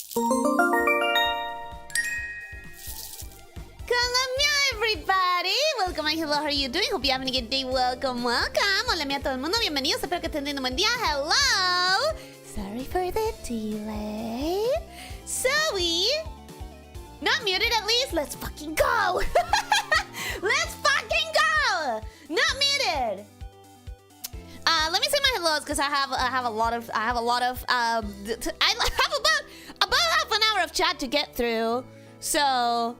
Everybody, welcome and hello, how are you doing? Hope you're having a good day. Welcome. Hola a todo el mundo, bienvenidos. Espero que estén teniendo un buen día. Hello. Sorry for the delay. Zoe, not muted at least. Let's fucking go. Let's fucking go. Not muted. Let me say my hellos because I have a lot of about half an hour of chat to get through. So.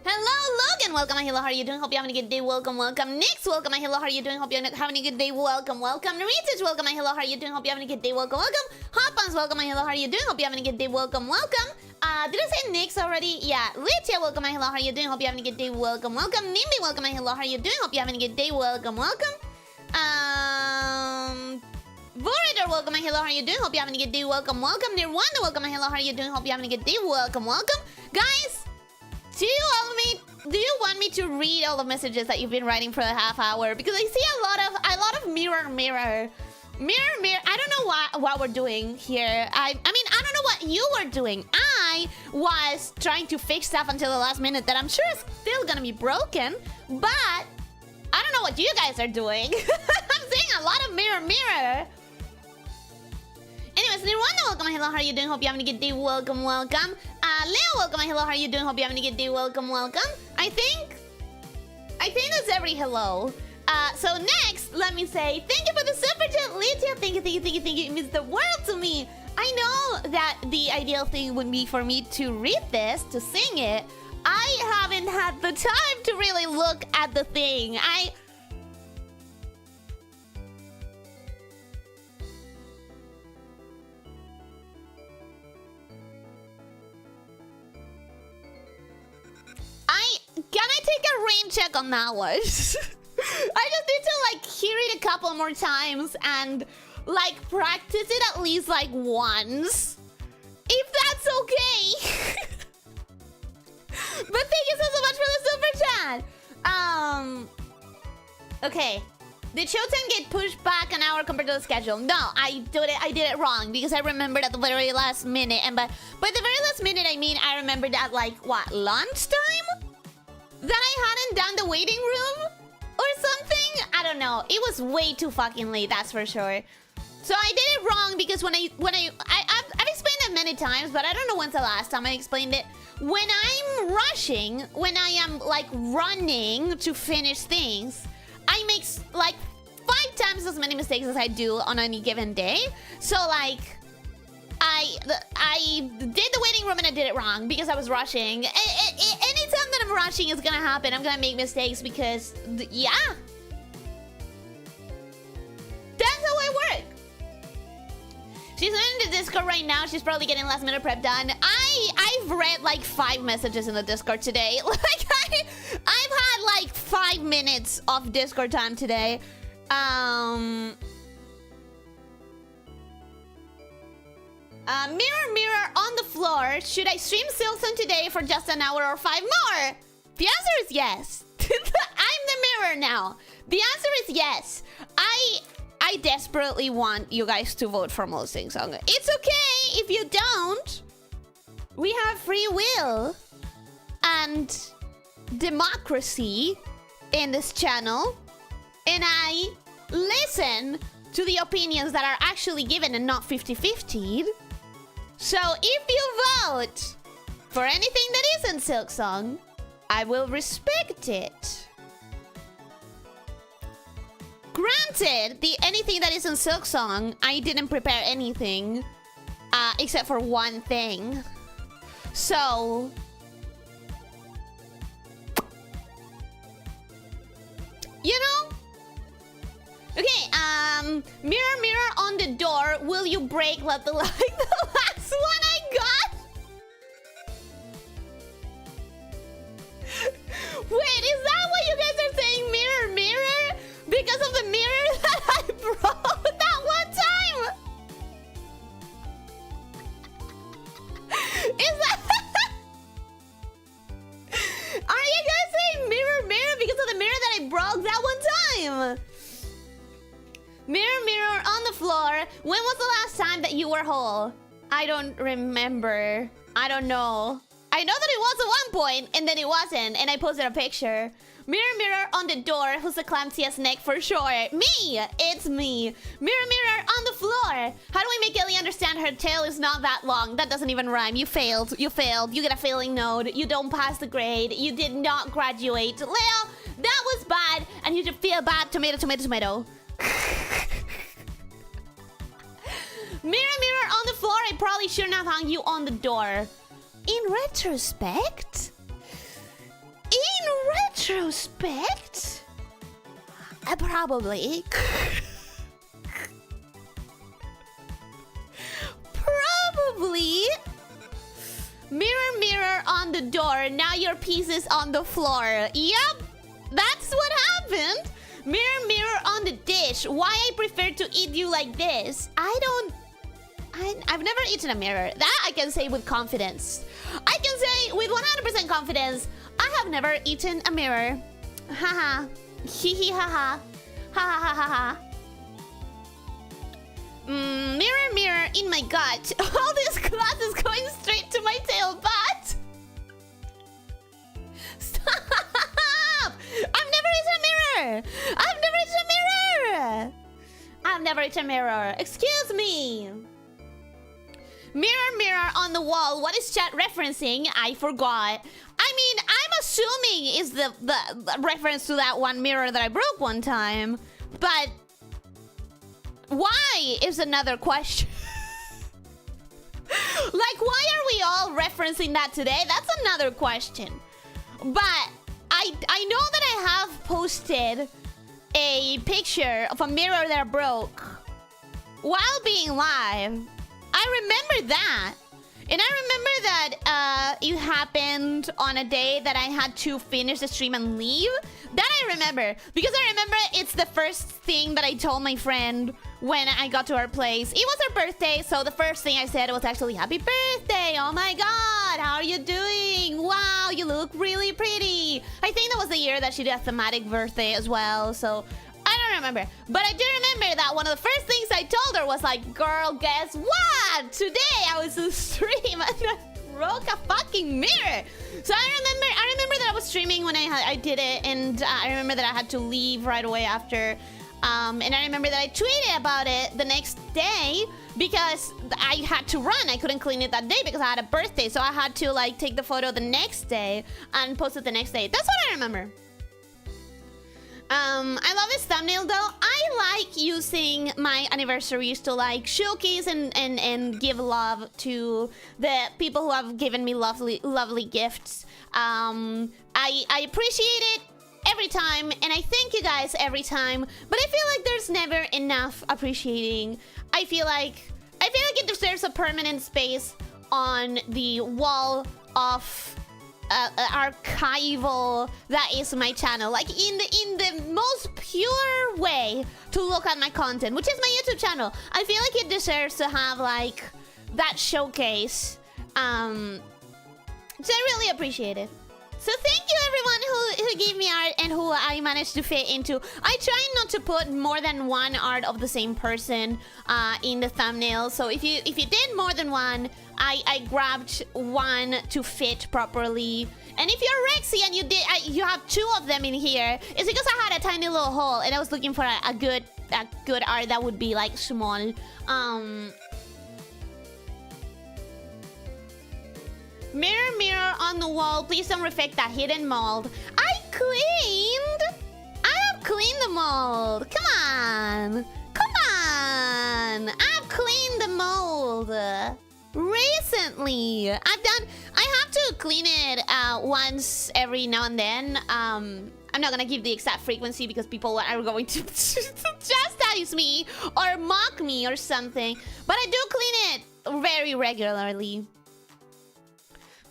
Hello, Logan. Welcome. Hello, how are you doing? Hope you're having a good day. Welcome, welcome. Nix, welcome. Hello, how are you doing? Hope you're having a good day. Welcome, welcome. Naritas, welcome. Hello, how are you doing? Hope you're having a good day. Welcome, welcome. Hoppans, welcome. Hello, how are you doing? Hope you're having a good day. Welcome, welcome. Did I say Nix already? Yeah. Lydia, welcome. Hello, how are you doing? Hope you're having a good day. Welcome, welcome. Nimby, welcome. Hello, how are you doing? Hope you're having a good day. Welcome, welcome. Vorator, welcome. Hello, how are you doing? Hope you're having a good day. Welcome, welcome. Nirwanda, welcome. Hello, how are you doing? Hope you're having a good day. Welcome, welcome. Guys, do you want me to read all the messages that you've been writing for a half hour? Because I see a lot of mirror. I don't know what we're doing here. I mean, I don't know what you were doing. I was trying to fix stuff until the last minute that I'm sure is still gonna be broken. But I don't know what you guys are doing. I'm seeing a lot of mirror. Anyways, Nirwanda, welcome. Hello, how are you doing? Hope you're having a good day. Welcome, welcome. Leo, welcome. Hello, how are you doing? Hope you're having a good day. Welcome, welcome. I think that's every hello. So next, let me say thank you for the super chat, Lydia. Thank you. It means the world to me. I know that the ideal thing would be for me to read this, to sing it. I haven't had the time to really look at the thing. Can I take a rain check on that one? I just need to like hear it a couple more times and like practice it at least like once. If that's okay. But thank you so much for the super chat. Okay. Did Showtime get pushed back an hour compared to the schedule? No, I did it wrong because I remembered at the very last minute. And by the very last minute, I mean I remembered at like what, lunchtime? That I hadn't done the waiting room or something? I don't know. It was way too fucking late, that's for sure. So I did it wrong because I've explained it many times, but I don't know when's the last time I explained it. When I'm rushing, when I am like running to finish things, I make like 5 times as many mistakes as I do on any given day. So like I did the waiting room and I did it wrong because I was rushing. Anytime that I'm rushing is gonna happen. I'm gonna make mistakes because, yeah. That's how I work. She's in the Discord right now. She's probably getting last minute prep done. I've read like 5 messages in the Discord today. Like I've had like 5 minutes of Discord time today. Mirror on the floor. Should I stream Silksong today for just an hour or 5 more? The answer is yes. I'm the mirror now. The answer is yes. I desperately want you guys to vote for Silksong. It's okay if you don't. We have free will and democracy in this channel. And I listen to the opinions that are actually given and not 50-50'd. So if you vote for anything that isn't Silksong, I will respect it. Granted, anything that isn't Silksong, I didn't prepare anything except for one thing. So you know? Okay, mirror on the door. Will you break like the last one I got? Wait, is that what you guys are saying? Mirror? Because of the mirror that I broke that one time? Is that... Are you guys saying mirror because of the mirror that I broke that one time? Mirror on the floor. When was the last time that you were whole? I don't remember. I don't know. I know that it was at one point, and then it wasn't, and I posted a picture. Mirror, mirror on the door, who's the clumsiest neck for sure? Me! It's me! Mirror, mirror on the floor! How do I make Ellie understand her tail is not that long? That doesn't even rhyme. You failed. You failed. You get a failing node. You don't pass the grade. You did not graduate. Leo, that was bad, and you should feel bad. Tomato, tomato, tomato. Mirror, mirror on the floor, I probably shouldn't have hung you on the door. In retrospect? In retrospect? Probably. Probably. Mirror, mirror on the door. Now your piece is on the floor. Yep, that's what happened. Mirror, mirror on the dish. Why I prefer to eat you like this? I've never eaten a mirror. That I can say with confidence. I can say with 100% confidence, I have never eaten a mirror. Haha. Hee hee haha. Ha ha ha ha ha. Mirror, mirror in my gut. All this glass is going straight to my tail butt. Stop! I've never eaten a mirror. I've never eaten a mirror. I've never eaten a mirror. Excuse me. Mirror, mirror on the wall. What is chat referencing? I forgot. I mean, I'm assuming is the reference to that one mirror that I broke one time. But why is another question. Like, why are we all referencing that today? That's another question. But I know that I have posted a picture of a mirror that I broke while being live. I remember that. And I remember that it happened on a day that I had to finish the stream and leave. That I remember. Because I remember it's the first thing that I told my friend when I got to our place. It was her birthday, so the first thing I said was actually, happy birthday! Oh my god, how are you doing? Wow, you look really pretty. I think that was the year that she did a thematic birthday as well, so I don't remember. But I do remember that one of the first things I told her was like, girl, guess what? Today I was in stream and I broke a fucking mirror. So I remember that I was streaming when I did it, and I remember that I had to leave right away after. And I remember that I tweeted about it the next day because I had to run. I couldn't clean it that day because I had a birthday. So I had to like take the photo the next day and post it the next day. That's what I remember. I love this thumbnail though. I like using my anniversaries to like showcase and give love to the people who have given me lovely gifts. I appreciate it every time, and I thank you guys every time, but I feel like there's never enough appreciating. I feel like it deserves a permanent space on the wall of archival that is my channel, like in the most pure way to look at my content, which is my YouTube channel. I feel like it deserves to have like that showcase. So I really appreciate it. So thank you everyone who gave me art and who I managed to fit into. I try not to put more than one art of the same person in the thumbnail. So if you did more than one, I grabbed one to fit properly. And if you're Rexy and you have two of them in here, it's because I had a tiny little hole and I was looking for a good art that would be like small. Mirror, mirror on the wall, please don't reflect that hidden mold. I have cleaned the mold. Come on. I've cleaned the mold recently. I have to clean it once every now and then. I'm not gonna give the exact frequency because people are going to chastise me or mock me or something. But I do clean it very regularly.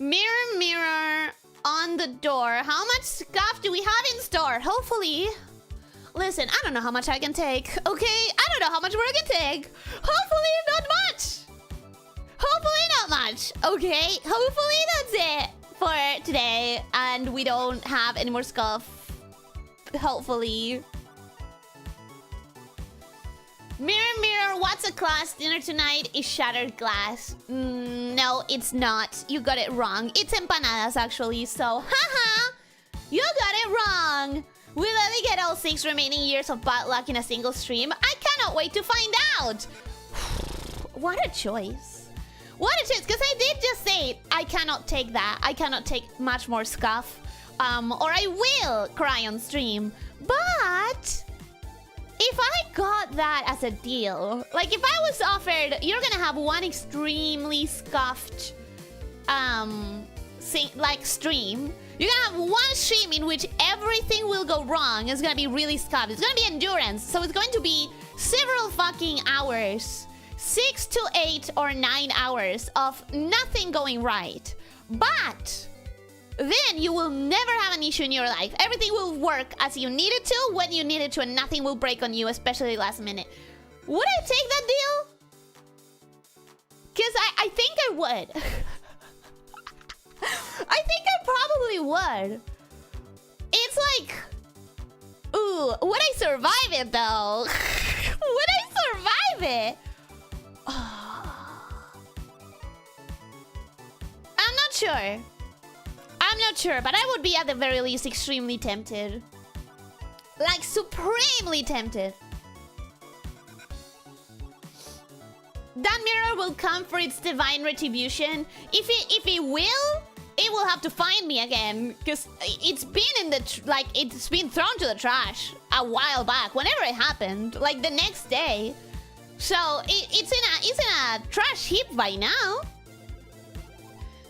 Mirror, mirror on the door. How much stuff do we have in store? Hopefully. Listen, I don't know how much I can take, okay? I don't know how much more I can take. Hopefully not much. Hopefully not much, okay? Hopefully that's it for today. And we don't have any more stuff. Hopefully. Mirror, mirror, what's a class dinner tonight? Is shattered glass. No, it's not. You got it wrong. It's empanadas, actually. So, haha, you got it wrong. Will Ellie get all 6 remaining years of bad luck in a single stream? I cannot wait to find out. What a choice. What a choice, because I did just say I cannot take that. I cannot take much more scuff. Or I will cry on stream. But if I got that as a deal, like if I was offered, you're gonna have one extremely scuffed stream. You're gonna have one stream in which everything will go wrong. It's gonna be really scuffed. It's gonna be endurance. So it's going to be several fucking hours. 6 to 8 or 9 hours of nothing going right. But then you will never have an issue in your life. Everything will work as you need it to, when you need it to, and nothing will break on you, especially last minute. Would I take that deal? Because I think I would. I think I probably would. It's like, ooh, would I survive it though? Would I survive it? I'm not sure. I'm not sure, but I would be at the very least extremely tempted. Like, supremely tempted. That mirror will come for its divine retribution. If it will, it will have to find me again. Because it's been in the... it's been thrown to the trash a while back. Whenever it happened. Like, the next day. So, it's in a trash heap by now.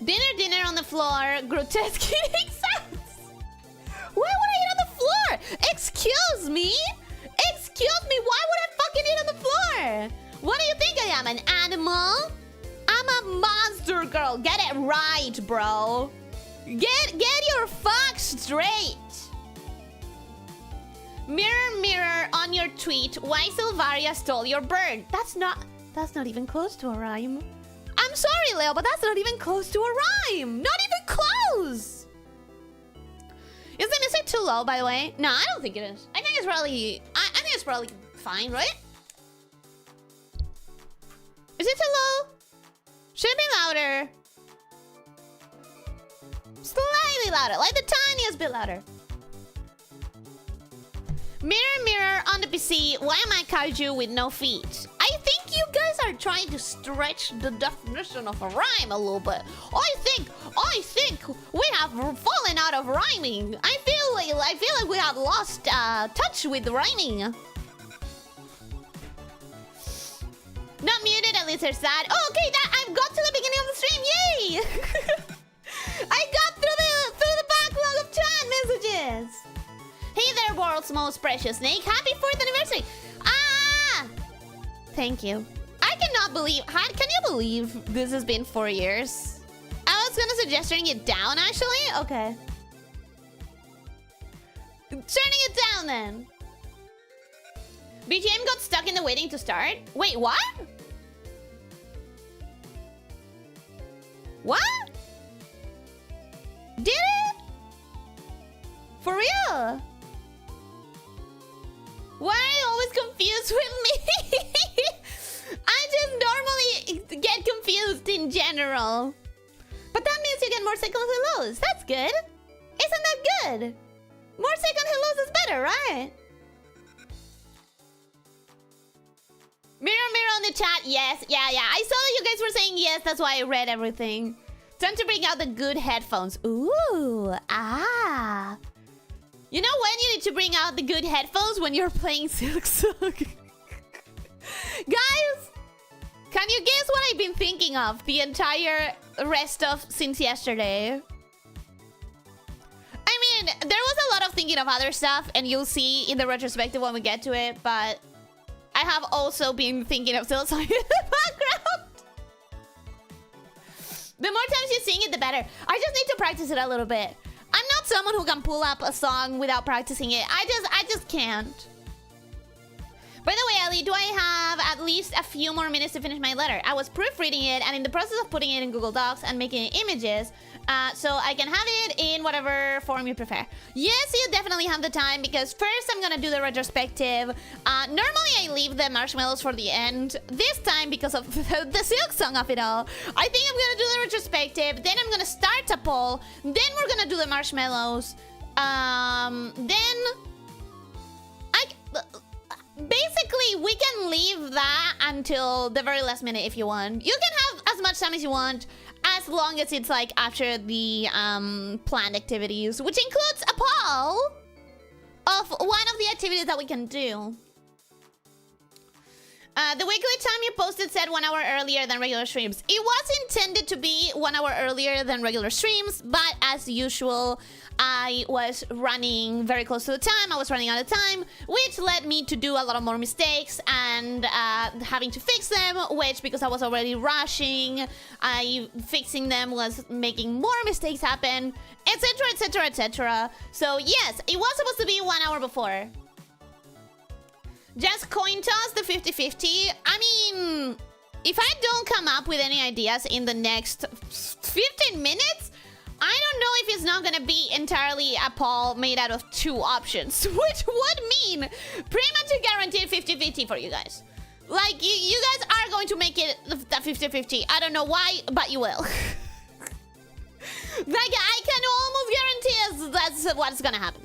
Dinner on the floor. Grotesque eating sounds. Why would I eat on the floor? Excuse me? Excuse me, why would I fucking eat on the floor? What do you think I am, an animal? I'm a monster girl. Get it right, bro. Get your facts straight. Mirror, mirror on your tweet, why Silvaria stole your bird? That's not even close to a rhyme. I'm sorry, Leo, but that's not even close to a rhyme. Not even close. Is the music too low, by the way? No, I don't think it is. I think it's probably... I think it's probably fine, right? Is it too low? Should it be louder? Slightly louder, like the tiniest bit louder. Mirror, mirror on the PC, why am I kaiju with no feet? I think you guys are trying to stretch the definition of a rhyme a little bit. I think we have fallen out of rhyming. I feel like we have lost touch with rhyming. Not muted, Elyssia sad. Oh, okay, I've got to the beginning of the stream. Yay! I got through the backlog of chat messages. Hey there, world's most precious snake. Happy 4th anniversary. Ah! Thank you. I cannot believe... Can you believe this has been 4 years? I was gonna suggest turning it down, actually. Okay. Turning it down, then. BGM got stuck in the waiting to start. Wait, what? What? Did it? For real? Why are you always confused with me? I just normally get confused in general. But that means you get more second hellos. That's good. Isn't that good? More second hellos is better, right? Mirror, mirror on the chat. Yes, yeah. I saw that you guys were saying yes. That's why I read everything. Time to bring out the good headphones. Ooh, ah. You know when you need to bring out the good headphones? When you're playing Silksong. Guys, can you guess what I've been thinking of the entire rest of since yesterday? I mean, there was a lot of thinking of other stuff, and you'll see in the retrospective when we get to it, but I have also been thinking of Silksong in the background. The more times you sing it, the better. I just need to practice it a little bit. I'm not someone who can pull up a song without practicing it. I just can't. By the way, Ellie, do I have at least a few more minutes to finish my letter? I was proofreading it and in the process of putting it in Google Docs and making it images, so I can have it in whatever form you prefer. Yes, you definitely have the time, because first I'm gonna do the retrospective. Normally I leave the marshmallows for the end. This time, because of the Silksong of it all, I think I'm gonna do the retrospective, then I'm gonna start a poll, then we're gonna do the marshmallows. Then basically we can leave that until the very last minute if you want. You can have as much time as you want, as long as it's like after the planned activities, which includes a poll of one of the activities that we can do. The weekly time you posted said 1 hour earlier than regular streams. It was intended to be 1 hour earlier than regular streams, but as usual, I was running very close to the time. I was running out of time, which led me to do a lot of more mistakes and having to fix them, which, because I was already rushing, fixing them was making more mistakes happen, etc, etc, etc. So yes, it was supposed to be 1 hour before. Just coin toss the 50-50. I mean, if I don't come up with any ideas in the next 15 minutes, I don't know if it's not gonna be entirely a poll made out of 2 options, which would mean pretty much a guaranteed 50-50 for you guys. Like, you guys are going to make it the 50-50. I don't know why, but you will. Like, I can almost guarantee that's what's gonna happen.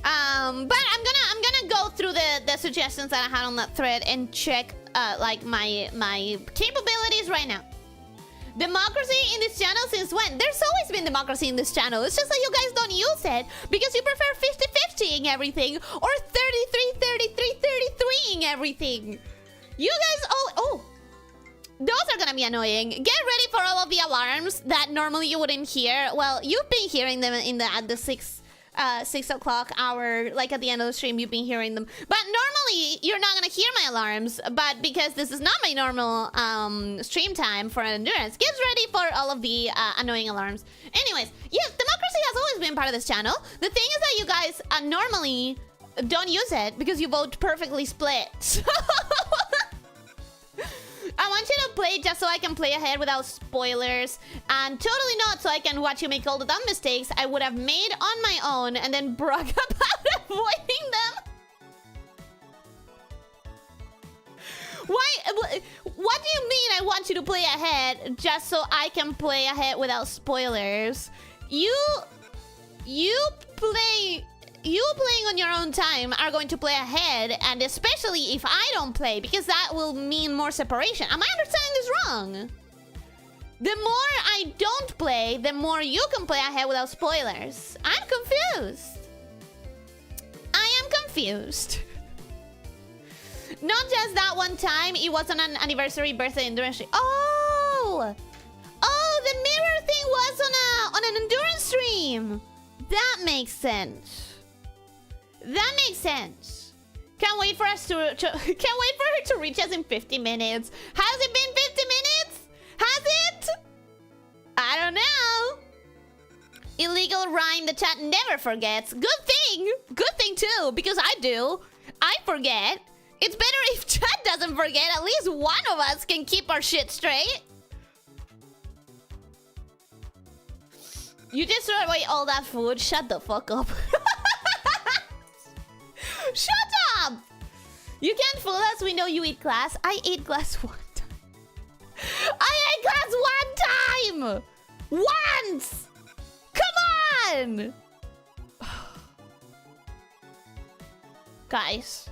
But I'm gonna go through the suggestions that I had on that thread and check like my capabilities right now. Democracy in this channel since when? There's always been democracy in this channel. It's just that you guys don't use it because you prefer 50-50ing everything or 33-33-33ing everything. You guys those are gonna be annoying. Get ready for all of the alarms that normally you wouldn't hear. Well, you've been hearing them at the 6 o'clock hour, like at the end of the stream, you've been hearing them. But normally, you're not gonna hear my alarms. But because this is not my normal stream time for endurance, get ready for all of the annoying alarms. Anyways, yes, democracy has always been part of this channel. The thing is that you guys normally don't use it because you vote perfectly split. I want you to play just so I can play ahead without spoilers, and totally not so I can watch you make all the dumb mistakes I would have made on my own and then brag about avoiding them. Why? What do you mean I want you to play ahead just so I can play ahead without spoilers? You playing on your own time are going to play ahead, and especially if I don't play, because that will mean more separation. Am I understanding this wrong? The more I don't play, the more you can play ahead without spoilers. I'm confused. I am confused. Not just that one time, it was on an anniversary birthday endurance stream. Oh, the mirror thing was on an endurance stream. That makes sense. That makes sense. Can't wait for us can't wait for her to reach us in 50 minutes. Has it been 50 minutes? Has it? I don't know. Illegal rhyme, the chat never forgets. Good thing. Good thing too, because I do. I forget. It's better if chat doesn't forget. At least one of us can keep our shit straight. You just threw away all that food. Shut the fuck up. Shut up! You can't fool us. We know you eat glass. I ate glass one time. I ate glass one time! Once! Come on! Guys,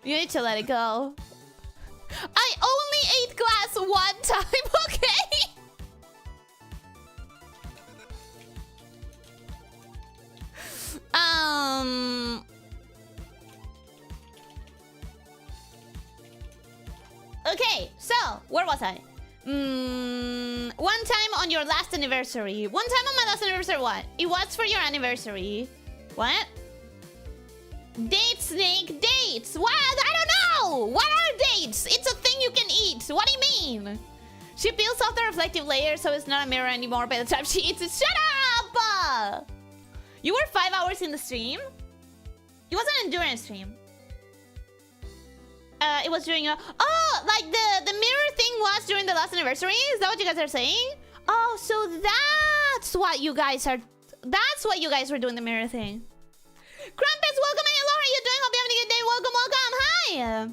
you need to let it go. I only ate glass one time, okay? Okay, so where was I? One time on your last anniversary. One time on my last anniversary, what? It was for your anniversary. What? Date snake dates. What? I don't know. What are dates? It's a thing you can eat. What do you mean? She peels off the reflective layer so it's not a mirror anymore by the time she eats it. Shut up! You were 5 hours in the stream? It was an endurance stream. It was during a... Oh, like the mirror thing was during the last anniversary? Is that what you guys are saying? Oh, so that's That's what you guys are... That's what you guys were doing, the mirror thing. Crumpets, welcome. Hello, how are you doing? Hope you're having a good day. Welcome, welcome. Hi.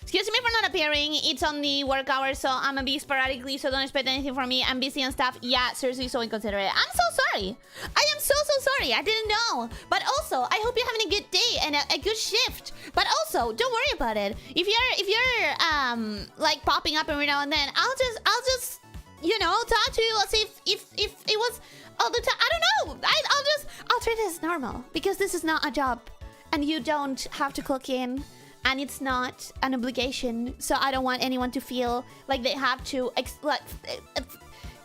Excuse me for not appearing. It's on the work hours, so I'm gonna be sporadically, so don't expect anything from me. I'm busy and stuff. Yeah, seriously, so inconsiderate. I'm so sorry. I am so sorry. I didn't know. But also, I hope you're having a good day and a good shift. But also, don't worry about it. If you're like popping up every now and then, I'll just you know, talk to you as if it was all the time. I don't know. I'll treat it as normal because this is not a job and you don't have to clock in. And it's not an obligation, so I don't want anyone to feel like they have to... you don't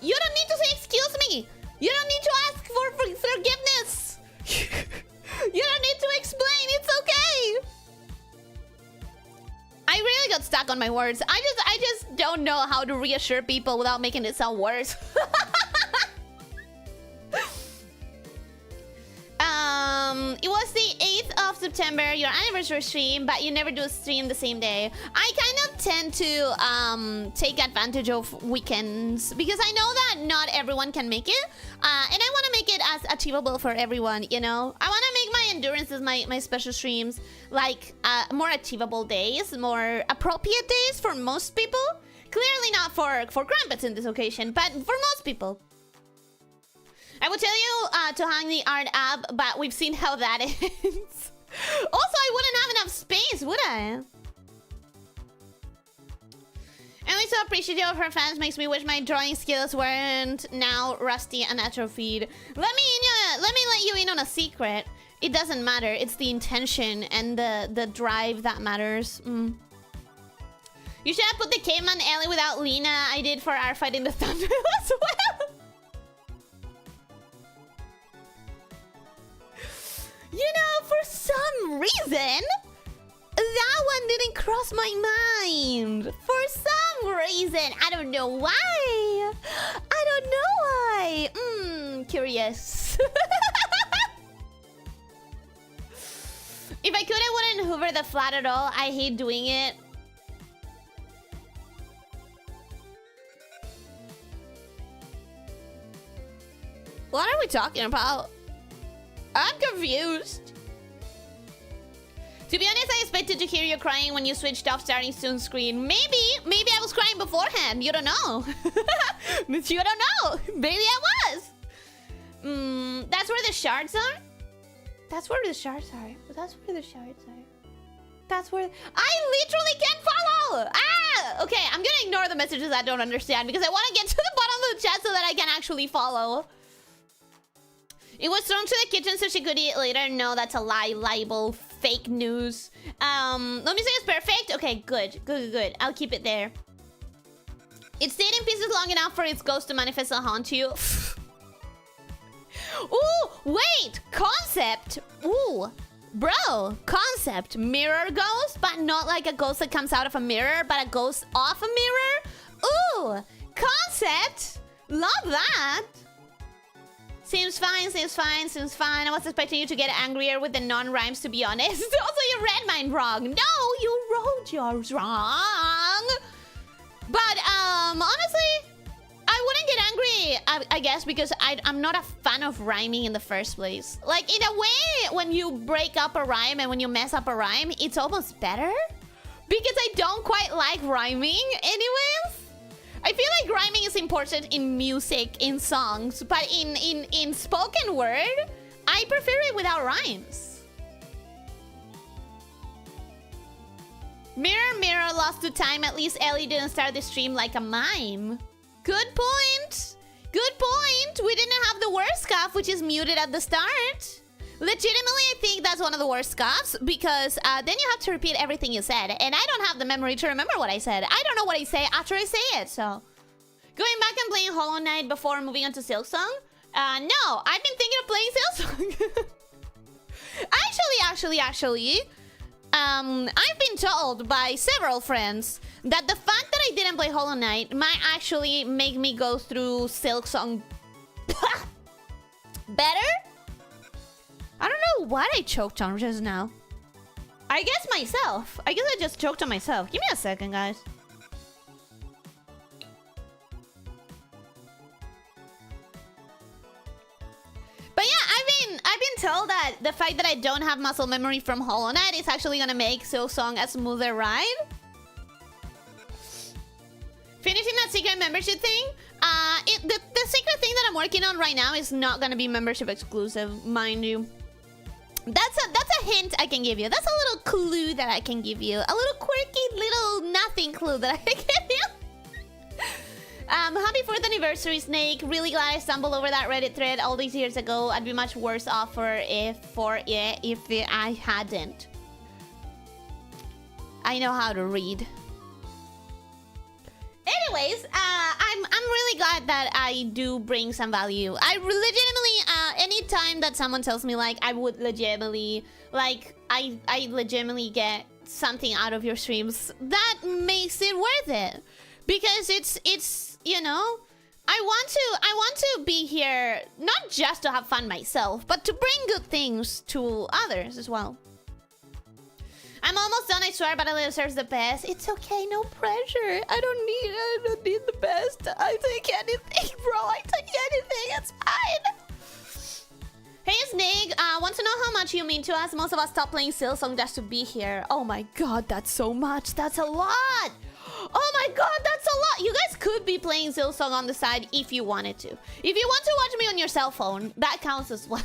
need to say excuse me! You don't need to ask for forgiveness! You don't need to explain, it's okay! I really got stuck on my words. I just don't know how to reassure people without making it sound worse. It was the 8th of September, your anniversary stream, but you never do a stream the same day. I kind of tend to take advantage of weekends because I know that not everyone can make it, and I want to make it as achievable for everyone, you know? I want to make my endurances, my special streams, like more achievable days, more appropriate days for most people. Clearly not for Crumpets in this occasion, but for most people. I would tell you to hang the art up, but we've seen how that ends. Also, I wouldn't have enough space, would I? Anyway, so appreciative of her fans makes me wish my drawing skills weren't now rusty and atrophied. Let me let you in on a secret. It doesn't matter. It's the intention and the drive that matters. You should have put the caveman Ellie without Lena. I did for our fight in the thunder as well. You know, for some reason, that one didn't cross my mind. For some reason. I don't know why. I don't know why. Curious. If I could, I wouldn't hoover the flat at all. I hate doing it. What are we talking about? I'm confused. To be honest, I expected to hear you crying when you switched off starting soon screen. Maybe I was crying beforehand. You don't know. You don't know. Maybe I was. That's where the shards are? That's where the shards are. That's where the shards are. That's where... I literally can't follow! Ah! Okay, I'm gonna ignore the messages I don't understand because I want to get to the bottom of the chat so that I can actually follow. It was thrown to the kitchen so she could eat later. No, that's a lie. Libel. Fake news. Let me say it's perfect. Okay, good. I'll keep it there. It stayed in pieces long enough for its ghost to manifest and haunt you. Ooh, wait. Concept. Ooh. Bro, concept. Mirror ghost, but not like a ghost that comes out of a mirror, but a ghost off a mirror. Ooh. Concept. Love that. Seems fine. I was expecting you to get angrier with the non-rhymes, to be honest. Also, you read mine wrong. No, you wrote yours wrong. But, honestly, I wouldn't get angry, I guess, because I'm not a fan of rhyming in the first place. Like, in a way, when you break up a rhyme and when you mess up a rhyme, it's almost better. Because I don't quite like rhyming anyways. I feel like rhyming is important in music, in songs, but in spoken word, I prefer it without rhymes. Mirror, mirror, lost to time. At least Ellie didn't start the stream like a mime. Good point. Good point. We didn't have the worst scoff, which is muted at the start. Legitimately, I think that's one of the worst scoffs because then you have to repeat everything you said. And I don't have the memory to remember what I said. I don't know what I say after I say it, so... Going back and playing Hollow Knight before moving on to Silksong? No, I've been thinking of playing Silksong. Actually, I've been told by several friends that the fact that I didn't play Hollow Knight might actually make me go through Silksong better? I don't know what I choked on just now. I guess myself. I guess I just choked on myself. Give me a second, guys. tell that the fact that I don't have muscle memory from Hollow Knight is actually gonna make Silksong a smoother ride. Finishing that secret membership thing. The secret thing that I'm working on right now is not gonna be membership exclusive, mind you. That's a hint I can give you. That's a little clue that I can give you. A little quirky little nothing clue that I can give you. Happy 4th anniversary, Snake. Really glad I stumbled over that Reddit thread all these years ago. I'd be much worse off if I hadn't. I know how to read. Anyways, I'm really glad that I do bring some value. I legitimately, anytime that someone tells me like I would legitimately, like I legitimately get something out of your streams, that makes it worth it. Because it's you know, I want to be here not just to have fun myself, but to bring good things to others as well. I'm almost done, I swear, but it deserves the best. It's okay, no pressure. I don't need the best. I take anything, bro. I take anything. It's fine. Hey, Snake. Want to know how much you mean to us? Most of us stopped playing Silksong just to be here. Oh my god, that's so much. That's a lot. Oh my god, that's a lot. You guys could be playing Silksong on the side if you wanted to. If you want to watch me on your cell phone, that counts as well.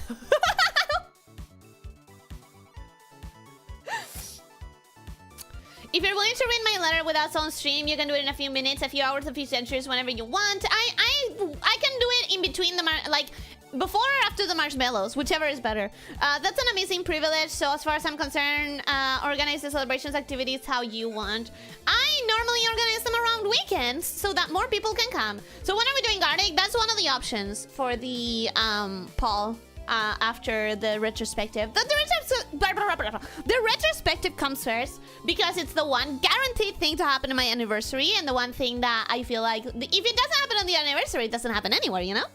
If you're willing to read my letter with us on stream, you can do it in a few minutes, a few hours, a few centuries, whenever you want. I can do it in between the like before or after the marshmallows, whichever is better. That's an amazing privilege. So as far as I'm concerned, organize the celebrations activities how you want. I normally organize them around weekends so that more people can come. So when are we doing Garlic? That's one of the options for the Paul. After the retrospective. The retrospective comes first because it's the one guaranteed thing to happen on my anniversary and the one thing that I feel like if it doesn't happen on the anniversary, it doesn't happen anywhere, you know?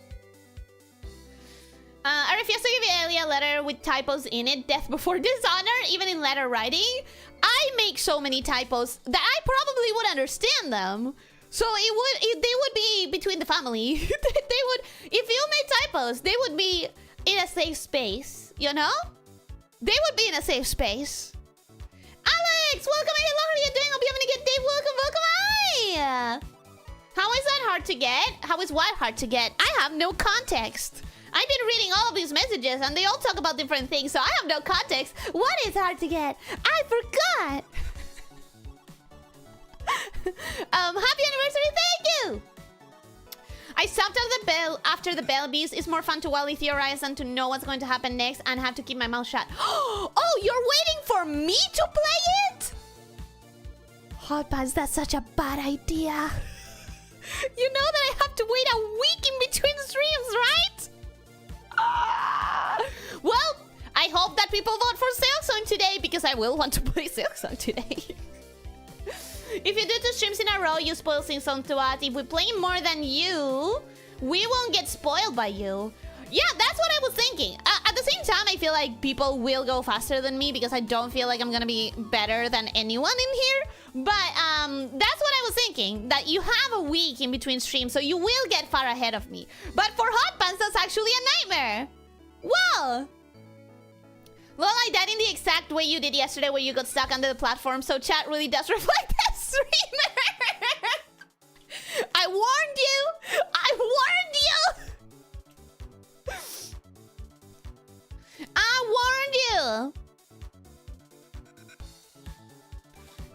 I refuse to give Ellie a letter with typos in it. Death before dishonor, even in letter writing. I make so many typos that I probably would understand them. So they would be between the family. They would, if you made typos, they would be in a safe space, you know? They would be in a safe space. Alex, welcome. Hello, how are you doing? Hope you're having a good day. Welcome, welcome. Hi. How is that hard to get? How is what hard to get? I have no context. I've been reading all of these messages and they all talk about different things, so I have no context. What is hard to get? I forgot. Happy anniversary, thank you. I stopped after the bell beast. It's more fun to wildly theorize than to know what's going to happen next and have to keep my mouth shut. Oh, you're waiting for me to play it? Hot Pants, that's such a bad idea. You know that I have to wait a week in between streams, right? Well, I hope that people vote for Silksong today because I will want to play Silksong today. If you do 2 streams in a row, you spoil Silksong to us. If we play more than you, we won't get spoiled by you. Yeah, that's what I was thinking. At the same time, I feel like people will go faster than me because I don't feel like I'm gonna be better than anyone in here. But that's what I was thinking, that you have a week in between streams, so you will get far ahead of me. But for Hot Pants, that's actually a nightmare. Well, I died in the exact way you did yesterday where you got stuck under the platform, so chat really does reflect that streamer. I warned you! I warned you! I warned you!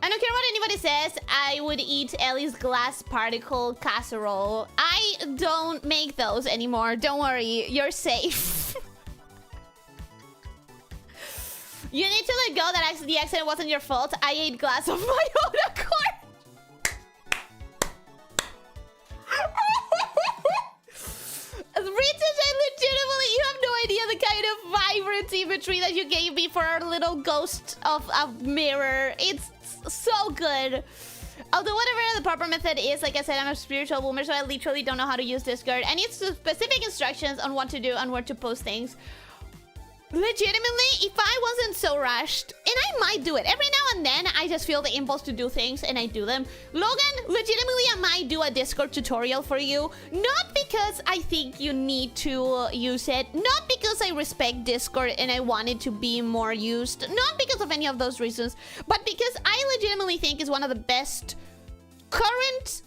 I don't care what anybody says, I would eat Ellie's glass particle casserole. I don't make those anymore, don't worry, you're safe. You need to let go that the accident wasn't your fault. I ate glass of my own accord. Rita, I legitimately, you have no idea the kind of vibrant imagery that you gave me for our little ghost of a mirror. It's so good. Although whatever the proper method is, like I said, I'm a spiritual boomer, so I literally don't know how to use Discord. I need specific instructions on what to do and where to post things. Legitimately, if I wasn't so rushed, and I might do it. Every now and then, I just feel the impulse to do things and I do them. Logan, legitimately, I might do a Discord tutorial for you. Not because I think you need to use it. Not because I respect Discord and I want it to be more used. Not because of any of those reasons. But because I legitimately think it's one of the best current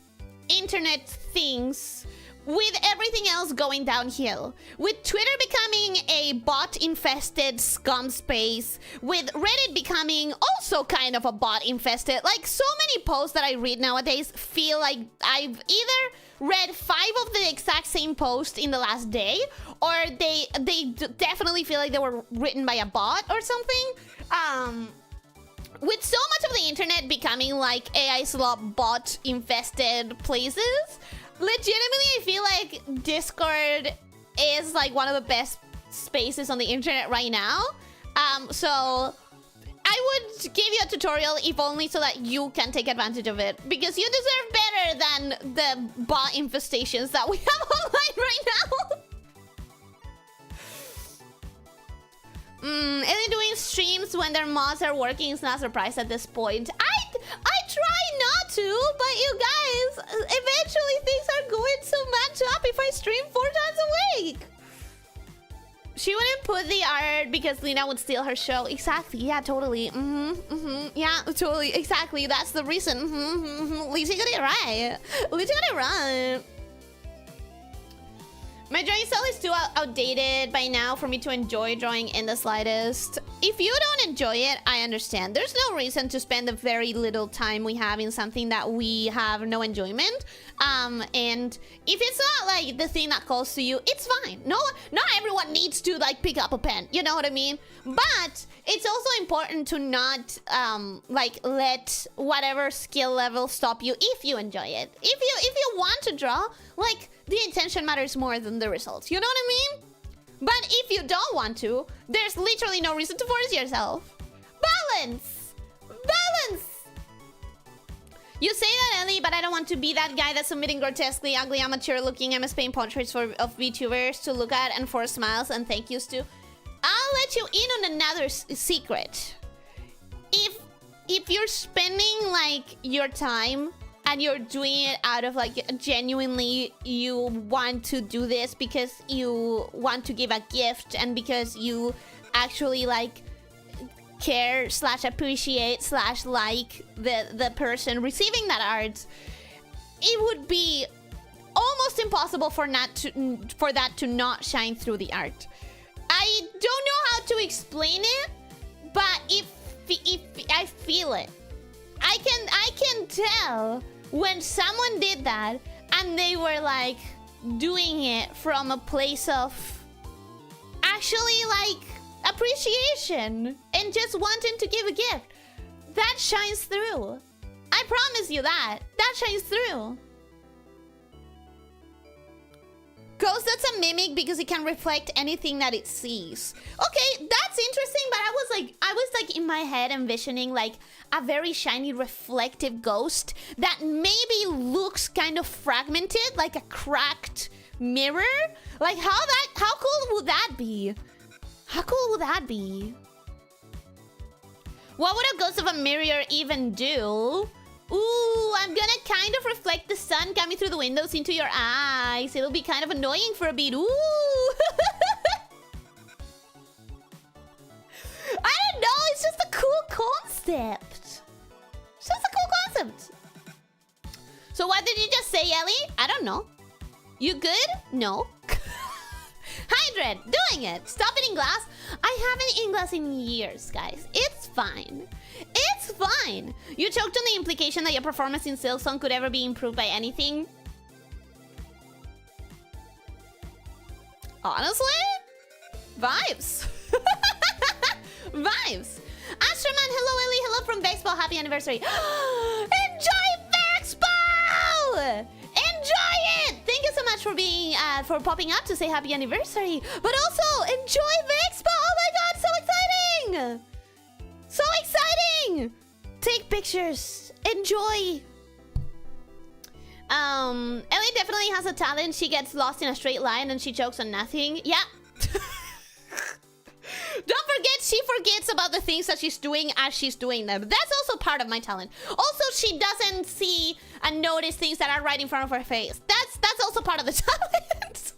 internet things, with everything else going downhill, with Twitter becoming a bot-infested scum space, with Reddit becoming also kind of a bot-infested, like so many posts that I read nowadays feel like I've either read 5 of the exact same post in the last day, or they definitely feel like they were written by a bot or something. With so much of the internet becoming like AI slop bot-infested places, legitimately, I feel like Discord is like one of the best spaces on the internet right now. So I would give you a tutorial if only so that you can take advantage of it, because you deserve better than the bot infestations that we have online right now. Ellie doing streams when their mods are working is not a surprise at this point. I try not to, but you guys, eventually things are going so much up if I stream 4 times a week. She wouldn't put the art because Lena would steal her show. Exactly, yeah, totally. Yeah, totally, exactly. That's the reason. Lisa got it right. Lisa got it right. My drawing style is too outdated by now for me to enjoy drawing in the slightest. If you don't enjoy it, I understand. There's no reason to spend the very little time we have in something that we have no enjoyment. And if it's not like the thing that calls to you, it's fine. No, not everyone needs to like pick up a pen. You know what I mean? But it's also important to not like let whatever skill level stop you if you enjoy it. If you want to draw, like, the intention matters more than the results. You know what I mean? But if you don't want to, there's literally no reason to force yourself. Balance! Balance! You say that, Ellie, but I don't want to be that guy that's submitting grotesquely ugly, amateur-looking MS Paint portraits of VTubers to look at and for smiles and thank yous to. I'll let you in on another secret. If you're spending, like, your time and you're doing it out of like genuinely you want to do this because you want to give a gift and because you actually like care / appreciate / like the person receiving that art, it would be almost impossible for that to not shine through the art. I don't know how to explain it, but if I feel it, I can tell when someone did that and they were like doing it from a place of actually like appreciation and just wanting to give a gift. That shines through. I promise you that. That shines through. Ghost, that's a mimic because it can reflect anything that it sees. Okay, that's interesting, but I was like in my head envisioning like a very shiny reflective ghost that maybe looks kind of fragmented, like a cracked mirror. Like how cool would that be? How cool would that be? What would a ghost of a mirror even do? Ooh, I'm gonna kind of reflect the sun coming through the windows into your eyes. It'll be kind of annoying for a bit. Ooh. I don't know, it's just a cool concept. It's just a cool concept. So what did you just say, Ellie? I don't know. You good? No. Hydred, doing it. Stop eating glass. I haven't eaten glass in years, guys. It's fine. It's fine. You choked on the implication that your performance in Silksong could ever be improved by anything. Honestly? Vibes. Vibes. Astroman, hello Ellie. Hello from Vexpo. Happy anniversary. Enjoy Vexpo! Enjoy it! Thank you so much for being for popping up to say happy anniversary. But also enjoy Vexpo! Oh my god, so exciting! So exciting! Take pictures. Enjoy. Ellie definitely has a talent. She gets lost in a straight line and she chokes on nothing. Yeah. she forgets about the things that she's doing as she's doing them. That's also part of my talent. Also, she doesn't see and notice things that are right in front of her face. That's also part of the talent.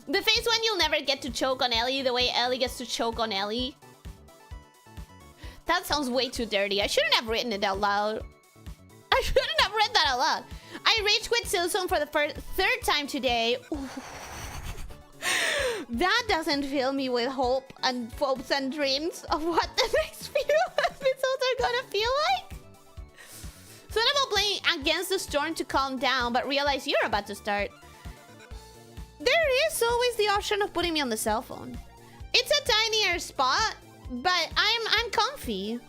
The face when you'll never get to choke on Ellie the way Ellie gets to choke on Ellie. That sounds way too dirty. I shouldn't have written it out loud. I shouldn't have read that out loud. I rage quit Silksong for the third time today. Ooh. That doesn't fill me with hope and hopes and dreams of what the next few episodes are gonna feel like. Thought about playing against the storm to calm down, but realize you're about to start. There is always the option of putting me on the cell phone. It's a tinier spot, but I'm comfy.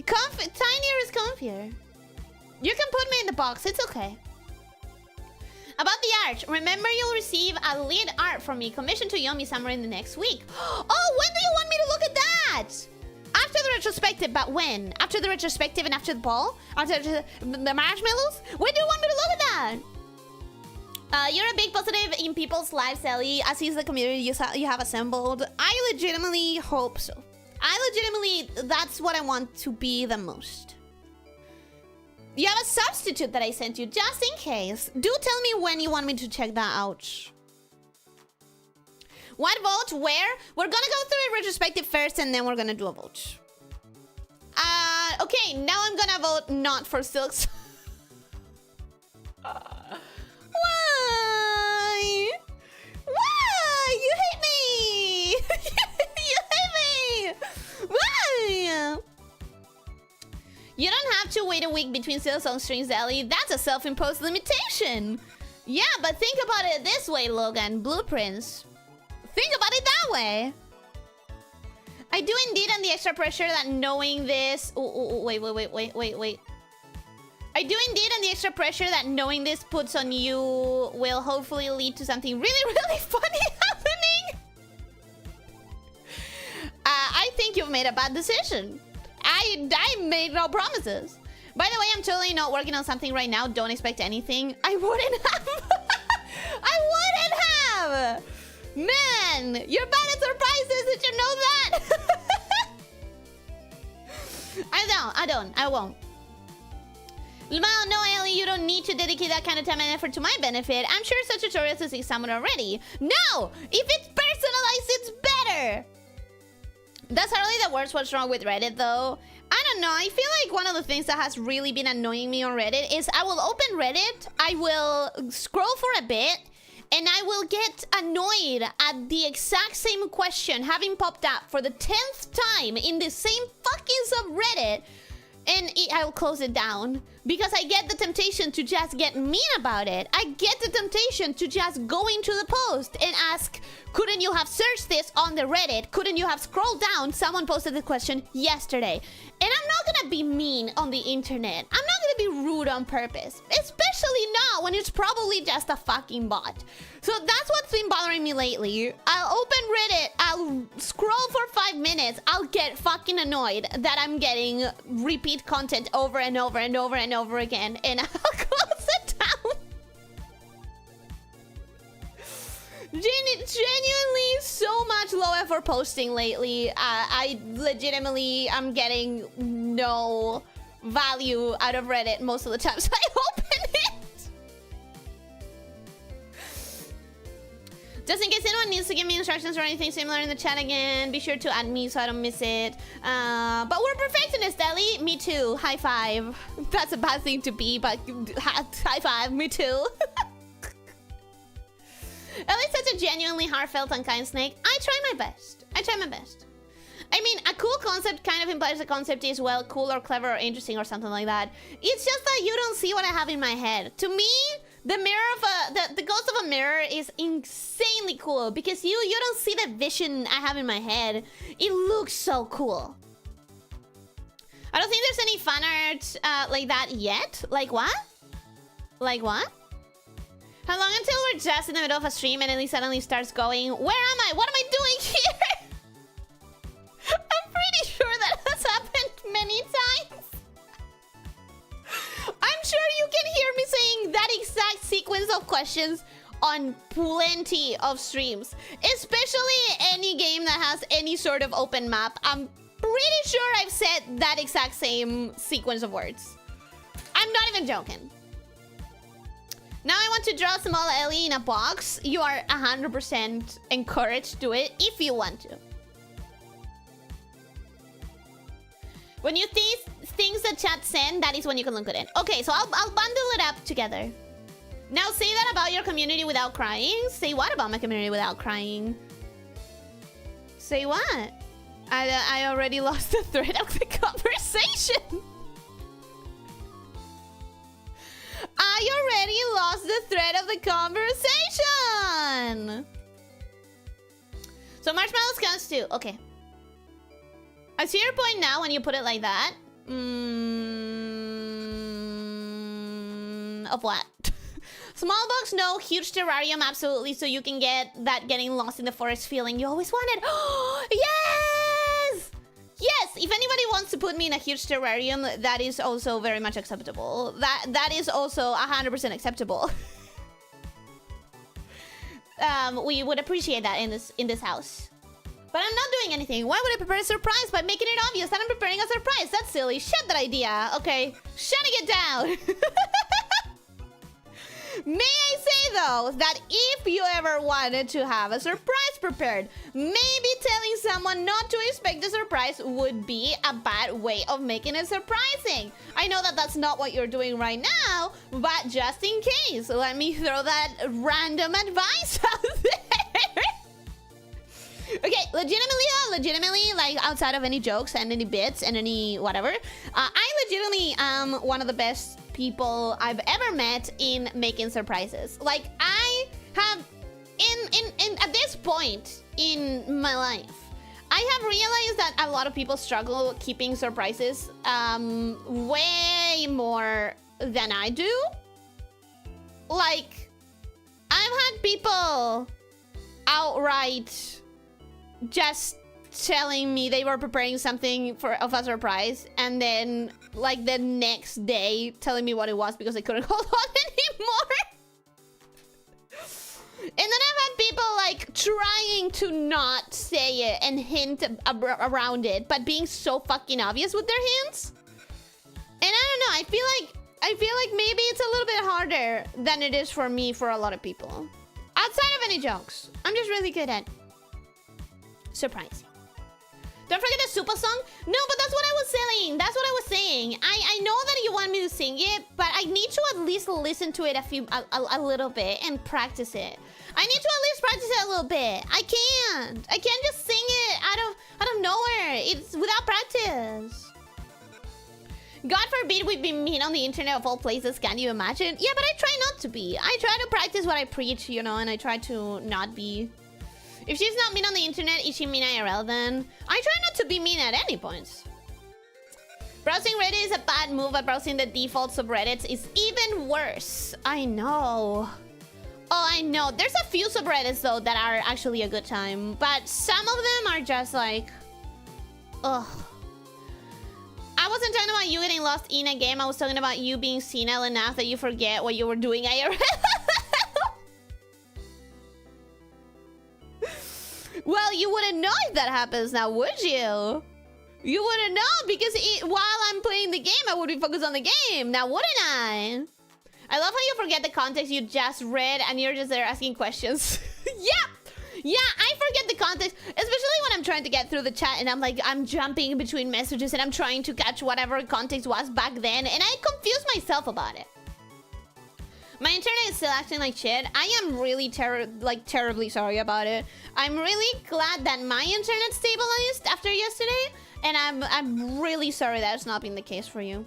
Tinier is comfier. You can put me in the box, it's okay. About the art, remember you'll receive a lead art from me commissioned to Yomi somewhere in the next week. Oh, when do you want me to look at that? After the retrospective, but when? After the retrospective and after the ball? After the marshmallows? When do you want me to look at that? You're a big positive in people's lives, Ellie, as is the community you have assembled. I legitimately hope so. That's what I want to be the most. You have a substitute that I sent you, just in case. Do tell me when you want me to check that out. What vote? Where? We're gonna go through a retrospective first, and then we're gonna do a vote. Okay, now I'm gonna vote not for Silksong. Why? Why? You hate me! You hate me! Why? You don't have to wait a week between Silksong streams, Ellie. That's a self-imposed limitation. Yeah, but think about it this way, Logan. Blueprints. Think about it that way. I do indeed on the extra pressure that knowing this... wait. I do indeed on the extra pressure that knowing this puts on you will hopefully lead to something really, really funny happening. I think you've made a bad decision. I made no promises. By the way, I'm totally not working on something right now. Don't expect anything. I wouldn't have. I wouldn't have. Man, you're bad at surprises. Did you know that? I won't. No, Ellie, you don't need to dedicate that kind of time and effort to my benefit. I'm sure such tutorials has someone already. No! If it's personalized, it's better! That's hardly the worst what's wrong with Reddit, though. I don't know, I feel like one of the things that has really been annoying me on Reddit is I will open Reddit, I will scroll for a bit, and I will get annoyed at the exact same question having popped up for the 10th time in the same fucking subreddit, and I'll close it down. Because I get the temptation to just get mean about it. I get the temptation to just go into the post and ask, couldn't you have searched this on the Reddit? Couldn't you have scrolled down? Someone posted the question yesterday. And I'm not gonna be mean on the internet. I'm not gonna be rude on purpose. Especially not when it's probably just a fucking bot. So that's what's been bothering me lately. I'll open Reddit, I'll scroll for 5 minutes, I'll get fucking annoyed that I'm getting repeat content over and over and over and over again, and I'll close it down. Genuinely so much low effort posting lately. I legitimately am getting no value out of Reddit most of the times I open it. Just in case anyone needs to give me instructions or anything similar in the chat again, be sure to add me so I don't miss it. But we're perfectionists, Ellie. Me too. High five. That's a bad thing to be, but high five. Me too. Ellie's such a genuinely heartfelt and kind snake. I try my best. I mean, a cool concept kind of implies the concept is, well, cool or clever or interesting or something like that. It's just that you don't see what I have in my head. To me, the mirror of the ghost of a mirror is insanely cool because you don't see the vision I have in my head. It looks so cool. I don't think there's any fan art like that yet. Like what? Like what? How long until we're just in the middle of a stream and then he suddenly starts going, where am I? What am I doing here? I'm pretty sure that has happened many times. I'm sure you can hear me saying that exact sequence of questions on plenty of streams, especially any game that has any sort of open map. I'm pretty sure I've said that exact same sequence of words. I'm not even joking. Now I want to draw a small Ellie in a box. You are 100% encouraged to do it if you want to. When you see things that chat send, that is when you can look at it. Okay, so I'll bundle it up together. Now say that about your community without crying. Say what about my community without crying? Say what? I already lost the thread of the conversation. I already lost the thread of the conversation. So marshmallows counts too. Okay. I see your point now when you put it like that. Of what? Small box, no. Huge terrarium, absolutely. So you can get that getting lost in the forest feeling you always wanted. Yes! Yes! If anybody wants to put me in a huge terrarium, that is also very much acceptable. That is also 100% acceptable. We would appreciate that in this house. But I'm not doing anything. Why would I prepare a surprise by making it obvious that I'm preparing a surprise? That's silly. Shut that idea. Okay. Shutting it down. May I say, though, that if you ever wanted to have a surprise prepared, maybe telling someone not to expect a surprise would be a bad way of making it surprising. I know that that's not what you're doing right now, but just in case, let me throw that random advice out there. Okay, legitimately, like, outside of any jokes and any bits and any whatever, I legitimately am one of the best people I've ever met in making surprises. Like, I have, at this point in my life, I have realized that a lot of people struggle keeping surprises way more than I do. Like, I've had people outright just telling me they were preparing something of a surprise, and then like the next day telling me what it was because they couldn't hold on anymore. And then I've had people like trying to not say it and hint around it, but being so fucking obvious with their hints. And I don't know, I feel like maybe it's a little bit harder than it is for me for a lot of people. Outside of any jokes, I'm just really good at surprising. Don't forget the super song. No, but that's what I was saying. That's what I was saying. I know that you want me to sing it, but I need to at least listen to it a little bit and practice it. I need to at least practice it a little bit. I can't just sing it out of nowhere. It's without practice. God forbid we'd be mean on the internet of all places. Can you imagine? Yeah, but I try not to be. I try to practice what I preach, you know, and I try to not be. If she's not mean on the internet, is she mean IRL then? I try not to be mean at any point. Browsing Reddit is a bad move, but browsing the default subreddits is even worse. I know. Oh, I know. There's a few subreddits, though, that are actually a good time. But some of them are just like... ugh. I wasn't talking about you getting lost in a game. I was talking about you being senile enough that you forget what you were doing IRL. Well, you wouldn't know if that happens now, would you? You wouldn't know because while I'm playing the game, I would be focused on the game. Now, wouldn't I? I love how you forget the context you just read and you're just there asking questions. Yeah, I forget the context, especially when I'm trying to get through the chat and I'm jumping between messages and I'm trying to catch whatever context was back then, and I confuse myself about it. My internet is still acting like shit. I am really terribly sorry about it. I'm really glad that my internet stabilized after yesterday, and I'm really sorry that it's not been the case for you.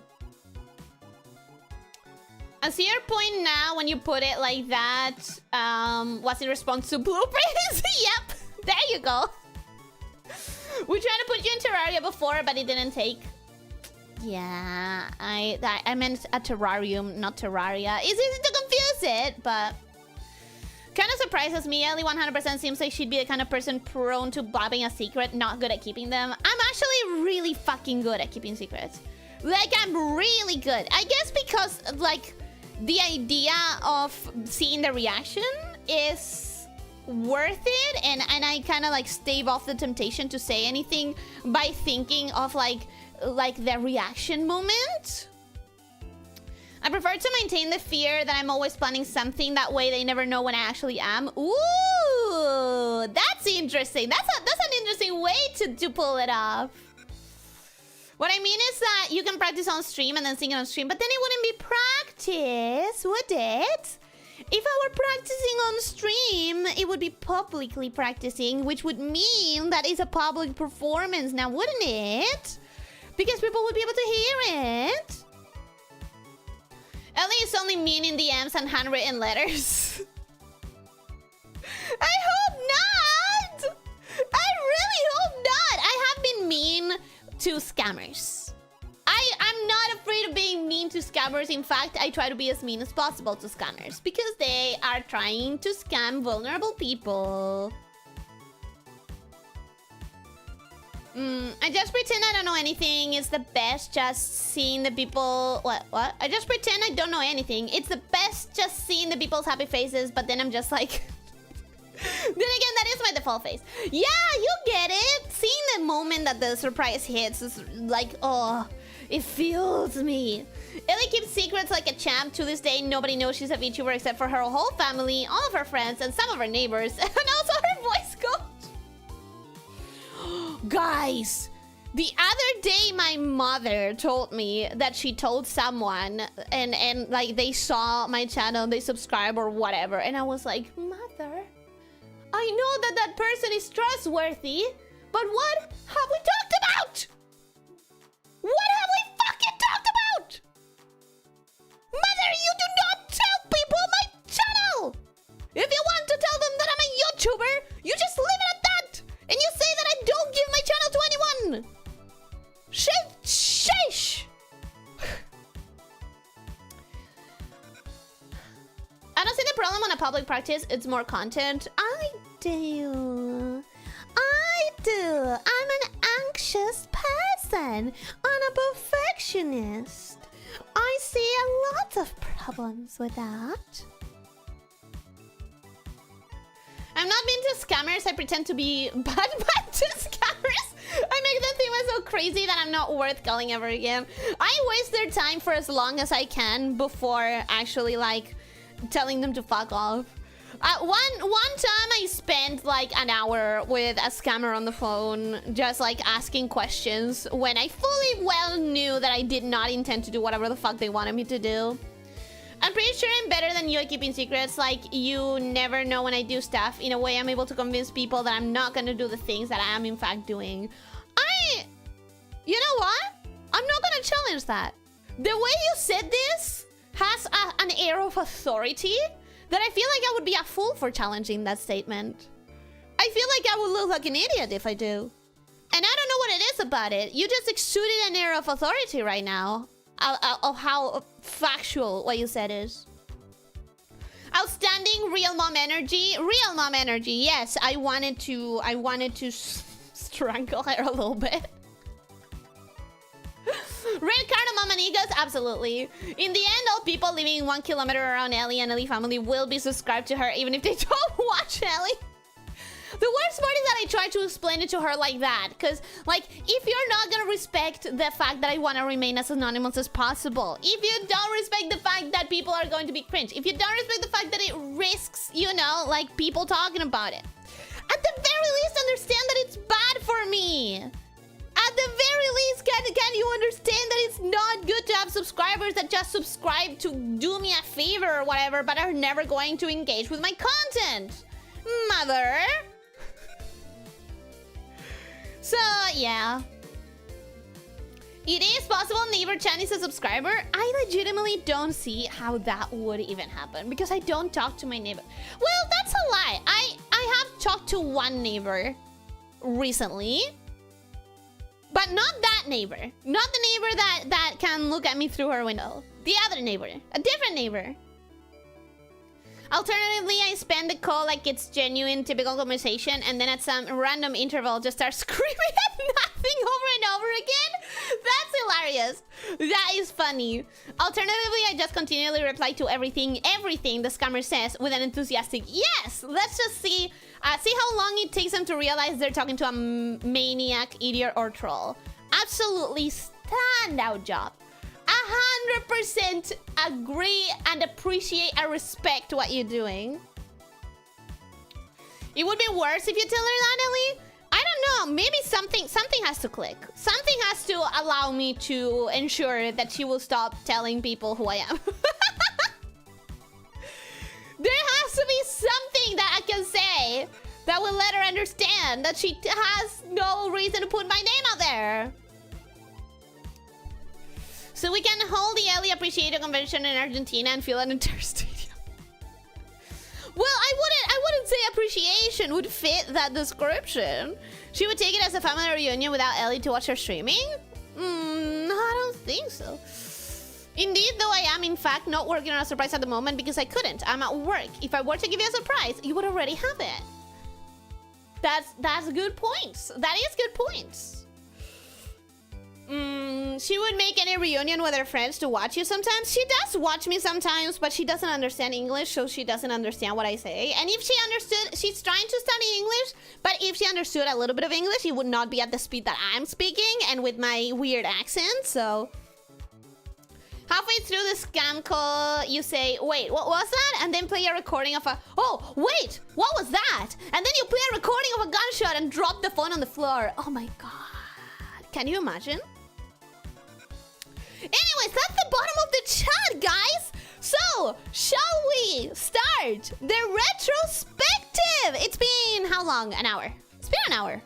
I see your point now when you put it like that. Was in response to blueprints? Yep, there you go. We tried to put you in Terraria before, but it didn't take. Yeah, I meant a terrarium, not Terraria. It's easy to confuse it, but kind of surprises me. Ellie 100% seems like she'd be the kind of person prone to blabbing a secret, not good at keeping them. I'm actually really fucking good at keeping secrets. Like, I'm really good. I guess because, like, the idea of seeing the reaction is worth it, and I kind of like stave off the temptation to say anything by thinking of like the reaction moment. I prefer to maintain the fear that I'm always planning something. That way they never know when I actually am. Ooh, that's interesting. That's an interesting way to pull it off. What I mean is that you can practice on stream and then sing it on stream, but then it wouldn't be practice, would it? If I were practicing on stream, it would be publicly practicing, which would mean that it's a public performance now, wouldn't it? Because people would be able to hear it. Ellie is only mean in DMs and handwritten letters. I hope not! I really hope not! I have been mean to scammers. I'm not afraid of being mean to scammers. In fact, I try to be as mean as possible to scammers because they are trying to scam vulnerable people. I just pretend I don't know anything. It's the best just seeing the people... What? I just pretend I don't know anything. It's the best just seeing the people's happy faces, but then I'm just like... Then again, that is my default face. Yeah, you get it. Seeing the moment that the surprise hits is like, oh, it fuels me. Ellie keeps secrets like a champ. To this day, nobody knows she's a VTuber except for her whole family, all of her friends, and some of her neighbors, and also her voice coach. Guys, the other day my mother told me that she told someone and like they saw my channel, they subscribe or whatever, and I was like, Mother, I know that that person is trustworthy, but what have we talked about? What have we fucking talked about? Mother, you do not tell people my channel! If you want to tell them that I'm a YouTuber, you just leave it at that! And you say that I don't give my channel to anyone! Sheesh! I don't see the problem on a public practice, it's more content. I do. I'm an anxious person. I'm a perfectionist. I see a lot of problems with that. I'm not mean to scammers. I pretend to be bad to scammers. I make them think I'm so crazy that I'm not worth calling ever again. I waste their time for as long as I can before actually like telling them to fuck off. One time I spent like an hour with a scammer on the phone, just like asking questions when I fully well knew that I did not intend to do whatever the fuck they wanted me to do. I'm pretty sure I'm better than you at keeping secrets. Like, you never know when I do stuff. In a way, I'm able to convince people that I'm not gonna do the things that I am in fact doing. You know what? I'm not gonna challenge that. The way you said this has an air of authority that I feel like I would be a fool for challenging that statement. I feel like I would look like an idiot if I do. And I don't know what it is about it. You just exuded an air of authority right now. Of how factual what you said is. Outstanding real mom energy. Real mom energy. Yes, I wanted to strangle her a little bit. Red cardamom amigos, absolutely. In the end, all people living 1 kilometer around Ellie and Ellie family will be subscribed to her, even if they don't watch Ellie. The worst part is that I try to explain it to her like that, because, like, if you're not gonna respect the fact that I want to remain as anonymous as possible, if you don't respect the fact that people are going to be cringe, if you don't respect the fact that it risks, you know, like, people talking about it, at the very least, understand that it's bad for me. At the very least, can you understand that it's not good to have subscribers that just subscribe to do me a favor or whatever, but are never going to engage with my content? Mother. So, yeah. It is possible Neighbor Chan is a subscriber. I legitimately don't see how that would even happen because I don't talk to my neighbor. Well, that's a lie. I have talked to one neighbor recently. But not that neighbor. Not the neighbor that can look at me through her window. The other neighbor. A different neighbor. Alternatively, I spend the call like it's genuine, typical conversation, and then at some random interval just start screaming at nothing over and over again. That's hilarious. That is funny. Alternatively, I just continually reply to everything the scammer says with an enthusiastic yes. Let's just see how long it takes them to realize they're talking to a maniac, idiot, or troll. Absolutely standout job. 100% agree and appreciate and respect what you're doing. It would be worse if you tell her that, Ellie. I don't know. Maybe something has to click. Something has to allow me to ensure that she will stop telling people who I am. There has to be something that I can say that will let her understand that she has no reason to put my name out there. So we can hold the Ellie Appreciation Convention in Argentina and fill an entire stadium. Well, I wouldn't say appreciation would fit that description. She would take it as a family reunion without Ellie to watch her streaming? I don't think so. Indeed, though, I am, in fact, not working on a surprise at the moment because I couldn't. I'm at work. If I were to give you a surprise, you would already have it. That's good points. That is good points. She would make any reunion with her friends to watch you sometimes. She does watch me sometimes, but she doesn't understand English, so she doesn't understand what I say. And if she understood, she's trying to study English, but if she understood a little bit of English, it would not be at the speed that I'm speaking and with my weird accent, so... Halfway through the scam call, you say, wait, what was that? And then play a recording of a... Oh, wait, what was that? And then you play a recording of a gunshot and drop the phone on the floor. Oh my god. Can you imagine? Anyways, that's the bottom of the chat, guys. So, shall we start the retrospective? It's been how long? An hour. It's been an hour.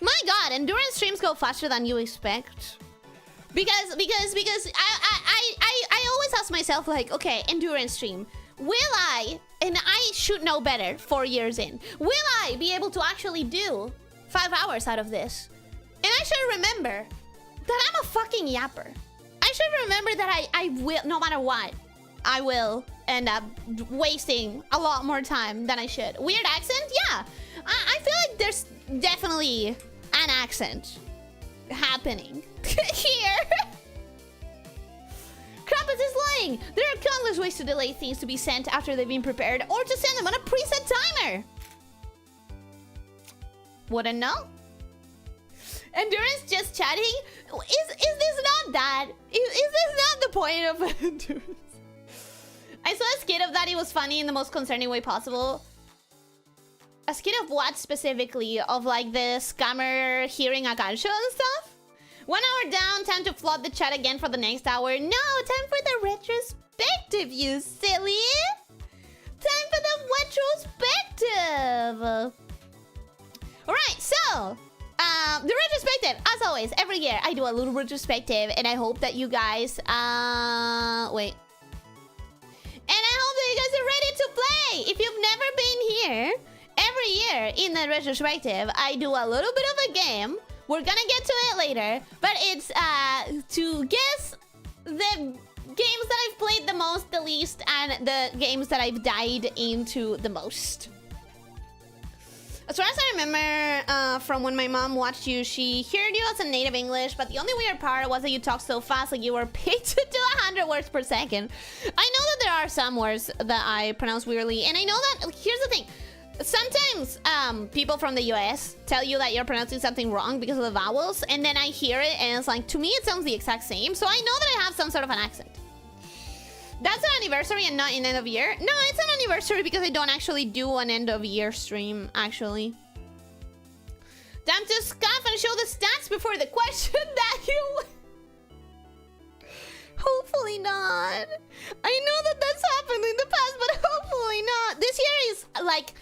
My god, endurance streams go faster than you expect. Because I always ask myself, like, okay, endurance stream. Will I, and I should know better 4 years in, will I be able to actually do 5 hours out of this? And I should remember that I'm a fucking yapper. I should remember that I will, no matter what, I will end up wasting a lot more time than I should. Weird accent? Yeah. I feel like there's definitely an accent happening here. Krampus is lying. There are countless ways to delay things to be sent after they've been prepared or to send them on a preset timer. Wouldn't know. Endurance just chatting? Is this not that? Is this not the point of endurance? I saw a skit of that. It was funny in the most concerning way possible. A skit of what specifically? Of like the scammer hearing a gunshot and stuff? 1 hour down, time to flood the chat again for the next hour. No, time for the retrospective, you silly. Time for the retrospective. Alright, so... the retrospective, as always, every year I do a little retrospective, and I hope that you guys, wait. And I hope that you guys are ready to play. If you've never been here, every year in the retrospective, I do a little bit of a game. We're gonna get to it later, but it's, to guess the games that I've played the most, the least, and the games that I've died into the most. As far as I remember from when my mom watched you, she heard you as a native English, but the only weird part was that you talked so fast, like you were paid to do 100 words per second. I know that there are some words that I pronounce weirdly, and I know that, here's the thing. Sometimes people from the US tell you that you're pronouncing something wrong because of the vowels, and then I hear it, and it's like, to me it sounds the exact same, so I know that I have some sort of an accent. That's an anniversary and not an end of year? No, it's an anniversary because I don't actually do an end of year stream, actually. Time to scoff and show the stats before the question that you... Hopefully not. I know that that's happened in the past, but hopefully not. This year is, like,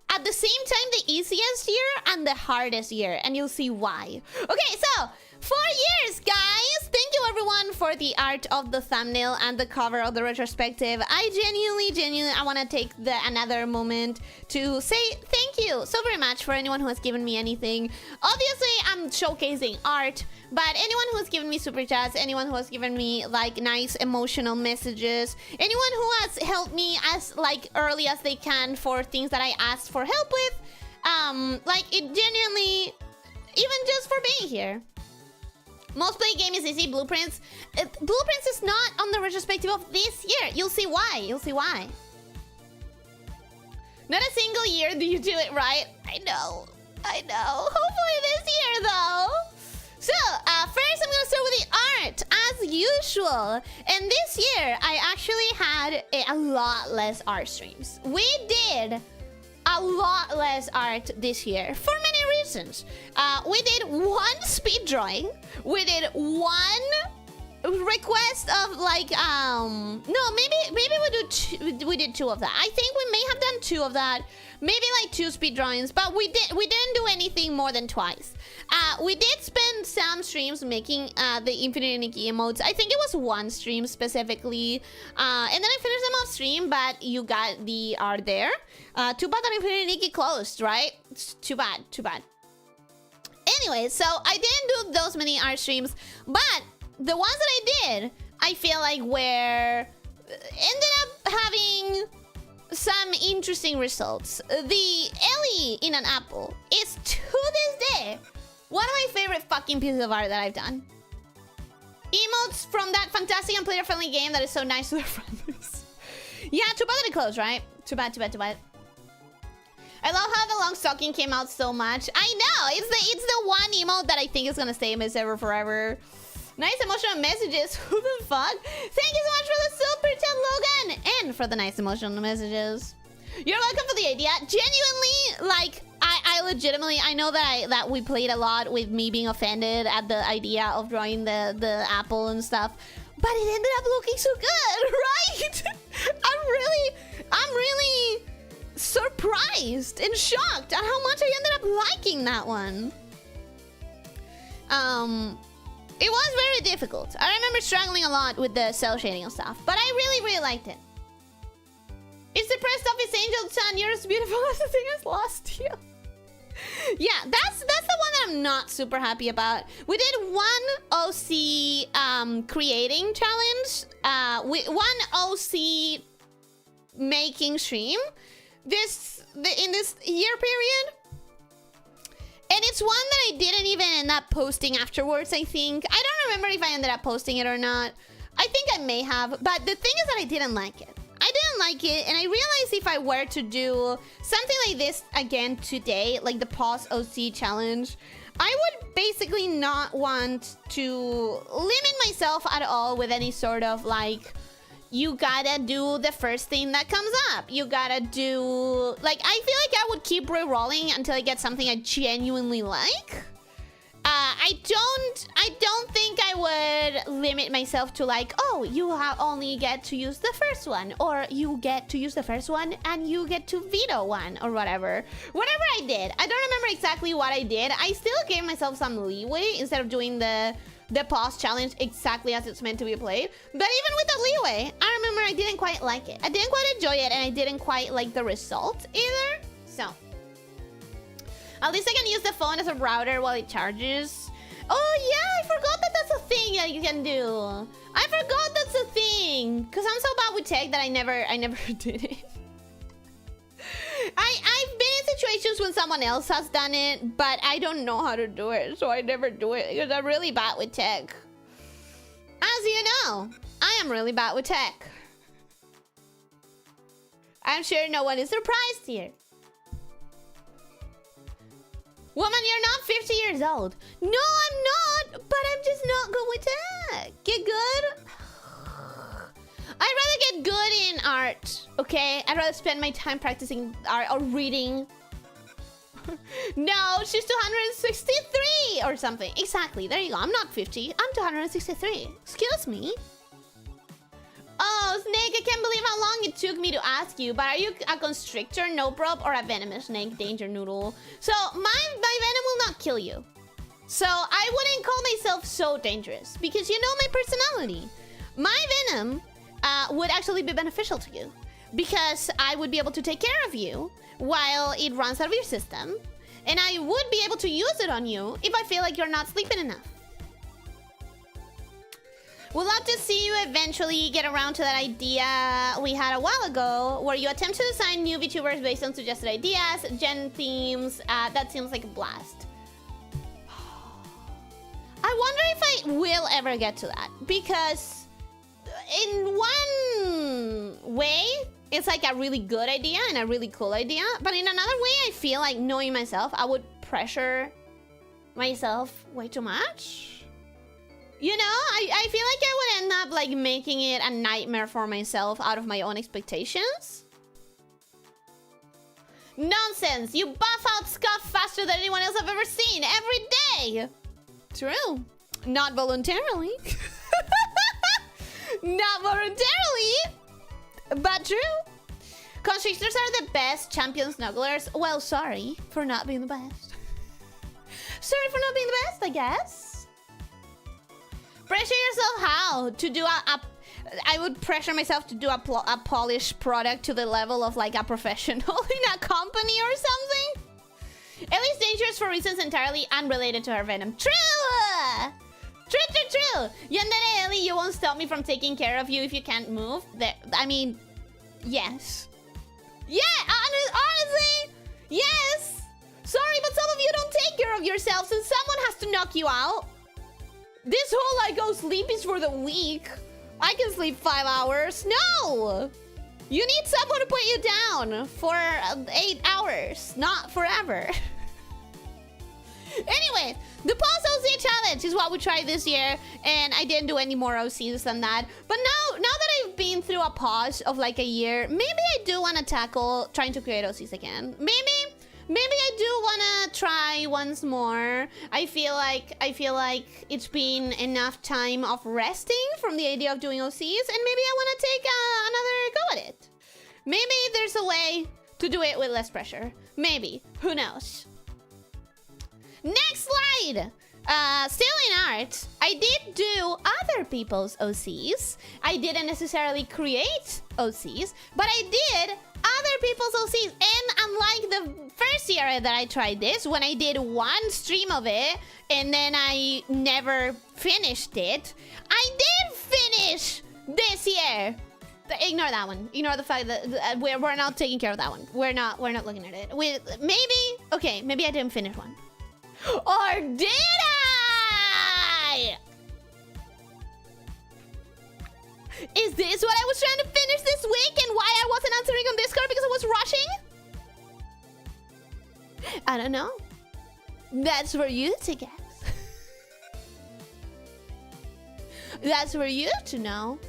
at the same time, the easiest year and the hardest year, and you'll see why. Okay, so... 4 years, guys! Thank you, everyone, for the art of the thumbnail and the cover of the retrospective. I genuinely, I want to take another moment to say thank you so very much for anyone who has given me anything. Obviously, I'm showcasing art, but anyone who has given me super chats, anyone who has given me, like, nice emotional messages, anyone who has helped me as, like, early as they can for things that I asked for help with, like, it genuinely, even just for being here. Most play game is easy. Blueprints. Blueprints is not on the retrospective of this year. You'll see why. You'll see why. Not a single year do you do it right. I know. I know. Hopefully this year, though. So, first I'm gonna start with the art, as usual. And this year, I actually had a lot less art streams. We did a lot less art this year for many reasons. We did one speed drawing. We did one request of like no, maybe we did 2 of that. I think we may have done 2 of that. Maybe like 2 speed drawings, but we didn't do anything more than twice. We did spend some streams making the Infinity Nikki emotes. I think it was 1 stream specifically. And then I finished them off stream, but you got the art there. Too bad that Infinity Nikki closed, right? It's too bad, too bad. Anyway, so I didn't do those many art streams, but the ones that I did, I feel like ended up having some interesting results. The Ellie in an apple is, to this day, one of my favorite fucking pieces of art that I've done. Emotes from that fantastic and player-friendly game that is so nice to their friends. Yeah, too bad that it closed, right? Too bad, too bad, too bad. I love how the long stocking came out so much. I know, it's the one emote that I think is gonna stay Miss Ever forever. Nice emotional messages. Who the fuck? Thank you so much for the super chat, Logan, and for the nice emotional messages. You're welcome for the idea. Genuinely, like, I legitimately, I know that we played a lot with me being offended at the idea of drawing the apple and stuff, but it ended up looking so good, right? I'm really surprised and shocked at how much I ended up liking that one. It was very difficult. I remember struggling a lot with the cell shading and stuff, but I really liked it. It's the press office angel son. You're as beautiful as the thing has lost you. Yeah, that's the one that I'm not super happy about. We did one OC creating challenge, one OC making stream in this year period. And it's one that I didn't even end up posting afterwards, I think. I don't remember if I ended up posting it or not. I think I may have, but the thing is that I didn't like it. I didn't like it, and I realized if I were to do something like this again today, like the pause OC challenge, I would basically not want to limit myself at all with any sort of like, you gotta do the first thing that comes up. You gotta do... Like, I feel like I would keep re-rolling until I get something I genuinely like. I don't think I would limit myself to like, oh, you only get to use the first one, or you get to use the first one and you get to veto one, or whatever. Whatever I did. I don't remember exactly what I did. I still gave myself some leeway instead of doing the pause challenge exactly as it's meant to be played. But even with the leeway, I remember I didn't quite like it. I didn't quite enjoy it, and I didn't quite like the result either. So, at least I can use the phone as a router while it charges. Oh yeah, I forgot that that's a thing that you can do. I forgot that's a thing. Because I'm so bad with tech that I never did it. I've been in situations when someone else has done it, but I don't know how to do it, so I never do it because I'm really bad with tech. As you know, I am really bad with tech. I'm sure no one is surprised here. Woman, you're not 50 years old. No, I'm not, but I'm just not good with tech. Get good? I'd rather get good in art, okay? I'd rather spend my time practicing art or reading. No, she's 263 or something. Exactly, there you go. I'm not 50, I'm 263. Excuse me. Oh, Snake, I can't believe how long it took me to ask you, but are you a constrictor, no prob, or a venomous snake, danger noodle? So, my venom will not kill you. So, I wouldn't call myself so dangerous, because you know my personality. My venom would actually be beneficial to you, because I would be able to take care of you while it runs out of your system, and I would be able to use it on you if I feel like you're not sleeping enough. We'd love to see you eventually get around to that idea we had a while ago, where you attempt to design new VTubers based on suggested ideas, gen themes. That seems like a blast. I I wonder if I will ever get to that, because in one way, it's like a really good idea and a really cool idea, but in another way, I feel like, knowing myself, I would pressure myself way too much. You know, I feel like I would end up like making it a nightmare for myself out of my own expectations. Nonsense! You buff out Scuff faster than anyone else I've ever seen every day! True. Not voluntarily. Not voluntarily, but true. Constrictors are the best champion snugglers. Well, sorry for not being the best. Sorry for not being the best, I guess. Pressure yourself how? To do I would pressure myself to do a polished product to the level of like a professional in a company or something. Ellie's dangerous for reasons entirely unrelated to her venom. True! True! Yandere Ellie, you won't stop me from taking care of you if you can't move. I mean, yes. Yeah, honestly, yes! Sorry, but some of you don't take care of yourselves and someone has to knock you out. This whole like, oh, sleep is for the weak. I can sleep 5 hours. No! You need someone to put you down for 8 hours, not forever. Anyway, the pause OC challenge is what we tried this year, and I didn't do any more OCs than that. But now that I've been through a pause of like a year, maybe I do want to tackle trying to create OCs again. Maybe I do want to try once more. I feel like it's been enough time of resting from the idea of doing OCs, and maybe I want to take another go at it. Maybe there's a way to do it with less pressure. Maybe. Who knows? Next slide! Still in art, I did do other people's OCs. I didn't necessarily create OCs, but I did other people's OCs. And unlike the first year that I tried this, when I did one stream of it and then I never finished it, I did finish this year. Ignore that one. Ignore the fact that we're not taking care of that one. We're not looking at it. Maybe I didn't finish one. Or did I? Is this what I was trying to finish this week and why I wasn't answering on Discord because I was rushing? I don't know. That's for you to guess. That's for you to know.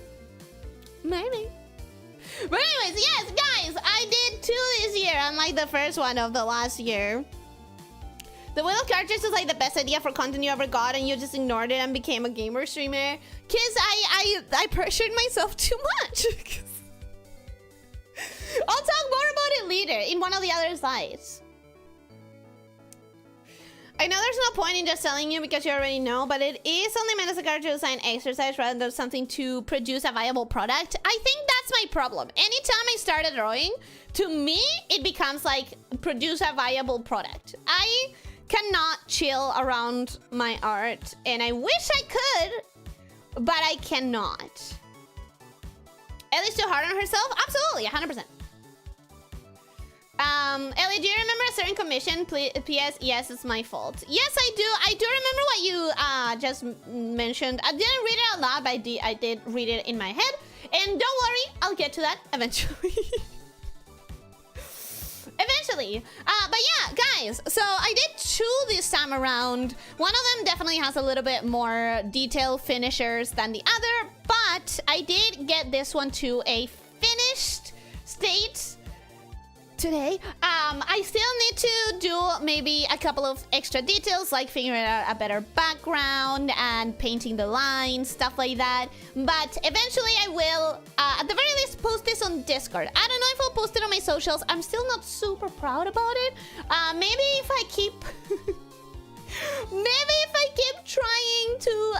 Maybe. But anyways, yes, guys, I did 2 this year, unlike the first one of the last year. The wheel of characters is like the best idea for content you ever got, and you just ignored it and became a gamer streamer. Cause I pressured myself too much. I'll talk more about it later in one of the other slides. I know there's no point in just telling you because you already know, but it is only meant as a character design exercise rather than something to produce a viable product. I think that's my problem. Anytime I start a drawing, to me, it becomes like produce a viable product. I cannot chill around my art, and I wish I could, but I cannot. Ellie's too hard on herself? Absolutely, 100%. Ellie, do you remember a certain commission? P.S. Yes, it's my fault. Yes, I do. I do remember what you just mentioned. I didn't read it out loud, but I did read it in my head. And don't worry, I'll get to that eventually. Eventually. But yeah, guys, so I did 2 this time around. One of them definitely has a little bit more detailed finishers than the other, but I did get this one to a finished state today. I still need to do maybe a couple of extra details, like figuring out a better background and painting the lines, stuff like that. But eventually I will, at the very least, post this on Discord. I don't know if I'll post it on my socials. I'm still not super proud about it. Maybe if I keep... maybe if I keep trying to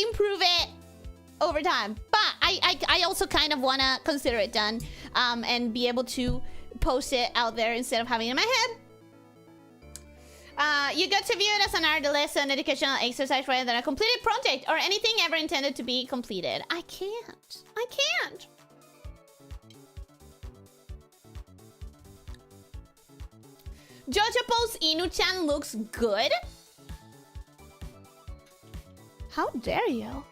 improve it over time. But I also kind of want to consider it done and be able to post it out there instead of having it in my head. You got to view it as an art lesson, educational exercise rather than a completed project or anything ever intended to be completed. I can't. Jojo Post Inu-chan looks good. How dare you?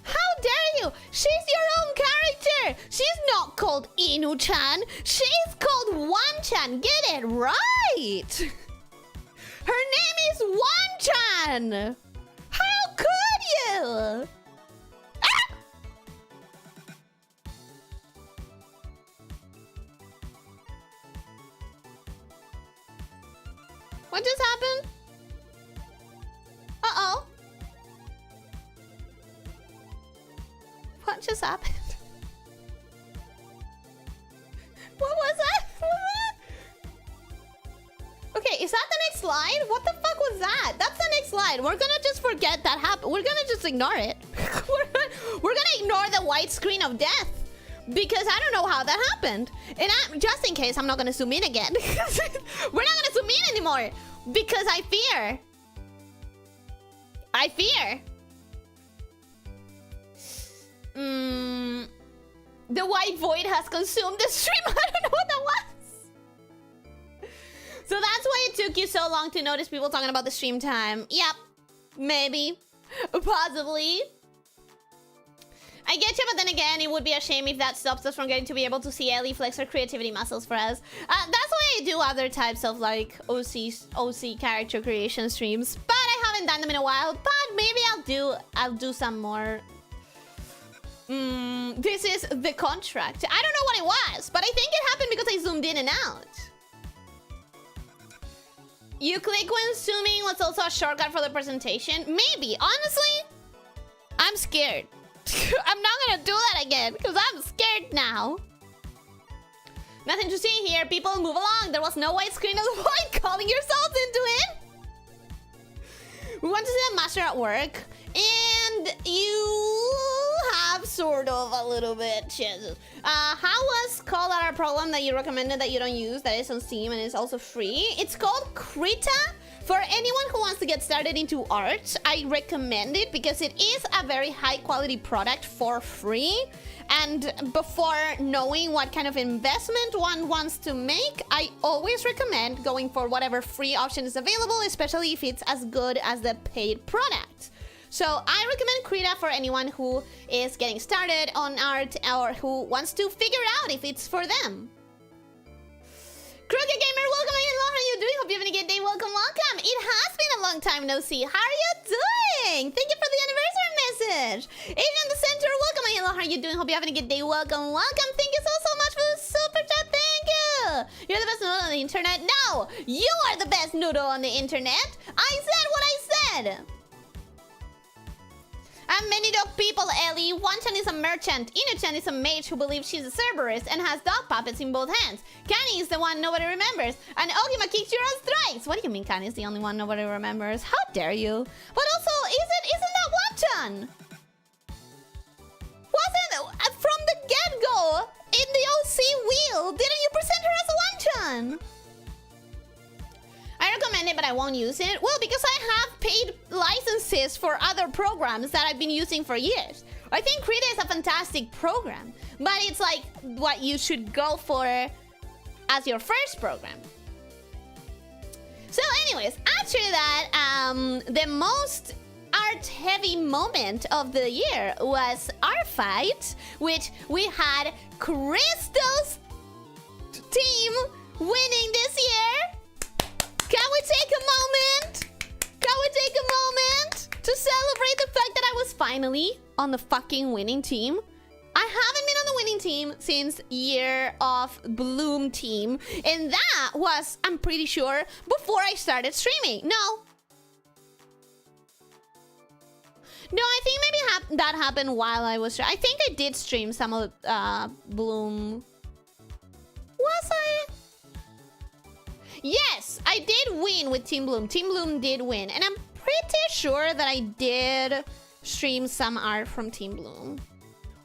How dare you? She's your own character. She's not called Inu-chan. She's called Wan-chan. Get it right. Her name is Wan-chan. How could you? Ah! What just happened? Uh-oh. What just happened? What was that? Okay, is that the next slide? What the fuck was that? That's the next slide. We're gonna just forget that happened. We're gonna just ignore it. we're gonna ignore the white screen of death. Because I don't know how that happened. And just in case, I'm not gonna zoom in again. We're not gonna zoom in anymore. Because I fear. The white void has consumed the stream. I don't know what that was. So that's why it took you so long to notice people talking about the stream time. Yep. Maybe. Possibly. I get you, but then again, it would be a shame if that stops us from getting to be able to see Ellie flex her creativity muscles for us. That's why I do other types of like OC character creation streams. But I haven't done them in a while. But maybe I'll do some more. This is the contract. I don't know what it was, but I think it happened because I zoomed in and out. You click when zooming was also a shortcut for the presentation. Maybe. Honestly, I'm scared. I'm not gonna do that again because I'm scared now. Nothing to see here. People move along. There was no white screen of the void calling yourselves into it. We want to see the master at work. And you have sort of a little bit chances. How was called out our program that you recommended that you don't use that is on Steam and is also free? It's called Krita. For anyone who wants to get started into art, I recommend it because it is a very high quality product for free. And before knowing what kind of investment one wants to make, I always recommend going for whatever free option is available, especially if it's as good as the paid product. So I recommend Krita for anyone who is getting started on art or who wants to figure out if it's for them. Crooked Gamer, welcome again. How are you doing? Hope you're having a good day. Welcome, welcome. It has been a long time no see. How are you doing? Thank you for the anniversary message. Adrian the Center, welcome again. How are you doing? Hope you're having a good day. Welcome, welcome. Thank you so much for the super chat. Thank you. You're the best noodle on the internet. No, you are the best noodle on the internet. I said what I said. I'm many dog people, Ellie. Wan-chan is a merchant. Inu-chan is a mage who believes she's a Cerberus and has dog puppets in both hands. Kani is the one nobody remembers. And Ogima kicks you on strikes. What do you mean Kani is the only one nobody remembers? How dare you? But also, isn't that Wan-chan? Wasn't from the get-go in the OC wheel? Didn't you present her as a Wan-chan? I recommend it, but I won't use it. Well, because I have paid licenses for other programs that I've been using for years. I think Krita is a fantastic program, but it's like what you should go for as your first program. So anyways, after that, the most art-heavy moment of the year was our fight, which we had Crystal's team winning this year. Can we take a moment? Can we take a moment to celebrate the fact that I was finally on the fucking winning team? I haven't been on the winning team since Year of Bloom team. And that was, I'm pretty sure, before I started streaming. No, I think maybe that happened while I was... I think I did stream some of Bloom. Was I? Yes, I did win with Team Bloom. Team Bloom did win. And I'm pretty sure that I did stream some art from Team Bloom.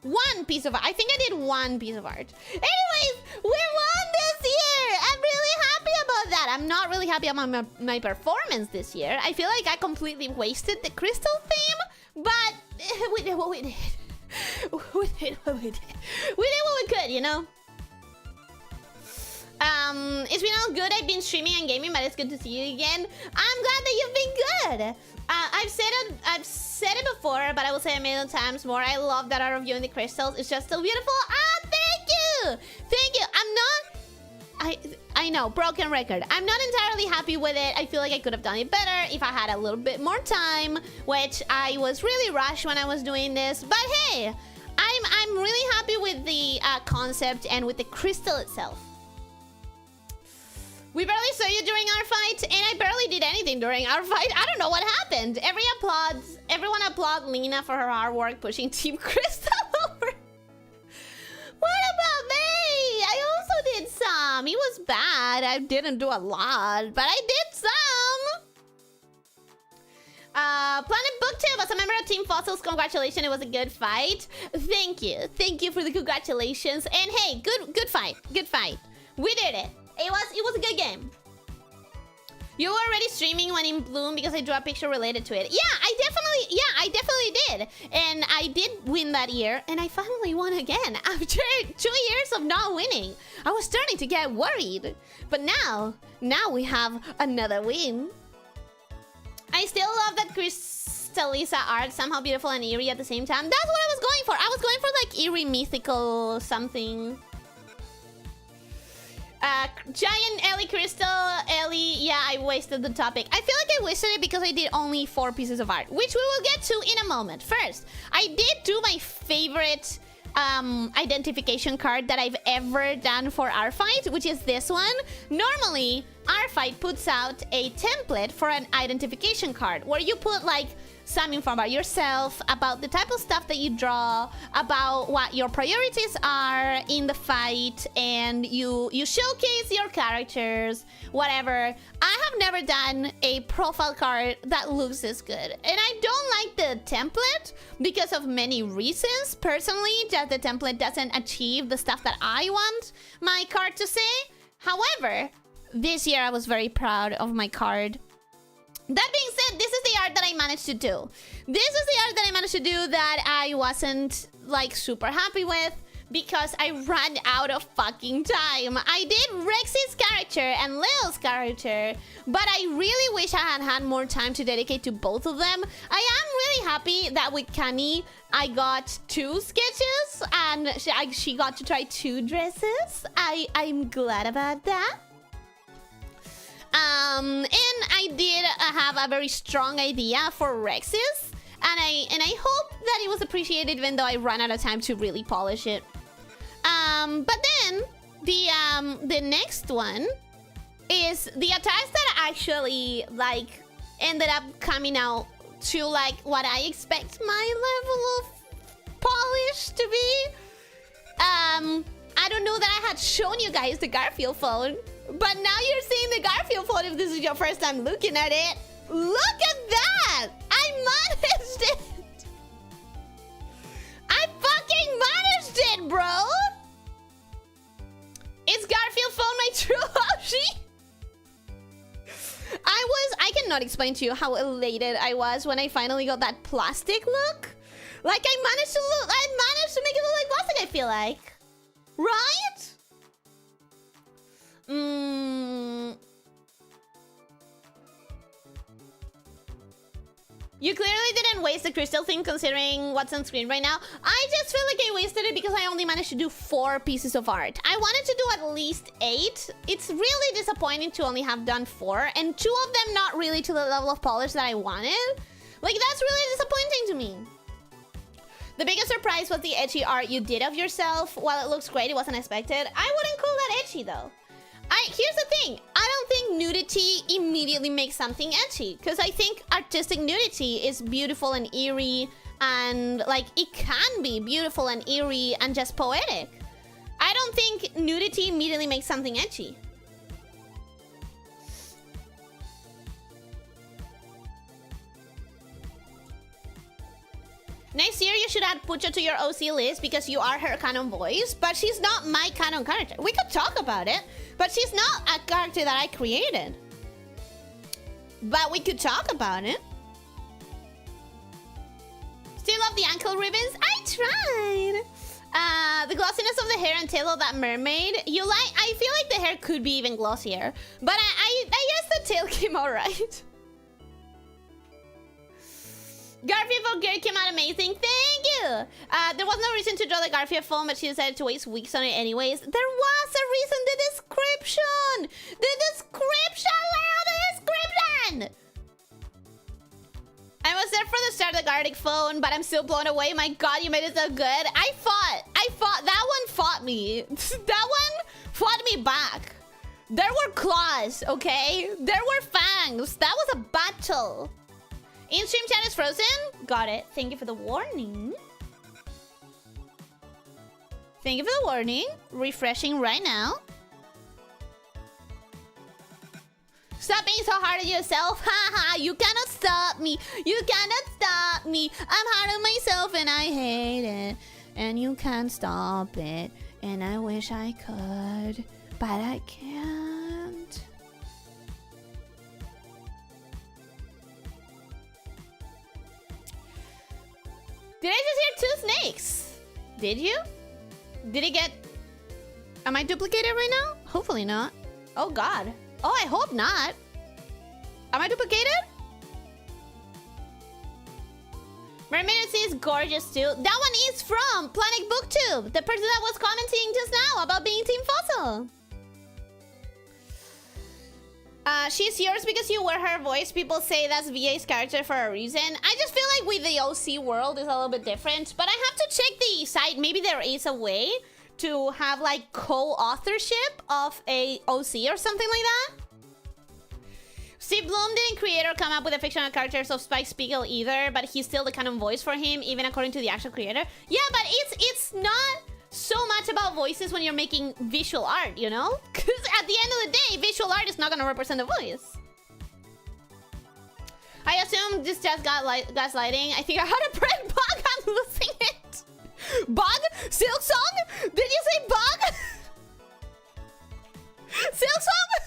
One piece of art. I think I did one piece of art. Anyways, we won this year. I'm really happy about that. I'm not really happy about my performance this year. I feel like I completely wasted the crystal theme. But we did what we did. We did what we did. We did what we could, you know? It's been all good. I've been streaming and gaming, but it's good to see you again. I'm glad that you've been good. I I've said it before, but I will say it a million times more. I love that art of you in the crystals. It's just so beautiful. Ah, thank you. Thank you. I know, broken record. I'm not entirely happy with it. I feel like I could have done it better if I had a little bit more time, which I was really rushed when I was doing this. But hey, I'm really happy with the concept and with the crystal itself. We barely saw you during our fight, and I barely did anything during our fight. I don't know what happened. Everyone applaud Lena for her hard work pushing Team Crystal over. What about me? I also did some. It was bad. I didn't do a lot, but I did some. Planet Booktube, as a member of Team Fossils, congratulations. It was a good fight. Thank you. Thank you for the congratulations. And hey, good fight. Good fight. We did it. It was a good game. You were already streaming when in Bloom because I drew a picture related to it. Yeah, I definitely did. And I did win that year, and I finally won again after 2 years of not winning. I was starting to get worried. But now we have another win. I still love that Crystalisa art, somehow beautiful and eerie at the same time. That's what I was going for. I was going for like eerie, mythical something. Giant Ellie Crystal, Ellie, yeah, I wasted the topic. I feel like I wasted it because I did only 4 pieces of art, which we will get to in a moment. First, I did do my favorite identification card that I've ever done for our fight, which is this one. Normally, our fight puts out a template for an identification card where you put like some info about yourself, about the type of stuff that you draw, about what your priorities are in the fight, and you showcase your characters, whatever. I have never done a profile card that looks this good, and I don't like the template because of many reasons. Personally, just the template doesn't achieve the stuff that I want my card to say. However, this year I was very proud of my card. That being said, this is the art that I managed to do. This is the art that I managed to do that I wasn't, like, super happy with because I ran out of fucking time. I did Rex's character and Leo's character, but I really wish I had had more time to dedicate to both of them. I am really happy that with Kani, I got 2 sketches and she got to try 2 dresses. I'm glad about that. And I did have a very strong idea for Rex's, and I hope that it was appreciated, even though I ran out of time to really polish it. But then the next one is the attacks that actually like ended up coming out to like what I expect my level of polish to be. I don't know that I had shown you guys the Garfield phone. But now you're seeing the Garfield phone if this is your first time looking at it. Look at that! I managed it! I fucking managed it, bro! Is Garfield phone my true Hoshi? I cannot explain to you how elated I was when I finally got that plastic look. Like, I managed to make it look like plastic, I feel like. Right? You clearly didn't waste the crystal thing considering what's on screen right now. I just feel like I wasted it because I only managed to do 4 pieces of art. I wanted to do at least 8. It's really disappointing to only have done 4, and 2 of them not really to the level of polish that I wanted. Like, that's really disappointing to me. The biggest surprise was the edgy art you did of yourself. While it looks great, it wasn't expected. I wouldn't call that edgy though. Here's the thing. I don't think nudity immediately makes something edgy, because I think artistic nudity is beautiful and eerie, and like it can be beautiful and eerie and just poetic. I don't think nudity immediately makes something edgy. Next year, you should add Pucha to your OC list because you are her canon voice, but she's not my canon character. We could talk about it, but she's not a character that I created. But we could talk about it. Still love the ankle ribbons? I tried! The glossiness of the hair and tail of that mermaid. I feel like the hair could be even glossier, but I guess the tail came alright. Garfield for Gary came out amazing. Thank you. There was no reason to draw the Garfield phone, but she decided to waste weeks on it anyways. There was a reason. The description. The description, Leo. The description. I was there for the start of the Gartic phone, but I'm still blown away. My God, you made it so good. I fought. That one fought me. That one fought me back. There were claws, okay? There were fangs. That was a battle. In-stream chat is frozen. Got it. Thank you for the warning. Thank you for the warning. Refreshing right now. Stop being so hard on yourself. Haha, you cannot stop me. You cannot stop me. I'm hard on myself and I hate it. And you can't stop it. And I wish I could. But I can't. Did I just hear 2 snakes? Did you? Did it get... Am I duplicated right now? Hopefully not. Oh God. Oh, I hope not. Am I duplicated? Mermaid is gorgeous too. That one is from Planet Booktube. The person that was commenting just now about being Team Fossil. She's yours because you wear her voice. People say that's VA's character for a reason. I just feel like with the OC world is a little bit different. But I have to check the site. Maybe there is a way to have like co-authorship of a OC or something like that. Steve Bloom didn't create or come up with the fictional characters of Spike Spiegel either, but he's still the canon voice for him, even according to the actual creator. Yeah, but it's not so much about voices when you're making visual art, you know? Because at the end of the day, visual art is not going to represent the voice. I assume this just got gaslighting. I think I had a bread bug. I'm losing it. Bug? Silksong? Did you say bug? Silksong?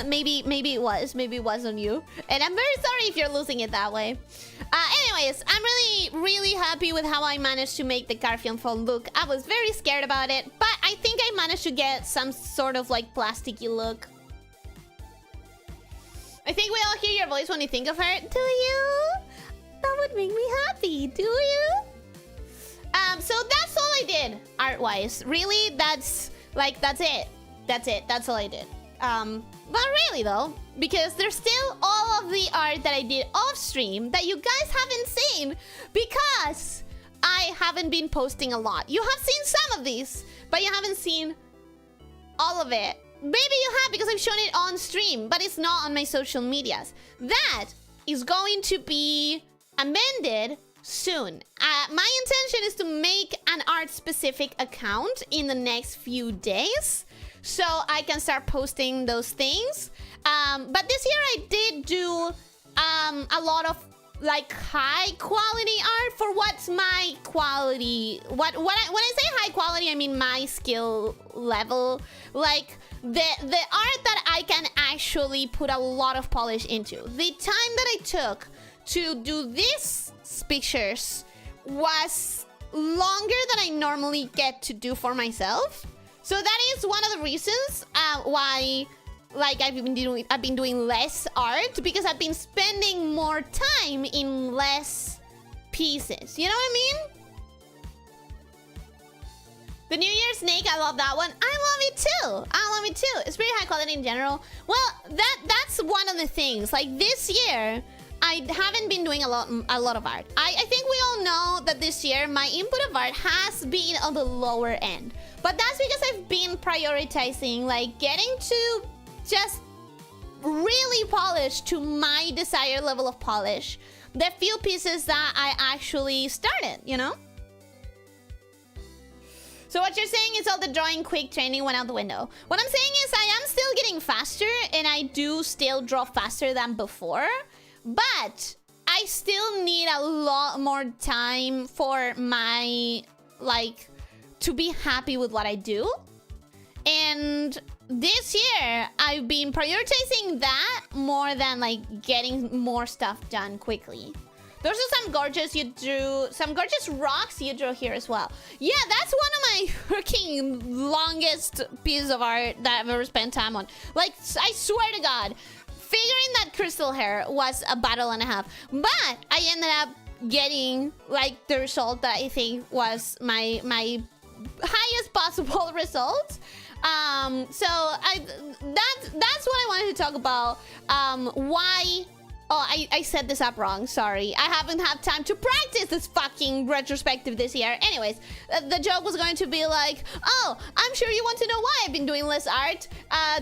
Maybe it was. Maybe it was on you. And I'm very sorry if you're losing it that way. Anyways, I'm really happy with how I managed to make the Garfield phone look. I was very scared about it, but I think I managed to get some sort of like plasticky look. I think we all hear your voice when you think of her. Do you? That would make me happy. Do you? So that's all I did art-wise. Really, that's it. That's it. That's all I did. But really though, because there's still all of the art that I did off stream that you guys haven't seen because I haven't been posting a lot. You have seen some of these, but you haven't seen all of it. Maybe you have because I've shown it on stream, but it's not on my social medias. That is going to be amended soon. My intention is to make an art-specific account in the next few days, so I can start posting those things. But this year I did do a lot of like high quality art for what's my quality. When I say high quality, I mean my skill level. Like the art that I can actually put a lot of polish into. The time that I took to do these pictures was longer than I normally get to do for myself. So that is one of the reasons why, like, I've been doing less art, because I've been spending more time in less pieces. You know what I mean? The New Year snake, I love that one. I love it too. I love it too. It's pretty high quality in general. Well, that's one of the things. Like this year, I haven't been doing a lot of art. I think we all know that this year my input of art has been on the lower end. But that's because I've been prioritizing like getting to just really polish to my desired level of polish the few pieces that I actually started, you know? So what you're saying is all the drawing quick training went out the window. What I'm saying is I am still getting faster and I do still draw faster than before. But I still need a lot more time for my, like, to be happy with what I do. And this year, I've been prioritizing that more than, like, getting more stuff done quickly. Those are some gorgeous rocks you drew here as well. Yeah, that's one of my freaking longest pieces of art that I've ever spent time on. Like, I swear to God, figuring that crystal hair was a battle and a half, but I ended up getting like the result that I think was my highest possible result. So that's what I wanted to talk about. Why? Oh, I set this up wrong. Sorry. I haven't had time to practice this fucking retrospective this year. Anyways, the joke was going to be like, oh, I'm sure you want to know why I've been doing less art.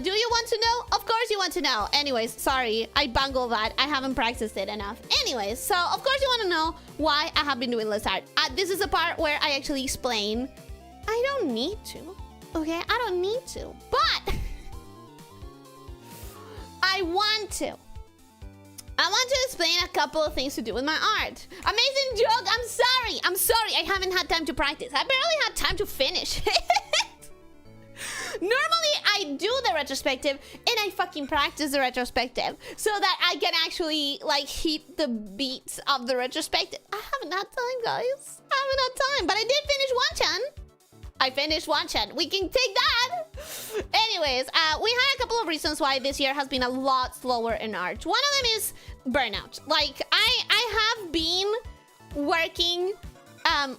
Do you want to know? Of course you want to know. Anyways, sorry. I bungled that. I haven't practiced it enough. Anyways, so of course you want to know why I have been doing less art. This is a part where I actually explain. I don't need to. Okay? I don't need to. But I want to. I want to explain a couple of things to do with my art. Amazing joke. I'm sorry. I haven't had time to practice. I barely had time to finish it. Normally, I do the retrospective and I fucking practice the retrospective so that I can actually like hit the beats of the retrospective. I haven't had time, guys. I haven't had time, but I did finish one-chan. I finished one-chan. We can take that. Anyways, we had a couple of reasons why this year has been a lot slower in art. One of them is burnout. Like, I have been working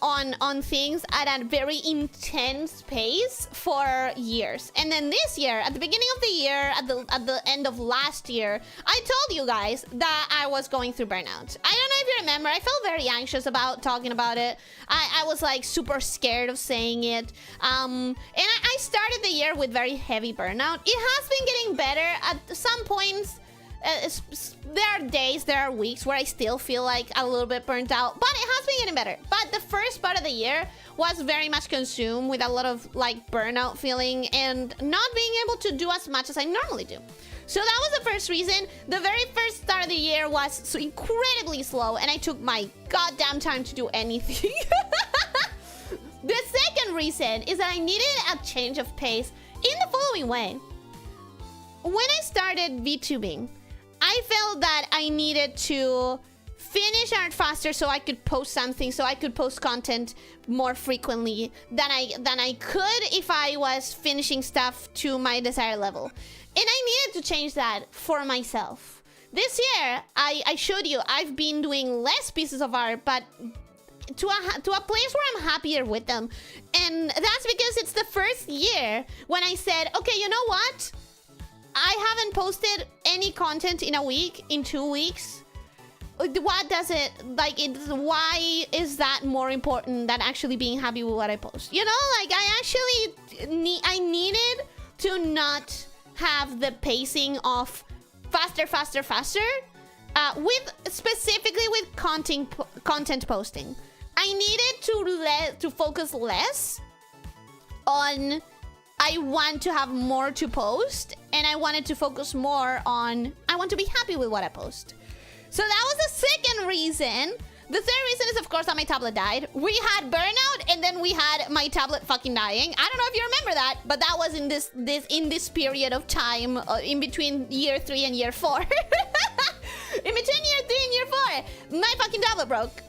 on things at a very intense pace for years. And then this year, at the beginning of the year, at the end of last year, I told you guys that I was going through burnout. I don't know if you remember, I felt very anxious about talking about it. I was like super scared of saying it. And I started the year with very heavy burnout. It has been getting better at some points. There are days, there are weeks where I still feel like a little bit burnt out, but it has been getting better. But the first part of the year was very much consumed with a lot of like burnout feeling and not being able to do as much as I normally do. So that was the first reason. The very first start of the year was so incredibly slow and I took my goddamn time to do anything. The second reason is that I needed a change of pace in the following way. When I started vtubing, I felt that I needed to finish art faster so I could post something, so I could post content more frequently than I could if I was finishing stuff to my desired level. And I needed to change that for myself. This year, I showed you I've been doing less pieces of art, but to a place where I'm happier with them. And that's because it's the first year when I said, okay, you know what? I haven't posted any content in a week, in 2 weeks. What does it, like, why is that more important than actually being happy with what I post? You know, like, I needed to not have the pacing of faster, specifically with content posting. I needed to focus less on I want to have more to post, and I wanted to focus more on I want to be happy with what I post. So that was the second reason. The third reason is, of course, that my tablet died. We had burnout, and then we had my tablet fucking dying. I don't know if you remember that, but that was in this period of time, in between year 3 and year 4. In between year 3 and year 4, my fucking tablet broke.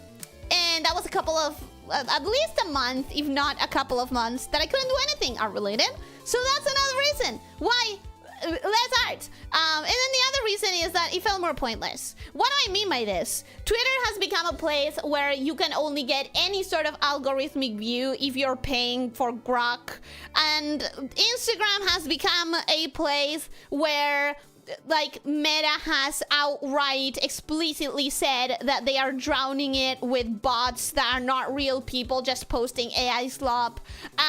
And that was a couple of, at least a month, if not a couple of months, that I couldn't do anything art related. So that's another reason why less art. And then the other reason is that it felt more pointless. What do I mean by this? Twitter has become a place where you can only get any sort of algorithmic view if you're paying for grok. And Instagram has become a place where like Meta has outright explicitly said that they are drowning it with bots that are not real people just posting AI slop.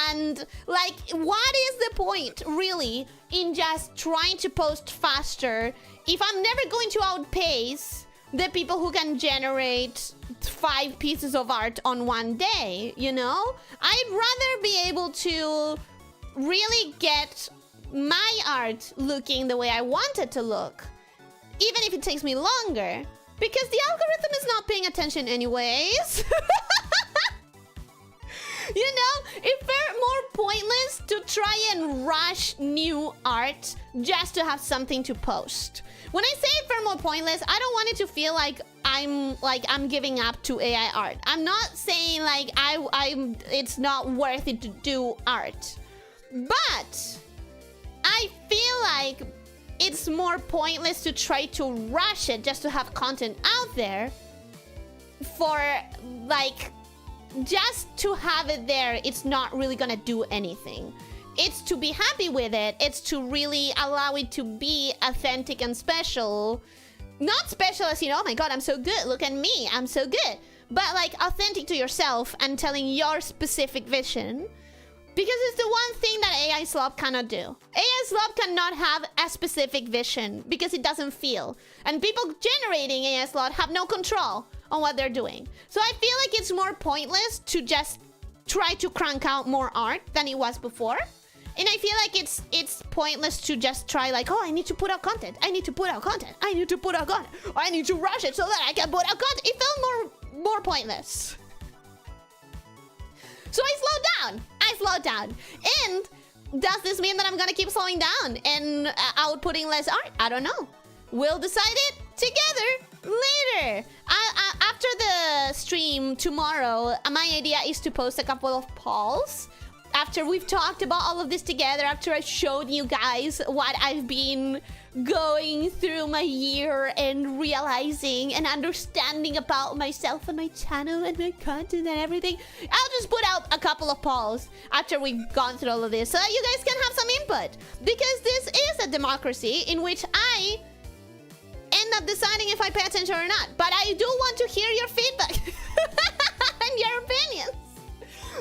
And like, what is the point really in just trying to post faster if I'm never going to outpace the people who can generate 5 pieces of art on one day, you know? I'd rather be able to really get my art looking the way I want it to look, even if it takes me longer, because the algorithm is not paying attention anyways. You know, it's more pointless to try and rush new art just to have something to post. When I say it far more pointless, I don't want it to feel like I'm giving up to AI art. I'm not saying like it's not worth it to do art, but I feel like it's more pointless to try to rush it just to have content out there for, like, just to have it there. It's not really gonna do anything. It's to be happy with it. It's to really allow it to be authentic and special. Not special as, you know, oh my god, I'm so good, look at me, I'm so good. But like authentic to yourself and telling your specific vision. Because it's the one thing that AI Slop cannot do. AI Slop cannot have a specific vision because it doesn't feel. And people generating AI Slop have no control on what they're doing. So I feel like it's more pointless to just try to crank out more art than it was before. And I feel like it's pointless to just try like, oh, I need to put out content. I need to put out content. I need to put out content. Or I need to rush it so that I can put out content. It felt more pointless. So I slowed down. I slowed down. And does this mean that I'm gonna keep slowing down and outputting less art? I don't know. We'll decide it together later. After the stream tomorrow, my idea is to post a couple of polls. After we've talked about all of this together, after I showed you guys what I've been going through my year and realizing and understanding about myself and my channel and my content and everything, I'll just put out a couple of polls after we've gone through all of this so that you guys can have some input. Because this is a democracy in which I end up deciding if I pay attention or not. But I do want to hear your feedback and your opinions.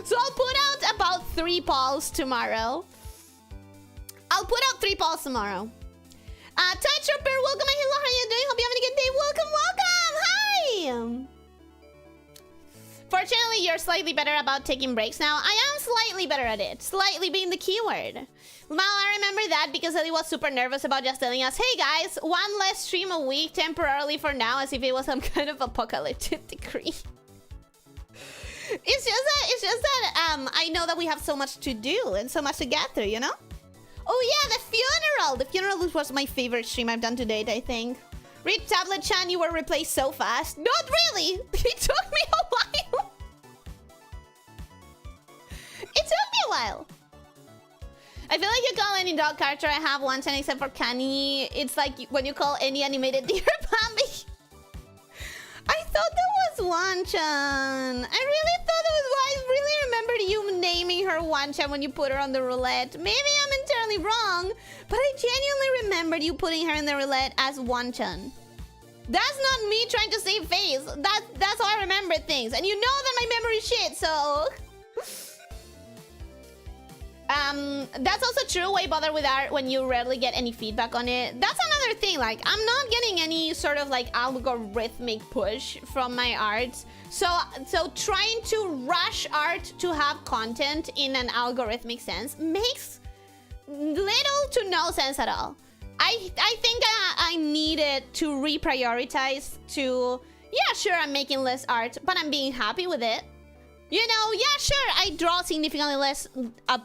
So I'll put out about 3 polls tomorrow. I'll put out 3 polls tomorrow. Tide Trooper, welcome and hello, how are you doing? Hope you having a good day. Welcome, welcome! Hi! Fortunately, you're slightly better about taking breaks now. I am slightly better at it. Slightly being the keyword. Well, I remember that because Ellie was super nervous about just telling us, hey guys, 1 less stream a week temporarily for now, as if it was some kind of apocalyptic decree. It's just that I know that we have so much to do and so much to get through, you know? Oh yeah, the funeral! The funeral was my favorite stream I've done to date, I think. Read Tablet-chan, you were replaced so fast. Not really! It took me a while! It took me a while! I feel like you call any dog character I have Wanchan except for Kani. It's like when you call any animated deer Bambi. I thought that was Wanchan. I really thought it was. I really remembered you naming her Wanchan when you put her on the roulette. Maybe I'm entirely wrong, but I genuinely remembered you putting her in the roulette as Wanchan. That's not me trying to save face. That's how I remember things, and you know that my memory shit. So. That's also true. Why bother with art when you rarely get any feedback on it? That's another thing. Like, I'm not getting any sort of like algorithmic push from my art. So trying to rush art to have content in an algorithmic sense makes little to no sense at all. I think I needed to reprioritize to, yeah, sure, I'm making less art, but I'm being happy with it. You know, yeah, sure, I draw significantly less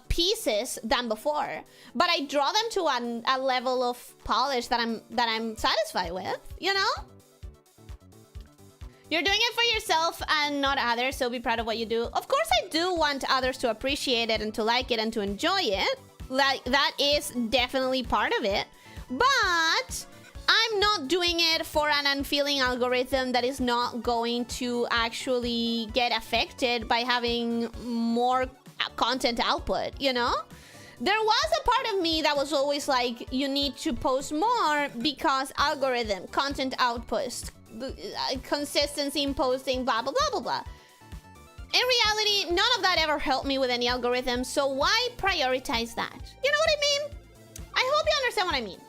pieces than before, but I draw them to a level of polish that I'm satisfied with, you know? You're doing it for yourself and not others, so be proud of what you do. Of course, I do want others to appreciate it and to like it and to enjoy it. Like, that is definitely part of it, but I'm not doing it for an unfeeling algorithm that is not going to actually get affected by having more content output, you know? There was a part of me that was always like, you need to post more because algorithm, content output, consistency in posting, blah, blah, blah, blah, blah. In reality, none of that ever helped me with any algorithm, so why prioritize that? You know what I mean? I hope you understand what I mean.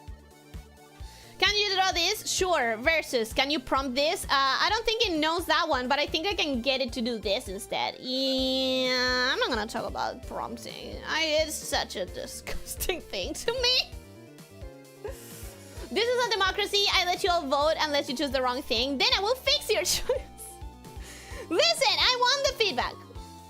Can you draw this? Sure. Versus, can you prompt this? I don't think it knows that one, but I think I can get it to do this instead. Yeah, I'm not gonna talk about prompting. It's such a disgusting thing to me. This is a democracy. I let you all vote unless you choose the wrong thing. Then I will fix your choice. Listen, I want the feedback.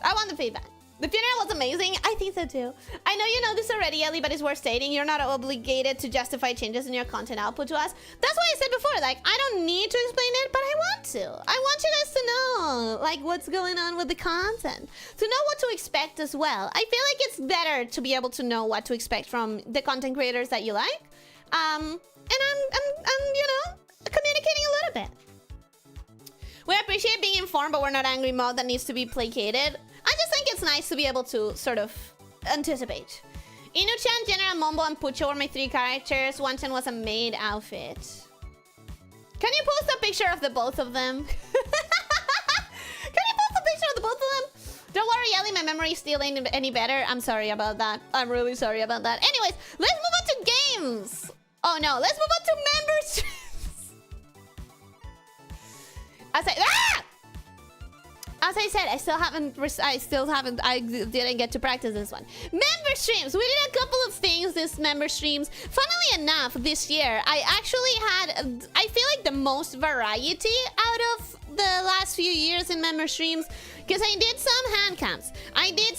I want the feedback. The funeral was amazing. I think so too. I know you know this already, Ellie, but it's worth stating. You're not obligated to justify changes in your content output to us. That's why I said before, like, I don't need to explain it, but I want to. I want you guys to know, like, what's going on with the content. To know what to expect as well. I feel like it's better to be able to know what to expect from the content creators that you like. And I'm, you know, communicating a little bit. We appreciate being informed, but we're not angry mode that needs to be placated. I just think it's nice to be able to sort of anticipate. Inu-chan, General Mombo, and Pucho were my 3 characters. One-chan was a maid outfit. Can you post a picture of the both of them? Can you post a picture of the both of them? Don't worry, Ellie, my memory still ain't any better. I'm sorry about that. I'm really sorry about that. Anyways, let's move on to games. Oh no, let's move on to members. As I said, I didn't get to practice this one. Member streams. We did a couple of things this member streams. Funnily enough, this year, I actually had, I feel like the most variety out of the last few years in member streams. Because I did some hand cams. I did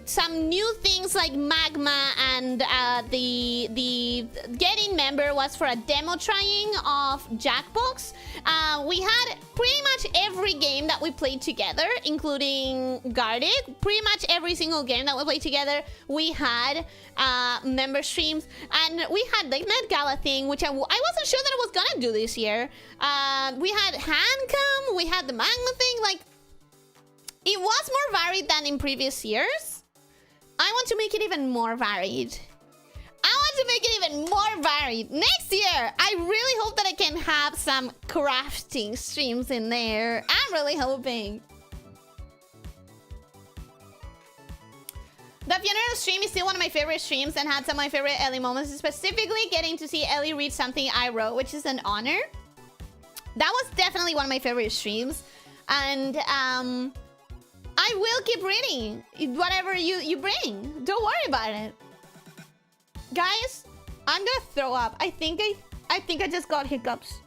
some new things like magma, and the getting member was for a demo trying of Jackbox. We had pretty much every game that we played together, including Guarded. Pretty much every single game that we played together, we had member streams, and we had the Met Gala thing, which I wasn't sure that I was gonna do this year. We had hand cam, we had the magma thing, like. It was more varied than in previous years. I want to make it even more varied. Next year, I really hope that I can have some crafting streams in there. I'm really hoping. The funeral stream is still one of my favorite streams and had some of my favorite Ellie moments, specifically getting to see Ellie read something I wrote, which is an honor. That was definitely one of my favorite streams. And, I will keep reading whatever you bring. Don't worry about it. Guys, I'm gonna throw up. I think I just got hiccups.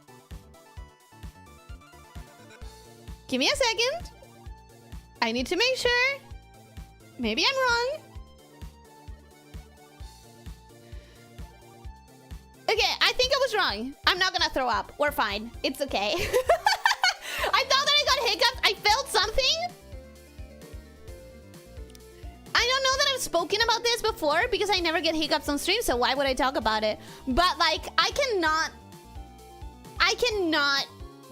Give me a second. I need to make sure. Maybe I'm wrong. Okay, I think I was wrong. I'm not gonna throw up. We're fine. It's okay. I thought that I got hiccups. I felt something. I don't know that I've spoken about this before because I never get hiccups on stream, so why would I talk about it? But like, I cannot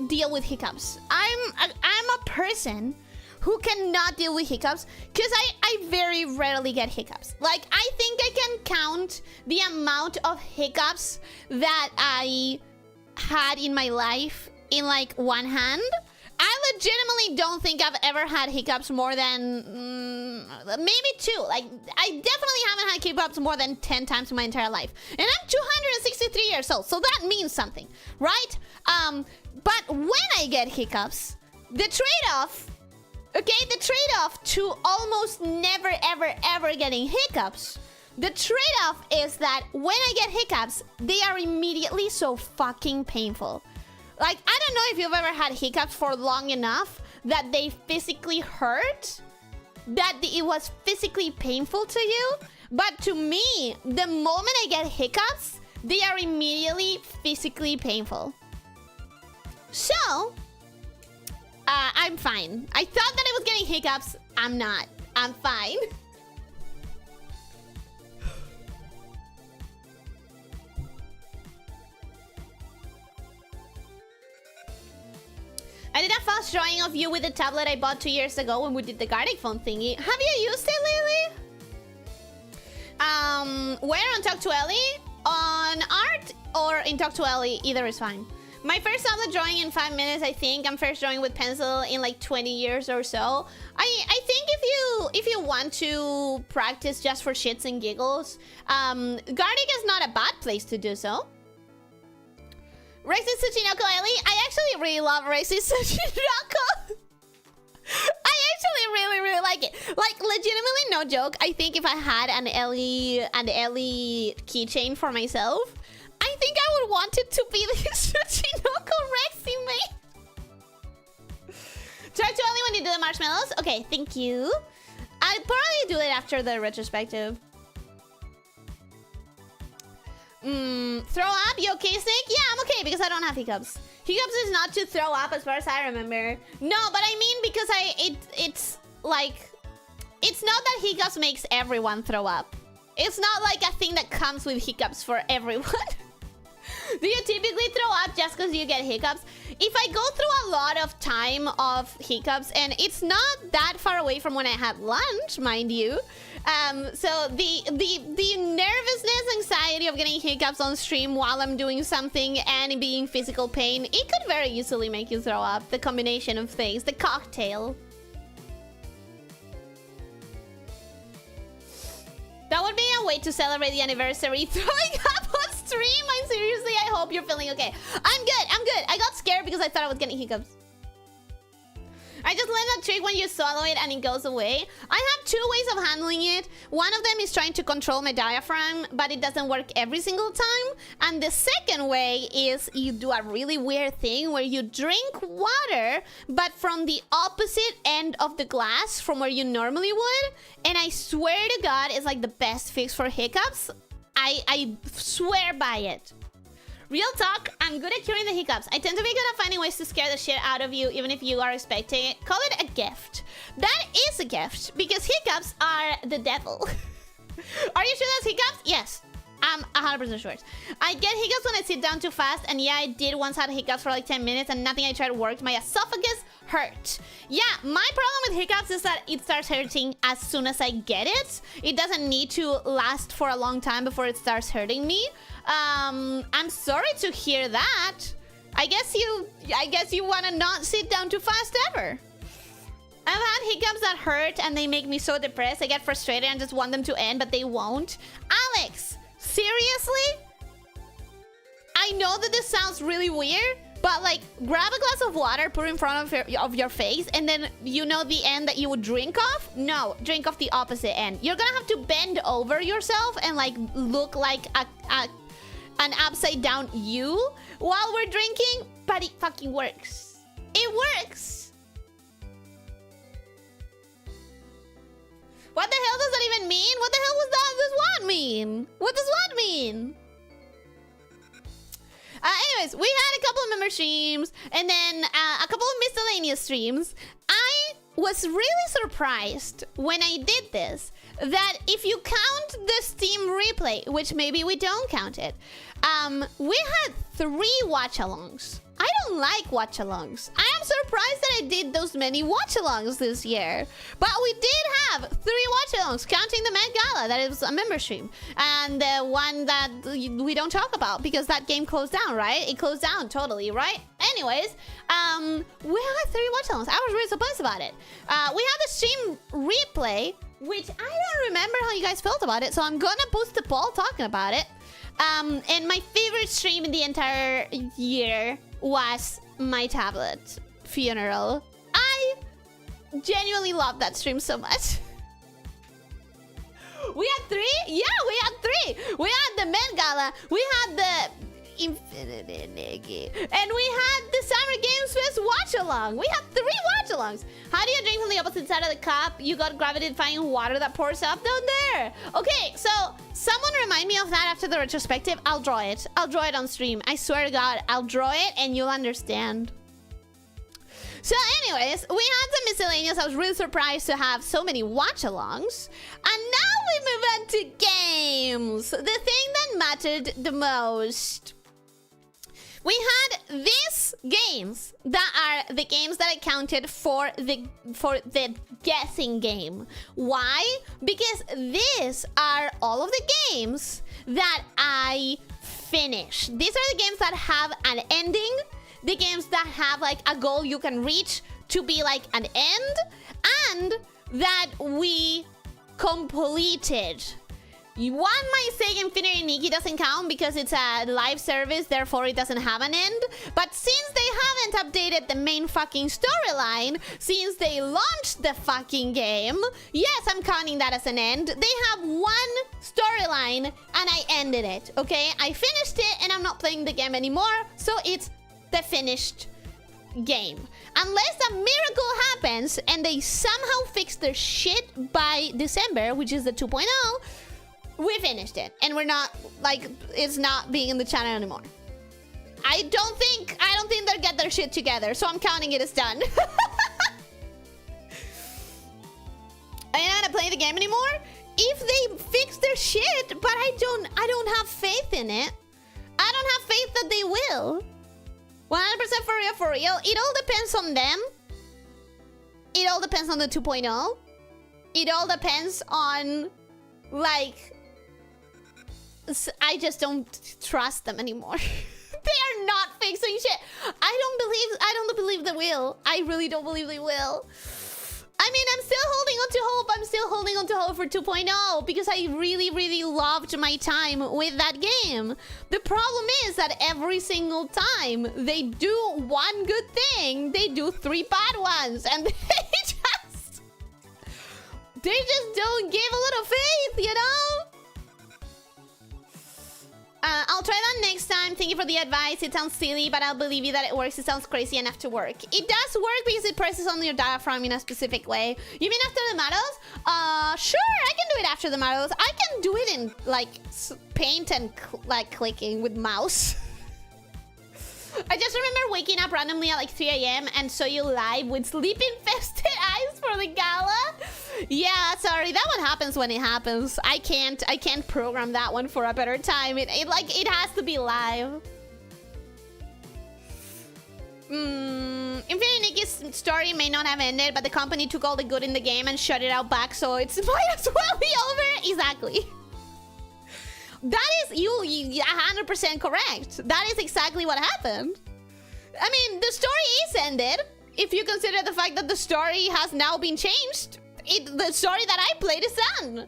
deal with hiccups. I'm a person who cannot deal with hiccups because I very rarely get hiccups. Like, I think I can count the amount of hiccups that I had in my life in like one hand. I legitimately don't think I've ever had hiccups more than maybe 2. Like, I definitely haven't had hiccups more than 10 times in my entire life. And I'm 263 years old, so that means something, right? But when I get hiccups, the trade-off, okay, the trade-off to almost never, ever getting hiccups, the trade-off is that when I get hiccups, they are immediately so fucking painful. Like, I don't know if you've ever had hiccups for long enough that they physically hurt, that it was physically painful to you. But to me, the moment I get hiccups, they are immediately physically painful. So, I'm fine. I thought that I was getting hiccups. I'm not. I'm fine. I did a fast drawing of you with the tablet I bought 2 years ago when we did the Gartic phone thingy. Have you used it lately? Where on Talk to Ellie? On art or in Talk to Ellie? Either is fine. My first tablet drawing in 5 minutes, I think. I'm first drawing with pencil in like 20 years or so. I think if you want to practice just for shits and giggles, Gartic is not a bad place to do so. Rexy Tsuchinoko Ellie. I actually really love Rexy Tsuchinoko. I actually really like it. Like, legitimately, no joke. I think if I had an Ellie keychain for myself, I think I would want it to be the Tsuchinoko Rexy mate. Try to Ellie when you do the marshmallows. Okay, thank you. I'll probably do it after the retrospective. Throw up? You okay, Snake? Yeah, I'm okay because I don't have hiccups. Hiccups is not to throw up as far as I remember. No, but I mean because it's like... It's not that hiccups makes everyone throw up. It's not like a thing that comes with hiccups for everyone. Do you typically throw up just because you get hiccups? If I go through a lot of time of hiccups, and it's not that far away from when I had lunch, mind you. So the nervousness, anxiety of getting hiccups on stream while I'm doing something and being physical pain, it could very easily make you throw up. The combination of things, the cocktail. That would be a way to celebrate the anniversary. Throwing up on stream? I hope you're feeling okay. I'm good. I got scared because I thought I was getting hiccups. I just learned that trick when you swallow it and it goes away. I have two ways of handling it. One of them is trying to control my diaphragm, but it doesn't work every single time. And the second way is you do a really weird thing where you drink water, but from the opposite end of the glass from where you normally would. And I swear to God, it's like the best fix for hiccups. I swear by it. Real talk, I'm good at curing the hiccups. I tend to be good at finding ways to scare the shit out of you, even if you are expecting it. Call it a gift. That is a gift, because hiccups are the devil. Are you sure that's hiccups? Yes. I'm 100% sure. I get hiccups when I sit down too fast, and yeah, I did once have hiccups for like 10 minutes, and nothing I tried worked. My esophagus hurt. Yeah, my problem with hiccups is that it starts hurting as soon as I get it. It doesn't need to last for a long time before it starts hurting me. I'm sorry to hear that. I guess you want to not sit down too fast ever. I've had hiccups that hurt and they make me so depressed. I get frustrated and just want them to end, but they won't. Alex, seriously? I know that this sounds really weird, but like, grab a glass of water, put it in front of your face, and then you know the end that you would drink off? No, drink off the opposite end. You're gonna have to bend over yourself and like look like an upside down U while we're drinking, but it fucking works. It works. What the hell does that even mean? What the hell does what mean? What does what mean? Anyways, we had a couple of member streams and then a couple of miscellaneous streams. I was really surprised when I did this that if you count the Steam replay, which maybe we don't count it, we had 3 watch-alongs. I don't like watch-alongs. I am surprised that I did those many watch-alongs this year. But we did have 3 watch-alongs, counting the Met Gala, that is a member stream. And the one that we don't talk about because that game closed down, right? It closed down totally, right? Anyways, we had 3 watch-alongs. I was really surprised about it. We had the stream replay, which I don't remember how you guys felt about it, so I'm gonna post a poll talking about it. And my favorite stream in the entire year was my tablet funeral. I genuinely love that stream so much. We had 3? Yeah, we had 3. We had the Met Gala, we had the Infinity Niggy, and we had the Summer Games Fest watch-along. We had 3 watch-alongs. How do you drink from the opposite side of the cup? You got gravity-defying water that pours up down there. Okay, so someone remind me of that after the retrospective. I'll draw it. I'll draw it on stream. I swear to God, I'll draw it and you'll understand. So anyways, we had some miscellaneous. I was really surprised to have so many watch-alongs. And now we move on to games. The thing that mattered the most. We had these games that are the games that I counted for the guessing game. Why? Because these are all of the games that I finished. These are the games that have an ending, the games that have like a goal you can reach to be like an end, and that we completed. One might say Infinity Nikki doesn't count because it's a live service, therefore it doesn't have an end. But since they haven't updated the main fucking storyline, since they launched the fucking game, yes, I'm counting that as an end. They have one storyline and I ended it, okay? I finished it and I'm not playing the game anymore, so it's the finished game. Unless a miracle happens and they somehow fix their shit by December, which is the 2.0, we finished it, and we're not, like, it's not being in the channel anymore. I don't think they'll get their shit together, so I'm counting it as done. Are you not gonna play the game anymore? if they fix their shit, but I don't have faith in it. I don't have faith that they will. 100% for real, for real. It all depends on them. It all depends on the 2.0. It all depends on, like, I just don't trust them anymore. They are not fixing shit. I don't believe they will. I really don't believe they will. I mean, I'm still holding on to hope. I'm still holding on to hope for 2.0 because I really, really loved my time with that game. The problem is that every single time they do one good thing, they do 3 bad ones, and they just don't give a little faith, you know? I'll try that next time. Thank you for the advice. It sounds silly, but I'll believe you that it works. It sounds crazy enough to work. It does work because it presses on your diaphragm in a specific way. You mean after the models? Sure, I can do it after the models. I can do it in, like, paint and, like, clicking with mouse. I just remember waking up randomly at like 3 a.m. and saw you live with sleep-infested eyes for the gala. Yeah, sorry, that one happens when it happens. I can't program that one for a better time. It has to be live. Infinity Nikki's story may not have ended, but the company took all the good in the game and shut it out back, so it's might as well be over. Exactly. That is you 100% correct. That is exactly what happened. I mean, the story is ended. If you consider the fact that the story has now been changed, the story that I played is done.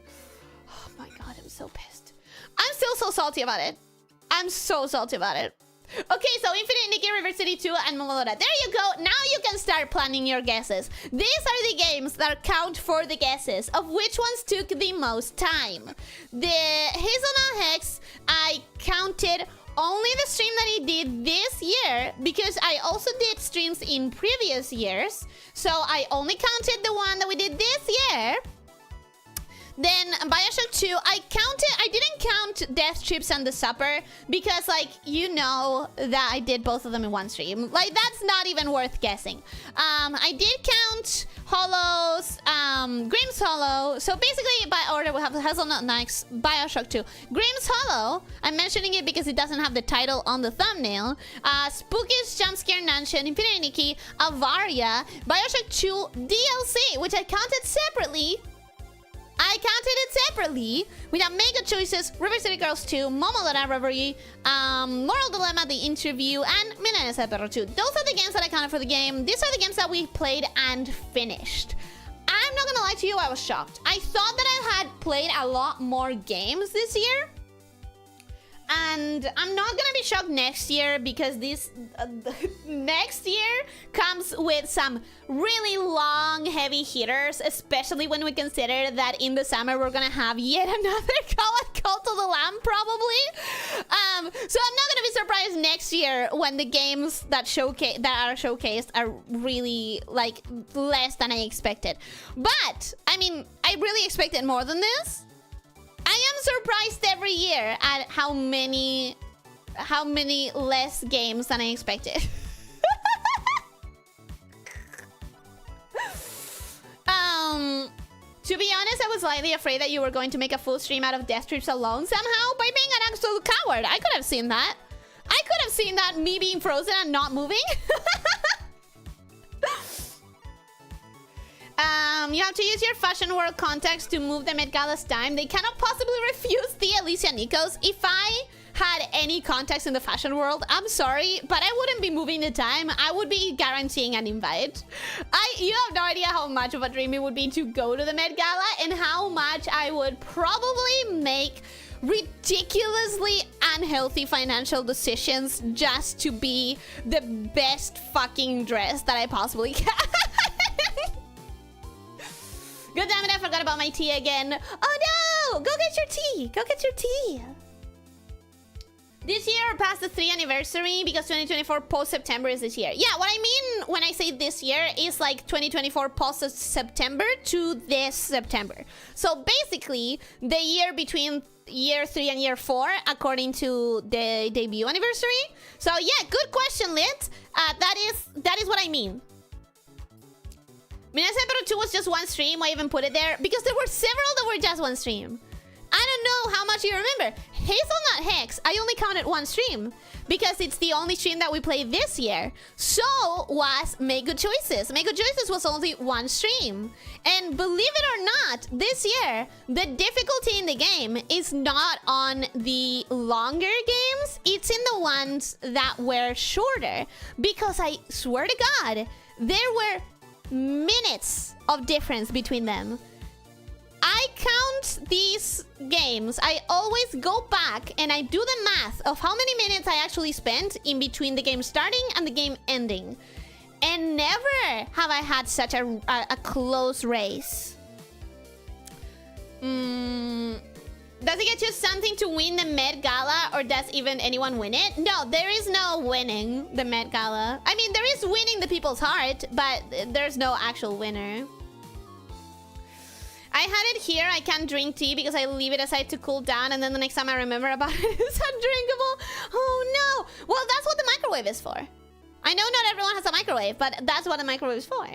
Oh my god, I'm so pissed. I'm still so salty about it. I'm so salty about it. Okay, so Infinite Nikki, River City 2, and Momodora. There you go. Now you can start planning your guesses. These are the games that count for the guesses of which ones took the most time. The Hazelnut Hex, I counted only the stream that I did this year because I also did streams in previous years. So I only counted the one that we did this year. Then Bioshock 2, I didn't count Death Trips and The Supper because, like, you know that I did both of them in one stream. Like, that's not even worth guessing. I did count Hollows, Grimm's Hollow. So basically, by order, we have Hazelnut next, Bioshock 2. Grimm's Hollow, I'm mentioning it because it doesn't have the title on the thumbnail. Spooky's Jumpscare Mansion, Infinity Nikki, Avaria, Bioshock 2 DLC, which I counted separately. Without Mega Choices, River City Girls 2, Momodora Reverie, Moral Dilemma, The Interview, and Milanesa Perro 2. Those are the games that I counted for the game. These are the games that we played and finished. I'm not gonna lie to you, I was shocked. I thought that I had played a lot more games this year. And I'm not gonna be shocked next year because this next year comes with some really long, heavy hitters, especially when we consider that in the summer we're gonna have yet another Cult of the Lamb, probably. So I'm not gonna be surprised next year when the games that are showcased are really, like, less than I expected. But I mean, I really expected more than this. I am surprised every year at how many less games than I expected. To be honest, I was slightly afraid that you were going to make a full stream out of Death Trips alone somehow by being an absolute coward. I could have seen that. I could have seen that, me being frozen and not moving. You have to use your Fashion World contacts to move the Met Gala's time. They cannot possibly refuse the Elyssia Nikos. If I had any contacts in the Fashion World, I'm sorry, but I wouldn't be moving the time. I would be guaranteeing an invite. You have no idea how much of a dream it would be to go to the Met Gala and how much I would probably make ridiculously unhealthy financial decisions just to be the best fucking dress that I possibly can. God damn it, I forgot about my tea again. Oh no! Go get your tea! Go get your tea! This year past the 3th anniversary because 2024 post-September is this year. Yeah, what I mean when I say this year is like 2024 post-September to this September. So basically, the year between year 3 and year 4 according to the debut anniversary. So yeah, good question, Lit. That is what I mean. Minasan Pero 2 was just one stream. Why even put it there? Because there were several that were just one stream. I don't know how much you remember. Hazelnut Hex, I only counted one stream because it's the only stream that we played this year. So was Make Good Choices. Make Good Choices was only one stream. And believe it or not, this year, the difficulty in the game is not on the longer games. It's in the ones that were shorter. Because I swear to God, there were minutes of difference between them. I count these games. I always go back and I do the math of how many minutes I actually spent in between the game starting and the game ending. And never have I had such a close race. Does it get you something to win the Met Gala, or does even anyone win it? No, there is no winning the Met Gala. I mean, there is winning the people's heart, but there's no actual winner. I had it here. I can't drink tea because I leave it aside to cool down, and then the next time I remember about it, it's undrinkable. Oh no. Well, that's what the microwave is for. I know not everyone has a microwave, but that's what the microwave is for.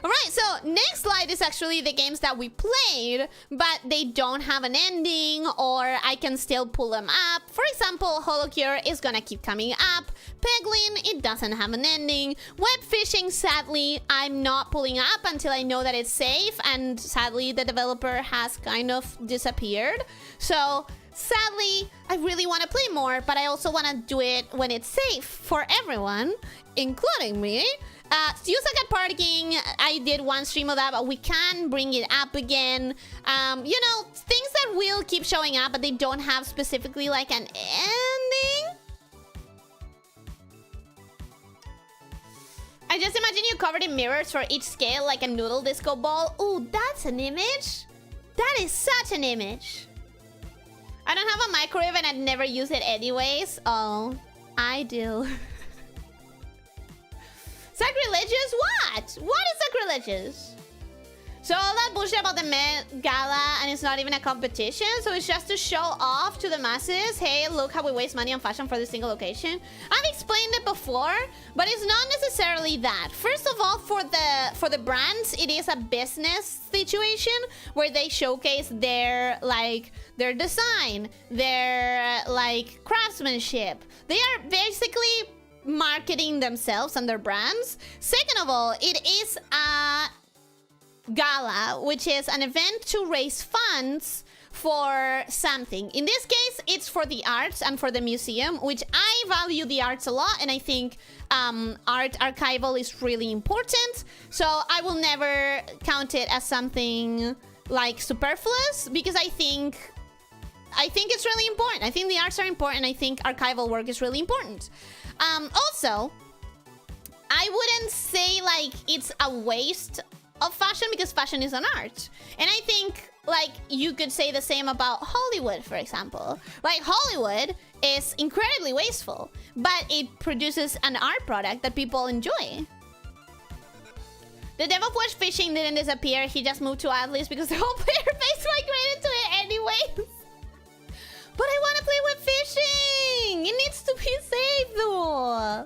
Alright, so next slide is actually the games that we played, but they don't have an ending, or I can still pull them up. For example, Holocure is gonna keep coming up. Peglin, it doesn't have an ending. Web fishing, sadly, I'm not pulling up until I know that it's safe, and sadly the developer has kind of disappeared. So sadly, I really want to play more, but I also want to do it when it's safe for everyone, including me. Yusakat Parking, I did one stream of that, but we can bring it up again. You know, things that will keep showing up, but they don't have specifically like an ending. I just imagine you covered in mirrors for each scale, like a noodle disco ball. Ooh, that's an image. That is such an image. I don't have a microwave and I'd never use it anyways. Oh, I do. Sacrilegious? What? What is sacrilegious? So all that bullshit about the Met Gala and it's not even a competition, so it's just to show off to the masses. Hey, look how we waste money on fashion for this single location. I've explained it before, but it's not necessarily that. First of all, for the brands, it is a business situation where they showcase their design, their craftsmanship. They are basically marketing themselves and their brands. Second of all, it is a gala, which is an event to raise funds for something. In this case, it's for the arts and for the museum, which I value the arts a lot, and I think art archival is really important. So I will never count it as something like superfluous, because I think it's really important. I think the arts are important. I think archival work is really important. Also, I wouldn't say like it's a waste of fashion, because fashion is an art. And I think like you could say the same about Hollywood, for example. Like Hollywood is incredibly wasteful, but it produces an art product that people enjoy. The Devil Flesh Fishing didn't disappear. He just moved to Atlas because the whole player base migrated to it anyways. But I want to play with fishing. It needs to be safe though.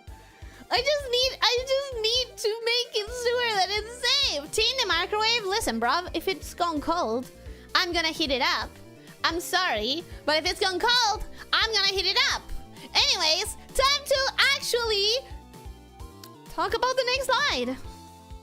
I just need to make it sure that it's safe. Tea in the microwave? Listen, bruv, if it's gone cold, I'm gonna heat it up. I'm sorry, but if it's gone cold, I'm gonna heat it up. Anyways, time to actually talk about the next slide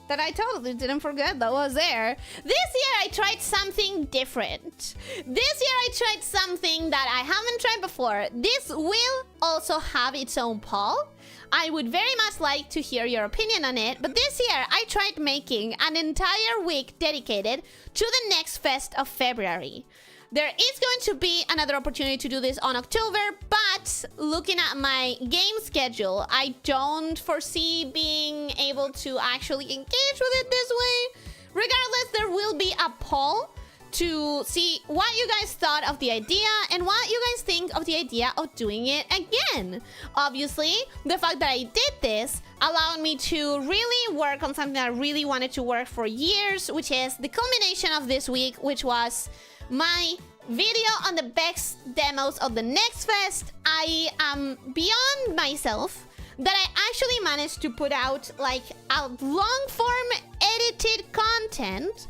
that I totally didn't forget that was there. This year I tried something different. This year I tried something that I haven't tried before. This will also have its own poll. I would very much like to hear your opinion on it, but this year I tried making an entire week dedicated to the next fest of February. There is going to be another opportunity to do this on October, but looking at my game schedule, I don't foresee being able to actually engage with it this way. Regardless, there will be a poll to see what you guys thought of the idea and what you guys think of the idea of doing it again. Obviously, the fact that I did this allowed me to really work on something that I really wanted to work for years, which is the culmination of this week, which was my video on the best demos of the next fest. I am beyond myself that I actually managed to put out like a long form edited content.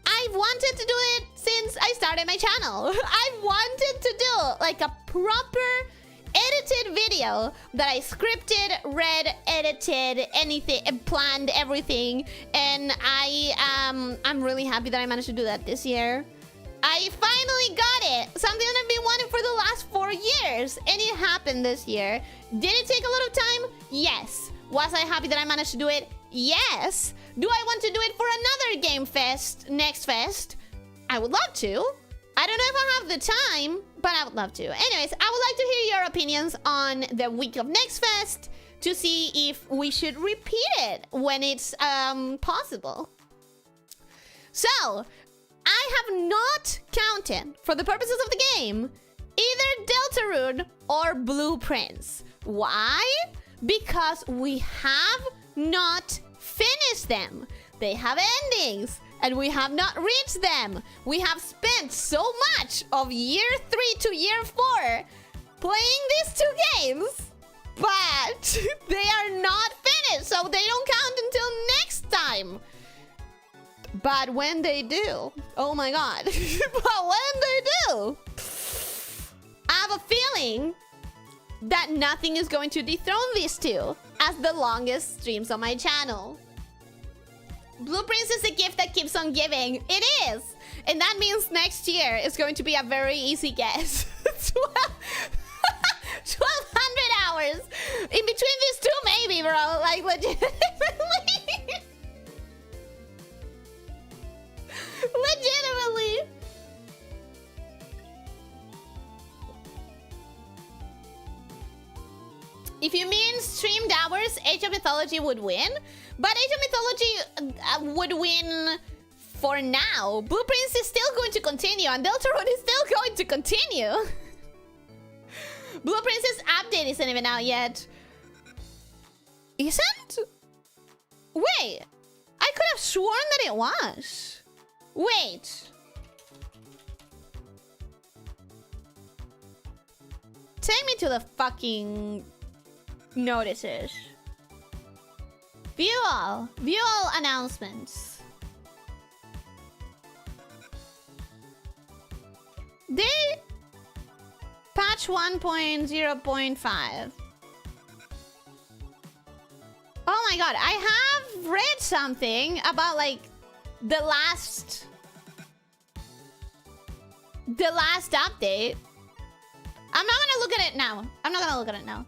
I've wanted to do it since I started my channel. I wanted to do like a proper edited video that I scripted, read, edited, anything, planned everything, and I'm really happy that I managed to do that this year. I finally got it. Something that I've been wanting for the last 4 years, and it happened this year. Did it take a lot of time? Yes. Was I happy that I managed to do it? Yes. Do I want to do it for another game fest, next fest? I would love to. I don't know if I have the time, but I would love to. Anyways, I would like to hear your opinions on the week of next fest to see if we should repeat it when it's possible. So, I have not counted, for the purposes of the game, either Deltarune or Blueprints. Why? Because we have not finished them. They have endings, and we have not reached them. We have spent so much of year 3 to year 4 playing these 2 games, but they are not finished, so they don't count until next time. But when they do, oh my god, but when they do, I have a feeling that nothing is going to dethrone these 2 as the longest streams on my channel. Blueprints is a gift that keeps on giving. It is. And that means next year is going to be a very easy guess. 1,200 hours. In between these 2, maybe, bro. Like, legitimately. Legitimately. If you mean streamed hours, Age of Mythology would win. But Age of Mythology would win for now. Blueprints is still going to continue, and Deltarune is still going to continue. Blueprints' update isn't even out yet. Isn't? Wait. I could have sworn that it was. Wait. Take me to the fucking notices. View all announcements. They patch 1.0.5. Oh my god, I have read something about like the last update. I'm not gonna look at it now.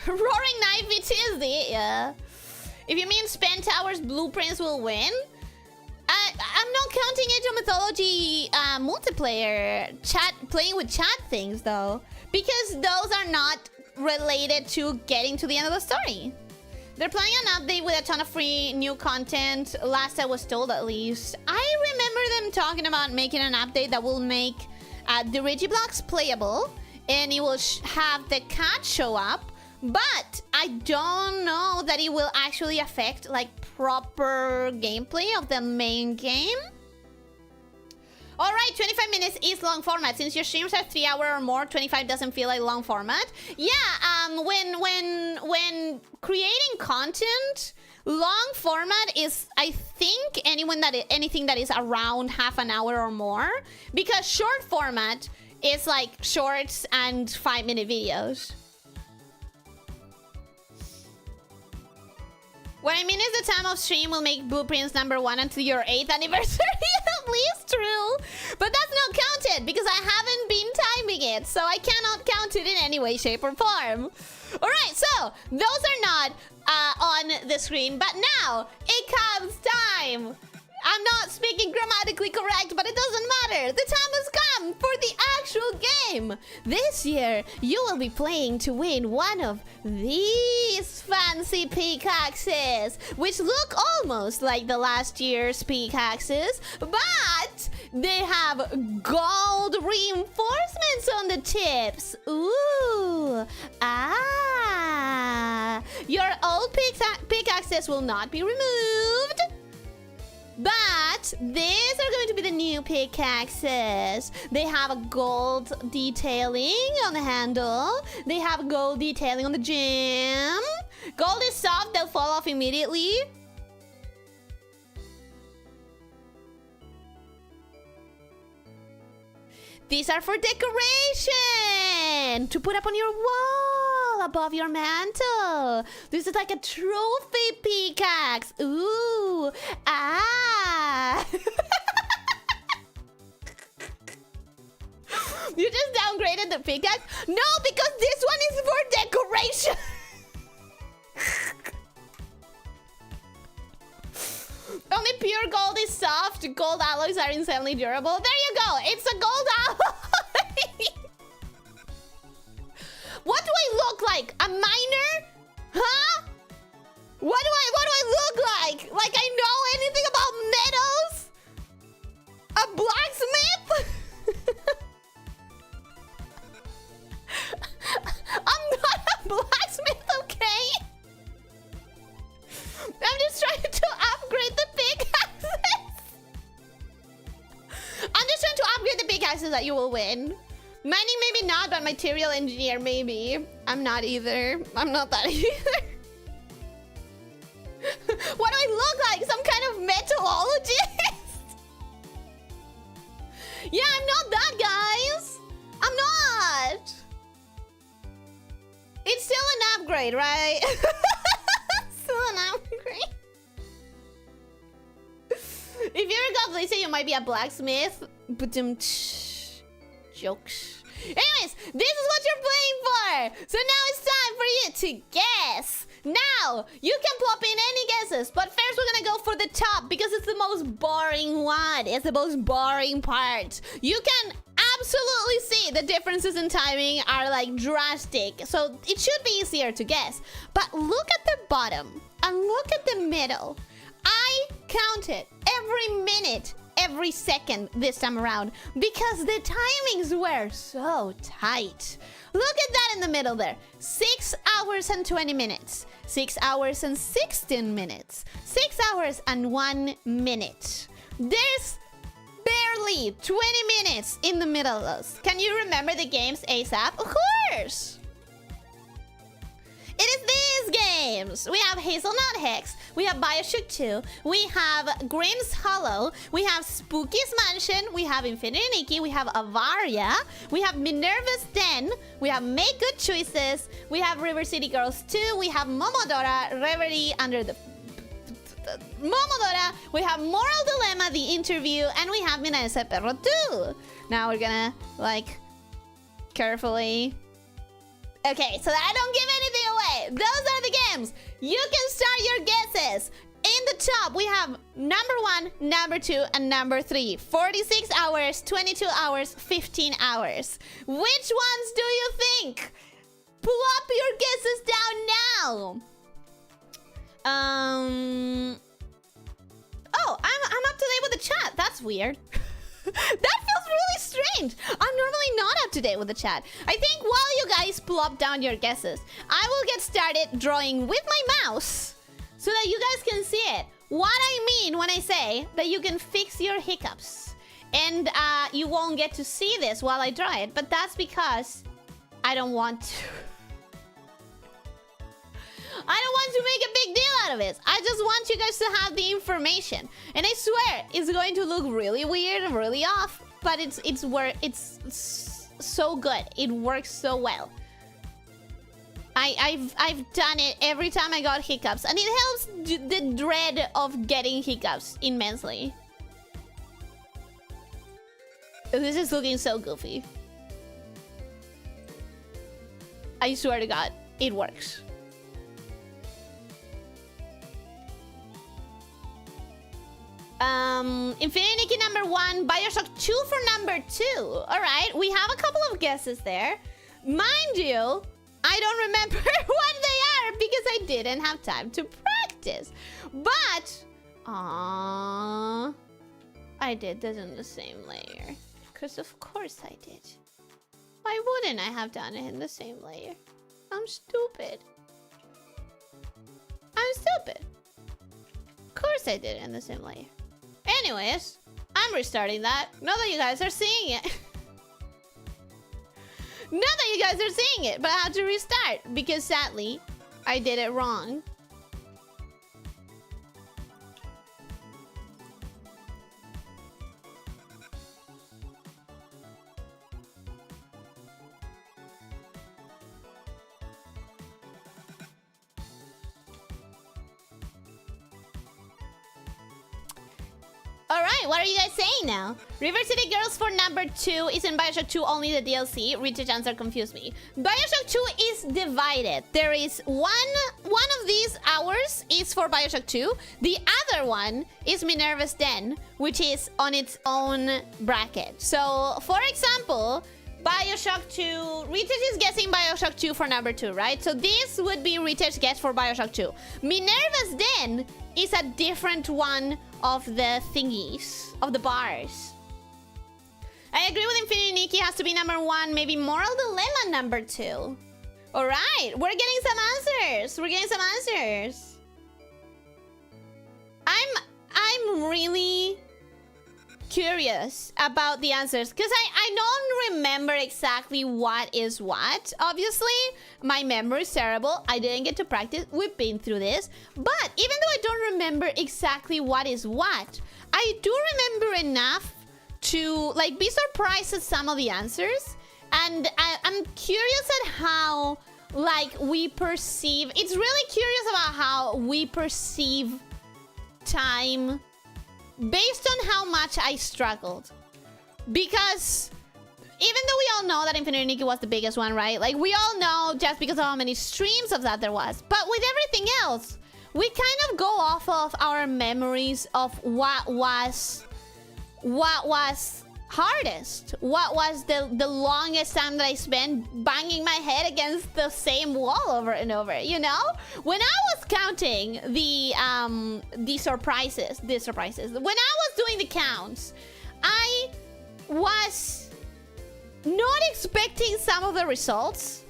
Roaring Knife VTSD, yeah. If you mean spent hours, Blueprints will win. I'm not counting Age of Mythology multiplayer playing with chat things though, because those are not related to getting to the end of the story. They're planning an update with a ton of free new content, last I was told at least. I remember them talking about making an update that will make the Regiblocks playable, and it will have the cat show up, but I don't know that it will actually affect like proper gameplay of the main game. Alright, 25 minutes is long format. Since your streams are 3 hours or more, 25 doesn't feel like long format. Yeah, when creating content, long format is, I think, anything that is around half an hour or more. Because short format is like shorts and 5-minute videos. What I mean is the time of stream will make Blueprints #1 until your 8th anniversary at least, true. But that's not counted because I haven't been timing it, so I cannot count it in any way, shape, or form. Alright, so those are not on the screen, but now it comes time. I'm not speaking grammatically correct, but it doesn't matter. The time has come for the actual game. This year, you will be playing to win one of these fancy pickaxes, which look almost like the last year's pickaxes, but they have gold reinforcements on the tips. Ooh, your old pickaxes will not be removed. But these are going to be the new pickaxes. They have a gold detailing on the handle. They have gold detailing on the gem. Gold is soft, they'll fall off immediately. These are for decoration! To put up on your wall above your mantle. This is like a trophy pickaxe. Ooh. Ah. You just downgraded the pickaxe? No, because this one is for decoration. Only pure gold is soft. Gold alloys are insanely durable. There you go. It's a gold alloy. What do I look like? A miner? Huh? What do I look like? Like I know anything about metals? A blacksmith? I'm not a blacksmith, okay? I'm just trying to upgrade the pickaxes. I'm just trying to upgrade the pickaxes that you will win. Mining maybe not, but material engineer maybe. I'm not either. I'm not that either. What do I look like? Some kind of metallurgist? Yeah, I'm not that, guys. I'm not. It's still an upgrade, right? Still an upgrade. If you're a Elyssia, you might be a blacksmith. Jokes. Anyways, this is what you're playing for. So now it's time for you to guess. Now, you can plop in any guesses, but first we're gonna go for the top because it's the most boring one. It's the most boring part. You can absolutely see the differences in timing are like drastic, so it should be easier to guess. But look at the bottom and look at the middle. I counted every minute, every second this time around because the timings were so tight. Look at that in the middle there. 6 hours and 20 minutes. 6 hours and 16 minutes. 6 hours and 1 minute. There's barely 20 minutes in the middle of those. Can you remember the games ASAP? Of course! It is these games! We have Hazelnut Hex, we have Bioshock 2, we have Grimm's Hollow, we have Spooky's Mansion, we have Infinity Nikki, we have Avaria, we have Minerva's Den, we have Make Good Choices, we have River City Girls 2, we have Momodora, Reverie Under the... Momodora, we have Moral Dilemma, The Interview, and we have Mina Ese Perro 2. Now we're gonna, like, carefully... Okay, so that I don't give anything away. Those are the games. You can start your guesses. In the top, we have number 1, number 2, and number 3. 46 hours, 22 hours, 15 hours. Which ones do you think? Plop your guesses down now. Oh, I'm up to date with the chat. That's weird. That feels really strange. I'm normally not up to date with the chat. I think while you guys plop down your guesses, I will get started drawing with my mouse so that you guys can see it. What I mean when I say that you can fix your hiccups. And you won't get to see this while I draw it, but that's because I don't want to. I don't want to make a big deal out of it. I just want you guys to have the information. And I swear, it's going to look really weird and really off, but it's so good. It works so well. I've done it every time I got hiccups, and it helps the dread of getting hiccups immensely. This is looking so goofy. I swear to God, it works. Infinity Nikki number 1, Bioshock 2 for number 2. Alright, we have a couple of guesses there. Mind you, I don't remember what they are because I didn't have time to practice. But, I did this in the same layer. Because of course I did. Why wouldn't I have done it in the same layer? I'm stupid. I'm stupid. Of course I did it in the same layer. Anyways, I'm restarting that. Not that you guys are seeing it. Not that you guys are seeing it, but I had to restart because sadly, I did it wrong. Alright, what are you guys saying now? River City Girls for number 2 is in Bioshock 2 only the DLC. Richard's answer confused me. Bioshock 2 is divided. There is one of these hours is for Bioshock 2. The other one is Minerva's Den, which is on its own bracket. So, for example, Bioshock 2... Richard is guessing Bioshock 2 for number 2, right? So this would be Richard's guess for Bioshock 2. Minerva's Den is a different one of the thingies, of the bars. I agree with Infinity Nikki, has to be number 1, maybe Moral Dilemma number 2. Alright, we're getting some answers. We're getting some answers. I'm really curious about the answers because I don't remember exactly what is what. Obviously, my memory is terrible. I didn't get to practice. We've been through this. But even though I don't remember exactly what is what, I do remember enough to like be surprised at some of the answers. And I'm curious at how like we perceive. It's really curious about how we perceive time based on how much I struggled. Because even though we all know that Infinity Nikki was the biggest one, right? Like, we all know just because of how many streams of that there was. But with everything else, we kind of go off of our memories of what was hardest. What was the longest time that I spent banging my head against the same wall over and over, you know? When I was counting the surprises, when I was doing the counts, I was not expecting some of the results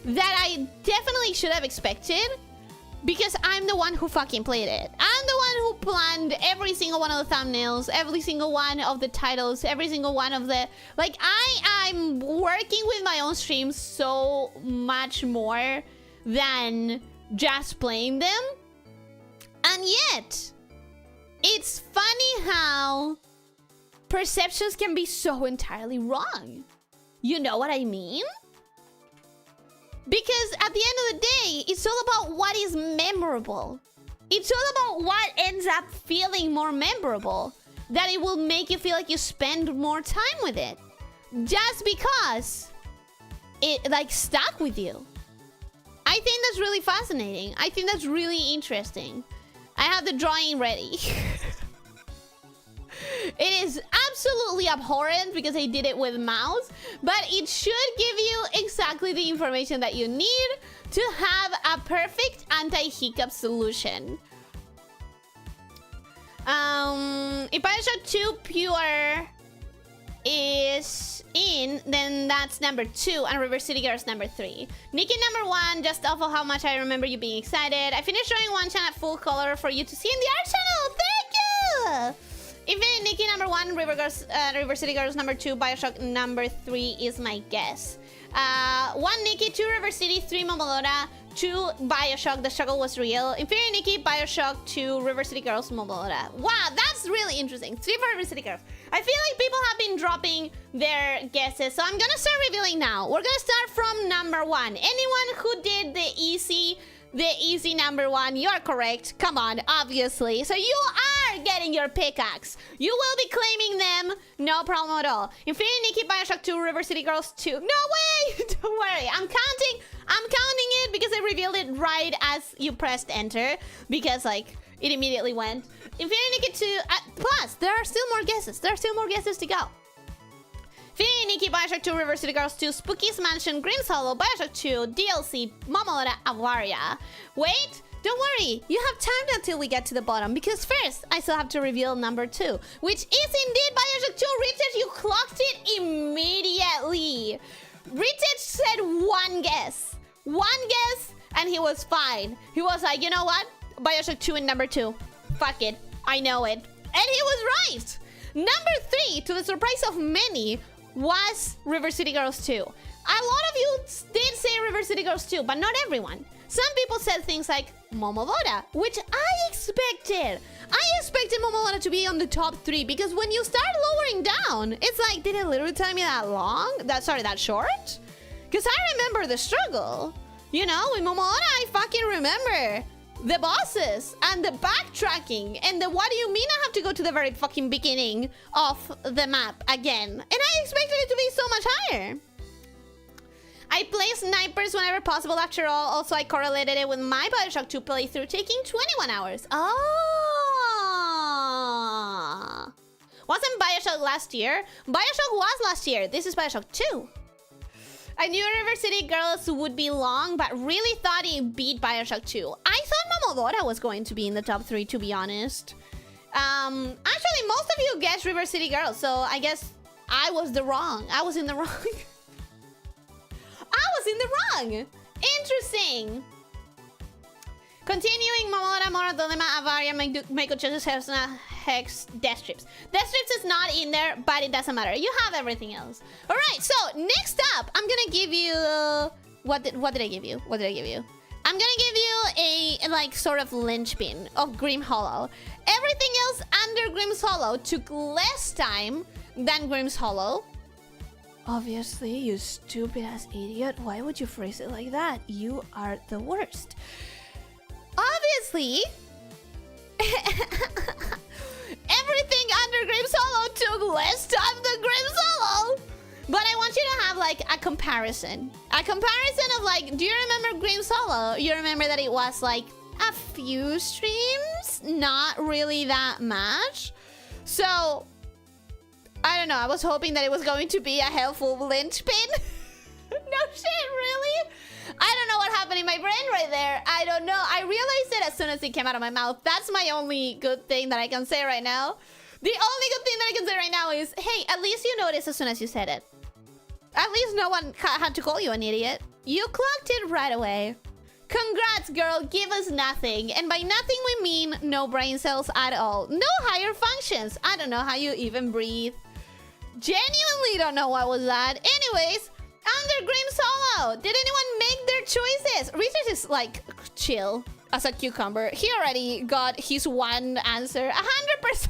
that I definitely should have expected because I'm the one who fucking played it. I'm the one who planned every single one of the thumbnails, every single one of the titles, every single one of the... Like, I'm working with my own streams so much more than just playing them. And yet, it's funny how perceptions can be so entirely wrong. You know what I mean? Because at the end of the day, it's all about what is memorable. It's all about what ends up feeling more memorable. That it will make you feel like you spend more time with it. Just because it like stuck with you. I think that's really fascinating. I think that's really interesting. I have the drawing ready. It is absolutely abhorrent because I did it with mouse, but it should give you exactly the information that you need to have a perfect anti-hiccup solution. If Bioshock 2 Pure is in, then that's number 2, and River City Girls number 3. Nikki number 1, just off of how much I remember you being excited. I finished showing one channel at full color for you to see in the art channel. Thank you! Infinity Nikki number 1, River City Girls number 2, Bioshock number 3 is my guess. 1 Nikki, 2 River City, 3 Momodora, 2 Bioshock, the struggle was real. Infinity Nikki, Bioshock, 2 River City Girls, Momodora. Wow, that's really interesting. 3 for River City Girls. I feel like people have been dropping their guesses, so I'm gonna start revealing now. We're gonna start from number 1. Anyone who did the easy number 1, you're correct. Come on, obviously. So you are getting your pickaxe. You will be claiming them. No problem at all. Infinity Nikki, Bioshock 2, River City Girls 2. No way! Don't worry. I'm counting it because I revealed it right as you pressed enter. Because, like, it immediately went. Infinity Nikki 2... plus, there are still more guesses. There are still more guesses to go. Infinity Nikki, Bioshock 2, River City Girls 2, Spooky's Mansion, Grimm's Hollow, Bioshock 2, DLC, Momodora, Avaria. Wait, don't worry. You have time until we get to the bottom, because first, I still have to reveal number 2, which is indeed Bioshock 2. Richard, you clocked it immediately. Richard said one guess, and he was fine. He was like, you know what? Bioshock 2 in number 2. Fuck it. I know it. And he was right. Number 3, to the surprise of many, was River City Girls 2. A lot of you did say River City Girls 2, but not everyone. Some people said things like Momodora, which I expected. I expected Momodora to be on the top 3 because when you start lowering down, it's like, did it literally take me that long? That short? Because I remember the struggle. You know, with Momodora, I fucking remember the bosses and the backtracking and the what do you mean I have to go to the very fucking beginning of the map again. And I expected it to be so much higher. I play snipers whenever possible after all. Also, I correlated it with my Bioshock 2 playthrough taking 21 hours. Oh. Wasn't Bioshock last year? Bioshock was last year. This is Bioshock 2. I knew River City Girls would be long, but really thought it beat Bioshock 2. I thought Momodora was going to be in the top 3, to be honest. Actually, most of you guessed River City Girls, so I guess I was in the wrong. I was in the wrong. Interesting. Continuing, Momodora, Mora, Dolema, Avaria, Meiko, Chosus, Hex, Death Strips. Death Strips is not in there, but it doesn't matter. You have everything else. All right, so next up, I'm gonna give you... What did I give you? What did I give you? I'm gonna give you a, like, sort of linchpin of Grim Hollow. Everything else under Grim's Hollow took less time than Grim's Hollow. Obviously, you stupid-ass idiot. Why would you phrase it like that? You are the worst. Obviously, everything under Grim's Hollow took less time than Grim's Hollow. But I want you to have, like, a comparison. A comparison of, like, do you remember Grim's Hollow? You remember that it was, like, a few streams? Not really that much. So... I don't know, I was hoping that it was going to be a helpful linchpin. No shit, really? I don't know what happened in my brain right there. I don't know. I realized it as soon as it came out of my mouth. That's my only good thing that I can say right now. The only good thing that I can say right now is, hey, at least you noticed as soon as you said it. At least no one had to call you an idiot. You clocked it right away. Congrats, girl. Give us nothing. And by nothing, we mean no brain cells at all. No higher functions. I don't know how you even breathe. Genuinely don't know what was that. Anyways, under Grim's Hollow, did anyone make their choices? Research is like chill as a cucumber. He already got his one answer. 100%.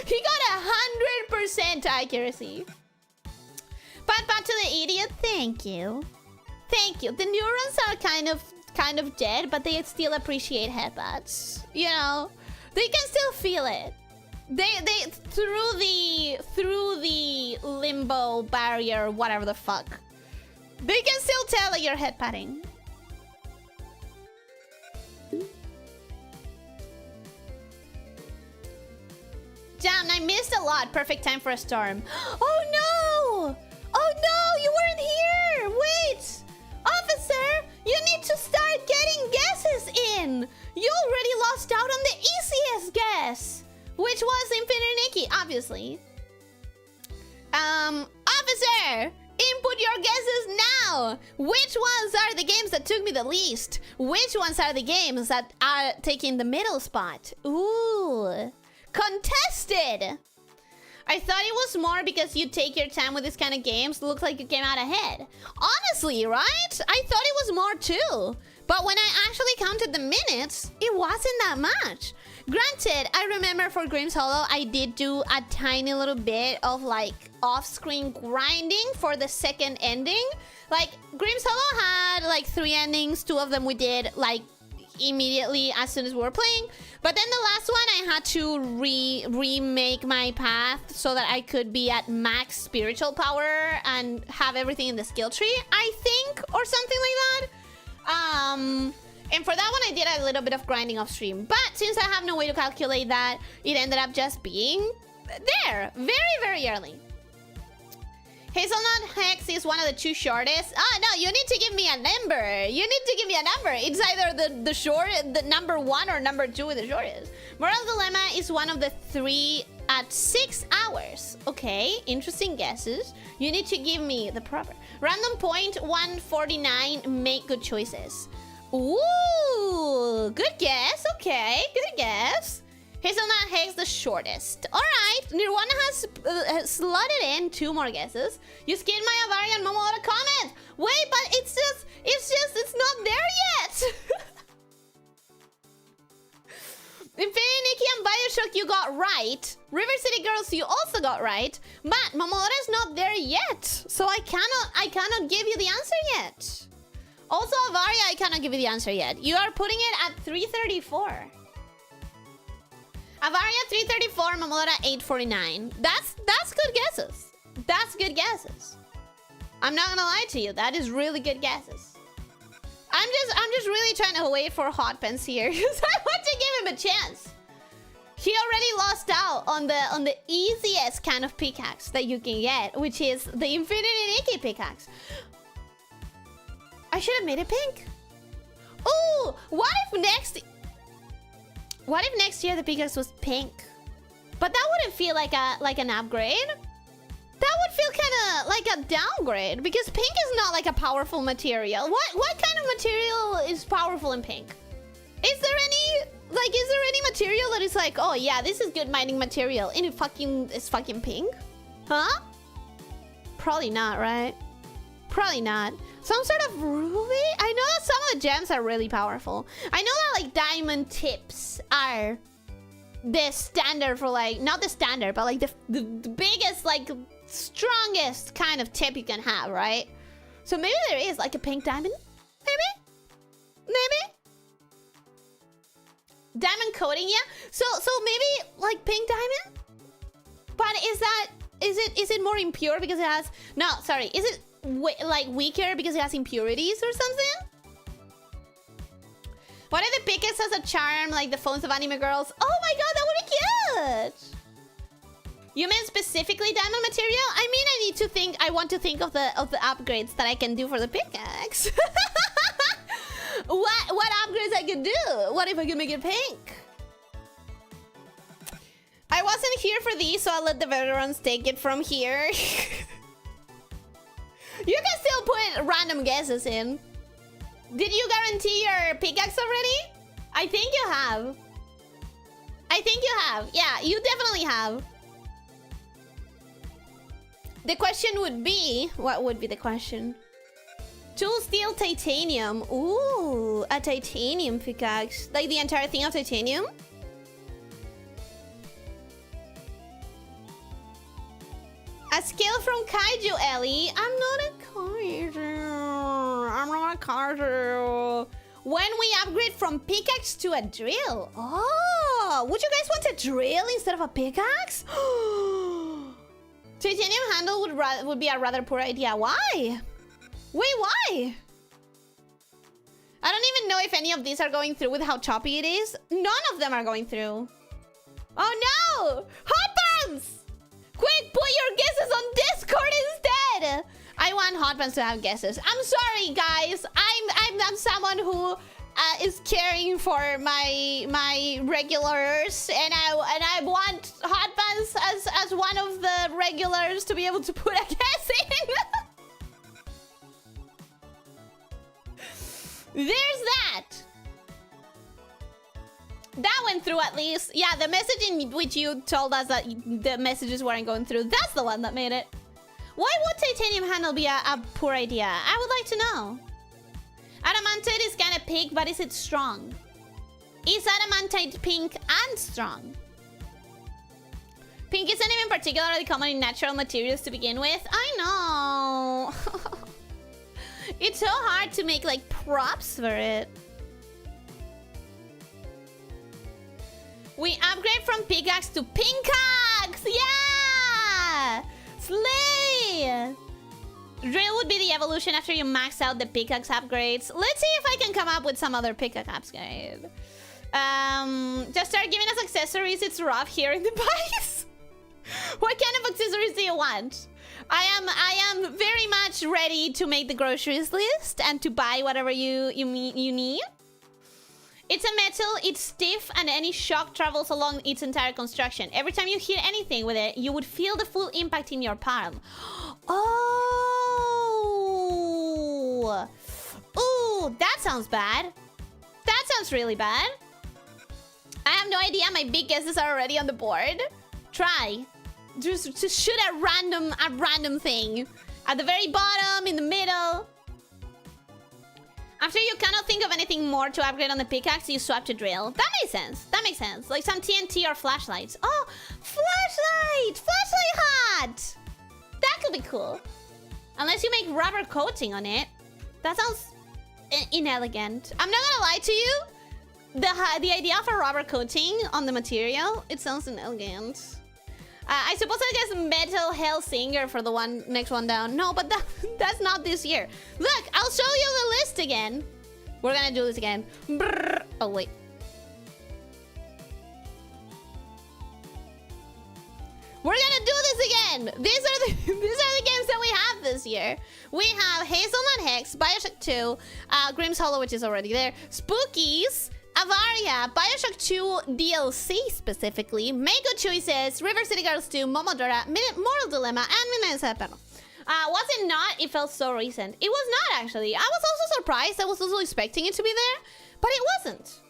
He got 100% accuracy. Pat pat to the idiot. Thank you. Thank you. The neurons are kind of dead, but they still appreciate headbutts. You know, they can still feel it. They through the limbo barrier, whatever the fuck. They can still tell that you're headbutting. Damn, I missed a lot. Perfect time for a storm. Oh no! Oh no, you weren't here! Wait! Officer, you need to start getting guesses in! You already lost out on the easiest guess! Which was Infinite Nikki, obviously. Officer! Input your guesses now! Which ones are the games that took me the least? Which ones are the games that are taking the middle spot? Ooh. Contested! I thought it was more because you take your time with this kind of games. Looks like you came out ahead. Honestly, right? I thought it was more too. But when I actually counted the minutes, it wasn't that much. Granted, I remember for Grim's Hollow, I did do a tiny little bit of like off-screen grinding for the second ending. Like Grim's Hollow had like 3 endings. 2 of them we did like immediately as soon as we were playing. But then the last one, I had to remake my path so that I could be at max spiritual power and have everything in the skill tree, I think, or something like that. And for that one, I did a little bit of grinding off stream. But since I have no way to calculate that, it ended up just being there very, very early. Hazelnut Hex is one of the 2 shortest. Oh, no, you need to give me a number. You need to give me a number. It's either the number 1 or number 2 with the shortest. Moral Dilemma is one of the 3 at 6 hours. Okay, interesting guesses. You need to give me the proper. Random point 149, make good choices. Ooh, good guess. Okay, good guess. Hazelnut Haze the shortest. Alright, Nirwana has slotted in 2 more guesses. You skinned my Avaria and Momola comment. Wait, but it's not there yet. Infinity Nikki and Bioshock you got right. River City Girls you also got right. But Momora's not there yet. So I cannot give you the answer yet. Also Avaria I cannot give you the answer yet. You are putting it at 334. Avaria 334, Momora 849. That's good guesses. That's good guesses. I'm not gonna lie to you. That is really good guesses. I'm just really trying to wait for Hot Pants here because I want to give him a chance. He already lost out on the easiest kind of pickaxe that you can get, which is the Infinity Nikki pickaxe. I should have made it pink. Ooh, what if next year the pickaxe was pink? But that wouldn't feel like an upgrade. That would feel kind of like a downgrade because pink is not like a powerful material. What kind of material is powerful in pink? Is there any material that is like, oh yeah, this is good mining material and it's fucking pink? Huh? Probably not, right? Probably not. Some sort of ruby? I know that some of the gems are really powerful. I know that like diamond tips are the standard for like, not the standard, but like the biggest, like strongest kind of tip you can have, right? So maybe there is like a pink diamond? Maybe? Diamond coating, yeah? So maybe like pink diamond? But is it more impure because it has, no, sorry, is it like weaker because it has impurities or something? What if the pickaxe has a charm like the phones of anime girls? Oh my god, that would be cute! You mean specifically diamond material? I mean, I want to think of the upgrades that I can do for the pickaxe. What upgrades I could do? What if I could make it pink? I wasn't here for these, so I'll let the veterans take it from here. You can still put random guesses in. Did you guarantee your pickaxe already? I think you have. Yeah, you definitely have. The question would be... What would be the question? Tool steel titanium. Ooh, a titanium pickaxe. Like the entire thing of titanium? A skill from Kaiju, Ellie. I'm not a kaiju. When we upgrade from pickaxe to a drill. Oh, would you guys want a drill instead of a pickaxe? Titanium handle would be a rather poor idea. Why? Wait, why? I don't even know if any of these are going through with how choppy it is. None of them are going through. Oh no! Hot Pants! Quick, put your guesses on Discord instead! I want Hot Pants to have guesses. I'm sorry, guys. I'm someone who is caring for my regulars, and I want Hot Pants as one of the regulars to be able to put a guess in. There's that. That went through at least. Yeah, the message in which you told us that the messages weren't going through. That's the one that made it. Why would titanium handle be a poor idea? I would like to know. Adamantite is kind of pink, but is it strong? Is adamantite pink and strong? Pink isn't even particularly common in natural materials to begin with. I know. It's so hard to make like props for it. We upgrade from pickaxe to pinkaxe! Yeah! Slay! Drill would be the evolution after you max out the pickaxe upgrades. Let's see if I can come up with some other pickaxe upgrade. Just start giving us accessories. It's rough here in the buys. What kind of accessories do you want? I am very much ready to make the groceries list and to buy whatever you need. It's a metal, it's stiff, and any shock travels along its entire construction. Every time you hit anything with it, you would feel the full impact in your palm. Oh! Ooh, that sounds bad. That sounds really bad. I have no idea. My big guesses are already on the board. Try. Just to shoot a random thing. At the very bottom, in the middle. After you cannot think of anything more to upgrade on the pickaxe, you swap to drill. That makes sense. That makes sense. Like some TNT or flashlights. Oh, flashlight! Flashlight hat! That could be cool. Unless you make rubber coating on it. That sounds inelegant. I'm not gonna lie to you. The idea of a rubber coating on the material, it sounds inelegant. I suppose I guess Metal Hellsinger for the next one down. No, but that's not this year. Look, I'll show you the list again. We're gonna do this again. Brrr. Oh, wait. We're gonna do this again. These are the games that we have this year. We have Hazelnut Hex, Bioshock 2, Grimm's Hollow, which is already there, Spookies, Avaria, Bioshock 2 DLC specifically, Make Good Choices, River City Girls 2, Momodora, Moral Dilemma, and Midnight Perro. Was it not? It felt so recent. It was not, actually. I was also surprised. I was also expecting it to be there, but it wasn't.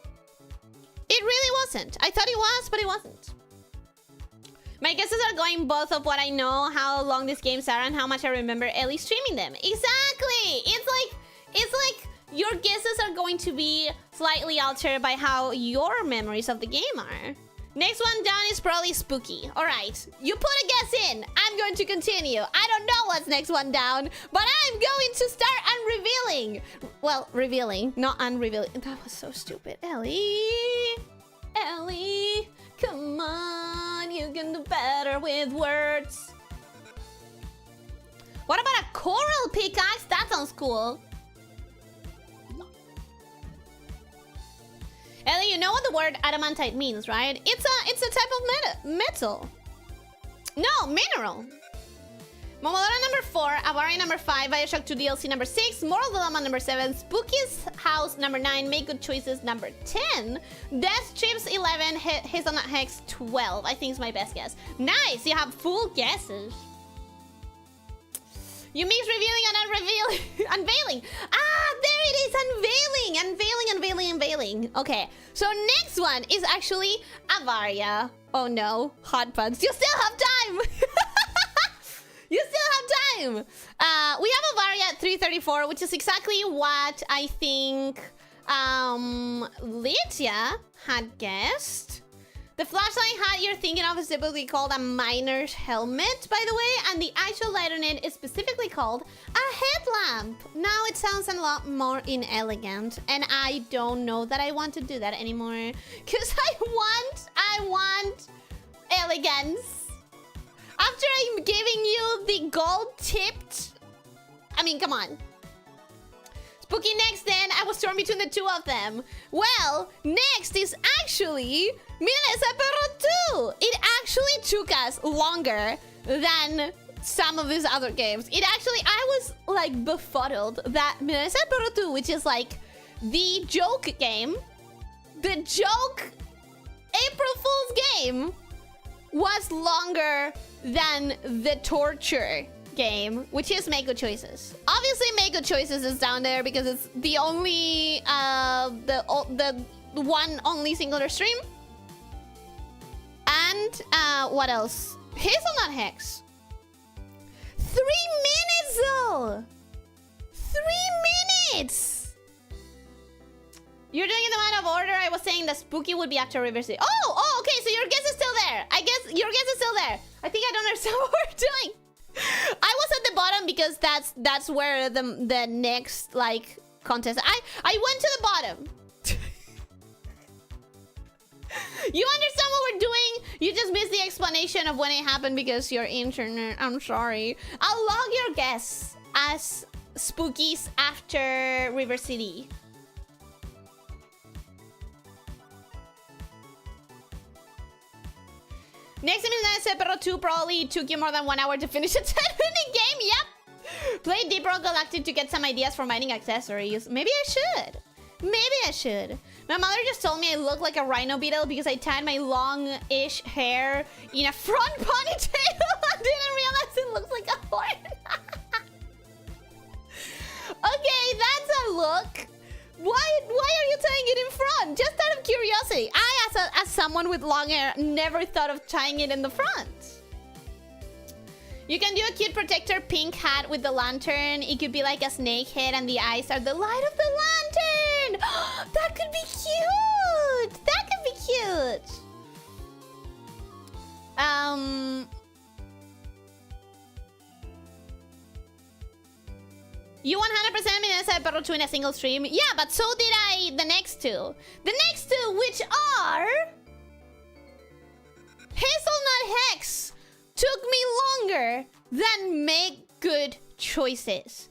It really wasn't. I thought it was, but it wasn't. My guesses are going both of what I know, how long these games are, and how much I remember Ellie streaming them. Exactly! It's like your guesses are going to be slightly altered by how your memories of the game are. Next one down is probably Spooky. Alright, you put a guess in. I'm going to continue. I don't know what's next one down, but I'm going to start unrevealing. Well, revealing, not unrevealing. That was so stupid. Ellie, come on. You can do better with words. What about a coral pickaxe? That sounds cool. Ellie, you know what the word adamantite means, right? It's a type of metal. No, mineral. Momodora number 4, Avaria number 5, Bioshock 2 DLC number 6, Moral Dilemma number 7, Spooky's House number 9, Make Good Choices number 10, Death Chips 11, Hazelnut Hex 12. I think is my best guess. Nice, you have full guesses. You mix revealing and unveiling. Ah, there it is, unveiling. Okay, so next one is actually Avaria. Oh no, hot buds. You still have time. You still have time. We have Avaria at 334, which is exactly what I think Lydia had guessed. The flashlight hat you're thinking of is typically called a miner's helmet, by the way, and the actual light on it is specifically called a headlamp. Now it sounds a lot more inelegant, and I don't know that I want to do that anymore, because I want elegance. After I'm giving you the gold-tipped... I mean, come on. Spooky next then, I was torn between the two of them. Well, next is actually Midnight Perro 2. It actually took us longer than some of these other games. I was like befuddled that Midnight Perro 2, which is like the joke game, the joke April Fool's game, was longer than the torture game, which is Make Good Choices. Obviously, Make Good Choices is down there because it's the only, the one only singular stream. And, what else? Hazelnut Hex. 3 minutes, though! 3 minutes! You're doing it in the amount of order. I was saying that Spooky would be after River City. Oh, okay, so your guess is still there. I guess your guess is still there. I think I don't understand what we're doing. I was at the bottom because that's where the next like contest. I went to the bottom. You understand what we're doing? You just missed the explanation of when it happened because your internet. I'm sorry. I'll log your guess as Spookies after River City. Next time is Midnight Perro 2 probably took you more than 1 hour to finish a 10-minute game. Yep. Play Deep Rock Galactic to get some ideas for mining accessories. Maybe I should. My mother just told me I look like a rhino beetle because I tied my long-ish hair in a front ponytail. I didn't realize it looks like a horn. Okay, that's a look. Why are you tying it in front? on, just out of curiosity. I, as someone with long hair, never thought of tying it in the front. You can do a cute protector pink hat with the lantern. It could be like a snake head and the eyes are the light of the lantern. That could be cute. That could be cute. You 100% made a Perro 2 in a single stream. Yeah, but so did I the next two. The next two, which are... Hazelnut Hex took me longer than Make Good Choices.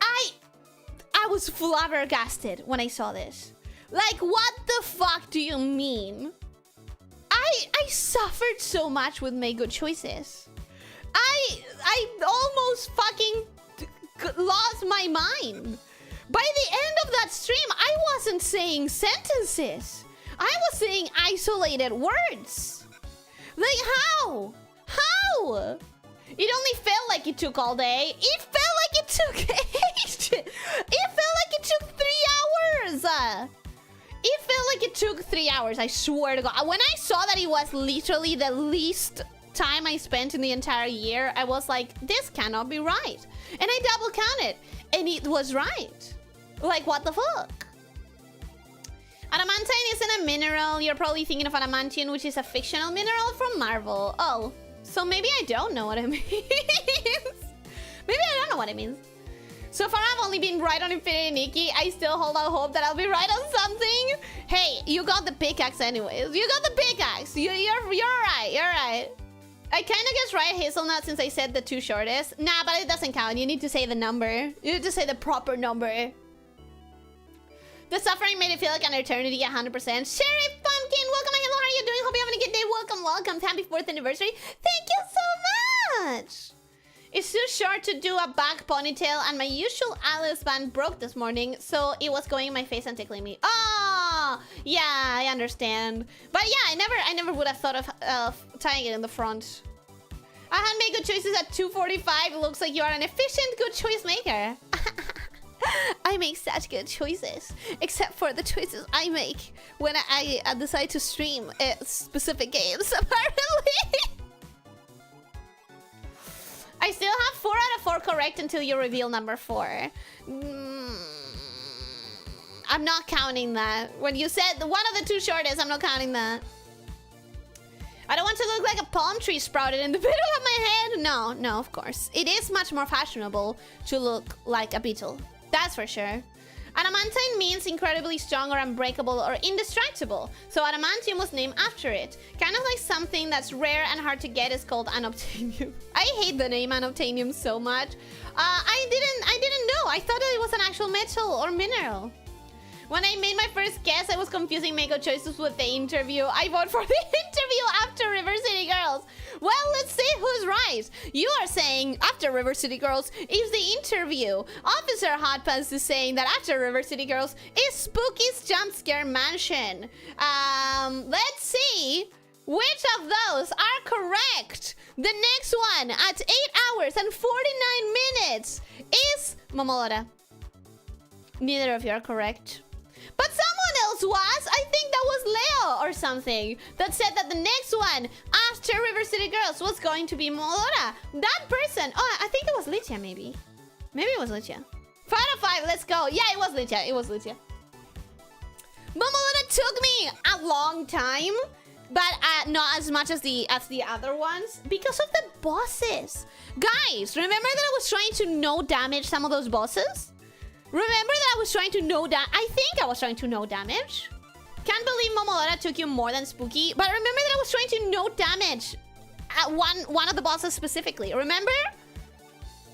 I was flabbergasted when I saw this. Like, what the fuck do you mean? I suffered so much with Make Good Choices. I almost fucking lost my mind. By the end of that stream, I wasn't saying sentences. I was saying isolated words. Like, how? How? It only felt like it took all day. It felt like it took 8. It felt like it took 3 hours. It felt like it took 3 hours, I swear to God. When I saw that it was literally the least time I spent in the entire year, I was like, this cannot be right. And I double counted, and it was right. Like, what the fuck? Adamantine isn't a mineral. You're probably thinking of adamantium, which is a fictional mineral from Marvel. Oh, so maybe I don't know what it means. Maybe I don't know what it means. So far, I've only been right on Infinity Nikki. I still hold out hope that I'll be right on something. Hey, you got the pickaxe anyways. You got the pickaxe. You're right. You're right. I kind of guessed right hazelnut since I said the 2 shortest. Nah, but it doesn't count. You need to say the number. You need to say the proper number. The suffering made it feel like an eternity, 100%. Sheriff Pumpkin, welcome. Hello, how are you doing? Hope you're having a good day. Welcome, welcome. Happy 4th anniversary. Thank you so much. It's too short to do a back ponytail, and my usual Alice band broke this morning, so it was going in my face and tickling me. Oh, yeah, I understand. But yeah, I never would have thought of tying it in the front. I had made good choices at 2:45. It looks like you are an efficient good choice maker. I make such good choices, except for the choices I make when I decide to stream specific games, apparently. I still have 4 out of 4 correct until you reveal number 4. I'm not counting that. When you said one of the 2 shortest, I'm not counting that. I don't want to look like a palm tree sprouted in the middle of my head. No, of course. It is much more fashionable to look like a beetle. That's for sure. Adamantine means incredibly strong or unbreakable or indestructible. So adamantium was named after it. Kind of like something that's rare and hard to get is called unobtainium. I hate the name unobtainium so much. I didn't know. I thought that it was an actual metal or mineral. When I made my first guess, I was confusing Make Good Choices with the interview. I vote for the interview after River City Girls. Well, let's see who's right. You are saying after River City Girls is the interview. Officer Hot Pants is saying that after River City Girls is Spooky's Jump Scare Mansion. Let's see which of those are correct. The next one at 8 hours and 49 minutes is Momolora. Neither of you are correct. But someone else was. I think that was Leo or something that said that the next one after River City Girls was going to be Momolora. That person. Oh, I think it was Lycia, maybe. Maybe it was Lycia. 5 out of 5. Let's go. Yeah, it was Lycia. It was Lycia. Momolora took me a long time, but not as much as the other ones because of the bosses. Guys, remember that I was trying to no damage some of those bosses? Remember that I was trying to no damage? I think I was trying to no damage. Can't believe Momolora took you more than Spooky. But remember that I was trying to no damage at one of the bosses specifically. Remember?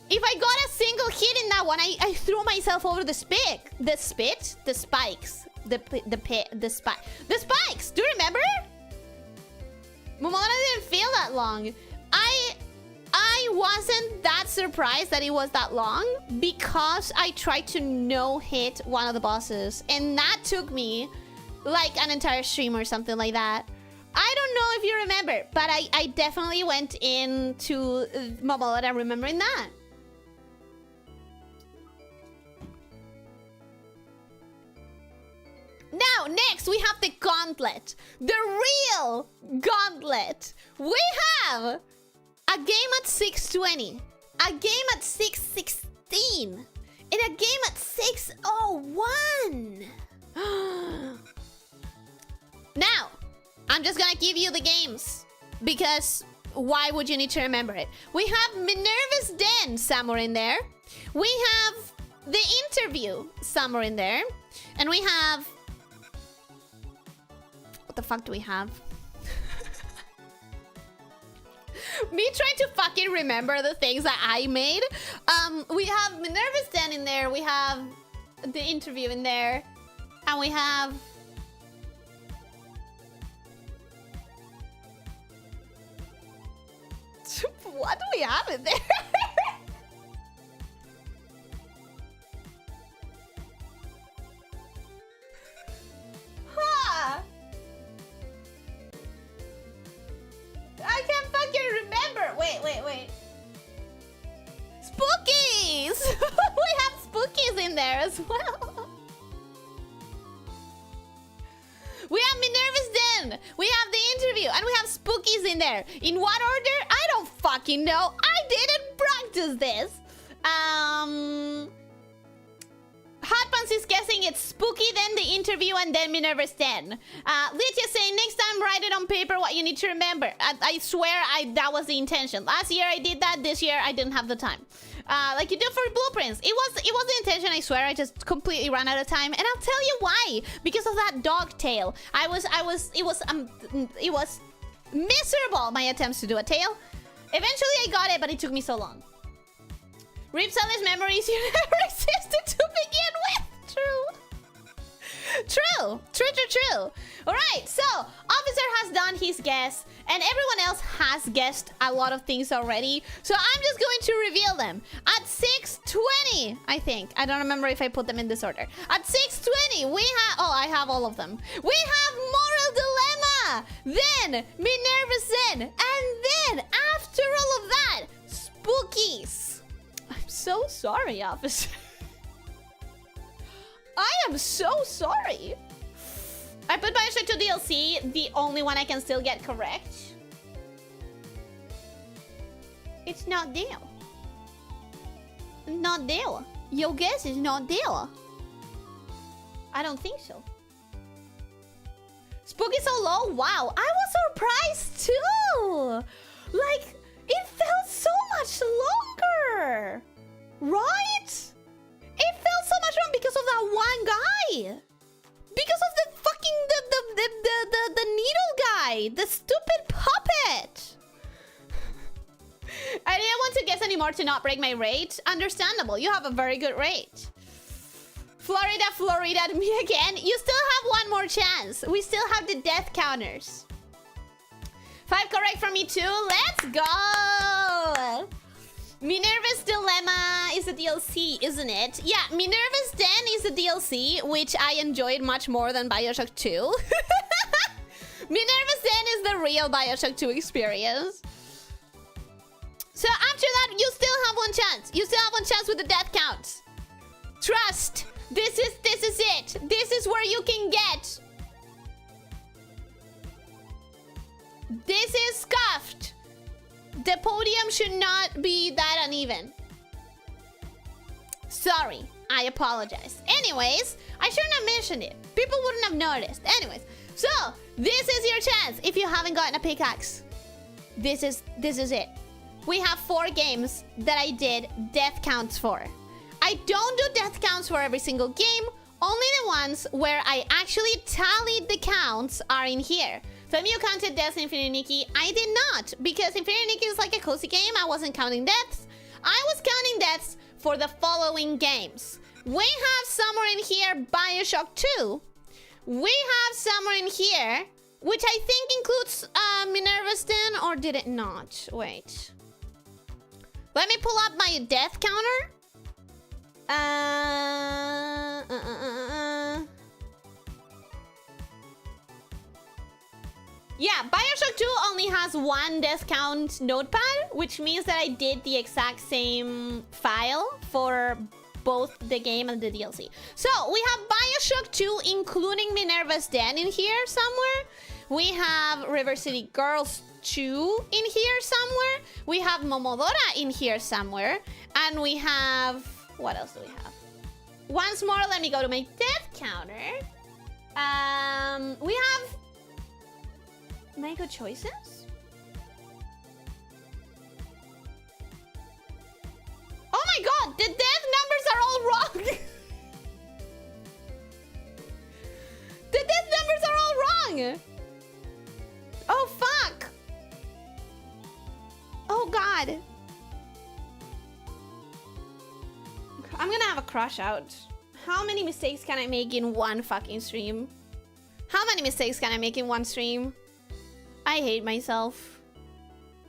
If I got a single hit in that one, I threw myself over the spike. The spikes. The spikes. Do you remember? Momolora didn't feel that long. I wasn't that surprised that it was that long because I tried to no-hit one of the bosses. And that took me like an entire stream or something like that. I don't know if you remember, but I definitely went into Momolora remembering that. Now, next we have the gauntlet. The real gauntlet. We have a game at 620, a game at 616, and a game at 601. Now, I'm just gonna give you the games because why would you need to remember it? We have Minerva's Den somewhere in there. We have the interview somewhere in there. And we have... What the fuck do we have? Me trying to fucking remember the things that I made. We have Minerva's Den in there. We have the interview in there. And we have... What do we have in there? Huh. I can't fucking remember. Wait. Spookies! We have spookies in there as well. We have Minerva's Den. We have the interview. And we have spookies in there. In what order? I don't fucking know. I didn't practice this. Hot Pants is guessing it's spooky, then the interview, and then Minerva's Den. Lydia saying, next time write it on paper what you need to remember. I swear that was the intention. Last year I did that. This year I didn't have the time. Like you do for blueprints. It was the intention, I swear. I just completely ran out of time. And I'll tell you why. Because of that dog tail. It was miserable, my attempts to do a tail. Eventually I got it, but it took me so long. Rip Sally's memories you never existed to begin with. True. Alright, so Officer has done his guess, and everyone else has guessed a lot of things already. So I'm just going to reveal them. At 6:20, I think. I don't remember if I put them in this order. At 6:20, we have... Oh, I have all of them. We have Moral Dilemma, then Minerva's Den, and then, after all of that, Spookies. I'm so sorry, Officer. I am so sorry. I put Bioshock 2 DLC, the only one I can still get correct. It's not there. Not there. Your guess is not there. I don't think so. Spooky so low? Wow, I was surprised too. Like, it felt so much longer. Right? It felt so much wrong because of that one guy. Because of the fucking the needle guy, the stupid puppet. I didn't want to guess anymore to not break my rate. Understandable. You have a very good rate. Florida, me again. You still have one more chance. We still have the death counters. 5 correct for me too. Let's go. Minerva's Dilemma is a DLC, isn't it? Yeah, Minerva's Den is a DLC, which I enjoyed much more than Bioshock 2. Minerva's Den is the real Bioshock 2 experience. So after that, you still have one chance. You still have one chance with the death counts. Trust. This is it. This is where you can get. This is scuffed. The podium should not be that uneven. Sorry, I apologize. Anyways, I shouldn't have mentioned it. People wouldn't have noticed. Anyways, so this is your chance if you haven't gotten a pickaxe. This is it. We have 4 games that I did death counts for. I don't do death counts for every single game. Only the ones where I actually tallied the counts are in here. Some of you counted deaths in Infinity Nikki. I did not, because Infinity Nikki is like a cozy game. I wasn't counting deaths. I was counting deaths for the following games. We have somewhere in here Bioshock 2. We have somewhere in here, which I think includes Minerva's Den, or did it not? Wait. Let me pull up my death counter. Yeah, Bioshock 2 only has 1 death count notepad, which means that I did the exact same file for both the game and the DLC. So we have Bioshock 2, including Minerva's Den in here somewhere. We have River City Girls 2 in here somewhere. We have Momodora in here somewhere. And we have... what else do we have? Once more, let me go to my death counter. We have... Make good choices? Oh my god, the death numbers are all wrong. The death numbers are all wrong. Oh fuck. Oh god. I'm gonna have a crash out. How many mistakes can I make in one fucking stream? How many mistakes can I make in one stream? I hate myself.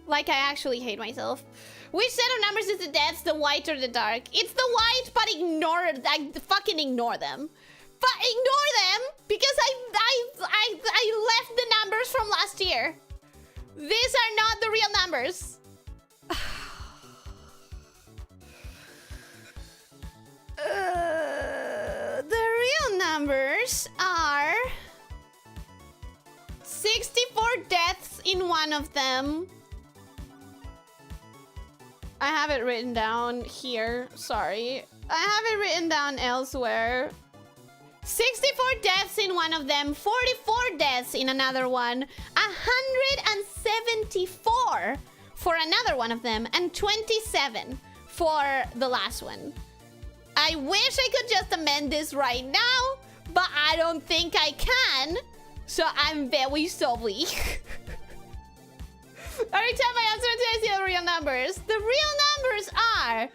Like, I actually hate myself. Which set of numbers is the deaths, the white or the dark? It's the white, but fucking ignore them. But ignore them, because I left the numbers from last year. These are not the real numbers. The real numbers are 64 deaths in one of them. I have it written down here. Sorry. I have it written down elsewhere. 64 deaths in one of them, 44 deaths in another one, 174 for another one of them, and 27 for the last one. I wish I could just amend this right now, but I don't think I can. So I'm very sorry. Every time I answer it, I see the real numbers. The real numbers are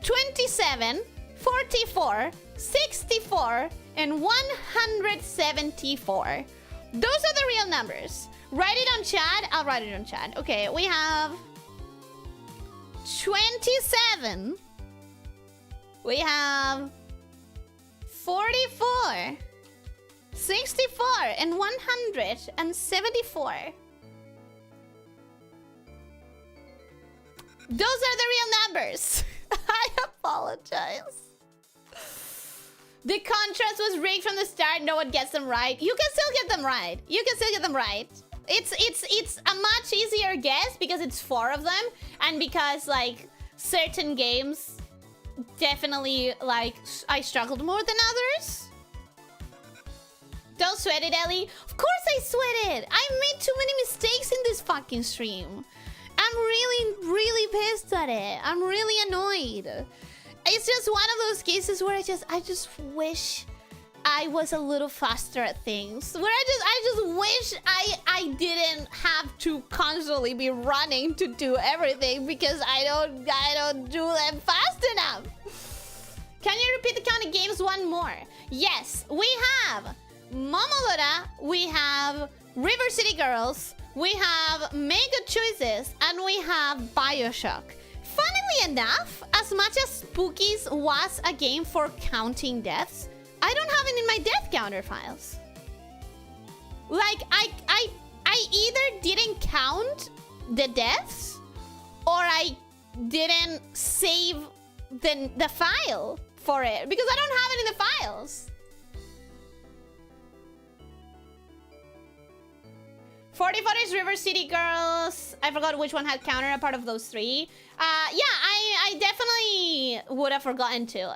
27, 44, 64, and 174. Those are the real numbers. Write it on chat. I'll write it on chat. Okay, we have 27. We have 44, 64, and 174. Those are the real numbers. I apologize. The contrast was rigged from the start. No one gets them right. You can still get them right. You can still get them right. It's a much easier guess because it's 4 of them, and because like certain games definitely like I struggled more than others. Don't sweat it, Ellie. Of course I sweated. I made too many mistakes in this fucking stream. I'm really pissed at it. I'm really annoyed. It's just one of those cases where I just wish I was a little faster at things. Where I just wish I didn't have to constantly be running to do everything because I don't do them fast enough. Can you repeat the count of games one more? Yes, we have Momodora, we have River City Girls, we have Make Good Choices, and we have Bioshock. Funnily enough, as much as Spookies was a game for counting deaths, I don't have it in my death counter files. Like, I either didn't count the deaths, or I didn't save the file for it, because I don't have it in the files. 44 is River City Girls. I forgot which one had counter, a part of those 3. Yeah, I definitely would have forgotten too.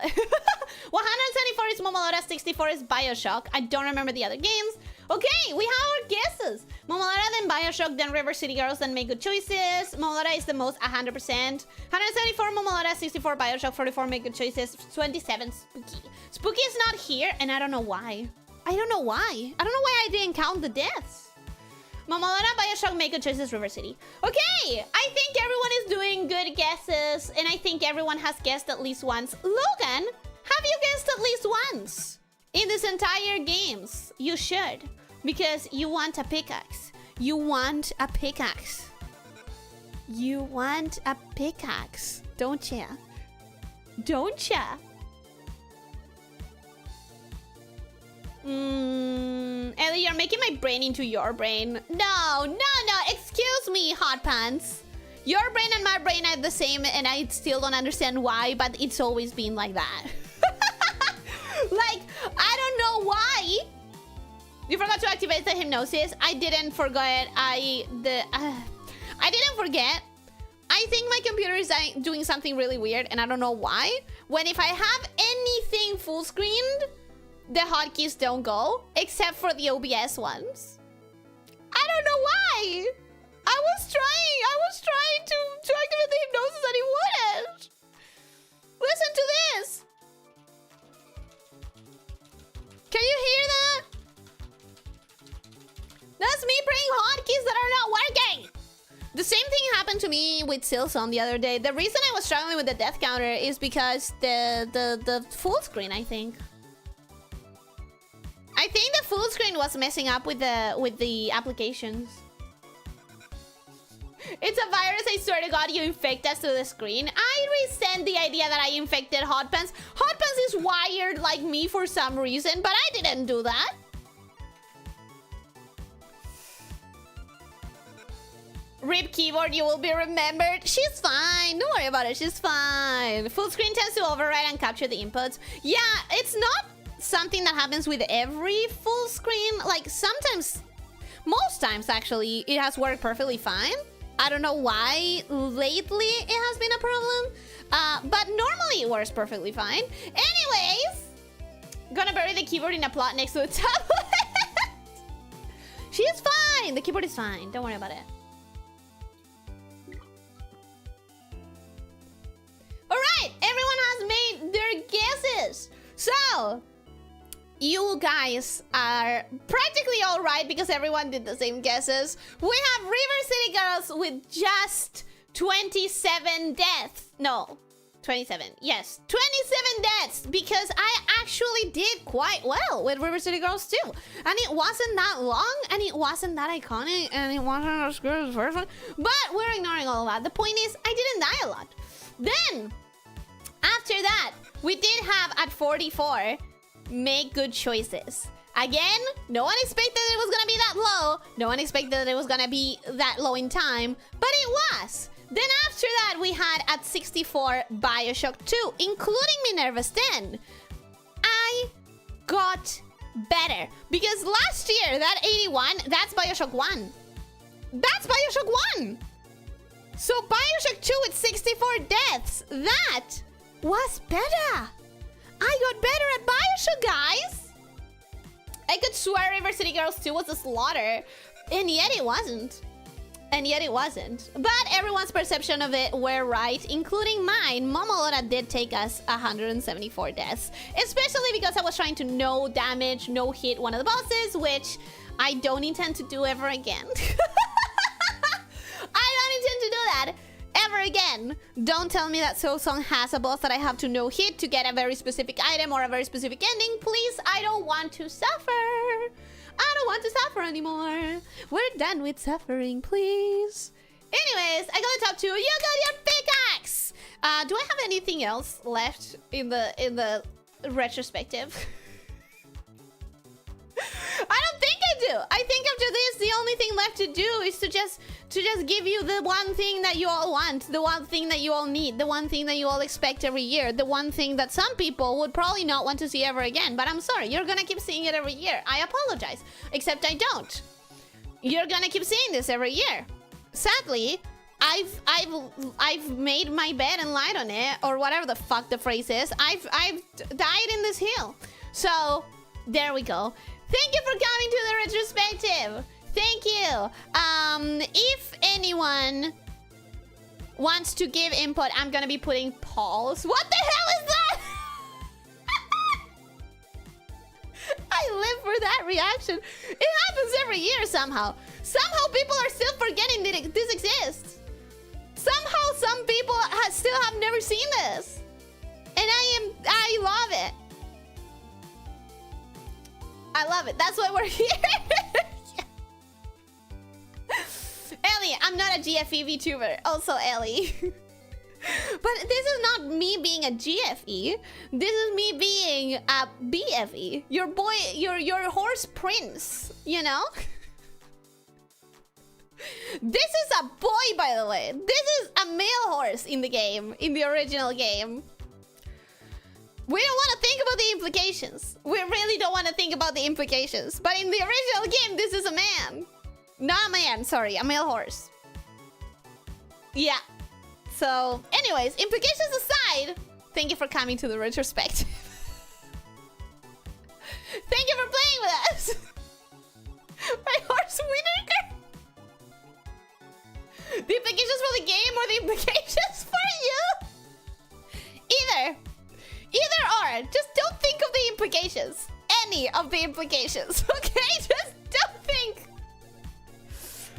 174 is Momodora, 64 is Bioshock. I don't remember the other games. Okay, we have our guesses. Momodora, then Bioshock, then River City Girls, then Make Good Choices. Momodora is the most, 100%. 174 Momodora, 64 Bioshock, 44 Make Good Choices, 27 Spooky. Spooky is not here, and I don't know why. I don't know why I didn't count the deaths. Momodora, Bioshock, Make Good Choices, River City. Okay, I think everyone is doing good guesses, and I think everyone has guessed at least once. Logan, have you guessed at least once in this entire games? You should, because you want a pickaxe. You want a pickaxe. You want a pickaxe, don't ya? Don't ya? Ellie, you're making my brain into your brain. No. Excuse me, Hot Pants. Your brain and my brain are the same, and I still don't understand why, but it's always been like that. Like, I don't know why. You forgot to activate the hypnosis. I didn't forget. I didn't forget. I think my computer is doing something really weird, and I don't know why. When if I have anything full screened, the hotkeys don't go, except for the OBS ones. I don't know why. I was trying to activate the hypnosis and it wouldn't. Listen to this. Can you hear that? That's me pressing hotkeys that are not working. The same thing happened to me with Silksong the other day. The reason I was struggling with the death counter is because the full screen, I think. I think the full screen was messing up with the applications. It's a virus, I swear to God, you infect us to the screen. I resent the idea that I infected Hot Pants. Hot Pants is wired like me for some reason, but I didn't do that. RIP keyboard, you will be remembered. She's fine. Don't worry about it. She's fine. Full screen tends to override and capture the inputs. Yeah, it's not something that happens with every full screen. Like sometimes, most times actually, it has worked perfectly fine. I don't know why lately it has been a problem. But normally it works perfectly fine. Anyways, gonna bury the keyboard in a plot next to the tablet. She's fine. The keyboard is fine. Don't worry about it. Alright, everyone has made their guesses. So, you guys are practically alright because everyone did the same guesses. We have River City Girls with just 27 deaths. No, 27. Yes, 27 deaths because I actually did quite well with River City Girls too. And it wasn't that long, and it wasn't that iconic, and it wasn't as good as the first one. But we're ignoring all of that. The point is, I didn't die a lot. Then, after that, we did have at 44, make good choices. Again, no one expected it was gonna be that low. No one expected that it was gonna be that low in time, but it was. Then after that, we had at 64, Bioshock 2, including Minerva's 10. I got better because last year, that 81, that's Bioshock 1. That's Bioshock 1. So Bioshock 2 with 64 deaths, that was better. I got better at Bioshock, guys. I could swear River City Girls 2 was a slaughter, and yet it wasn't. And yet it wasn't. But everyone's perception of it were right, including mine. Momolora did take us 174 deaths, especially because I was trying to no damage, no hit one of the bosses, which I don't intend to do ever again. I don't intend to do that ever again. Don't tell me that Silksong has a boss that I have to no hit to get a very specific item or a very specific ending. Please, I don't want to suffer. I don't want to suffer anymore. We're done with suffering, please. Anyways, I got the top 2. You got your pickaxe. Do I have anything else left in the retrospective? I don't think I do. I think after this, the only thing left to do is to just give you the one thing that you all want, the one thing that you all need, the one thing that you all expect every year, the one thing that some people would probably not want to see ever again. But I'm sorry, you're gonna keep seeing it every year. I apologize, except I don't. You're gonna keep seeing this every year. Sadly, I've made my bed and lied on it, or whatever the fuck the phrase is. I've died in this hill. So there we go. Thank you for coming to the retrospective. Thank you. If anyone wants to give input, I'm gonna be putting polls. What the hell is that? I live for that reaction. It happens every year somehow. Somehow people are still forgetting that this exists. Somehow some people still have never seen this. And I love it. I love it. That's why we're here. Ellie, I'm not a GFE VTuber. Also, Ellie. But this is not me being a GFE. This is me being a BFE. Your boy, your horse prince, you know? This is a boy, by the way. This is a male horse in the game, in the original game. We don't want to think about the implications. We really don't want to think about the implications. But in the original game, this is a man. Not a man, sorry, a male horse. Yeah. So, anyways, implications aside, thank you for coming to the retrospective. Thank you for playing with us. My horse winner. The implications for the game or the implications for you? Either. Either or. Just don't think of the implications. Any of the implications, okay? Just don't think.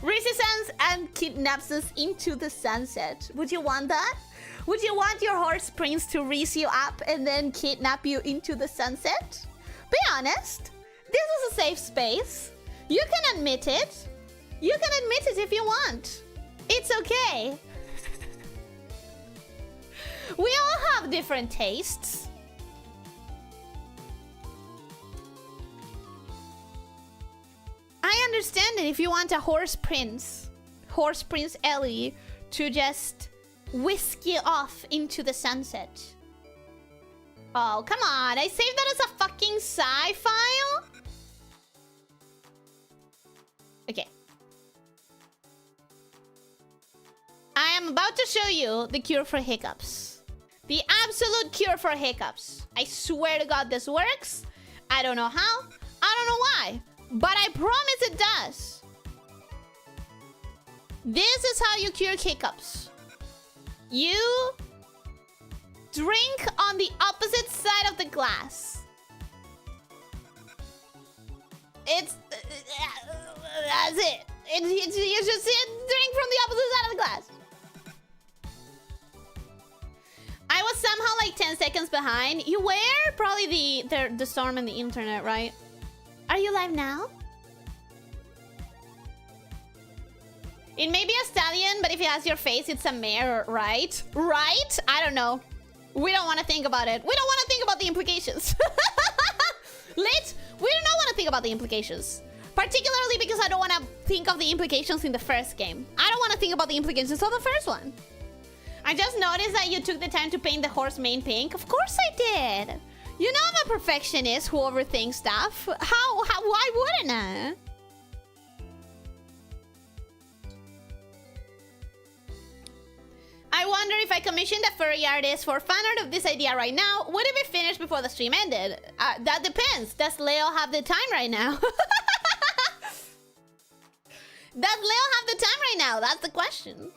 Resistance and kidnaps us into the sunset. Would you want that? Would you want your horse prince to raise you up and then kidnap you into the sunset? Be honest. This is a safe space. You can admit it. You can admit it if you want. It's okay. We all have different tastes. I understand it if you want a horse prince Ellie, to just whisk you off into the sunset. Oh, come on. I saved that as a fucking sci file? Okay. I am about to show you the cure for hiccups. The absolute cure for hiccups. I swear to God this works. I don't know how. I don't know why. But I promise it does. This is how you cure hiccups. You drink on the opposite side of the glass. It's... that's it. You just drink from the opposite side of the glass. I was somehow like 10 seconds behind. You were probably the storm in the internet, right? Are you live now? It may be a stallion, but if it has your face, it's a mare, right? Right? I don't know. We don't want to think about it. We don't want to think about the implications. Lit? We do not want to think about the implications. Particularly because I don't want to think of the implications in the first game. I don't want to think about the implications of the first one. I just noticed that you took the time to paint the horse mane pink. Of course I did. You know I'm a perfectionist who overthinks stuff. Why wouldn't I? I wonder if I commissioned a furry artist for fan art of this idea right now, would it be finished before the stream ended? That depends. Does Leo have the time right now? Does Leo have the time right now? That's the question.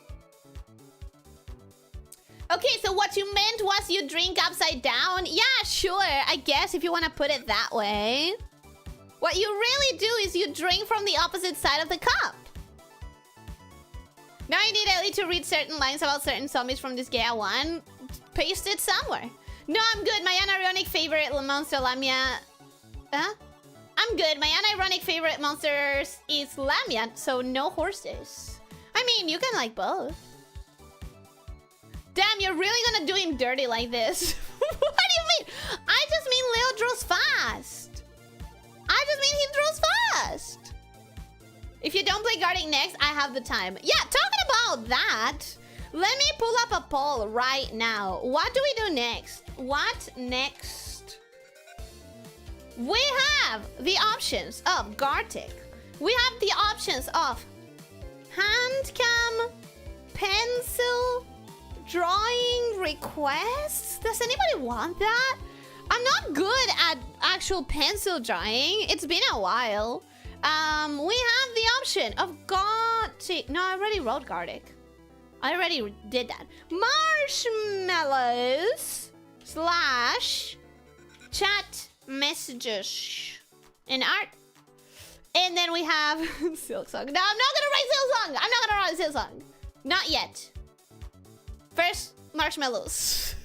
Okay, so what you meant was you drink upside down? Yeah, sure, I guess if you want to put it that way. What you really do is you drink from the opposite side of the cup. Now I need Ellie to read certain lines about certain zombies from this Gaia 1. Paste it somewhere. No, I'm good. My unironic favorite monster, lamia... Huh? I'm good. My unironic favorite monster is lamia, so no horses. I mean, you can like both. Damn, you're really gonna do him dirty like this. What do you mean? I just mean Leo draws fast. I just mean he draws fast. If you don't play guarding next, I have the time. Yeah, talking about that, let me pull up a poll right now. What do we do next? What next? We have the options of Gartic. We have the options of hand cam, pencil, drawing requests. Does anybody want that? I'm not good at actual pencil drawing. It's been a while. We have the option of Gartic. No, I already wrote Gartic. I already did that. Marshmallows / chat messages and art. And then we have Silksong. No, I'm not gonna write Silksong. I'm not gonna write Silksong. Not yet. First, marshmallows.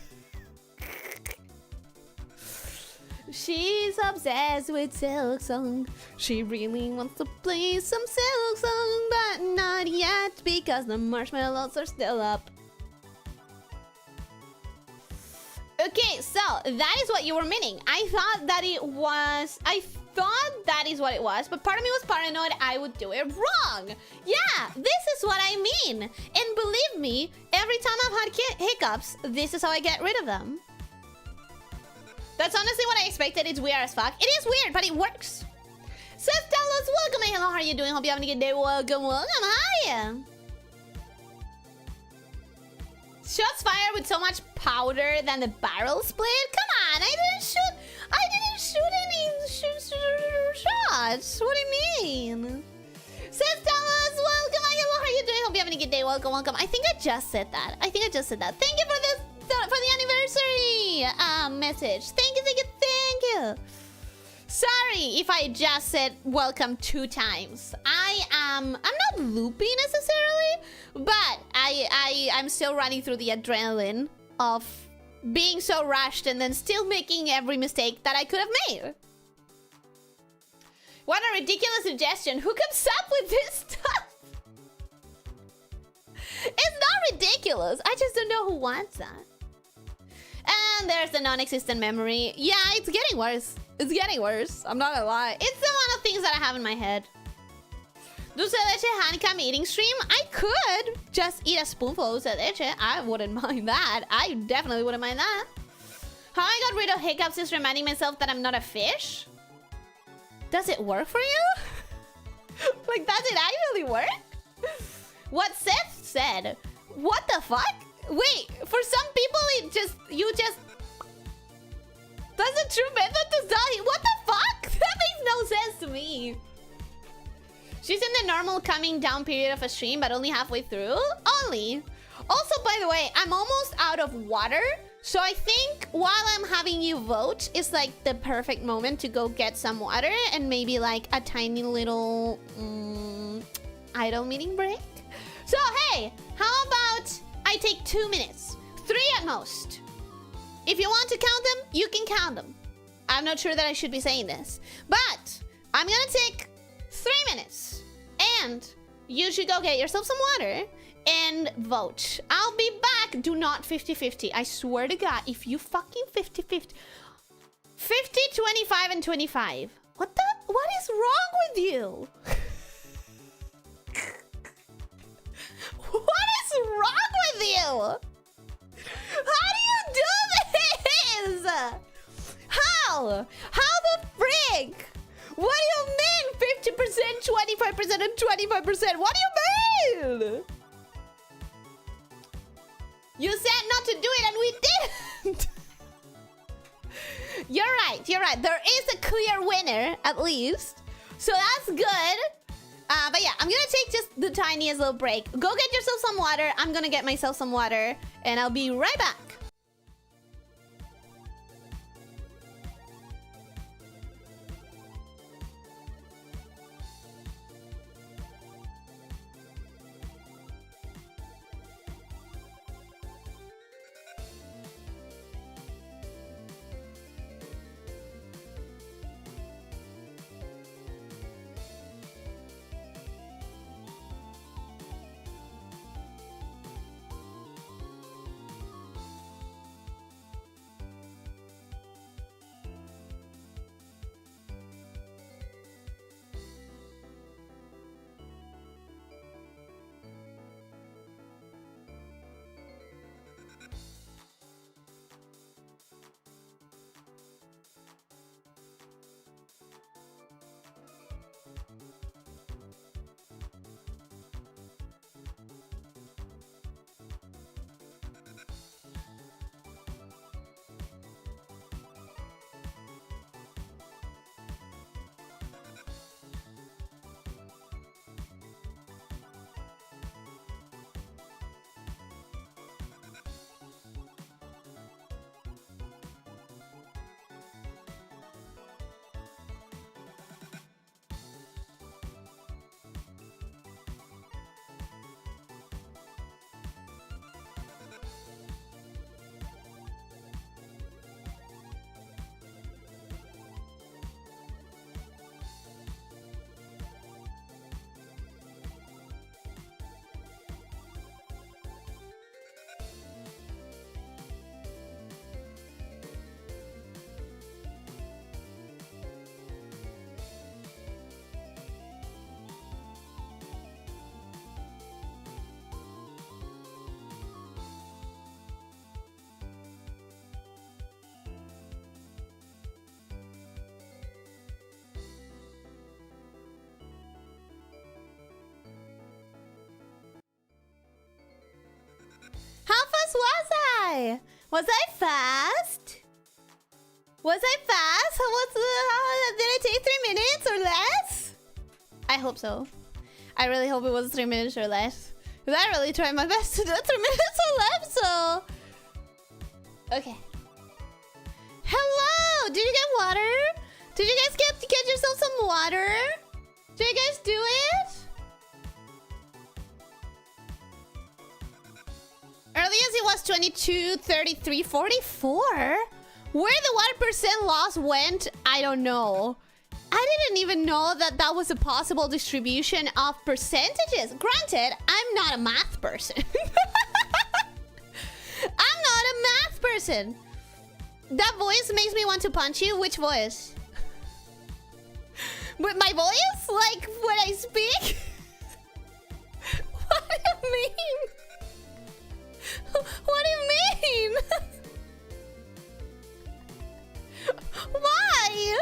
She's obsessed with Silksong. She really wants to play some Silksong, but not yet because the marshmallows are still up. Okay, so that is what you were meaning. I thought that it was... I thought that is what it was, but part of me was paranoid I would do it wrong. Yeah, this is what I mean. And believe me, every time I've had hiccups, this is how I get rid of them. That's honestly what I expected. It's weird as fuck. It is weird, but it works. Seth Dallas, welcome. Hey, hello, how are you doing? Hope you're having a good day. Welcome, welcome. Hi. Shots fired with so much powder than the barrel split? Come on, I didn't shoot any shots. What do you mean? Seth Dallas, welcome. Hi, hello, how are you doing? Hope you're having a good day. Welcome, welcome. I think I just said that. Thank you for this, for the anniversary message. Thank you. Sorry if I just said welcome 2 times. I'm not loopy necessarily, but I'm still running through the adrenaline of being so rushed and then still making every mistake that I could have made. What a ridiculous suggestion. Who comes up with this stuff? It's not ridiculous. I just don't know who wants that. And there's the non-existent memory. Yeah, it's getting worse. It's getting worse. I'm not gonna lie. It's the amount of things that I have in my head. Dulce de leche honeycomb eating stream? I could just eat a spoonful of dulce de leche. I wouldn't mind that. I definitely wouldn't mind that. How I got rid of hiccups is reminding myself that I'm not a fish. Does it work for you? Like, does it actually work? What Seth said. What the fuck? Wait, for some people, you just... That's a true method to die. What the fuck? That makes no sense to me. She's in the normal coming down period of a stream, but only halfway through? Only. Also, by the way, I'm almost out of water. So I think while I'm having you vote, it's like the perfect moment to go get some water and maybe like a tiny little idle meeting break. So, hey, how about I take 2 minutes? 3 at most. If you want to count them, you can count them. I'm not sure that I should be saying this, but I'm gonna take 3 minutes and you should go get yourself some water and vote. I'll be back. Do not 50-50. I swear to God, if you fucking 50-50. 50, 25, and 25. What is wrong with you? What is wrong with you? How do you do this? How? How the frick? What do you mean 50%, 25%, and 25%? What do you mean? You said not to do it and we didn't. You're right. There is a clear winner, at least. So that's good. But yeah, I'm gonna take just the tiniest little break. Go get yourself some water. I'm gonna get myself some water. And I'll be right back. Why? Was I fast? Was I fast? Did it take 3 minutes or less? I hope so. I really hope it was 3 minutes or less. Because I really tried my best to do 3 minutes or less, so... Okay. Hello! Did you get water? Did you guys get yourself some water? Did you guys do it? Earliest it was 22, 33, 44? Where the water percent loss went, I don't know. I didn't even know that that was a possible distribution of percentages. Granted, I'm not a math person. I'm not a math person. That voice makes me want to punch you. Which voice? With my voice? Like when I speak? What do you mean? What do you mean? Why?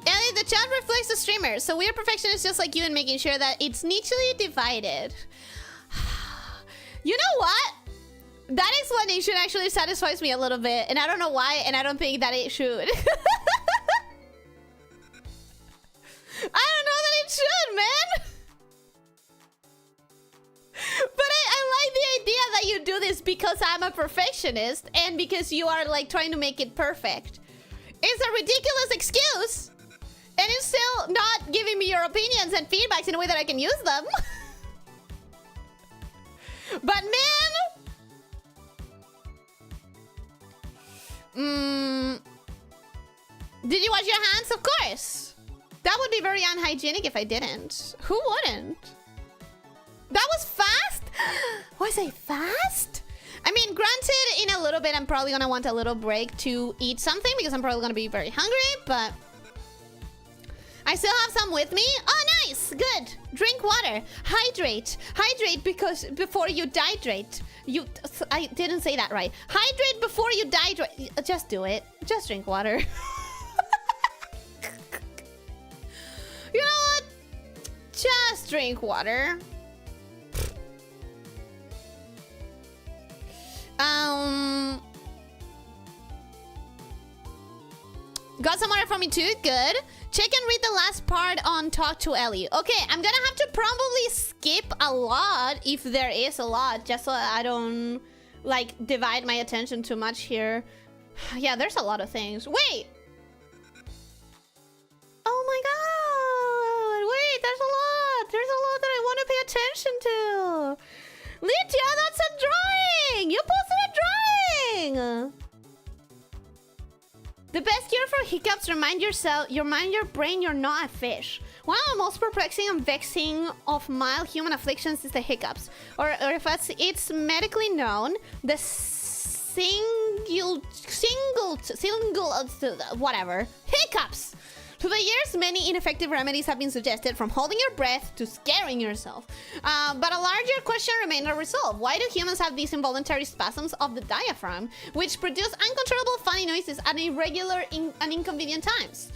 Ellie, the chat reflects the streamer, so we are perfectionists just like you in making sure that it's neatly divided. You know what? That explanation actually satisfies me a little bit, and I don't know why, and I don't think that it should. I don't know that it should, man. But I like the idea that you do this because I'm a perfectionist and because you are like trying to make it perfect. It's a ridiculous excuse. And it's still not giving me your opinions and feedbacks in a way that I can use them. But man... Did you wash your hands? Of course. That would be very unhygienic if I didn't. Who wouldn't? That was fast? Was I fast? I mean, granted, in a little bit, I'm probably gonna want a little break to eat something because I'm probably gonna be very hungry, but... I still have some with me. Oh, nice. Good. Drink water. Hydrate. Hydrate because before you dihydrate. I didn't say that right. Hydrate before you dihydrate. Just do it. Just drink water. You know what? Just drink water. Got some water for me too. Good. Check and read the last part on Talk to Ellie. Okay, I'm gonna have to probably skip a lot if there is a lot, just so I don't like divide my attention too much here. Yeah, there's a lot of things. Wait. Oh my god. Wait, there's a lot. There's a lot that I want to pay attention to. Lydia, that's a drawing. You posted a drawing. The best cure for hiccups, remind your brain you're not a fish. One of the most perplexing and vexing of mild human afflictions is the hiccups. Or if it's medically known, the whatever. Hiccups! Through the years, many ineffective remedies have been suggested, from holding your breath to scaring yourself. But a larger question remains unresolved. Why do humans have these involuntary spasms of the diaphragm, which produce uncontrollable funny noises at irregular and inconvenient times?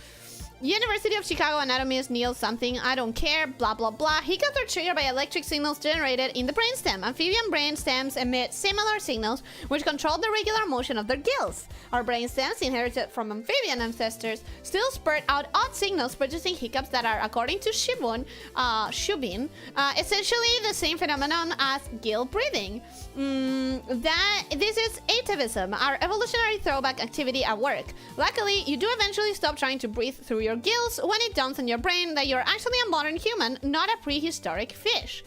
University of Chicago anatomist Neil something, I don't care, blah blah blah. Hiccups are triggered by electric signals generated in the brainstem. Amphibian brain stems emit similar signals which control the regular motion of their gills. Our brain stems, inherited from amphibian ancestors, still spurt out odd signals, producing hiccups that are, according to Shubin, essentially the same phenomenon as gill breathing. This is atavism, our evolutionary throwback activity at work. Luckily, you do eventually stop trying to breathe through your gills when it dawns on your brain that you're actually a modern human, not a prehistoric fish.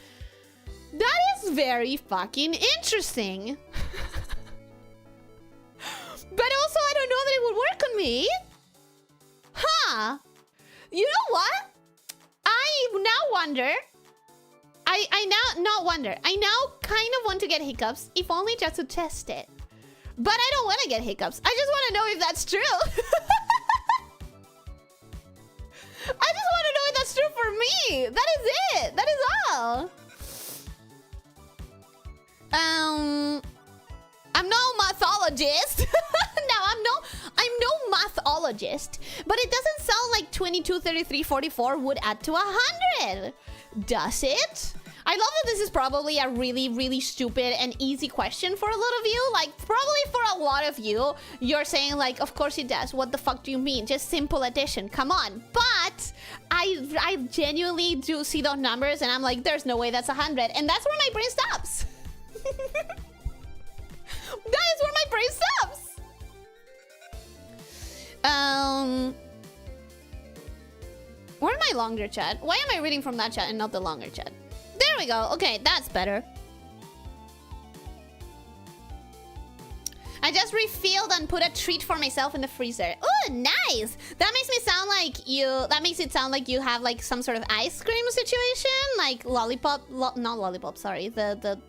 That is very fucking interesting. But also, I don't know that it would work on me. Huh. You know what? I now wonder... I now kind of want to get hiccups, if only just to test it. But I don't want to get hiccups. I just want to know if that's true. I just want to know if that's true for me. That is it. That is all. I'm no mathologist. No, I'm no mathologist. But it doesn't sound like 22, 33, 44 would add to 100. Does it? I love that this is probably a really, really stupid and easy question for a lot of you. Like, probably for a lot of you, you're saying like, of course it does. What the fuck do you mean? Just simple addition. Come on. But I genuinely do see those numbers and I'm like, there's no way that's 100. And that's where my brain stops. That is where my brain stops. Where's my longer chat? Why am I reading from that chat and not the longer chat? There we go. Okay, that's better. I just refilled and put a treat for myself in the freezer. Oh, nice. That makes me sound like you... That makes it sound like you have like some sort of ice cream situation. Like lollipop... not lollipop, sorry. The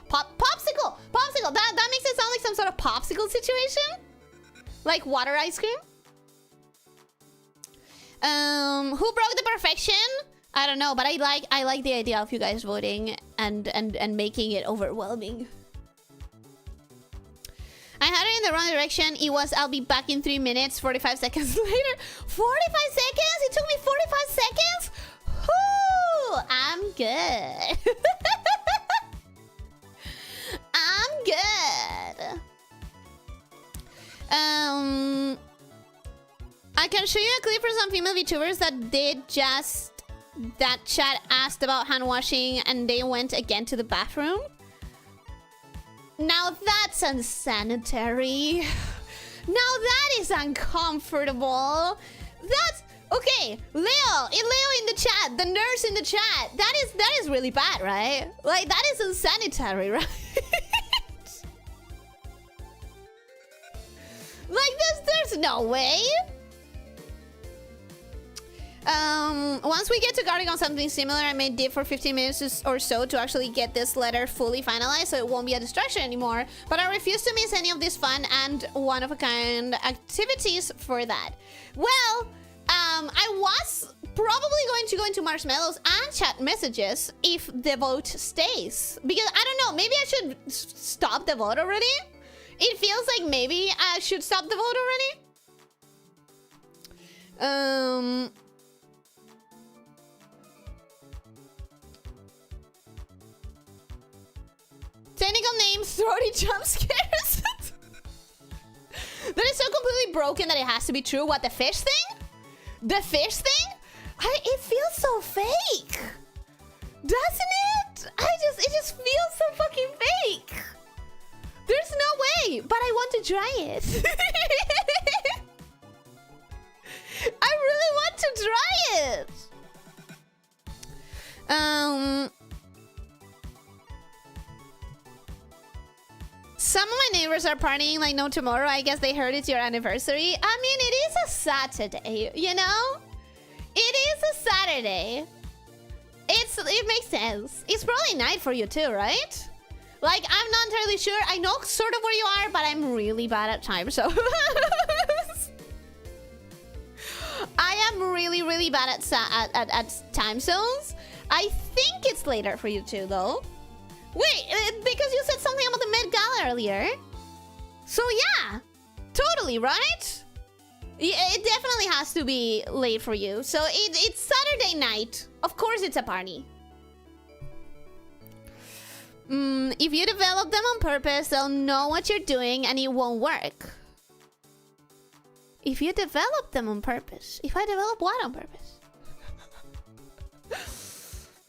popsicle. Popsicle. That makes it sound like some sort of popsicle situation. Like water ice cream. Who broke the perfection? I don't know, but I like the idea of you guys voting and making it overwhelming. I had it in the wrong direction. It was, I'll be back in 3 minutes, 45 seconds later. 45 seconds? It took me 45 seconds? Whoo! I'm good. I'm good. I can show you a clip for some female VTubers that did just... That chat asked about hand washing and they went again to the bathroom. Now that's unsanitary. Now that is uncomfortable. That's... Okay, Leo in the chat, the nurse in the chat. That is really bad, right? Like, that is unsanitary, right? Like, there's no way. Once we get to guarding on something similar, I may dip for 15 minutes or so to actually get this letter fully finalized so it won't be a distraction anymore. But I refuse to miss any of these fun and one-of-a-kind activities for that. Well, I was probably going to go into marshmallows and chat messages if the vote stays. Because, I don't know, maybe I should stop the vote already? It feels like maybe I should stop the vote already. Technical name, throaty jump scares. That is so completely broken that it has to be true. What, the fish thing? The fish thing? It feels so fake. Doesn't it? It just feels so fucking fake. There's no way, but I want to try it. I really want to try it. Some of my neighbors are partying like no tomorrow. I guess they heard it's your anniversary. I mean, it is a Saturday, you know? It is a Saturday. It makes sense. It's probably night for you too, right? Like, I'm not entirely sure. I know sort of where you are, but I'm really bad at time, so... I am really, really bad at time zones. I think it's later for you too, though. Wait, because you said something about the Met Gala earlier. So yeah, totally, right? It definitely has to be late for you. So it's Saturday night. Of course it's a party. If you develop them on purpose, they'll know what you're doing and it won't work. If you develop them on purpose. If I develop what on purpose?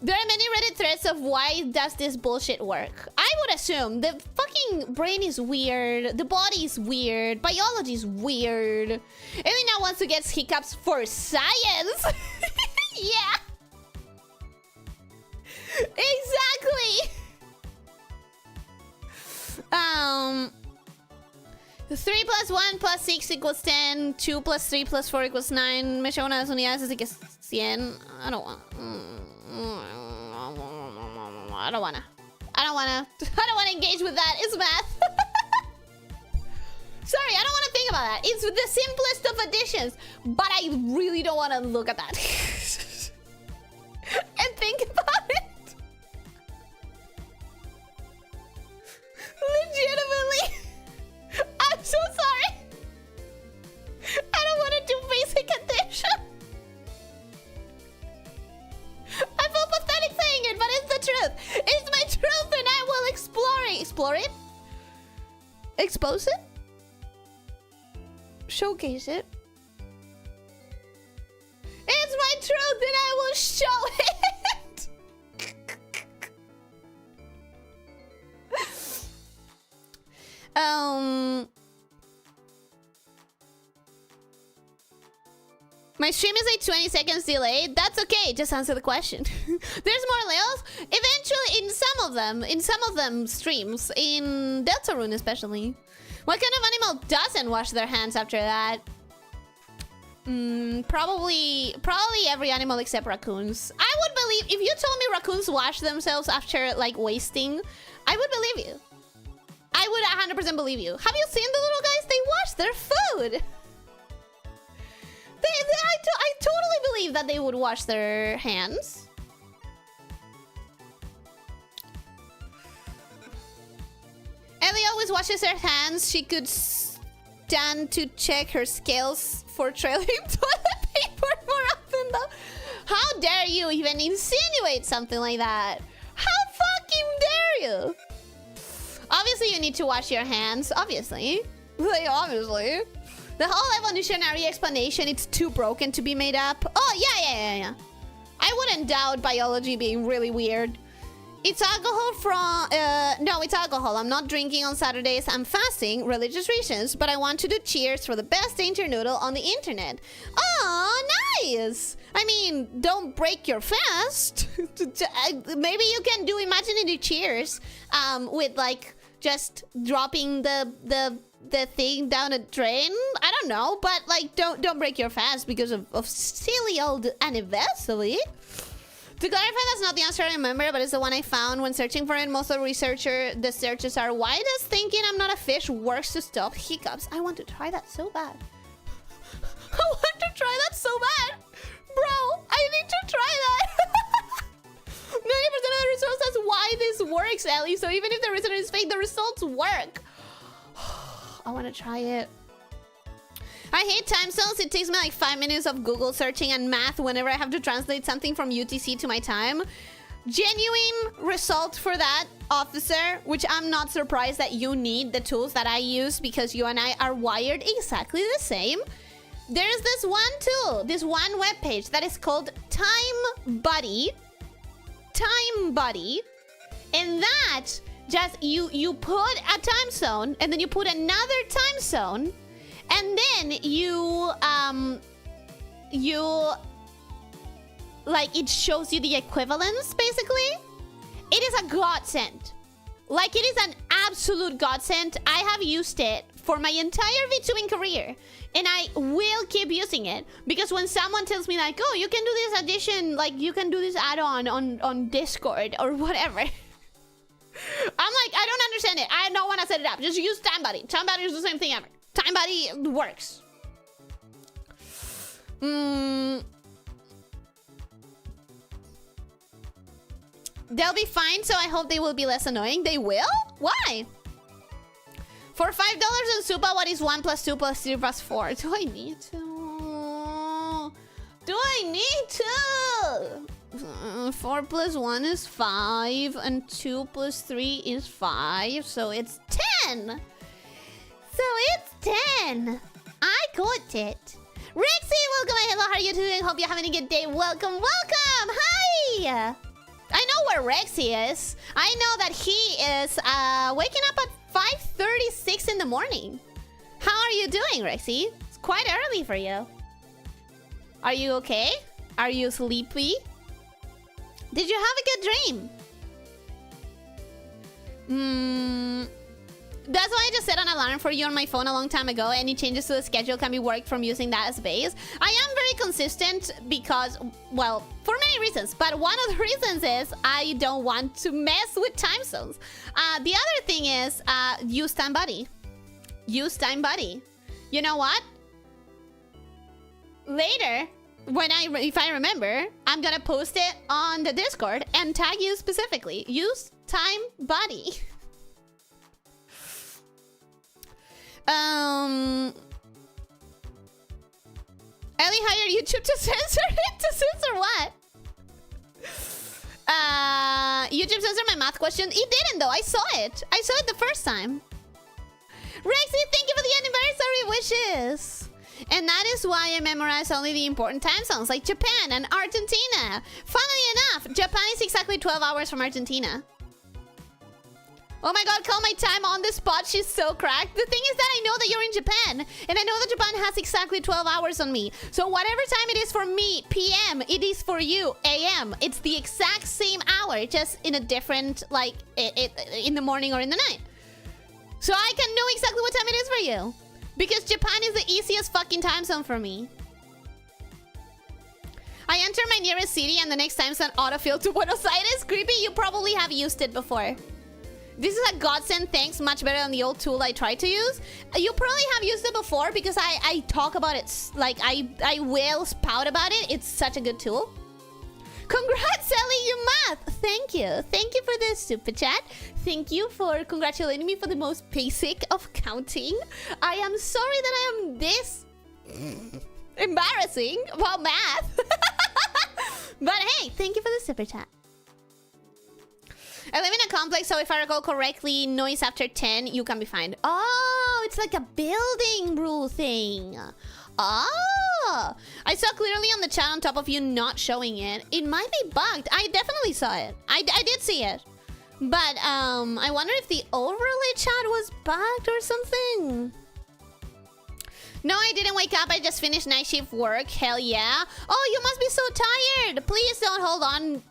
There are many Reddit threads of why does this bullshit work. I would assume the fucking brain is weird, the body is weird, biology is weird. Ellie now wants to get hiccups for science. Yeah. Exactly. 3 plus 1 plus 6 equals 10. 2 plus 3 plus 4 equals 9. Me llevo una de las unidades, así que 100. I don't want. I don't wanna engage with that. It's math. Sorry, I don't want to think about that. It's the simplest of additions, but I really don't want to look at that and think about it. Legitimately, I'm so sorry. I don't want to do basic addition. I feel pathetic for explore it, expose it, showcase it. It's my truth and I will show it. My stream is like 20 seconds delayed. That's okay. Just answer the question. There's more Leos. Eventually, in some of them streams, in Deltarune especially. What kind of animal doesn't wash their hands after that? Probably every animal except raccoons. I would believe if you told me raccoons wash themselves after like wasting, I would believe you. I would 100% believe you. Have you seen the little guys? They wash their food. I totally believe that they would wash their hands. Ellie always washes her hands. She could stand to check her scales for trailing toilet paper more often though. How dare you even insinuate something like that? How fucking dare you? Obviously you need to wash your hands. Obviously. Like, obviously. The whole evolutionary explanation, it's too broken to be made up. Oh, yeah. I wouldn't doubt biology being really weird. It's alcohol from... no, it's alcohol. I'm not drinking on Saturdays. I'm fasting, religious reasons, but I want to do cheers for the best danger noodle on the internet. Oh, nice! I mean, don't break your fast. Maybe you can do imaginary cheers with, like, just dropping the thing down a drain. I don't know, but like don't break your fast because of silly old anniversary. To clarify, that's not the answer I remember, but it's the one I found when searching for it. Most of the searches are, why does thinking I'm not a fish works to stop hiccups? I want to try that so bad. I want to try that so bad. Bro, I need to try that. 90% of the results, that's why this works, Ellie. So even if the result is fake, the results work. I want to try it. I hate time zones. It takes me like 5 minutes of Google searching and math whenever I have to translate something from UTC to my time. Genuine result for that, officer, which I'm not surprised that you need the tools that I use because you and I are wired exactly the same. There's this one tool, this one webpage that is called Time Buddy. Time Buddy. And that... just you put a time zone and then you put another time zone and then you like it shows you the equivalence basically. It is a godsend. Like it is an absolute godsend. I have used it for my entire VTubing career and I will keep using it because when someone tells me like, oh, you can do this addition, like you can do this add-on on Discord or whatever. I'm like, I don't understand it. I don't want to set it up. Just use Time Buddy. Time Buddy is the same thing ever. Time Buddy works. They'll be fine, so I hope they will be less annoying. They will? Why? For $5 in Supa, what is 1 plus 2 plus 3 plus 4? Do I need to? Do I need to? 4 plus 1 is 5 and 2 plus 3 is 5, so it's 10. So it's 10. I got it. Rexy, welcome. Hello, how are you doing? Hope you're having a good day. Welcome. Hi. I know where Rexy is. I know that he is waking up at 5:36 in the morning. How are you doing, Rexy? It's quite early for you. Are you okay? Are you sleepy? Did you have a good dream? That's why I just set an alarm for you on my phone a long time ago. Any changes to the schedule can be worked from using that as base. I am very consistent because, well, for many reasons. But one of the reasons is I don't want to mess with time zones. The other thing is use Time Buddy. Use Time Buddy. You know what? Later, if I remember, I'm gonna post it on the Discord and tag you specifically. Use Time Buddy. Ellie hired YouTube to censor it. To censor what? YouTube censored my math question. It didn't though. I saw it. I saw it the first time. Rexy, thank you for the anniversary wishes. And that is why I memorize only the important time zones like Japan and Argentina. Funnily enough, Japan is exactly 12 hours from Argentina. Oh my god, call my time on the spot. She's so cracked. The thing is that I know that you're in Japan. And I know that Japan has exactly 12 hours on me. So whatever time it is for me, PM, it is for you, AM. It's the exact same hour, just in a different, like, in the morning or in the night. So I can know exactly what time it is for you. Because Japan is the easiest fucking time zone for me. I enter my nearest city and the next time zone autofill to Buenos Aires. Creepy, you probably have used it before. This is a godsend, thanks. Much better than the old tool I tried to use. You probably have used it before because I talk about it. Like, I will spout about it. It's such a good tool. Congrats, Ellie, your math. Thank you. Thank you for the super chat. Thank you for congratulating me for the most basic of counting. I am sorry that I am this embarrassing about math. But hey, thank you for the super chat. I live in a complex, so if I recall correctly, noise after 10, you can be fined. Oh, it's like a building rule thing. Oh, I saw clearly on the chat on top of you not showing it. It might be bugged. I definitely saw it. I did see it. But I wonder if the overlay chat was bugged or something. No, I didn't wake up. I just finished night shift work. Hell yeah. Oh, you must be so tired. Please don't hold on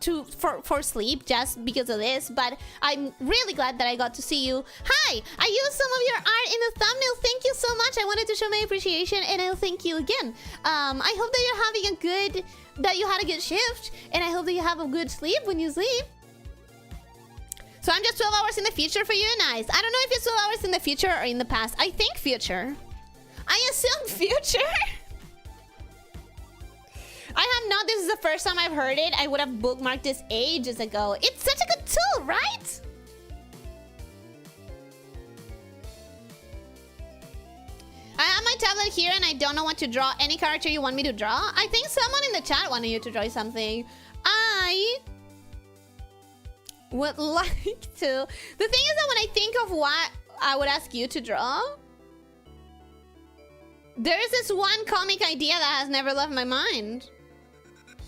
for sleep just because of this. But I'm really glad that I got to see you. Hi, I used some of your art in the thumbnail. Thank you so much. I wanted to show my appreciation and I'll thank you again. I hope that you're having that you had a good shift. And I hope that you have a good sleep when you sleep. So I'm just 12 hours in the future for you. Nice. I don't know if it's 12 hours in the future or in the past. I think future. I assume future. I have not. This is the first time I've heard it. I would have bookmarked this ages ago. It's such a good tool, right? I have my tablet here and I don't know what to draw. Any character you want me to draw? I think someone in the chat wanted you to draw something. I would like to. The thing is that when I think of what I would ask you to draw, there's this one comic idea that has never left my mind.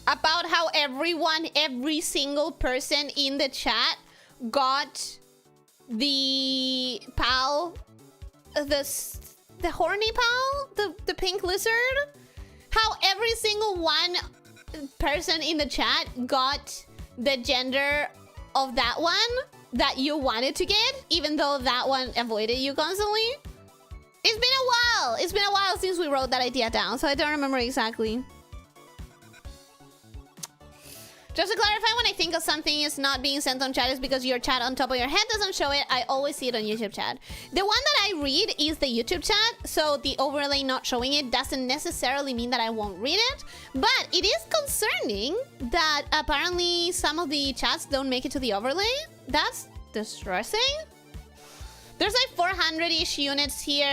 About how every single person in the chat got the pal, the horny pal, the pink lizard. How every single one person in the chat got the gender of that one that you wanted to get, even though that one avoided you constantly. It's been a while. It's been a while since we wrote that idea down, so I don't remember exactly. Just to clarify, when I think of something is not being sent on chat, is because your chat on top of your head doesn't show it. I always see it on YouTube chat. The one that I read is the YouTube chat, so the overlay not showing it doesn't necessarily mean that I won't read it. But it is concerning that apparently some of the chats don't make it to the overlay. That's distressing. There's like 400-ish units here.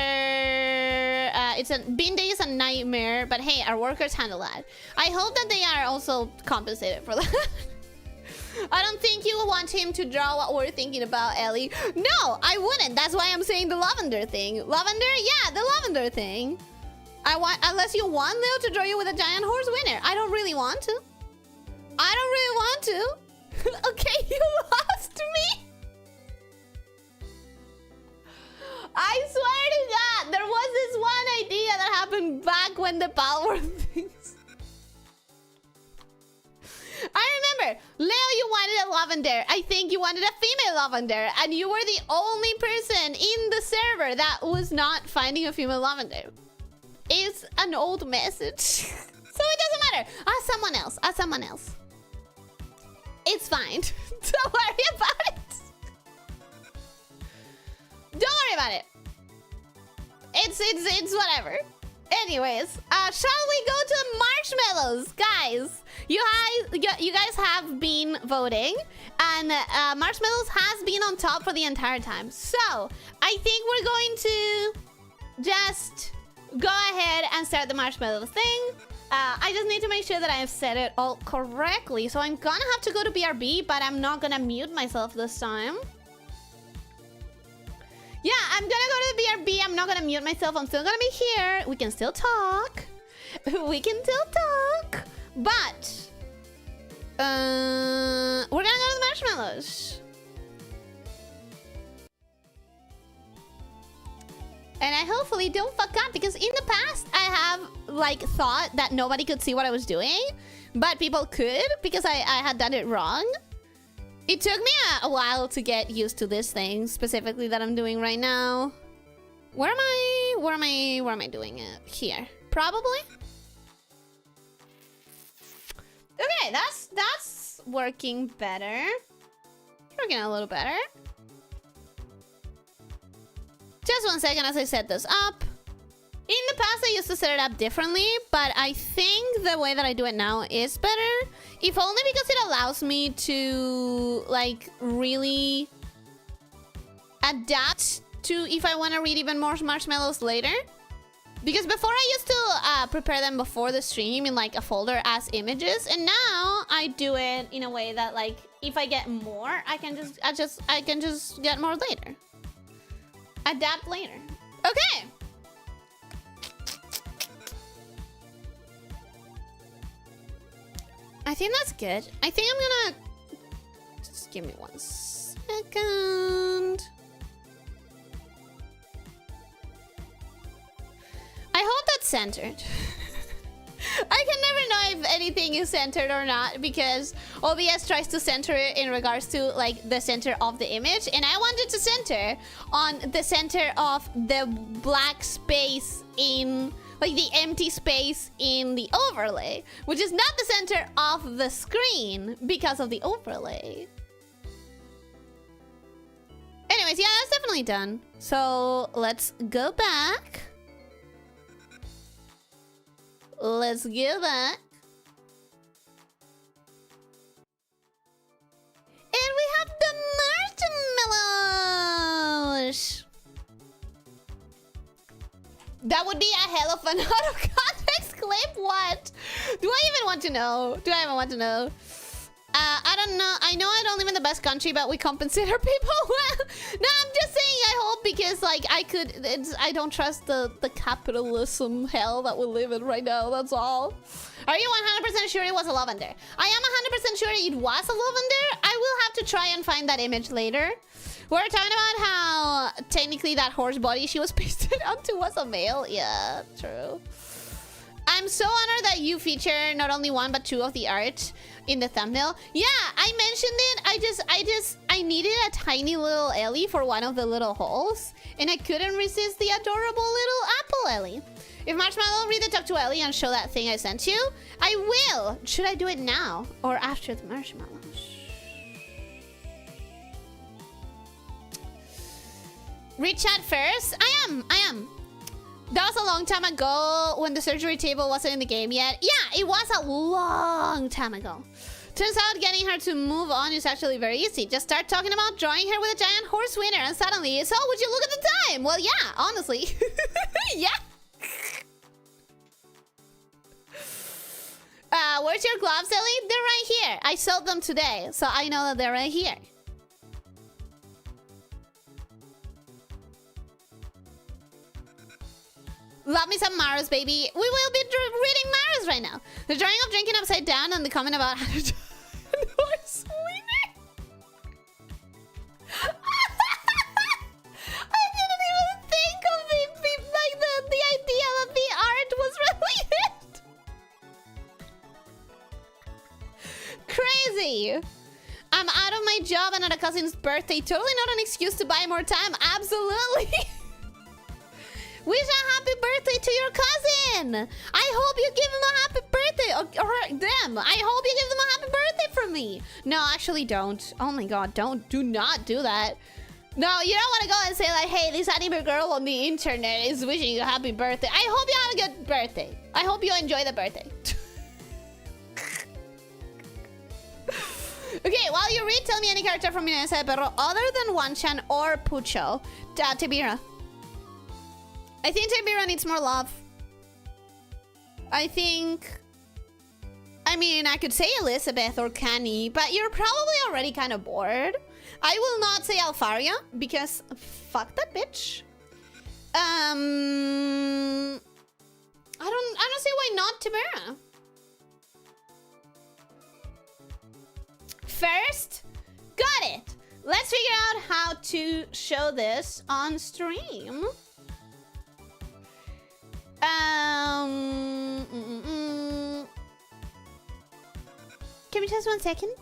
Bin Day is a nightmare, but hey, our workers handle that. I hope that they are also compensated for that. I don't think you want him to draw what we're thinking about, Ellie. No, I wouldn't. That's why I'm saying the lavender thing. Lavender? Yeah, the lavender thing. Unless you want Leo to draw you with a giant horse winner. I don't really want to. I don't really want to. Okay, you lost me. I swear to God, there was this one idea that happened back when the power things. I remember, Leo, you wanted a lavender. I think you wanted a female lavender. And you were the only person in the server that was not finding a female lavender. It's an old message. So it doesn't matter. Ask someone else. Ask someone else. It's fine. Don't worry about it. Don't worry about it. It's whatever. Anyways, shall we go to marshmallows, guys? You guys have been voting, and marshmallows has been on top for the entire time. So I think we're going to just go ahead and start the marshmallow thing. I just need to make sure that I have said it all correctly. So I'm gonna have to go to BRB, but I'm not gonna mute myself this time. Yeah, I'm gonna go to the BRB. I'm not gonna mute myself. I'm still gonna be here. We can still talk. We can still talk. But we're gonna go to the marshmallows. And I hopefully don't fuck up, because in the past I have like thought that nobody could see what I was doing, but people could because I had done it wrong. It took me a while to get used to this thing specifically that I'm doing right now. Where am I doing it? Here. Probably. Okay, that's working better. Working a little better. Just 1 second as I set this up. In the past, I used to set it up differently, but I think the way that I do it now is better. If only because it allows me to, like, really adapt to if I want to read even more marshmallows later. Because before I used to prepare them before the stream in, like, a folder as images, and now I do it in a way that, like, if I get more, I can just get more later. Adapt later. Okay. I think that's good. I think I'm gonna... Just give me 1 second. I hope that's centered. I can never know if anything is centered or not, because OBS tries to center it in regards to like the center of the image, and I want it to center on the center of the black space in, like, the empty space in the overlay, which is not the center of the screen because of the overlay. Anyways, yeah, that's definitely done. So let's go back. Let's go back. And we have the marshmallows. That would be a hell of an out of context clip. What? Do I even want to know? Do I even want to know? I don't know. I know I don't live in the best country, but we compensate our people well. No, I'm just saying I hope, because like I don't trust the capitalism hell that we live in right now. That's all. Are you 100% sure it was a lavender? I am 100% sure it was a lavender. I will have to try and find that image later. We're talking about how technically that horse body she was pasted onto was a male. Yeah, true. I'm so honored that you feature not only 1 but 2 of the art in the thumbnail. Yeah, I mentioned it. I needed a tiny little Ellie for one of the little holes, and I couldn't resist the adorable little apple Ellie. If Marshmallow read the talk to Ellie and show that thing I sent you, I will. Should I do it now or after the marshmallows? Read chat first. I am. That was a long time ago when the surgery table wasn't in the game yet. Yeah, it was a long time ago. Turns out getting her to move on is actually very easy. Just start talking about drawing her with a giant horse winner, and suddenly, so would you look at the time? Well, yeah, honestly. Yeah. Where's your gloves, Ellie? They're right here. I sold them today, so I know that they're right here. Love me some Maros, baby. We will be reading Maros right now. The drawing of drinking upside down and the comment about how to horse winner. I didn't even think of the idea that the art was related. Crazy. I'm out of my job and at a cousin's birthday. Totally not an excuse to buy more time. Absolutely. Wish a happy birthday to your cousin. I hope you give him a happy birthday. Or them. I hope you give them a happy birthday from me. No, actually don't. Oh my god, do not do that. No, you don't want to go and say like, hey, this anime girl on the internet is wishing you a happy birthday. I hope you have a good birthday. I hope you enjoy the birthday. Okay, while you read, tell me any character from Inesa de Perro other than Wanchan or Pucho. Tibira. I think Tibira needs more love. I think... I mean, I could say Elizabeth or Canny, but you're probably already kind of bored. I will not say Alfaria, because fuck that bitch. I don't see why not Tamara. First, got it. Let's figure out how to show this on stream. Give me just 1 second.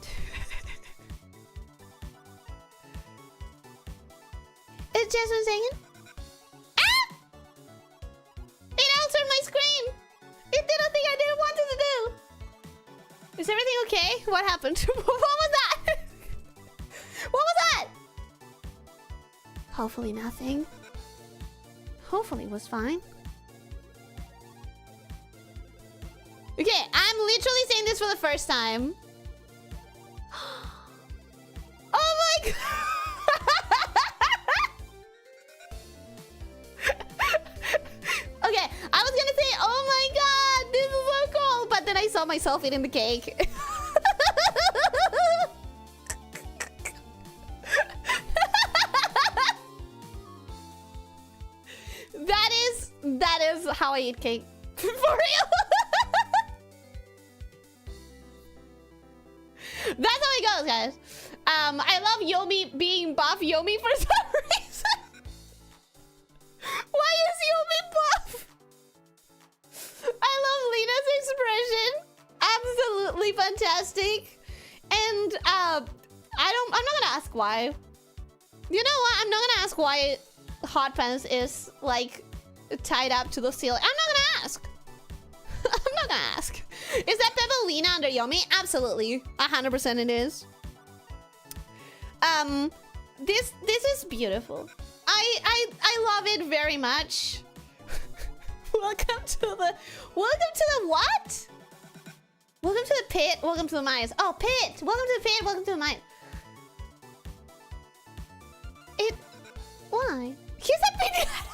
It's just 1 second. Ah! It altered my screen. It did a thing I didn't want it to do. Is everything okay? What happened? What was that? What was that? Hopefully nothing. Hopefully it was fine. Okay, I'm literally saying this for the first time. Oh my god! Okay, I was gonna say, oh my god, this is so cool, but then I saw myself eating the cake. That is how I eat cake. For real. That's how it goes, guys. I love Yomi being buff Yomi for some reason. Why is Yomi buff? I love Lena's expression. Absolutely fantastic. And I'm not gonna ask why. You know what? I'm not gonna ask why Hot Pants is like tied up to the ceiling. I'm not gonna ask. I'm not gonna ask. Is that Pebblina under Yomi? Absolutely. 100% it is. This is beautiful. I love it very much. Welcome to the what? Welcome to the pit. Welcome to the mines. Oh, pit. Welcome to the pit. Welcome to the mine. Why? He's a pinata.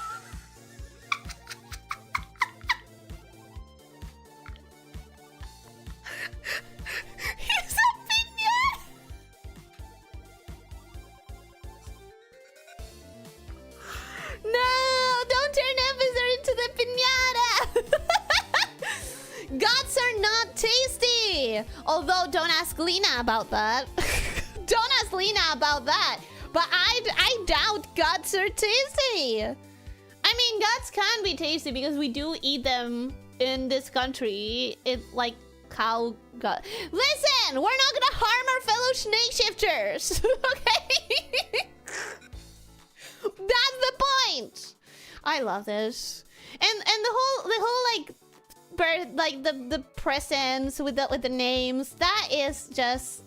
He's a pinata. No, don't turn Emphasor into the pinata. Guts are not tasty. Although, don't ask Lena about that. Don't ask Lena about that. But I doubt guts are tasty. I mean, guts can be tasty because we do eat them in this country. It's like cow gut. Listen, we're not gonna harm our fellow snake shifters, okay? That's the point. I love this, and the whole like bird, like the presents with the names. That is just.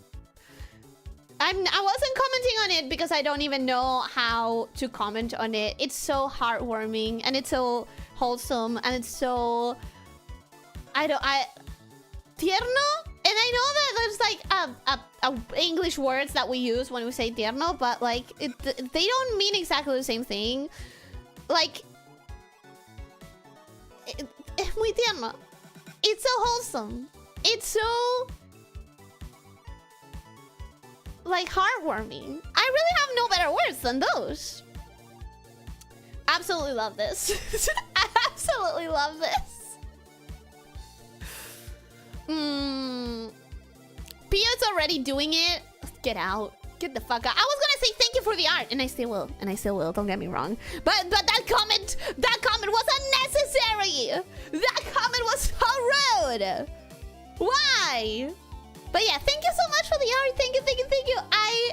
I wasn't commenting on it because I don't even know how to comment on it. It's so heartwarming and it's so wholesome and it's so tierno. And I know that there's like English words that we use when we say tierno, but like they don't mean exactly the same thing. Like es muy tierno. It's so wholesome. It's so like heartwarming. I really have no better words than those. Absolutely love this. I absolutely love this. Pio's already doing it. Get out. Get the fuck out. I was gonna say thank you for the art, and I still will. And I still will. Don't get me wrong. But that comment was unnecessary. That comment was so rude. Why? But yeah, thank you so much for the art. Thank you. I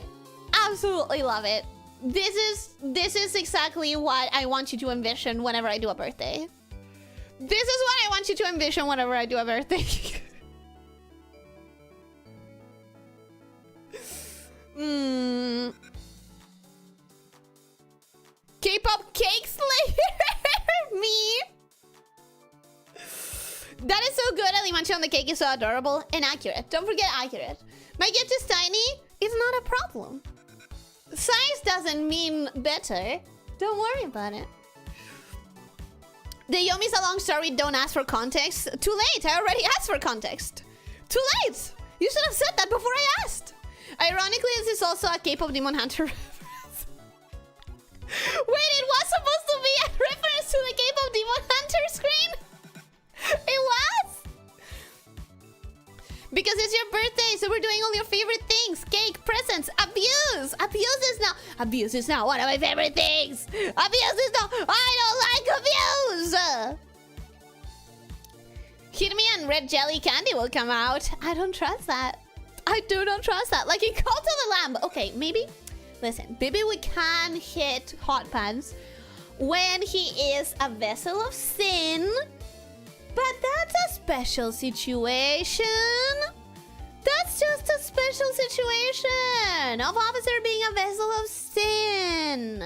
absolutely love it. This is exactly what I want you to envision whenever I do a birthday. This is what I want you to envision whenever I do a birthday. K-pop cake slayer. Me. That is so good. Alimanchi on the cake is so adorable and accurate. Don't forget accurate. My gift is tiny. It's not a problem. Size doesn't mean better. Don't worry about it. The Yomi's a long story, don't ask for context. Too late, I already asked for context. Too late! You should have said that before I asked. Ironically, this is also a K-pop Demon Hunter reference. Wait, it was supposed to be a reference to the K-pop Demon Hunter screen? It was? Because it's your birthday, so we're doing all your favorite things. Cake, presents, abuse. Abuse is now one of my favorite things. Abuse is now... I don't like abuse. Hit me and red jelly candy will come out. I don't trust that. I do not trust that. Like, he called to the lamb. Okay, maybe... Listen, maybe we can hit Hot Pants when he is a vessel of sin. But that's a special situation. That's just a special situation of Officer being a vessel of sin.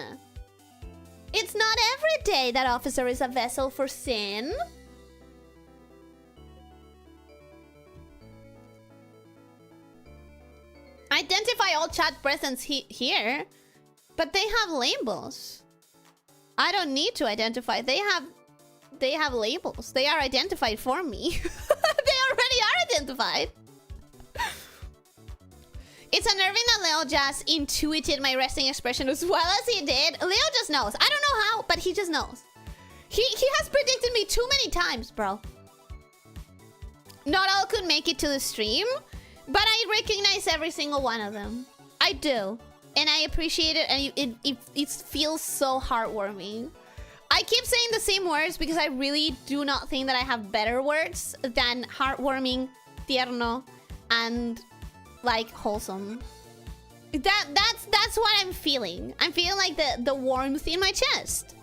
It's not every day that Officer is a vessel for sin. Identify all chat presents here, but they have labels. I don't need to identify. They have labels. They are identified for me. They already are identified. It's unnerving that Leo just intuited my resting expression as well as he did. Leo just knows. I don't know how, but he just knows. He has predicted me too many times, bro. Not all could make it to the stream, but I recognize every single one of them. I do. And I appreciate it, and it feels so heartwarming. I keep saying the same words because I really do not think that I have better words than heartwarming, tierno, and like wholesome. That's what I'm feeling. I'm feeling like the warmth in my chest.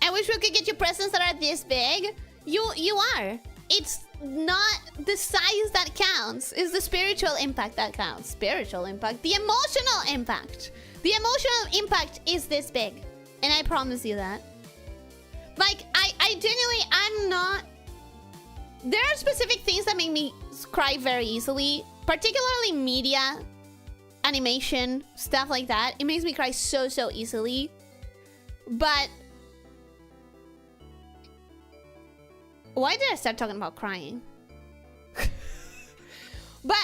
I wish we could get you presents that are this big. You are. It's not the size that counts. It's the spiritual impact that counts. Spiritual impact. The emotional impact. The emotional impact is this big. And I promise you that. Like, I genuinely, I'm not... There are specific things that make me cry very easily. Particularly media, animation, stuff like that. It makes me cry so easily. But... Why did I start talking about crying? But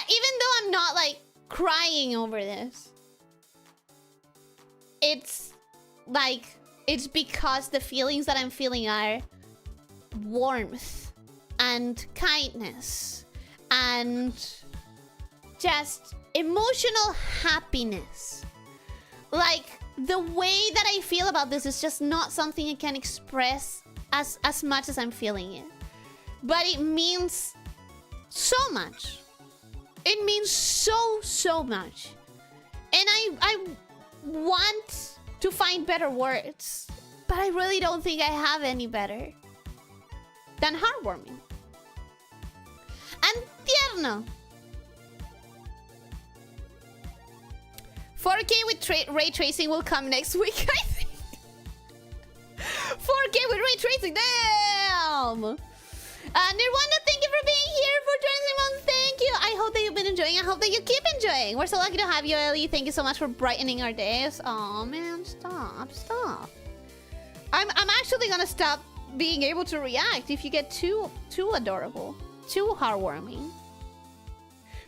even though I'm not, like, crying over this, it's like, it's because the feelings that I'm feeling are warmth and kindness and just emotional happiness. Like, the way that I feel about this is just not something I can express as much as I'm feeling it. But it means so much. It means so much. And I want to find better words, but I really don't think I have any better than heartwarming. And tierno. 4K with ray tracing will come next week, I think. 4K with ray tracing, damn! Nirwanda, thank you for being here for 26 months. Thank you. I hope that you've been enjoying. I hope that you keep enjoying. We're so lucky to have you, Ellie. Thank you so much for brightening our days. Oh man, stop. I'm actually gonna stop being able to react if you get too adorable, too heartwarming.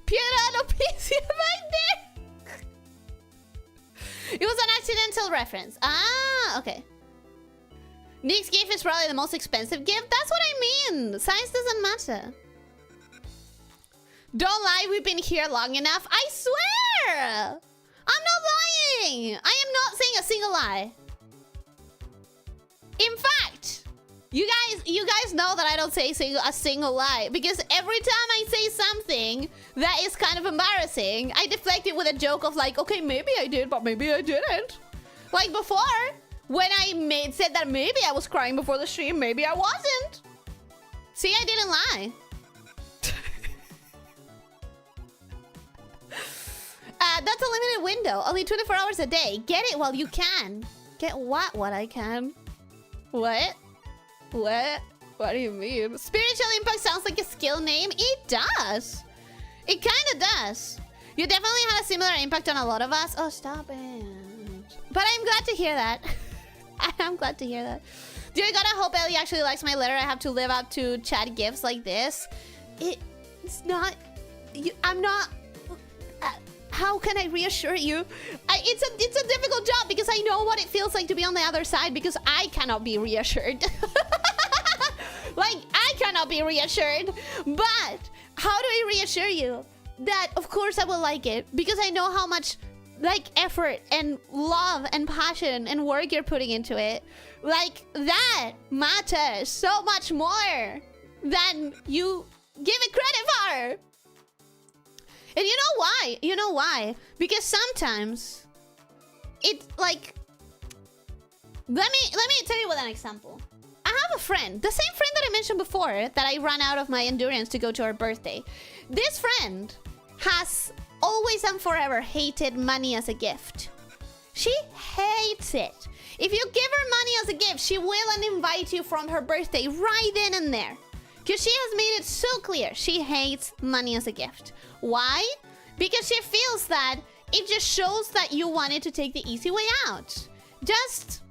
Piedra no piece right there. It was an accidental reference. Ah, okay. Nick's gift is probably the most expensive gift. That's what I mean. Size doesn't matter. Don't lie, we've been here long enough. I swear! I'm not lying. I am not saying a single lie. In fact, you guys know that I don't say a single lie, because every time I say something that is kind of embarrassing, I deflect it with a joke of like, okay, maybe I did, but maybe I didn't. Like before, when I said that maybe I was crying before the stream, maybe I wasn't. See, I didn't lie. That's a limited window. Only 24 hours a day. Get it while you can. Get what? What I can? What? What? What do you mean? Spiritual impact sounds like a skill name. It does. It kind of does. You definitely had a similar impact on a lot of us. Oh, stop it. But I'm glad to hear that. I'm glad to hear that. Dear God, I hope Ellie actually likes my letter. I have to live up to chat gifts like this. It's not... I'm not... how can I reassure you? It's a difficult job because I know what it feels like to be on the other side because I cannot be reassured. Like, I cannot be reassured. But how do I reassure you? That, of course, I will like it because I know how much, like, effort and love and passion and work you're putting into it. Like, that matters so much more than you give it credit for. And you know why? You know why? Because sometimes it's like... Let me tell you with an example. I have a friend, the same friend that I mentioned before, that I ran out of my endurance to go to her birthday. This friend has always and forever hated money as a gift. She hates it. If you give her money as a gift, she will invite you from her birthday right then and there. Because she has made it so clear she hates money as a gift. Why? Because she feels that it just shows that you wanted to take the easy way out. Just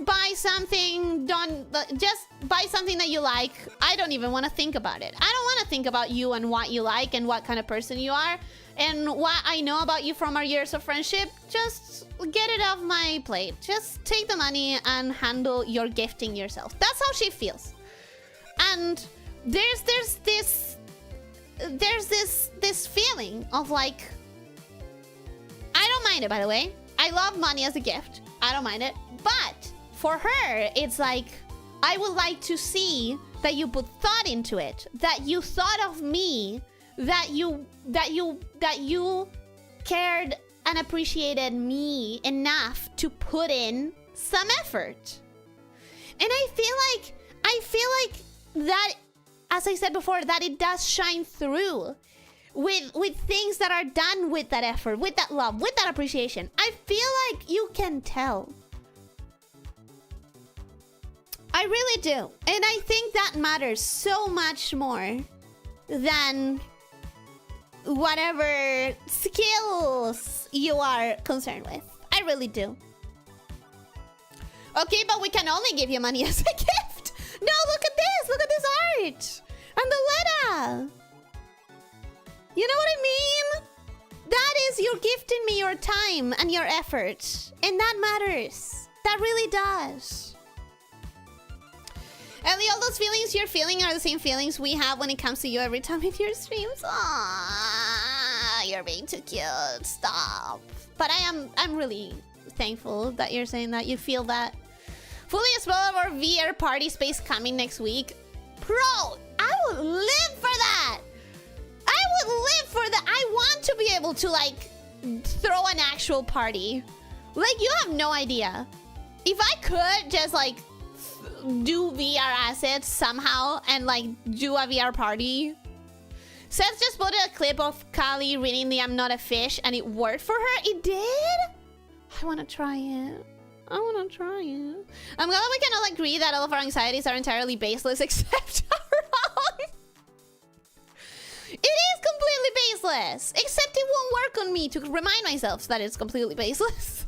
buy something, just buy something that you like. I don't even want to think about it. I don't want to think about you and what you like and what kind of person you are and what I know about you from our years of friendship. Just get it off my plate. Just take the money and handle your gifting yourself. That's how she feels. And there's this feeling of like, I don't mind it, by the way. I love money as a gift. I don't mind it. But for her, it's like, I would like to see that you put thought into it, that you thought of me, that you cared and appreciated me enough to put in some effort. And I feel like that, as I said before, that it does shine through with things that are done with that effort, with that love, with that appreciation. I feel like you can tell. I really do. And I think that matters so much more than whatever skills you are concerned with. I really do. Okay, but we can only give you money as a gift. No, look at this. Look at this art. And the letter. You know what I mean? That is, you're gifting me your time and your effort. And that matters. That really does. Ellie, all those feelings you're feeling are the same feelings we have when it comes to you every time in your streams. Aww, you're being too cute. Stop. But I'm really thankful that you're saying that. You feel that. Fully explore our VR party space coming next week. Bro, I would live for that. I would live for that. I want to be able to, like, throw an actual party. Like, you have no idea. If I could just, like, do VR assets somehow and, like, do a VR party. Seth just put a clip of Kali reading the I'm Not a Fish and it worked for her. It did? I want to try it. I want to try it. I'm glad we can all agree that all of our anxieties are entirely baseless except our own. It is completely baseless. Except it won't work on me to remind myself that it's completely baseless.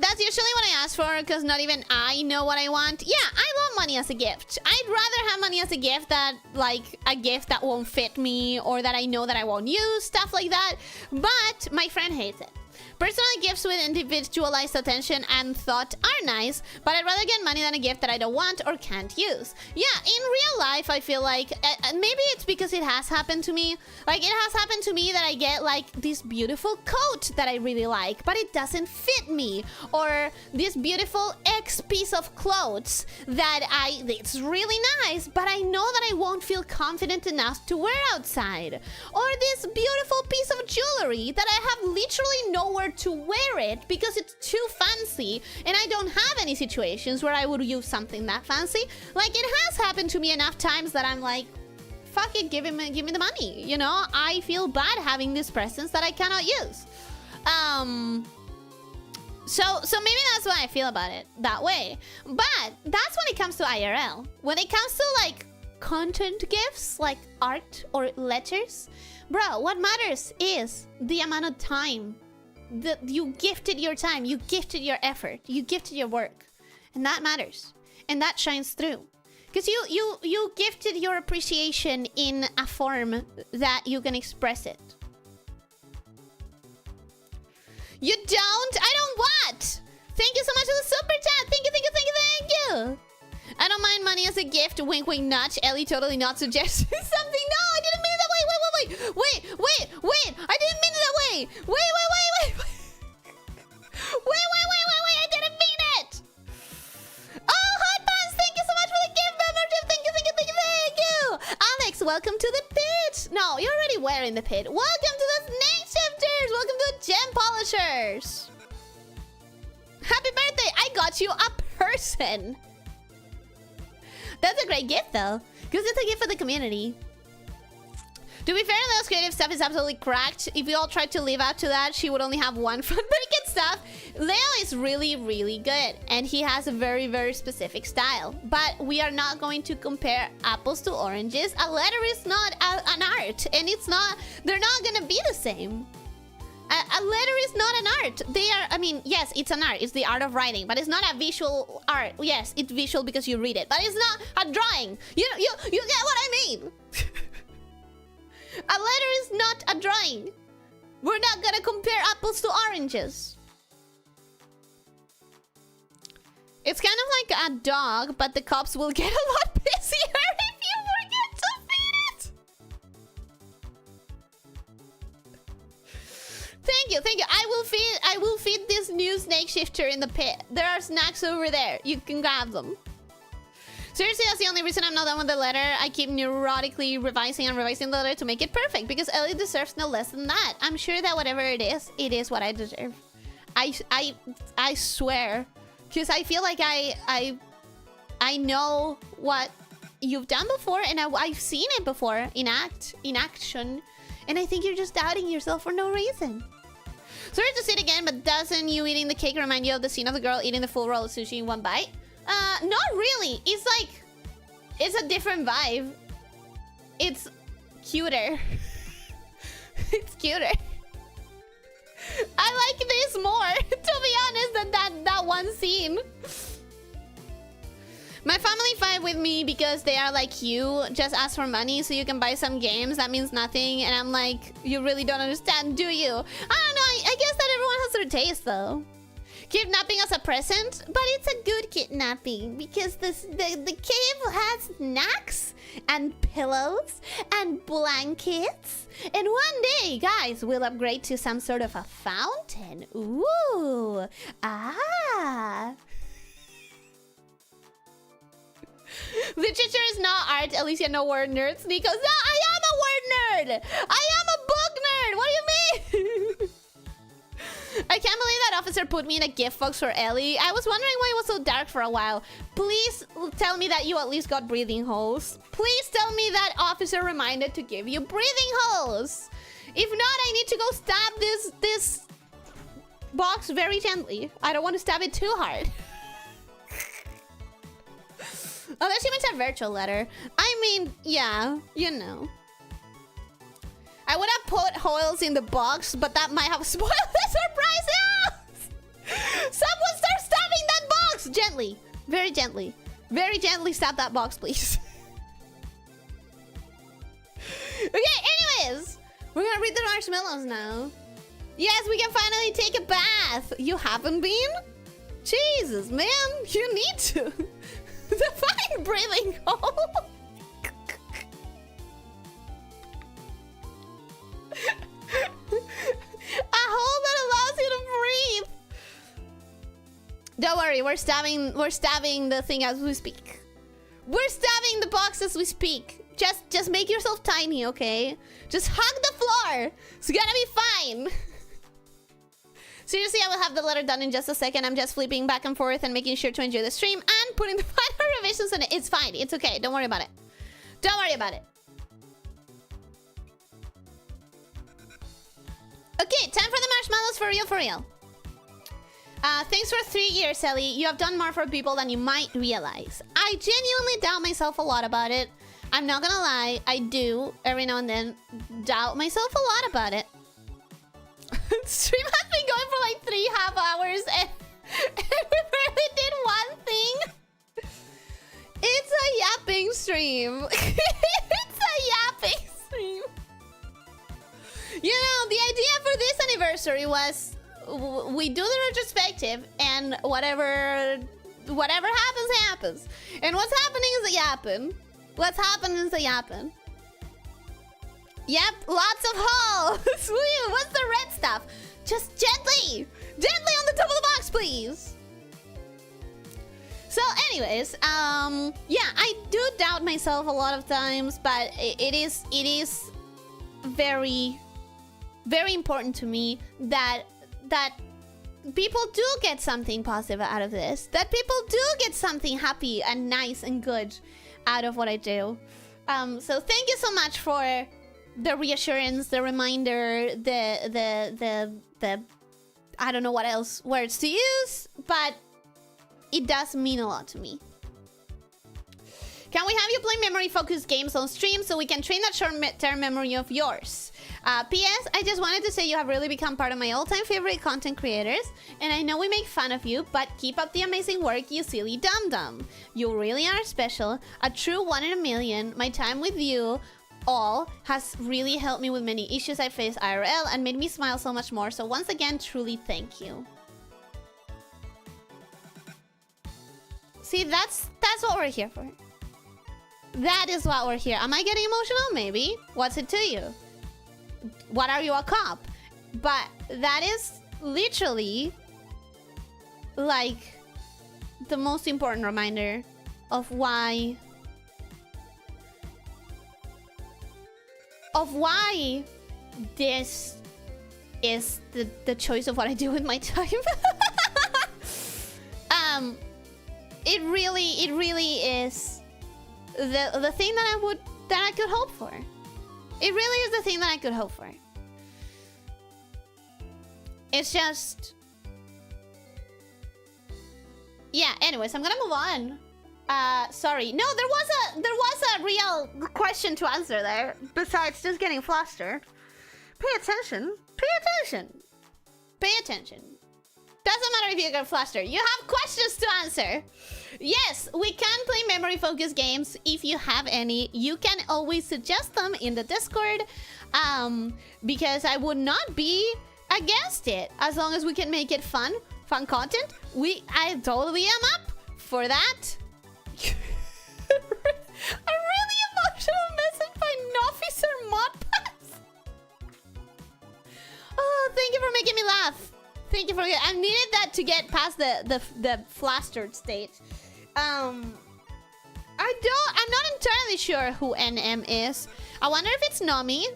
That's usually what I ask for because not even I know what I want. Yeah, I love money as a gift. I'd rather have money as a gift that, like, a gift that won't fit me or that I know that I won't use, stuff like that. But my friend hates it. Personally, gifts with individualized attention and thought are nice, but I'd rather get money than a gift that I don't want or can't use. Yeah, in real life, I feel like, maybe it's because it has happened to me. Like, it has happened to me that I get, like, this beautiful coat that I really like, but it doesn't fit me. Or this beautiful X piece of clothes that it's really nice, but I know that I won't feel confident enough to wear outside. Or this beautiful piece of jewelry that I have literally nowhere to wear it because it's too fancy and I don't have any situations where I would use something that fancy. Like, it has happened to me enough times that I'm like, fuck it, give me the money, you know? I feel bad having these presents that I cannot use. So maybe that's why I feel about it that way. But that's when it comes to IRL. When it comes to, like, content gifts, like art or letters, bro, what matters is the amount of time you gifted your time, you gifted your effort, you gifted your work. And that matters. And that shines through. Because you gifted your appreciation in a form that you can express it. You don't? I don't what? Thank you so much for the super chat. Thank you, thank you, thank you, thank you. I don't mind money as a gift. Wink, wink, nudge. Ellie totally not suggesting something. No, I didn't mean it that way. Wait. I didn't mean it that way. Wait. Wait. I didn't mean it. Oh, Hot Pants, thank you so much for the gift membership. Thank you. Alex, welcome to the pit. No, you're already wearing the pit. Welcome to the Snake Shifters. Welcome to the Gem Polishers. Happy birthday. I got you a person. That's a great gift, though, because it's a gift for the community. To be fair, Leo's creative stuff is absolutely cracked. If we all tried to live up to that, she would only have one fun break stuff. Leo is really, really good, and he has a very, very specific style. But we are not going to compare apples to oranges. A letter is not an art, and it's not. They're not gonna be the same. A letter is not an art. They are, I mean, yes, it's an art. It's the art of writing, but it's not a visual art. Yes, it's visual because you read it, but it's not a drawing. You get what I mean? A letter is not a drawing. We're not gonna compare apples to oranges. It's kind of like a dog, but the cops will get a lot busier if you forget to feed it. Thank you. I will feed this new snake shifter in the pit. There are snacks over there. You can grab them. Seriously, that's the only reason I'm not done with the letter. I keep neurotically revising the letter to make it perfect, because Ellie deserves no less than that. I'm sure that whatever it is what I deserve. I swear, because I feel like I know what you've done before, and I've seen it before in action, and I think you're just doubting yourself for no reason. Sorry to say it again, but doesn't you eating the cake remind you of the scene of the girl eating the full roll of sushi in one bite? Not really. It's like, it's a different vibe. It's cuter. It's cuter. I like this more, to be honest, than that one scene. My family fight with me because they are like, you just ask for money so you can buy some games. That means nothing. And I'm like, you really don't understand, do you? I don't know. I guess that everyone has their taste, though. Kidnapping as a present, but it's a good kidnapping because the cave has snacks and pillows and blankets, and one day, guys, we'll upgrade to some sort of a fountain. Ooh, ah. Literature is not art. Elyssia, no word nerds. Nico, no, I am a word nerd. I am a book nerd. What do you mean? I can't believe that officer put me in a gift box for Ellie. I was wondering why it was so dark for a while. Please tell me that you at least got breathing holes. Please tell me that officer reminded to give you breathing holes. If not, I need to go stab this box very gently. I don't want to stab it too hard. Unless you meant a virtual letter. I mean, yeah, you know. I would have put holes in the box, but that might have spoiled the surprise. Someone start stabbing that box! Gently. Very gently. Very gently stab that box, please. Okay, anyways. We're gonna read the marshmallows now. Yes, we can finally take a bath. You haven't been? Jesus, man. You need to. Define breathing hole. A hole that allows you to breathe. Don't worry, we're stabbing the thing as we speak. We're stabbing the box as we speak. Just make yourself tiny, okay? Just hug the floor. It's gonna be fine. Seriously, I will have the letter done in just a second. I'm just flipping back and forth and making sure to enjoy the stream and putting the final revisions on it. It's fine. It's okay. Don't worry about it. Don't worry about it. Okay, time for the marshmallows for real. Thanks for 3 years, Ellie. You have done more for people than you might realize. I genuinely doubt myself a lot about it. I'm not gonna lie. I do, every now and then, doubt myself a lot about it. Stream has been going 2.5 hours and we barely did one thing. It's a yapping stream. It's a yapping stream. You know, the idea for this anniversary was we do the retrospective and whatever happens, happens. And what's happening is a yapping. What's happening is a yapping. Yep, lots of holes. What's the red stuff? Just gently on the top of the box, please. So anyways, yeah, I do doubt myself a lot of times, but it is very, very important to me that people do get something positive out of this. That people do get something happy and nice and good out of what I do. So thank you so much for the reassurance, the reminder, the I don't know what else words to use, but it does mean a lot to me. Can we have you play memory-focused games on stream so we can train that short-term memory of yours? P.S. I just wanted to say you have really become part of my all-time favorite content creators, and I know we make fun of you, but keep up the amazing work, you silly dum-dum. You really are special, a true one in a million. My time with you all has really helped me with many issues I face IRL and made me smile so much more. So once again, truly thank you. See, that's what we're here for. That is what we're here. Am I getting emotional? Maybe. What's it to you? What are you, a cop? But that is literally like the most important reminder of why this is the choice of what I do with my time. It really is the thing that I could hope for. It really is the thing that I could hope for. It's just, yeah. Anyways, I'm gonna move on. Sorry. No, there was a real question to answer there. Besides just getting flustered. Pay attention. Pay attention. Pay attention. Doesn't matter if you get flustered. You have questions to answer. Yes, we can play memory-focused games. If you have any, you can always suggest them in the Discord. Because I would not be against it. As long as we can make it fun content. I totally am up for that. A really emotional message by Officer Modpass. Oh, thank you for making me laugh. Thank you for it. I needed that to get past the flustered state. I'm not entirely sure who NM is. I wonder if it's Nomi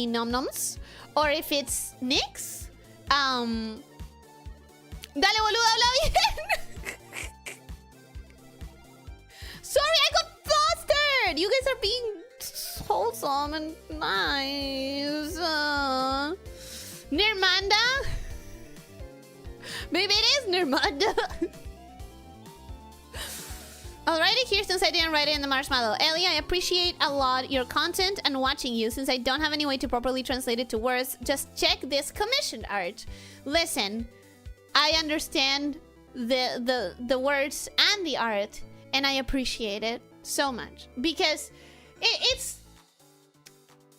Nomnoms, or if it's Nyx. Dale boludo, habla bien. Sorry, I got flustered. You guys are being wholesome and nice. Nirmanda. Maybe it is Nirmanda. I'll write it here since I didn't write it in the marshmallow. Ellie, I appreciate a lot your content and watching you. Since I don't have any way to properly translate it to words, just check this commissioned art. Listen, I understand the words and the art, and I appreciate it so much. Because it's...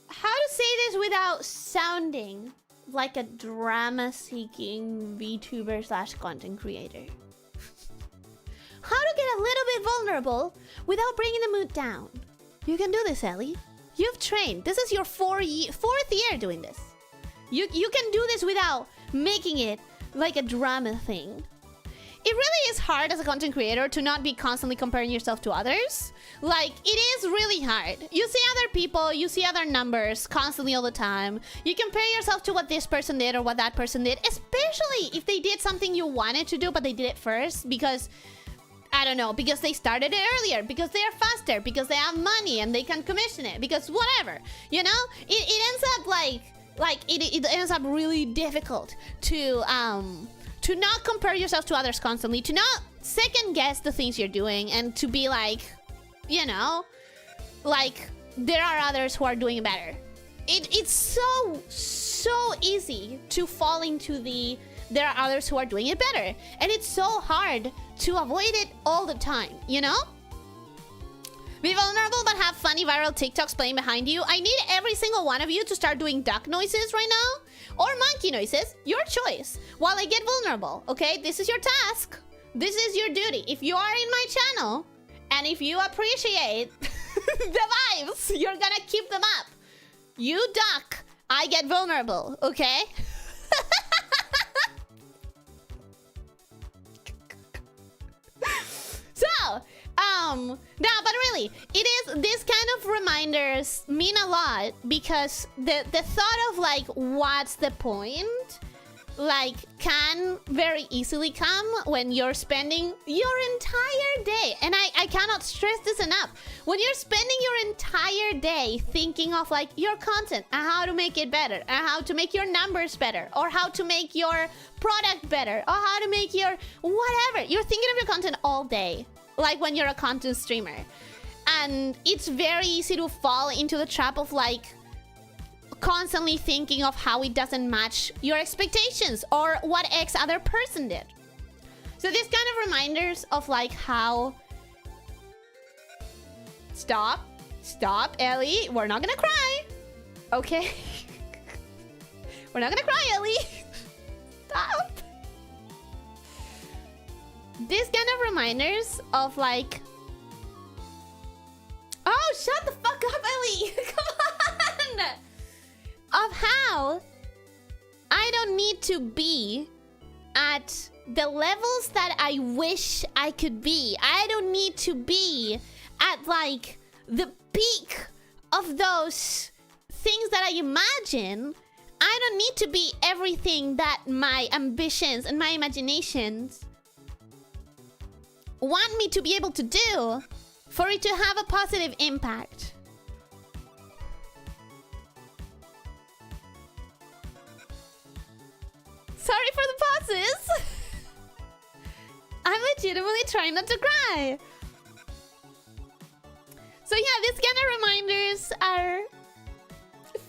How to say this without sounding like a drama-seeking VTuber / content creator. How to get a little bit vulnerable without bringing the mood down. You can do this, Ellie. You've trained. This is your fourth year doing this. You can do this without making it like a drama thing. It really is hard as a content creator to not be constantly comparing yourself to others. Like, it is really hard. You see other people, you see other numbers constantly all the time. You compare yourself to what this person did or what that person did, especially if they did something you wanted to do, but they did it first because, I don't know, because they started it earlier, because they are faster, because they have money and they can commission it, because whatever, you know? It ends up it ends up really difficult to not compare yourself to others constantly, to not second guess the things you're doing, and to be like, you know, like, there are others who are doing better. It's so easy to fall into the there are others who are doing it better. And it's so hard to avoid it all the time, you know? Be vulnerable but have funny viral TikToks playing behind you. I need every single one of you to start doing duck noises right now. Or monkey noises. Your choice. While I get vulnerable, okay? This is your task. This is your duty. If you are in my channel, and if you appreciate the vibes, you're gonna keep them up. You duck, I get vulnerable, okay? So, no, but really, it is, this kind of reminders mean a lot because the thought of like, what's the point? Like, can very easily come when you're spending your entire day. And I cannot stress this enough. When you're spending your entire day thinking of like your content and how to make it better and how to make your numbers better or how to make your product better or how to make your whatever. You're thinking of your content all day. Like when you're a content streamer. And it's very easy to fall into the trap of like constantly thinking of how it doesn't match your expectations or what X other person did. So this kind of reminders of like how... Stop, Ellie. We're not gonna cry. Okay? We're not gonna cry, Ellie. Stop. This kind of reminders of like... Oh, shut the fuck up, Ellie. Come on. Of how I don't need to be at the levels that I wish I could be. I don't need to be at like the peak of those things that I imagine. I don't need to be everything that my ambitions and my imaginations want me to be able to do for it to have a positive impact. Sorry for the pauses. I'm legitimately trying not to cry. So yeah, these kind of reminders are...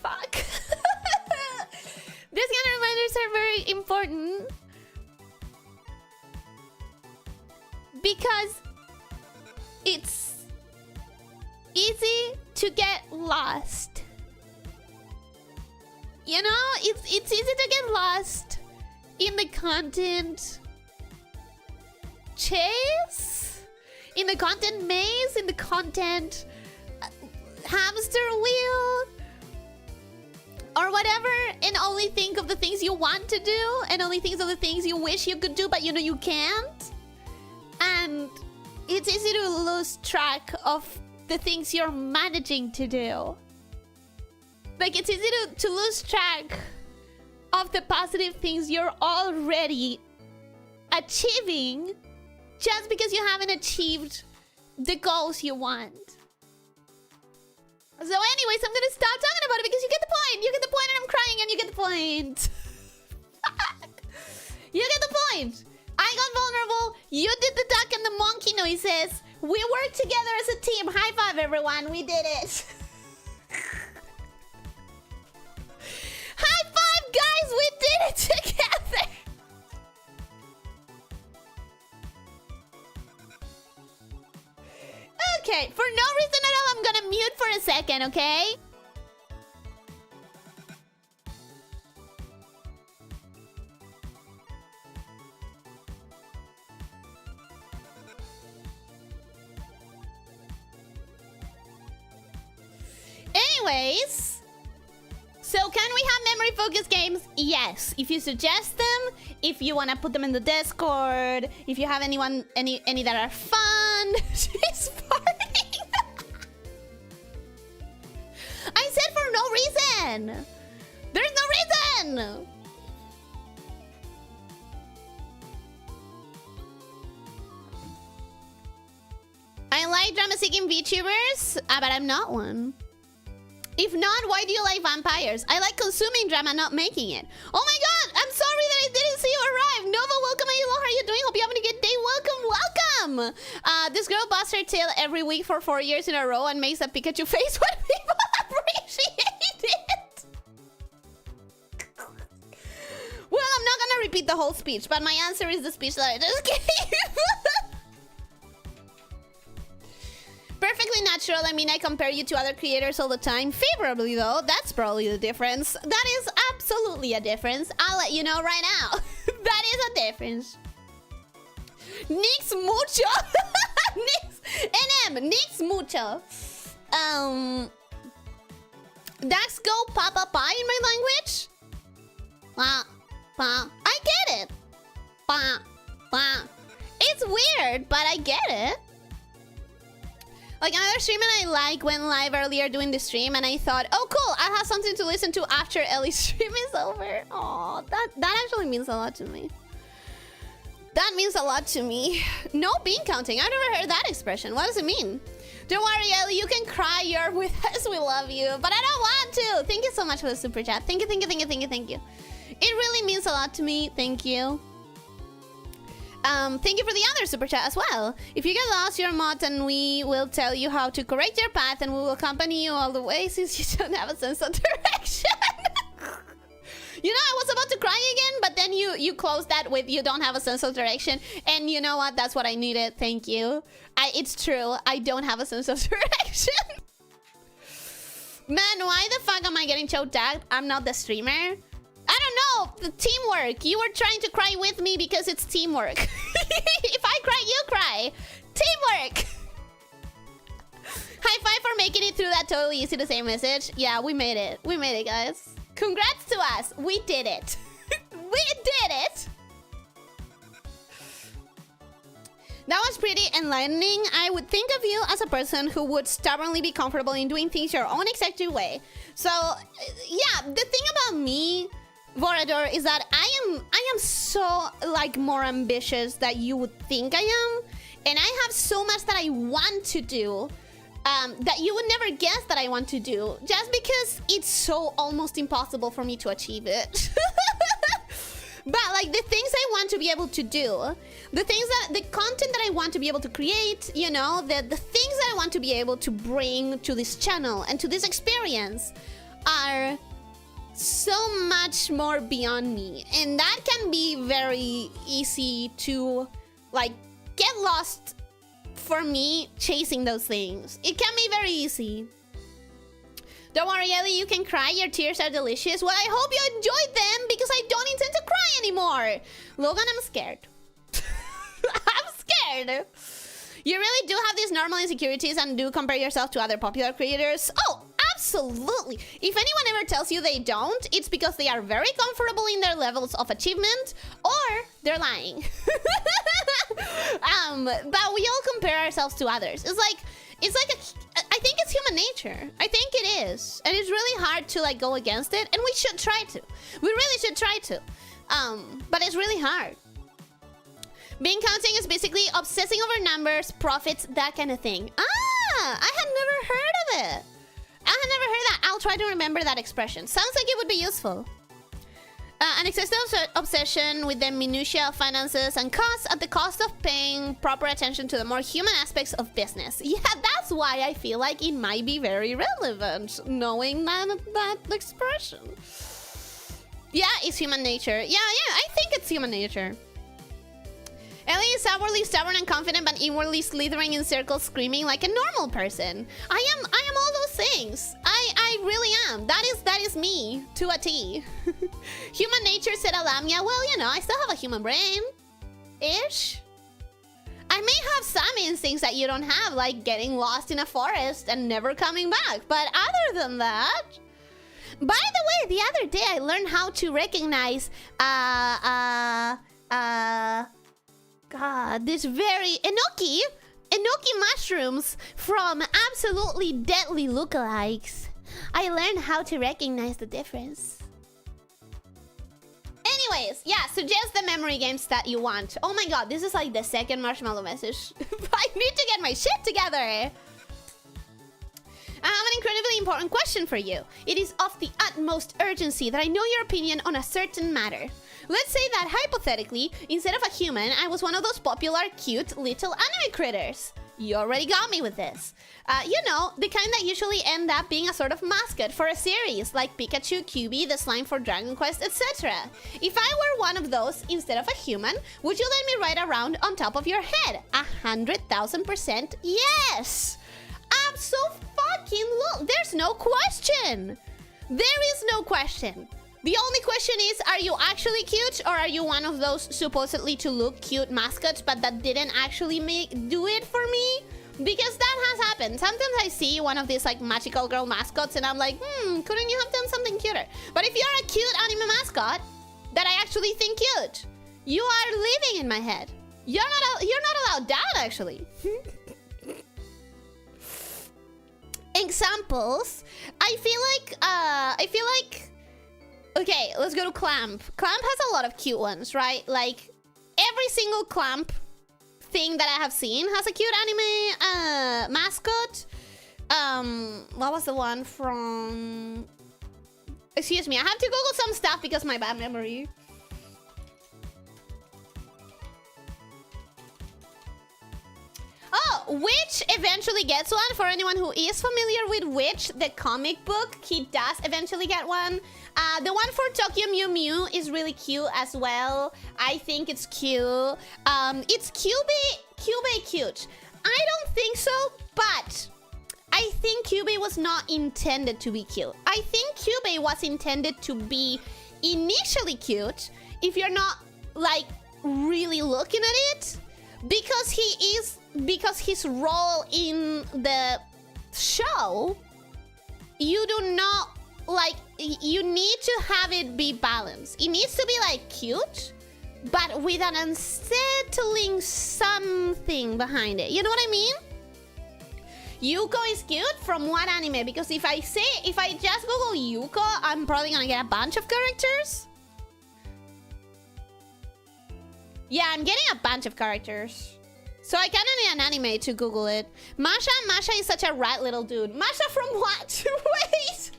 Fuck. These kind of reminders are very important. Because it's easy to get lost. You know, it's easy to get lost in the content chase, in the content maze, in the content hamster wheel, or whatever, and only think of the things you want to do, and only think of the things you wish you could do, but you know you can't. And it's easy to lose track of the things you're managing to do. Like, it's easy to lose track of the positive things you're already achieving just because you haven't achieved the goals you want. So anyways, I'm gonna stop talking about it because you get the point. You get the point and I'm crying and you get the point. You get the point. I got vulnerable. You did the duck and the monkey noises. We worked together as a team. High five, everyone. We did it. High five, guys. We did it together. Okay, for no reason at all, I'm gonna mute for a second, okay? Anyways, so can we have memory focus games? Yes, if you suggest them, if you want to put them in the Discord, if you have any that are fun. She's farting. I said for no reason. There's no reason. I like drama-seeking VTubers, but I'm not one. If not, why do you like vampires? I like consuming drama, not making it. Oh my god, I'm sorry that I didn't see you arrive. Nova, welcome. Hello, how are you doing? Hope you're having a good day. Welcome, welcome. This girl busts her tail every week for 4 years in a row and makes a Pikachu face when people appreciate it. Well, I'm not gonna repeat the whole speech, but my answer is the speech that I just gave. Perfectly natural. I mean, I compare you to other creators all the time. Favorably, though. That's probably the difference. That is absolutely a difference. I'll let you know right now. That is a difference. Nix mucho. Nix. NM. Nix mucho. That's go papa pa in my language? Pa. Pa. I get it. Pa. Pa. It's weird, but I get it. Like another streamer I like went live earlier doing the stream, and I thought, oh cool, I'll have something to listen to after Ellie's stream is over. Oh, that actually means a lot to me. That means a lot to me. No bean counting. I've never heard that expression. What does it mean? Don't worry, Ellie. You can cry. You're with us. We love you. But I don't want to. Thank you so much for the super chat. Thank you, thank you, thank you, thank you, thank you. It really means a lot to me. Thank you. Thank you for the other super chat as well. If you get lost, you're a mod, and we will tell you how to correct your path, and we will accompany you all the way since you don't have a sense of direction. You know, I was about to cry again, but then you closed that with you don't have a sense of direction. And you know what? That's what I needed. Thank you. It's true. I don't have a sense of direction. Man, why the fuck am I getting choked out? I'm not the streamer. I don't know. The teamwork. You were trying to cry with me because it's teamwork. If I cry, you cry. Teamwork. High five for making it through that totally easy to say message. Yeah, we made it. We made it, guys. Congrats to us. We did it. We did it. That was pretty enlightening. I would think of you as a person who would stubbornly be comfortable in doing things your own exact way. So, yeah, the thing about me, Vorador, is that I am so, like, more ambitious than you would think I am. And I have so much that I want to do that you would never guess that I want to do, just because it's so almost impossible for me to achieve it. But like the things I want to be able to do, the content that I want to be able to create, you know, the things that I want to be able to bring to this channel and to this experience are so much more beyond me. And that can be very easy to like get lost for me chasing those things. It can be very easy. Don't worry, Ellie, you can cry. Your tears are delicious. Well, I hope you enjoyed them because I don't intend to cry anymore. Logan, I'm scared. I'm scared. You really do have these normal insecurities and do compare yourself to other popular creators. Oh, absolutely. If anyone ever tells you they don't, it's because they are very comfortable in their levels of achievement or they're lying. But we all compare ourselves to others. It's like I think it's human nature. I think it is. And it's really hard to like go against it. And we should try to. We really should try to. But it's really hard. Bean counting is basically obsessing over numbers, profits, that kind of thing. Ah, I had never heard of it. I had never heard that. I'll try to remember that expression. Sounds like it would be useful. An excessive obsession with the minutiae of finances and costs at the cost of paying proper attention to the more human aspects of business. Yeah, that's why I feel like it might be very relevant, knowing that expression. Yeah, it's human nature. Yeah, I think it's human nature. Ellie is outwardly stubborn and confident, but inwardly slithering in circles, screaming like a normal person. I am all those things. I really am. That is me to a T. Human nature, said lamia. Well, you know, I still have a human brain. Ish. I may have some instincts that you don't have, like getting lost in a forest and never coming back. But other than that... By the way, the other day I learned how to recognize God, this very enoki mushrooms from absolutely deadly lookalikes. I learned how to recognize the difference. Anyways, yeah, suggest the memory games that you want. Oh my god, this is like the second marshmallow message. I need to get my shit together. I have an incredibly important question for you. It is of the utmost urgency that I know your opinion on a certain matter. Let's say that, hypothetically, instead of a human, I was one of those popular, cute, little anime critters. You already got me with this. You know, the kind that usually end up being a sort of mascot for a series, like Pikachu, Kyuubi, the slime for Dragon Quest, etc. If I were one of those instead of a human, would you let me ride around on top of your head? 100,000% yes! Abso-fucking-lutely. There's no question. There is no question. The only question is, are you actually cute, or are you one of those supposedly to look cute mascots but that didn't actually do it for me? Because that has happened. Sometimes I see one of these like magical girl mascots and I'm like, couldn't you have done something cuter? But if you're a cute anime mascot that I actually think cute, you are living in my head. You're not allowed that, actually. Examples. I feel like okay, let's go to Clamp. Clamp has a lot of cute ones, right? Like every single Clamp thing that I have seen has a cute anime mascot. What was the one from? Excuse me, I have to Google some stuff because my bad memory. Oh, Witch eventually gets one. For anyone who is familiar with Witch, the comic book, he does eventually get one. The one for Tokyo Mew Mew is really cute as well. I think it's cute. It's Kyuubi cute. I don't think so, but I think Kyuubi was not intended to be cute. I think Kyuubi was intended to be initially cute if you're not like really looking at it, because his role in the show, you do not like, you need to have it be balanced. It needs to be like cute, but with an unsettling something behind it. You know what I mean? Yuko is cute from what anime? Because if I just Google Yuko, I'm probably gonna get a bunch of characters. Yeah, I'm getting a bunch of characters. So I kinda need an anime to Google it. Masha is such a rat little dude. Masha from what? Wait!